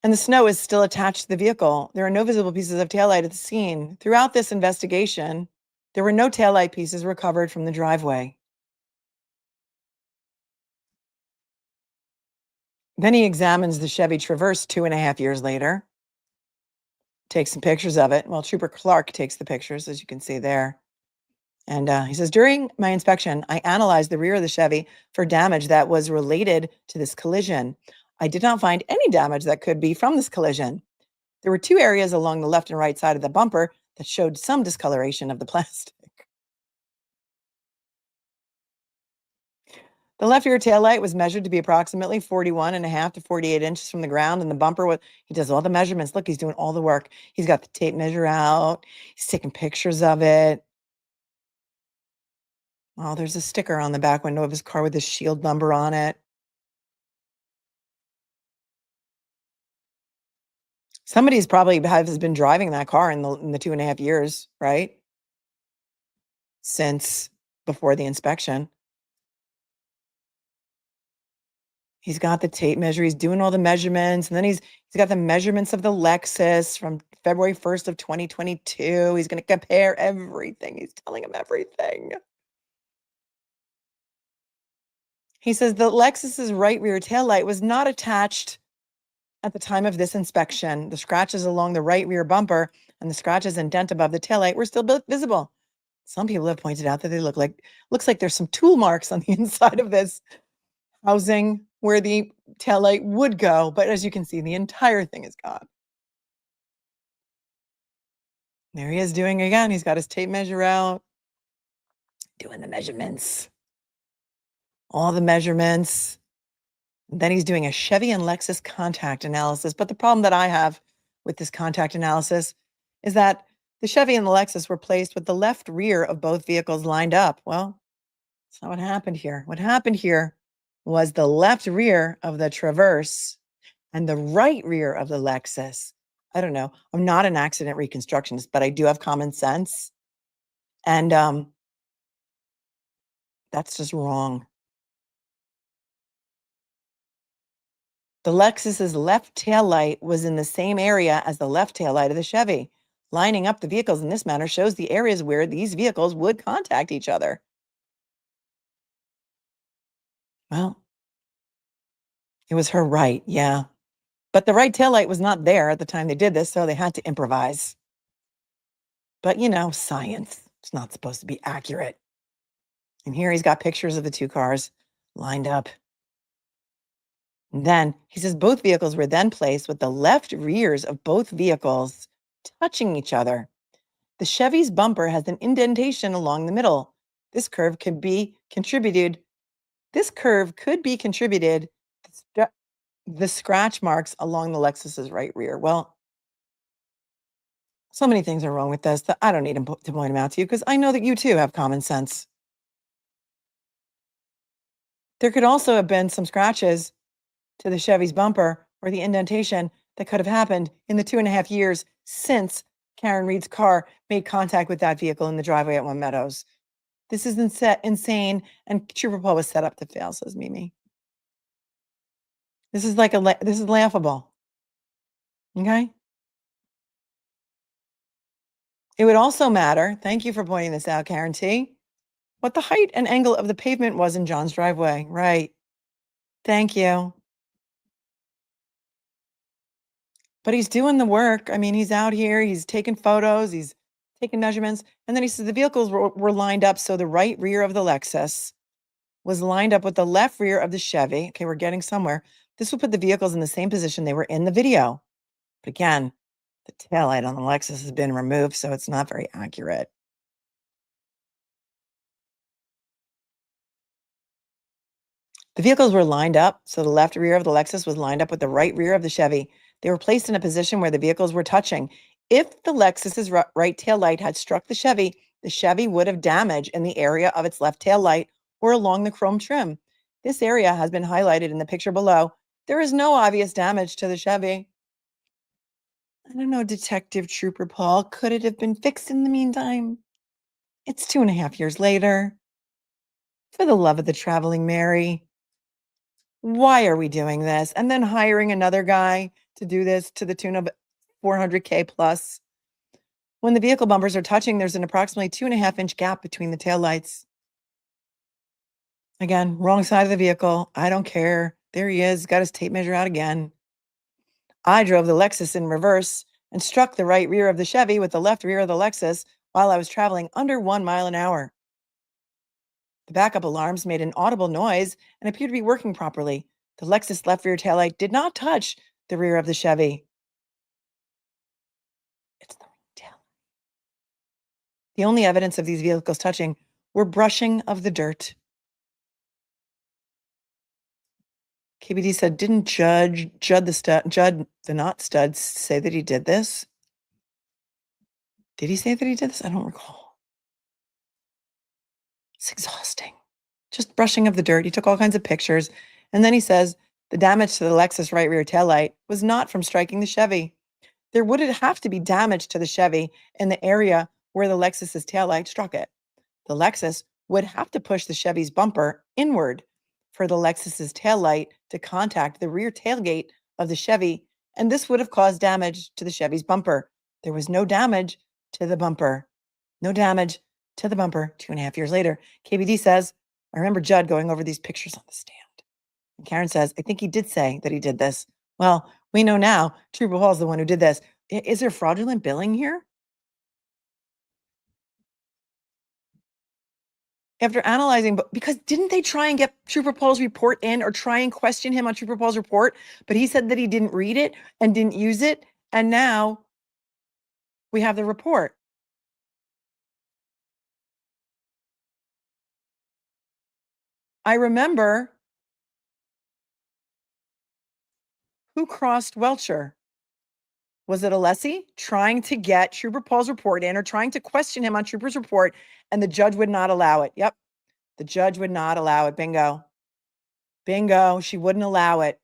And the snow is still attached to the vehicle. There are no visible pieces of taillight at the scene. Throughout this investigation, there were no taillight pieces recovered from the driveway. Then he examines the Chevy Traverse 2.5 years later, takes some pictures of it. Well, Trooper Clark takes the pictures, as you can see there. And he says, during my inspection, I analyzed the rear of the Chevy for damage that was related to this collision. I did not find any damage that could be from this collision. There were 2 areas along the left and right side of the bumper that showed some discoloration of the plastic. The left rear taillight was measured to be approximately 41.5 to 48 inches from the ground, and the bumper, he does all the measurements. Look, he's doing all the work. He's got the tape measure out. He's taking pictures of it. Oh, there's a sticker on the back window of his car with his shield number on it. Somebody's probably has been driving that car in the 2.5 years, right? Since before the inspection. He's got the tape measure. He's doing all the measurements. And then he's got the measurements of the Lexus from February 1st of 2022. He's going to compare everything. He's telling him everything. He says the Lexus's right rear taillight was not attached at the time of this inspection. The scratches along the right rear bumper and the scratches and dent above the taillight were still visible. Some people have pointed out that they looks like there's some tool marks on the inside of this housing where the taillight would go, but as you can see, the entire thing is gone. There he is doing again. He's got his tape measure out, doing the measurements, all the measurements. Then he's doing a Chevy and Lexus contact analysis. But the problem that I have with this contact analysis is that the Chevy and the Lexus were placed with the left rear of both vehicles lined up. Well, that's not what happened here. What happened here was the left rear of the Traverse and the right rear of the Lexus. I don't know. I'm not an accident reconstructionist, but I do have common sense. And that's just wrong. The Lexus's left tail light was in the same area as the left tail light of the Chevy. Lining up the vehicles in this manner shows the areas where these vehicles would contact each other. Well, it was her right, yeah. But the right taillight was not there at the time they did this, so they had to improvise. But science, it's not supposed to be accurate. And here he's got pictures of the two cars lined up. And then he says both vehicles were then placed with the left rears of both vehicles touching each other. The Chevy's bumper has an indentation along the middle. This curve could be contributed. The scratch marks along the Lexus's right rear. Well, so many things are wrong with this that I don't need to point them out to you because I know that you too have common sense. There could also have been some scratches to the Chevy's bumper or the indentation that could have happened in the 2.5 years since Karen Reed's car made contact with that vehicle in the driveway at One Meadows. This is insane, and Trooper Paul was set up to fail, says Mimi. This is this is laughable. Okay? It would also matter, thank you for pointing this out, Karen T, what the height and angle of the pavement was in John's driveway. Right. Thank you. But he's doing the work. I mean, he's out here, he's taking photos, he's taking measurements. And then he says the vehicles were lined up. So the right rear of the Lexus was lined up with the left rear of the Chevy. Okay, we're getting somewhere. This would put the vehicles in the same position they were in the video. But again, the taillight on the Lexus has been removed, so it's not very accurate. The vehicles were lined up, so the left rear of the Lexus was lined up with the right rear of the Chevy. They were placed in a position where the vehicles were touching. If the Lexus's right tail light had struck the Chevy would have damage in the area of its left tail light or along the chrome trim. This area has been highlighted in the picture below. There is no obvious damage to the Chevy. I don't know, Detective Trooper Paul. Could it have been fixed in the meantime? It's 2.5 years later. For the love of the traveling Mary. Why are we doing this? And then hiring another guy to do this to the tune of $400K plus. When the vehicle bumpers are touching, there's an approximately 2.5-inch gap between the taillights. Again, wrong side of the vehicle. I don't care. There he is, got his tape measure out again. I drove the Lexus in reverse and struck the right rear of the Chevy with the left rear of the Lexus while I was traveling under 1 mile an hour. The backup alarms made an audible noise and appeared to be working properly. The Lexus left rear taillight did not touch the rear of the Chevy. It's the tail. The only evidence of these vehicles touching were brushing of the dirt. KBD said, didn't Judd the not stud say that he did this? Did he say that he did this? I don't recall. It's exhausting. Just brushing of the dirt. He took all kinds of pictures. And then he says the damage to the Lexus right rear taillight was not from striking the Chevy. There would have to be damage to the Chevy in the area where the Lexus's taillight struck it. The Lexus would have to push the Chevy's bumper inward for the Lexus's taillight to contact the rear tailgate of the Chevy, and this would have caused damage to the Chevy's bumper. There was no damage to the bumper. No damage to the bumper 2.5 years later. KBD says, I remember Judd going over these pictures on the stand. And Karen says, I think he did say that he did this. Well, we know now Trooper Hall is the one who did this. Is there fraudulent billing here? After analyzing, because didn't they try and get Trooper Paul's report in or try and question him on Trooper Paul's report? But he said that he didn't read it and didn't use it. And now we have the report. I remember who crossed Welcher. Was it Alessi trying to get Trooper Paul's report in or trying to question him on Trooper's report, and the judge would not allow it? Yep. The judge would not allow it. Bingo. Bingo. She wouldn't allow it.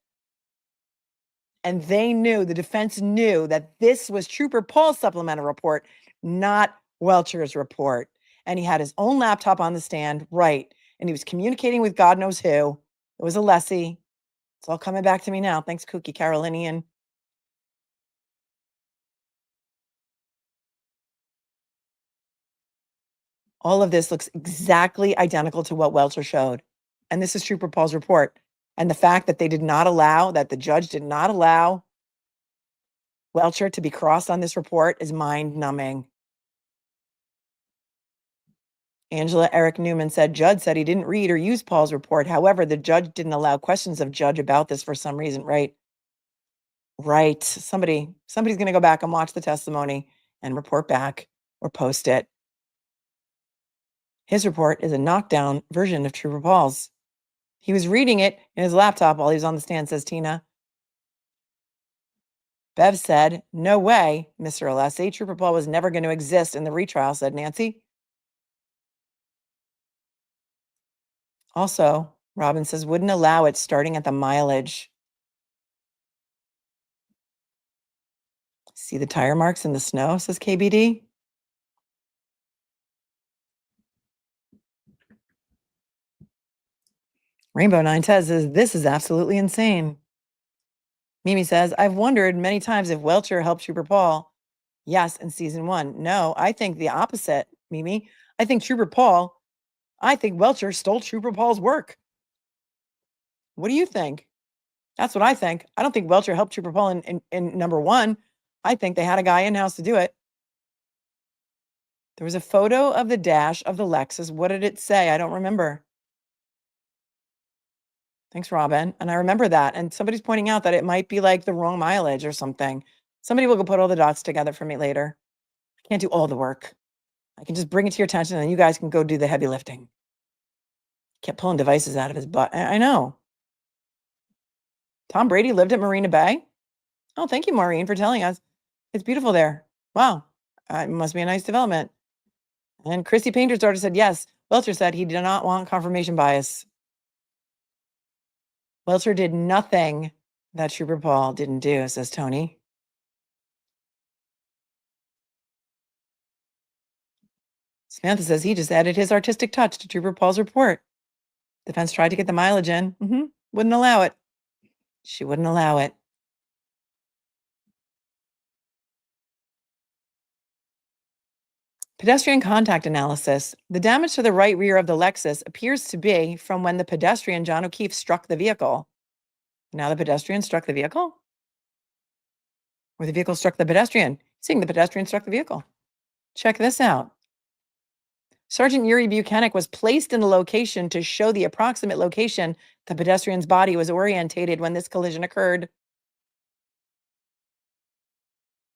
And they knew, the defense knew that this was Trooper Paul's supplemental report, not Welcher's report. And he had his own laptop on the stand, right? And he was communicating with God knows who. It was Alessi. It's all coming back to me now. Thanks, Kooky Carolinian. All of this looks exactly identical to what Welcher showed. And this is Trooper Paul's report. And the fact that they did not allow, that the judge did not allow Welcher to be crossed on this report is mind-numbing. Angela Eric Newman said, Judd said he didn't read or use Paul's report. However, the judge didn't allow questions of Judge about this for some reason, right? Right. Somebody's going to go back and watch the testimony and report back or post it. His report is a knockdown version of Trooper Paul's. He was reading it in his laptop while he was on the stand, says Tina. Bev said, no way, Mr. Alessi. Trooper Paul was never going to exist in the retrial, said Nancy. Also, Robin says, wouldn't allow it starting at the mileage. See the tire marks in the snow, says KBD. Rainbow 9 says, this is absolutely insane. Mimi says, I've wondered many times if Welcher helped Trooper Paul. Yes, in season 1. No, I think the opposite, Mimi. I think Welcher stole Trooper Paul's work. What do you think? That's what I think. I don't think Welcher helped Trooper Paul in number 1. I think they had a guy in-house to do it. There was a photo of the dash of the Lexus. What did it say? I don't remember. Thanks, Robin. And I remember that. And somebody's pointing out that it might be like the wrong mileage or something. Somebody will go put all the dots together for me later. I can't do all the work. I can just bring it to your attention and you guys can go do the heavy lifting. Kept pulling devices out of his butt. I know. Tom Brady lived at Marina Bay. Oh, thank you, Maureen, for telling us. It's beautiful there. Wow. It must be a nice development. And Chrissy Painter's daughter said, yes. Welcher said he did not want confirmation bias. Welcher did nothing that Trooper Paul didn't do, says Tony. Samantha says he just added his artistic touch to Trooper Paul's report. Defense tried to get the mileage in. Wouldn't allow it. She wouldn't allow it. Pedestrian contact analysis. The damage to the right rear of the Lexus appears to be from when the pedestrian, John O'Keefe, struck the vehicle. Now the pedestrian struck the vehicle? Or the vehicle struck the pedestrian? Seeing the pedestrian struck the vehicle. Check this out. Sergeant Yuri Buchanan was placed in the location to show the approximate location the pedestrian's body was orientated when this collision occurred.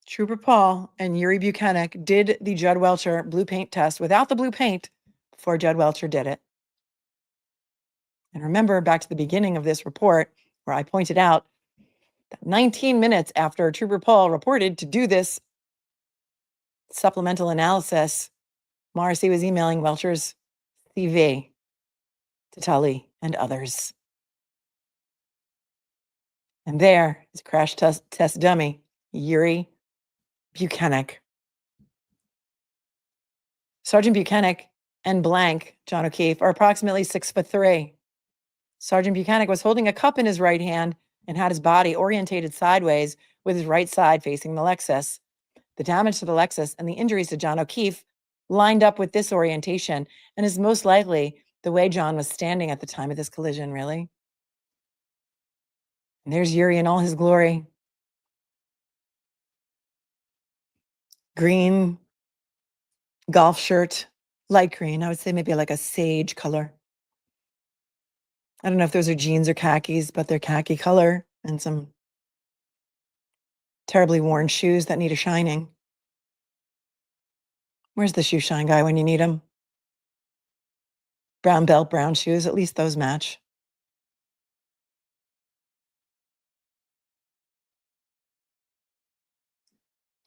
Trooper Paul and Yuri Buchanan did the Judd Welcher blue paint test without the blue paint before Judd Welcher did it. And remember back to the beginning of this report where I pointed out that 19 minutes after Trooper Paul reported to do this supplemental analysis, Morrissey was emailing Welcher's CV to Tully and others. And there is a crash test dummy, Yuri Buchanan. Sergeant Buchanan and blank, John O'Keefe, are approximately 6'3". Sergeant Buchanan was holding a cup in his right hand and had his body orientated sideways with his right side facing the Lexus. The damage to the Lexus and the injuries to John O'Keefe lined up with this orientation and is most likely the way John was standing at the time of this collision, really. And there's Yuri in all his glory. Green golf shirt Light green. I would say maybe like a sage color. I don't know if those are jeans or khakis, but they're khaki color and some terribly worn shoes that need a shining. Where's the shoe shine guy when you need him? Brown belt, brown shoes. At least those match.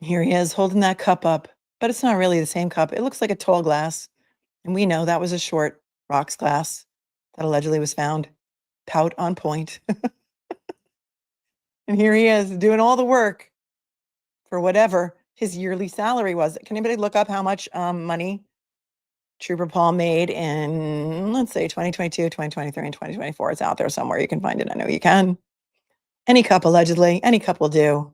Here he is holding that cup up, but it's not really the same cup. It looks like a tall glass. And we know that was a short rocks glass that allegedly was found. Pout on point. And here he is doing all the work for whatever his yearly salary was. Can anybody look up how much money Trooper Paul made in, let's say, 2022, 2023, and 2024? It's out there somewhere. You can find it. I know you can. Any cup, allegedly. Any cup will do.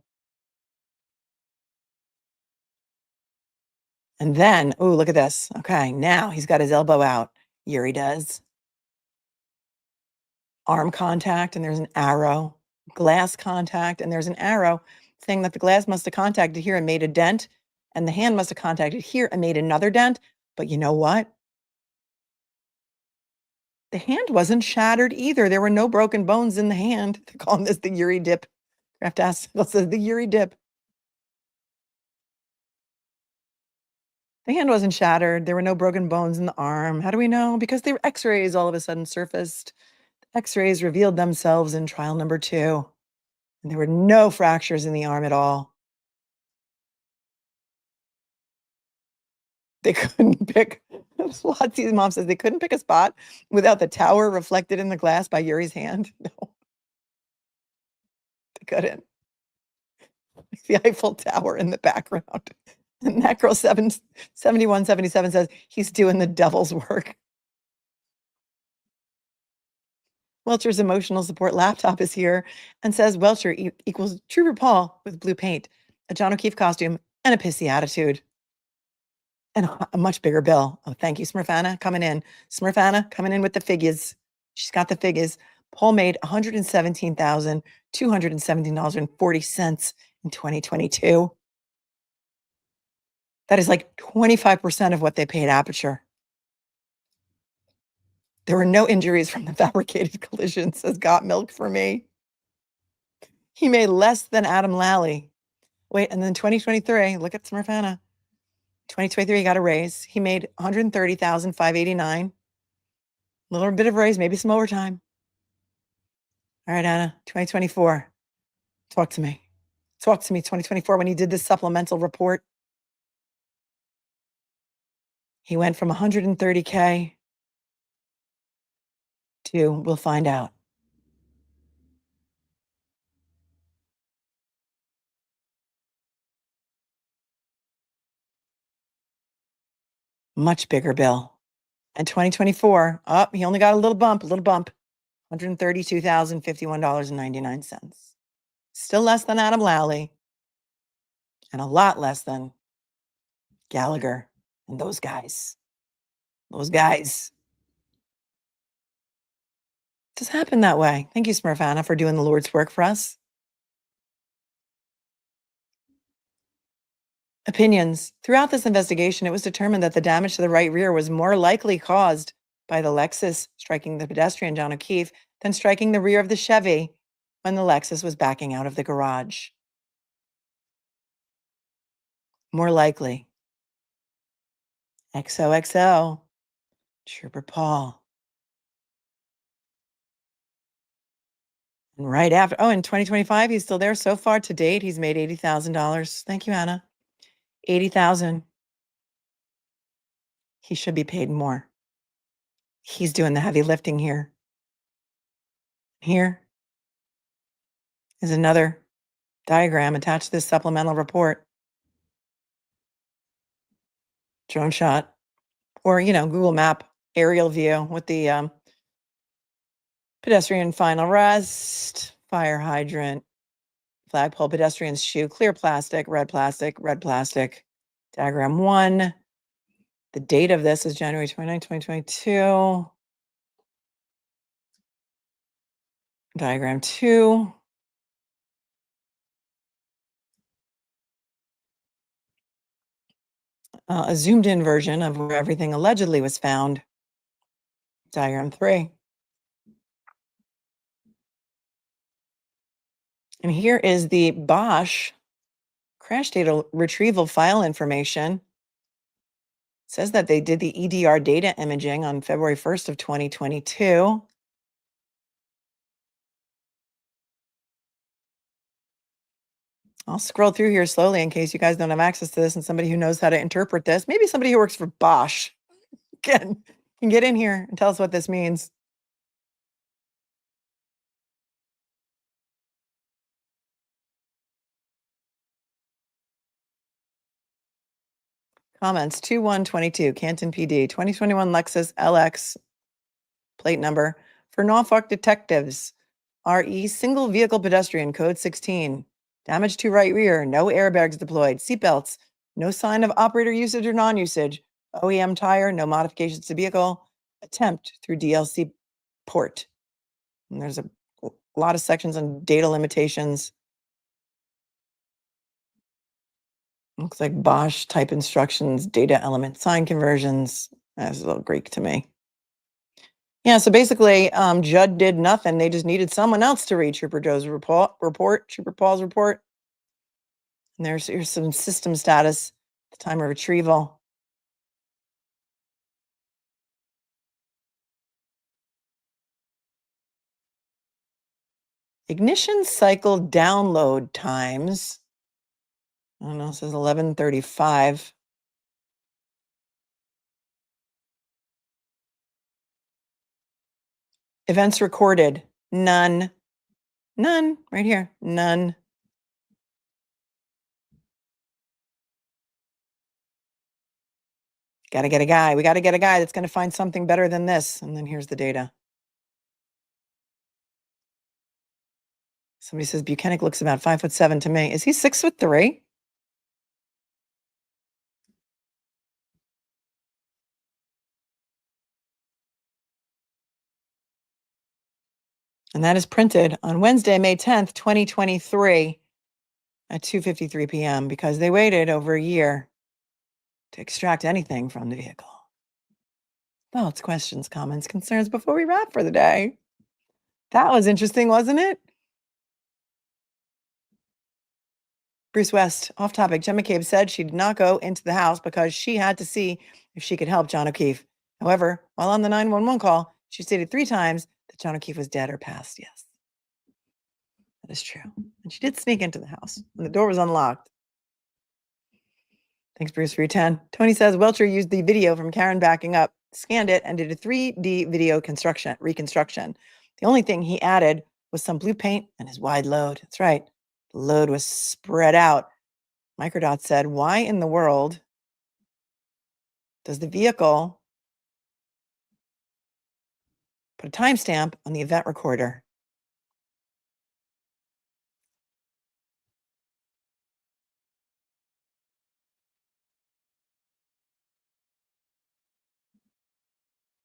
And then, oh, look at this. Okay, now he's got his elbow out. Yuri does. Arm contact, and there's an arrow. Glass contact, and there's an arrow saying that the glass must have contacted here and made a dent, and the hand must have contacted here and made another dent. But you know what? The hand wasn't shattered either. There were no broken bones in the hand. They're calling this the Yuri dip. Craft says the Yuri dip. The hand wasn't shattered. There were no broken bones in the arm. How do we know? Because the x-rays all of a sudden surfaced. X-rays revealed themselves in trial number 2. And there were no fractures in the arm at all. They couldn't pick, Swatsy's mom says they couldn't pick a spot without the tower reflected in the glass by Yuri's hand. No, they couldn't. The Eiffel Tower in the background. And that girl 7177 says he's doing the devil's work. Welcher's emotional support laptop is here and says Welcher equals Trooper Paul with blue paint, a John O'Keefe costume, and a pissy attitude. And a much bigger bill. Oh, thank you, Smurfana, coming in. Smurfana coming in with the figures. She's got the figures. Paul made $117,217.40 in 2022. That is like 25% of what they paid Aperture. There were no injuries from the fabricated collision, says Got Milk for me. He made less than Adam Lally. Wait, and then 2023, look at Smurfana. 2023, he got a raise. He made $130,589. Little bit of raise, maybe some overtime. All right, Anna, 2024. Talk to me. Talk to me, 2024, when he did this supplemental report. He went from 130K to, we'll find out. Much bigger bill. And 2024, he only got a little bump, $132,051.99. Still less than Adam Lally, and a lot less than Gallagher and those guys. Those guys. It just happened that way. Thank you, Smurfana, for doing the Lord's work for us. Opinions. Throughout this investigation, it was determined that the damage to the right rear was more likely caused by the Lexus striking the pedestrian, John O'Keefe, than striking the rear of the Chevy when the Lexus was backing out of the garage. More likely. XOXO. Trooper Paul. And right after, in 2025, he's still there. So far to date, he's made $80,000. Thank you, Anna. $80,000. He should be paid more. He's doing the heavy lifting here. Here is another diagram attached to this supplemental report. Drone shot, or, Google Map aerial view with the pedestrian final rest, fire hydrant, flagpole, pedestrian's shoe, clear plastic, red plastic, red plastic. Diagram 1. The date of this is January 29, 2022. Diagram 2. a zoomed in version of where everything allegedly was found. Diagram 3. And here is the Bosch crash data retrieval file information. It says that they did the EDR data imaging on February 1st of 2022. I'll scroll through here slowly in case you guys don't have access to this and somebody who knows how to interpret this, maybe somebody who works for Bosch can get in here and tell us what this means. Comments 2122 Canton PD 2021 Lexus LX plate number for Norfolk detectives. RE single vehicle pedestrian code 16. Damage to right rear, no airbags deployed, seatbelts, no sign of operator usage or non-usage, OEM tire, no modifications to vehicle, attempt through DLC port. And there's a lot of sections on data limitations. Looks like Bosch type instructions, data element sign conversions. That's a little Greek to me. Yeah, so basically, Judd did nothing. They just needed someone else to read Trooper Joe's report, Trooper Paul's report. And here's some system status at the time of retrieval. Ignition cycle download times. I don't know, it says 11:35. Events recorded, none. None, right here, none. Got to get a guy. We got to get a guy that's going to find something better than this. And then here's the data. Somebody says Buchanan looks about 5'7" to me. Is he 6'3"? And that is printed on Wednesday, May 10th, 2023 at 2:53 p.m. because they waited over a year to extract anything from the vehicle. Thoughts, questions, comments, concerns before we wrap for the day? That was interesting, wasn't it? Bruce West, off topic. Jen McCabe said she did not go into the house because she had to see if she could help John O'Keefe. However, while on the 911 call, she stated 3 times that John O'Keefe was dead or passed. Yes, that is true. And she did sneak into the house and the door was unlocked. Thanks, Bruce, for your 10. Tony says Welcher used the video from Karen backing up, scanned it, and did a 3D video reconstruction. The only thing he added was some blue paint and his wide load. That's right. The load was spread out. Microdot said, why in the world does the vehicle put a timestamp on the event recorder?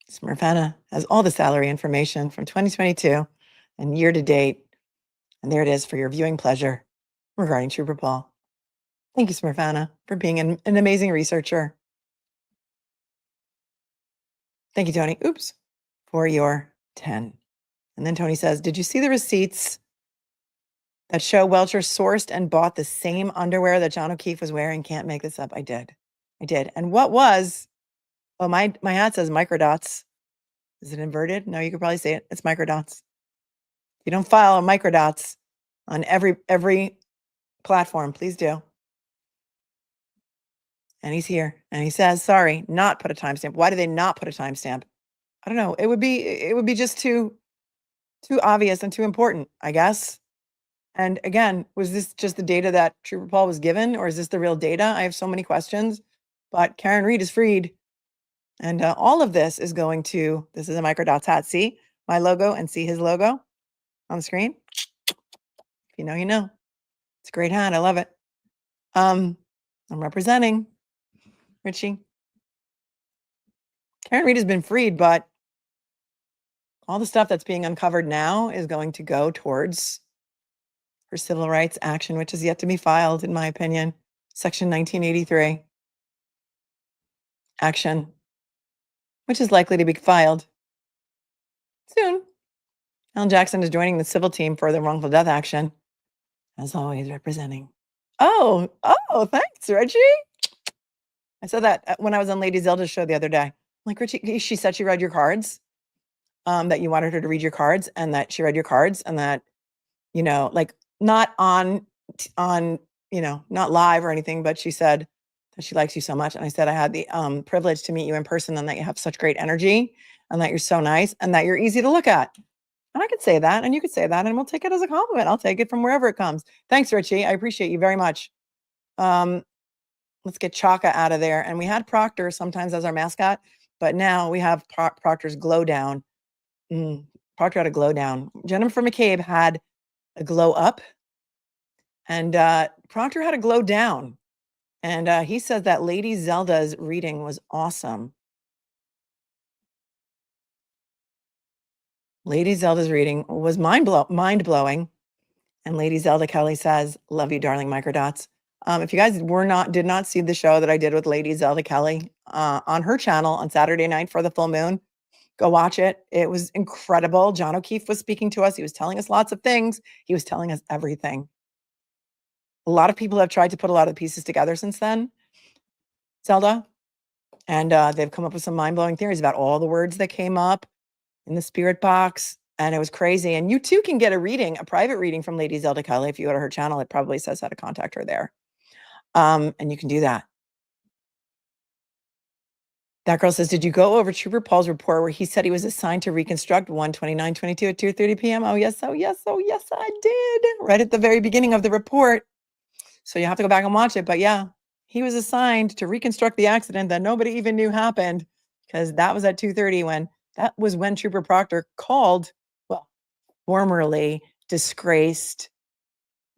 Smurfana has all the salary information from 2022 and year to date. And there it is for your viewing pleasure regarding Trooper Paul. Thank you, Smurfana, for being an amazing researcher. Thank you, Tony. Oops, for your 10. And then Tony says, did you see the receipts that show Welcher sourced and bought the same underwear that John O'Keefe was wearing? Can't make this up. I did. And what was, oh, my hat says microdots. Is it inverted? No, you could probably say it. It's microdots. You don't follow microdots on every platform, please do. And he's here and he says, sorry, not put a timestamp. Why do they not put a timestamp? I don't know. It would be just too obvious and too important, I guess. And again, was this just the data that Trooper Paul was given, or is this the real data? I have so many questions, but Karen Reed is freed. And all of this is going to, this is a Microdots hat. See my logo and see his logo on the screen. If you know, you know. It's a great hat. I love it. I'm representing Richie. Karen Reed has been freed, but all the stuff that's being uncovered now is going to go towards her civil rights action, which is yet to be filed, in my opinion, Section 1983. action, which is likely to be filed soon. Alan Jackson is joining the civil team for the wrongful death action, as always representing. Oh, thanks, Reggie. I said that when I was on Lady Zelda's show the other day. Like, Richie, she said she read your cards, that you wanted her to read your cards, and that she read your cards, and that, like, not on, not live or anything, but she said that she likes you so much. And I said I had the privilege to meet you in person, and that you have such great energy, and that you're so nice, and that you're easy to look at. And I could say that, and you could say that, and we'll take it as a compliment. I'll take it from wherever it comes. Thanks, Richie. I appreciate you very much. Let's get Chaka out of there. And we had Proctor sometimes as our mascot, but now we have Proctor's glow down. Proctor had a glow down. Jennifer McCabe had a glow up, and Proctor had a glow down. And he said that Lady Zelda's reading was awesome. Lady Zelda's reading was mind-blowing. And Lady Zelda Kelly says, "Love you, darling microdots." If you guys did not see the show that I did with Lady Zelda Kelly on her channel on Saturday night for the full moon, go watch it. It was incredible. John O'Keefe was speaking to us. He was telling us lots of things. He was telling us everything. A lot of people have tried to put a lot of the pieces together since then, Zelda, and they've come up with some mind-blowing theories about all the words that came up in the spirit box, and it was crazy. And you too can get a private reading from Lady Zelda Kelly. If you go to her channel, it probably says how to contact her there. And you can do that. That girl says, "Did you go over Trooper Paul's report where he said he was assigned to reconstruct 12922 at 2:30 p.m.? Oh, yes, I did. Right at the very beginning of the report. So you have to go back and watch it. But yeah, he was assigned to reconstruct the accident that nobody even knew happened, because that was at 2:30 when Trooper Proctor called, well, formerly disgraced,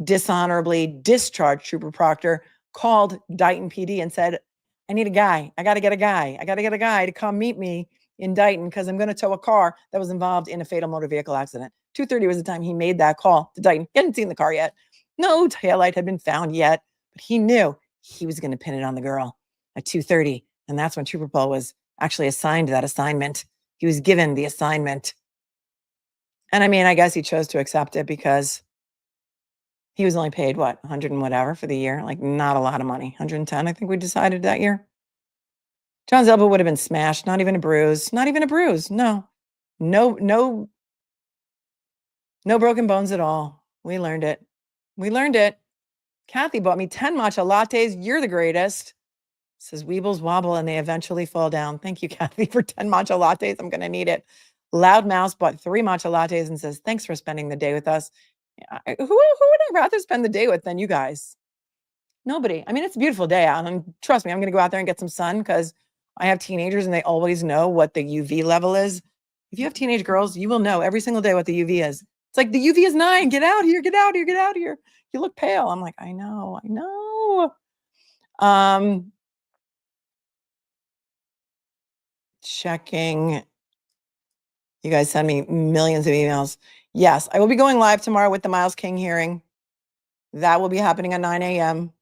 dishonorably discharged Trooper Proctor called Dighton PD and said, I need a guy. I got to get a guy. I got to get a guy to come meet me in Dighton because I'm going to tow a car that was involved in a fatal motor vehicle accident. 2:30 was the time he made that call to Dighton. He hadn't seen the car yet. No taillight had been found yet, but he knew he was going to pin it on the girl at 2:30. And that's when Trooper Paul was actually assigned that assignment. He was given the assignment. And I mean, I guess he chose to accept it because he was only paid, what, 100 and whatever for the year? Like, not a lot of money. 110, I think we decided that year. John's elbow would have been smashed. Not even a bruise. Not even a bruise. No. No broken bones at all. We learned it. We learned it. Kathy bought me 10 matcha lattes. You're the greatest. Says Weebles wobble and they eventually fall down. Thank you, Kathy, for 10 matcha lattes. I'm going to need it. Loud Mouse bought 3 matcha lattes and says, thanks for spending the day with us. Who would I rather spend the day with than you guys? Nobody. I mean, it's a beautiful day out. And trust me, I'm going to go out there and get some sun because I have teenagers and they always know what the UV level is. If you have teenage girls, you will know every single day what the UV is. It's like, the UV is 9. Get out here, get out here, get out here. You look pale. I'm like, I know. Checking. You guys send me millions of emails. Yes, I will be going live tomorrow with the Miles King hearing. That will be happening at 9 a.m.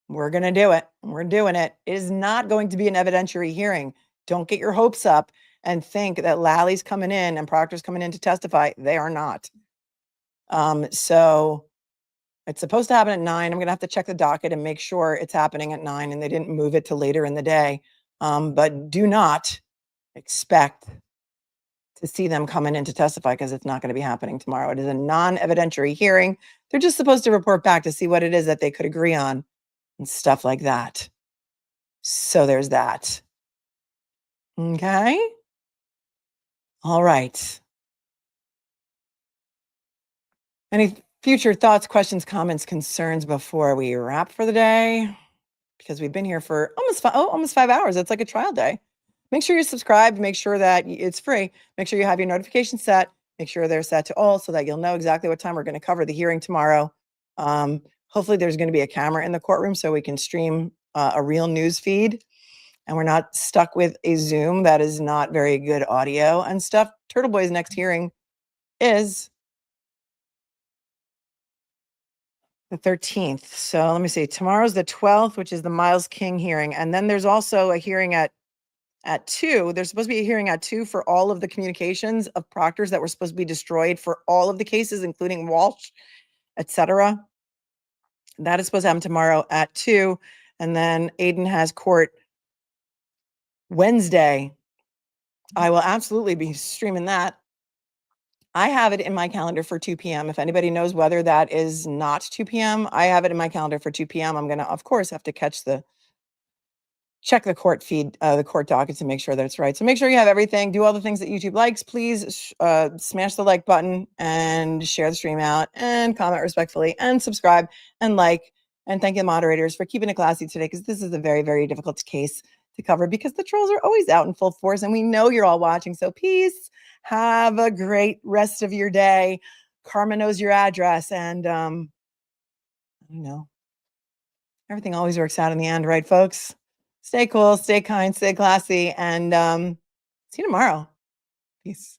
We're going to do it. We're doing it. It is not going to be an evidentiary hearing. Don't get your hopes up and think that Lally's coming in and Proctor's coming in to testify. They are not. So it's supposed to happen at 9. I'm going to have to check the docket and make sure it's happening at 9 and they didn't move it to later in the day. But do not expect to see them coming in to testify because it's not going to be happening tomorrow. It is a non-evidentiary hearing. They're just supposed to report back to see what it is that they could agree on and stuff like that. So there's that. Okay. All right. Any future thoughts, questions, comments, concerns before we wrap for the day? Because we've been here for almost 5 hours. It's like a trial day. Make sure you're subscribed. Make sure that it's free. Make sure you have your notifications set. Make sure they're set to all so that you'll know exactly what time we're going to cover the hearing tomorrow. Hopefully there's going to be a camera in the courtroom so we can stream a real news feed and we're not stuck with a Zoom that is not very good audio and stuff. Turtle Boy's next hearing is The 13th. So let me see. Tomorrow's the 12th, which is the Miles King hearing. And then there's also a hearing at 2. There's supposed to be a hearing at 2 for all of the communications of proctors that were supposed to be destroyed for all of the cases, including Walsh, etc. That is supposed to happen tomorrow at 2. And then Aiden has court Wednesday. I will absolutely be streaming that. I have it in my calendar for 2 p.m. If anybody knows whether that is not 2 p.m., I have it in my calendar for 2 p.m. I'm going to, of course, have to check the court feed, the court docket to make sure that it's right. So make sure you have everything. Do all the things that YouTube likes. Please smash the like button and share the stream out and comment respectfully and subscribe and like. And thank you, moderators, for keeping it classy today, because this is a very, very difficult case to cover because the trolls are always out in full force and we know you're all watching. So peace. Have a great rest of your day. Karma knows your address. And I don't know. Everything always works out in the end, right, folks? Stay cool, stay kind, stay classy, and see you tomorrow. Peace.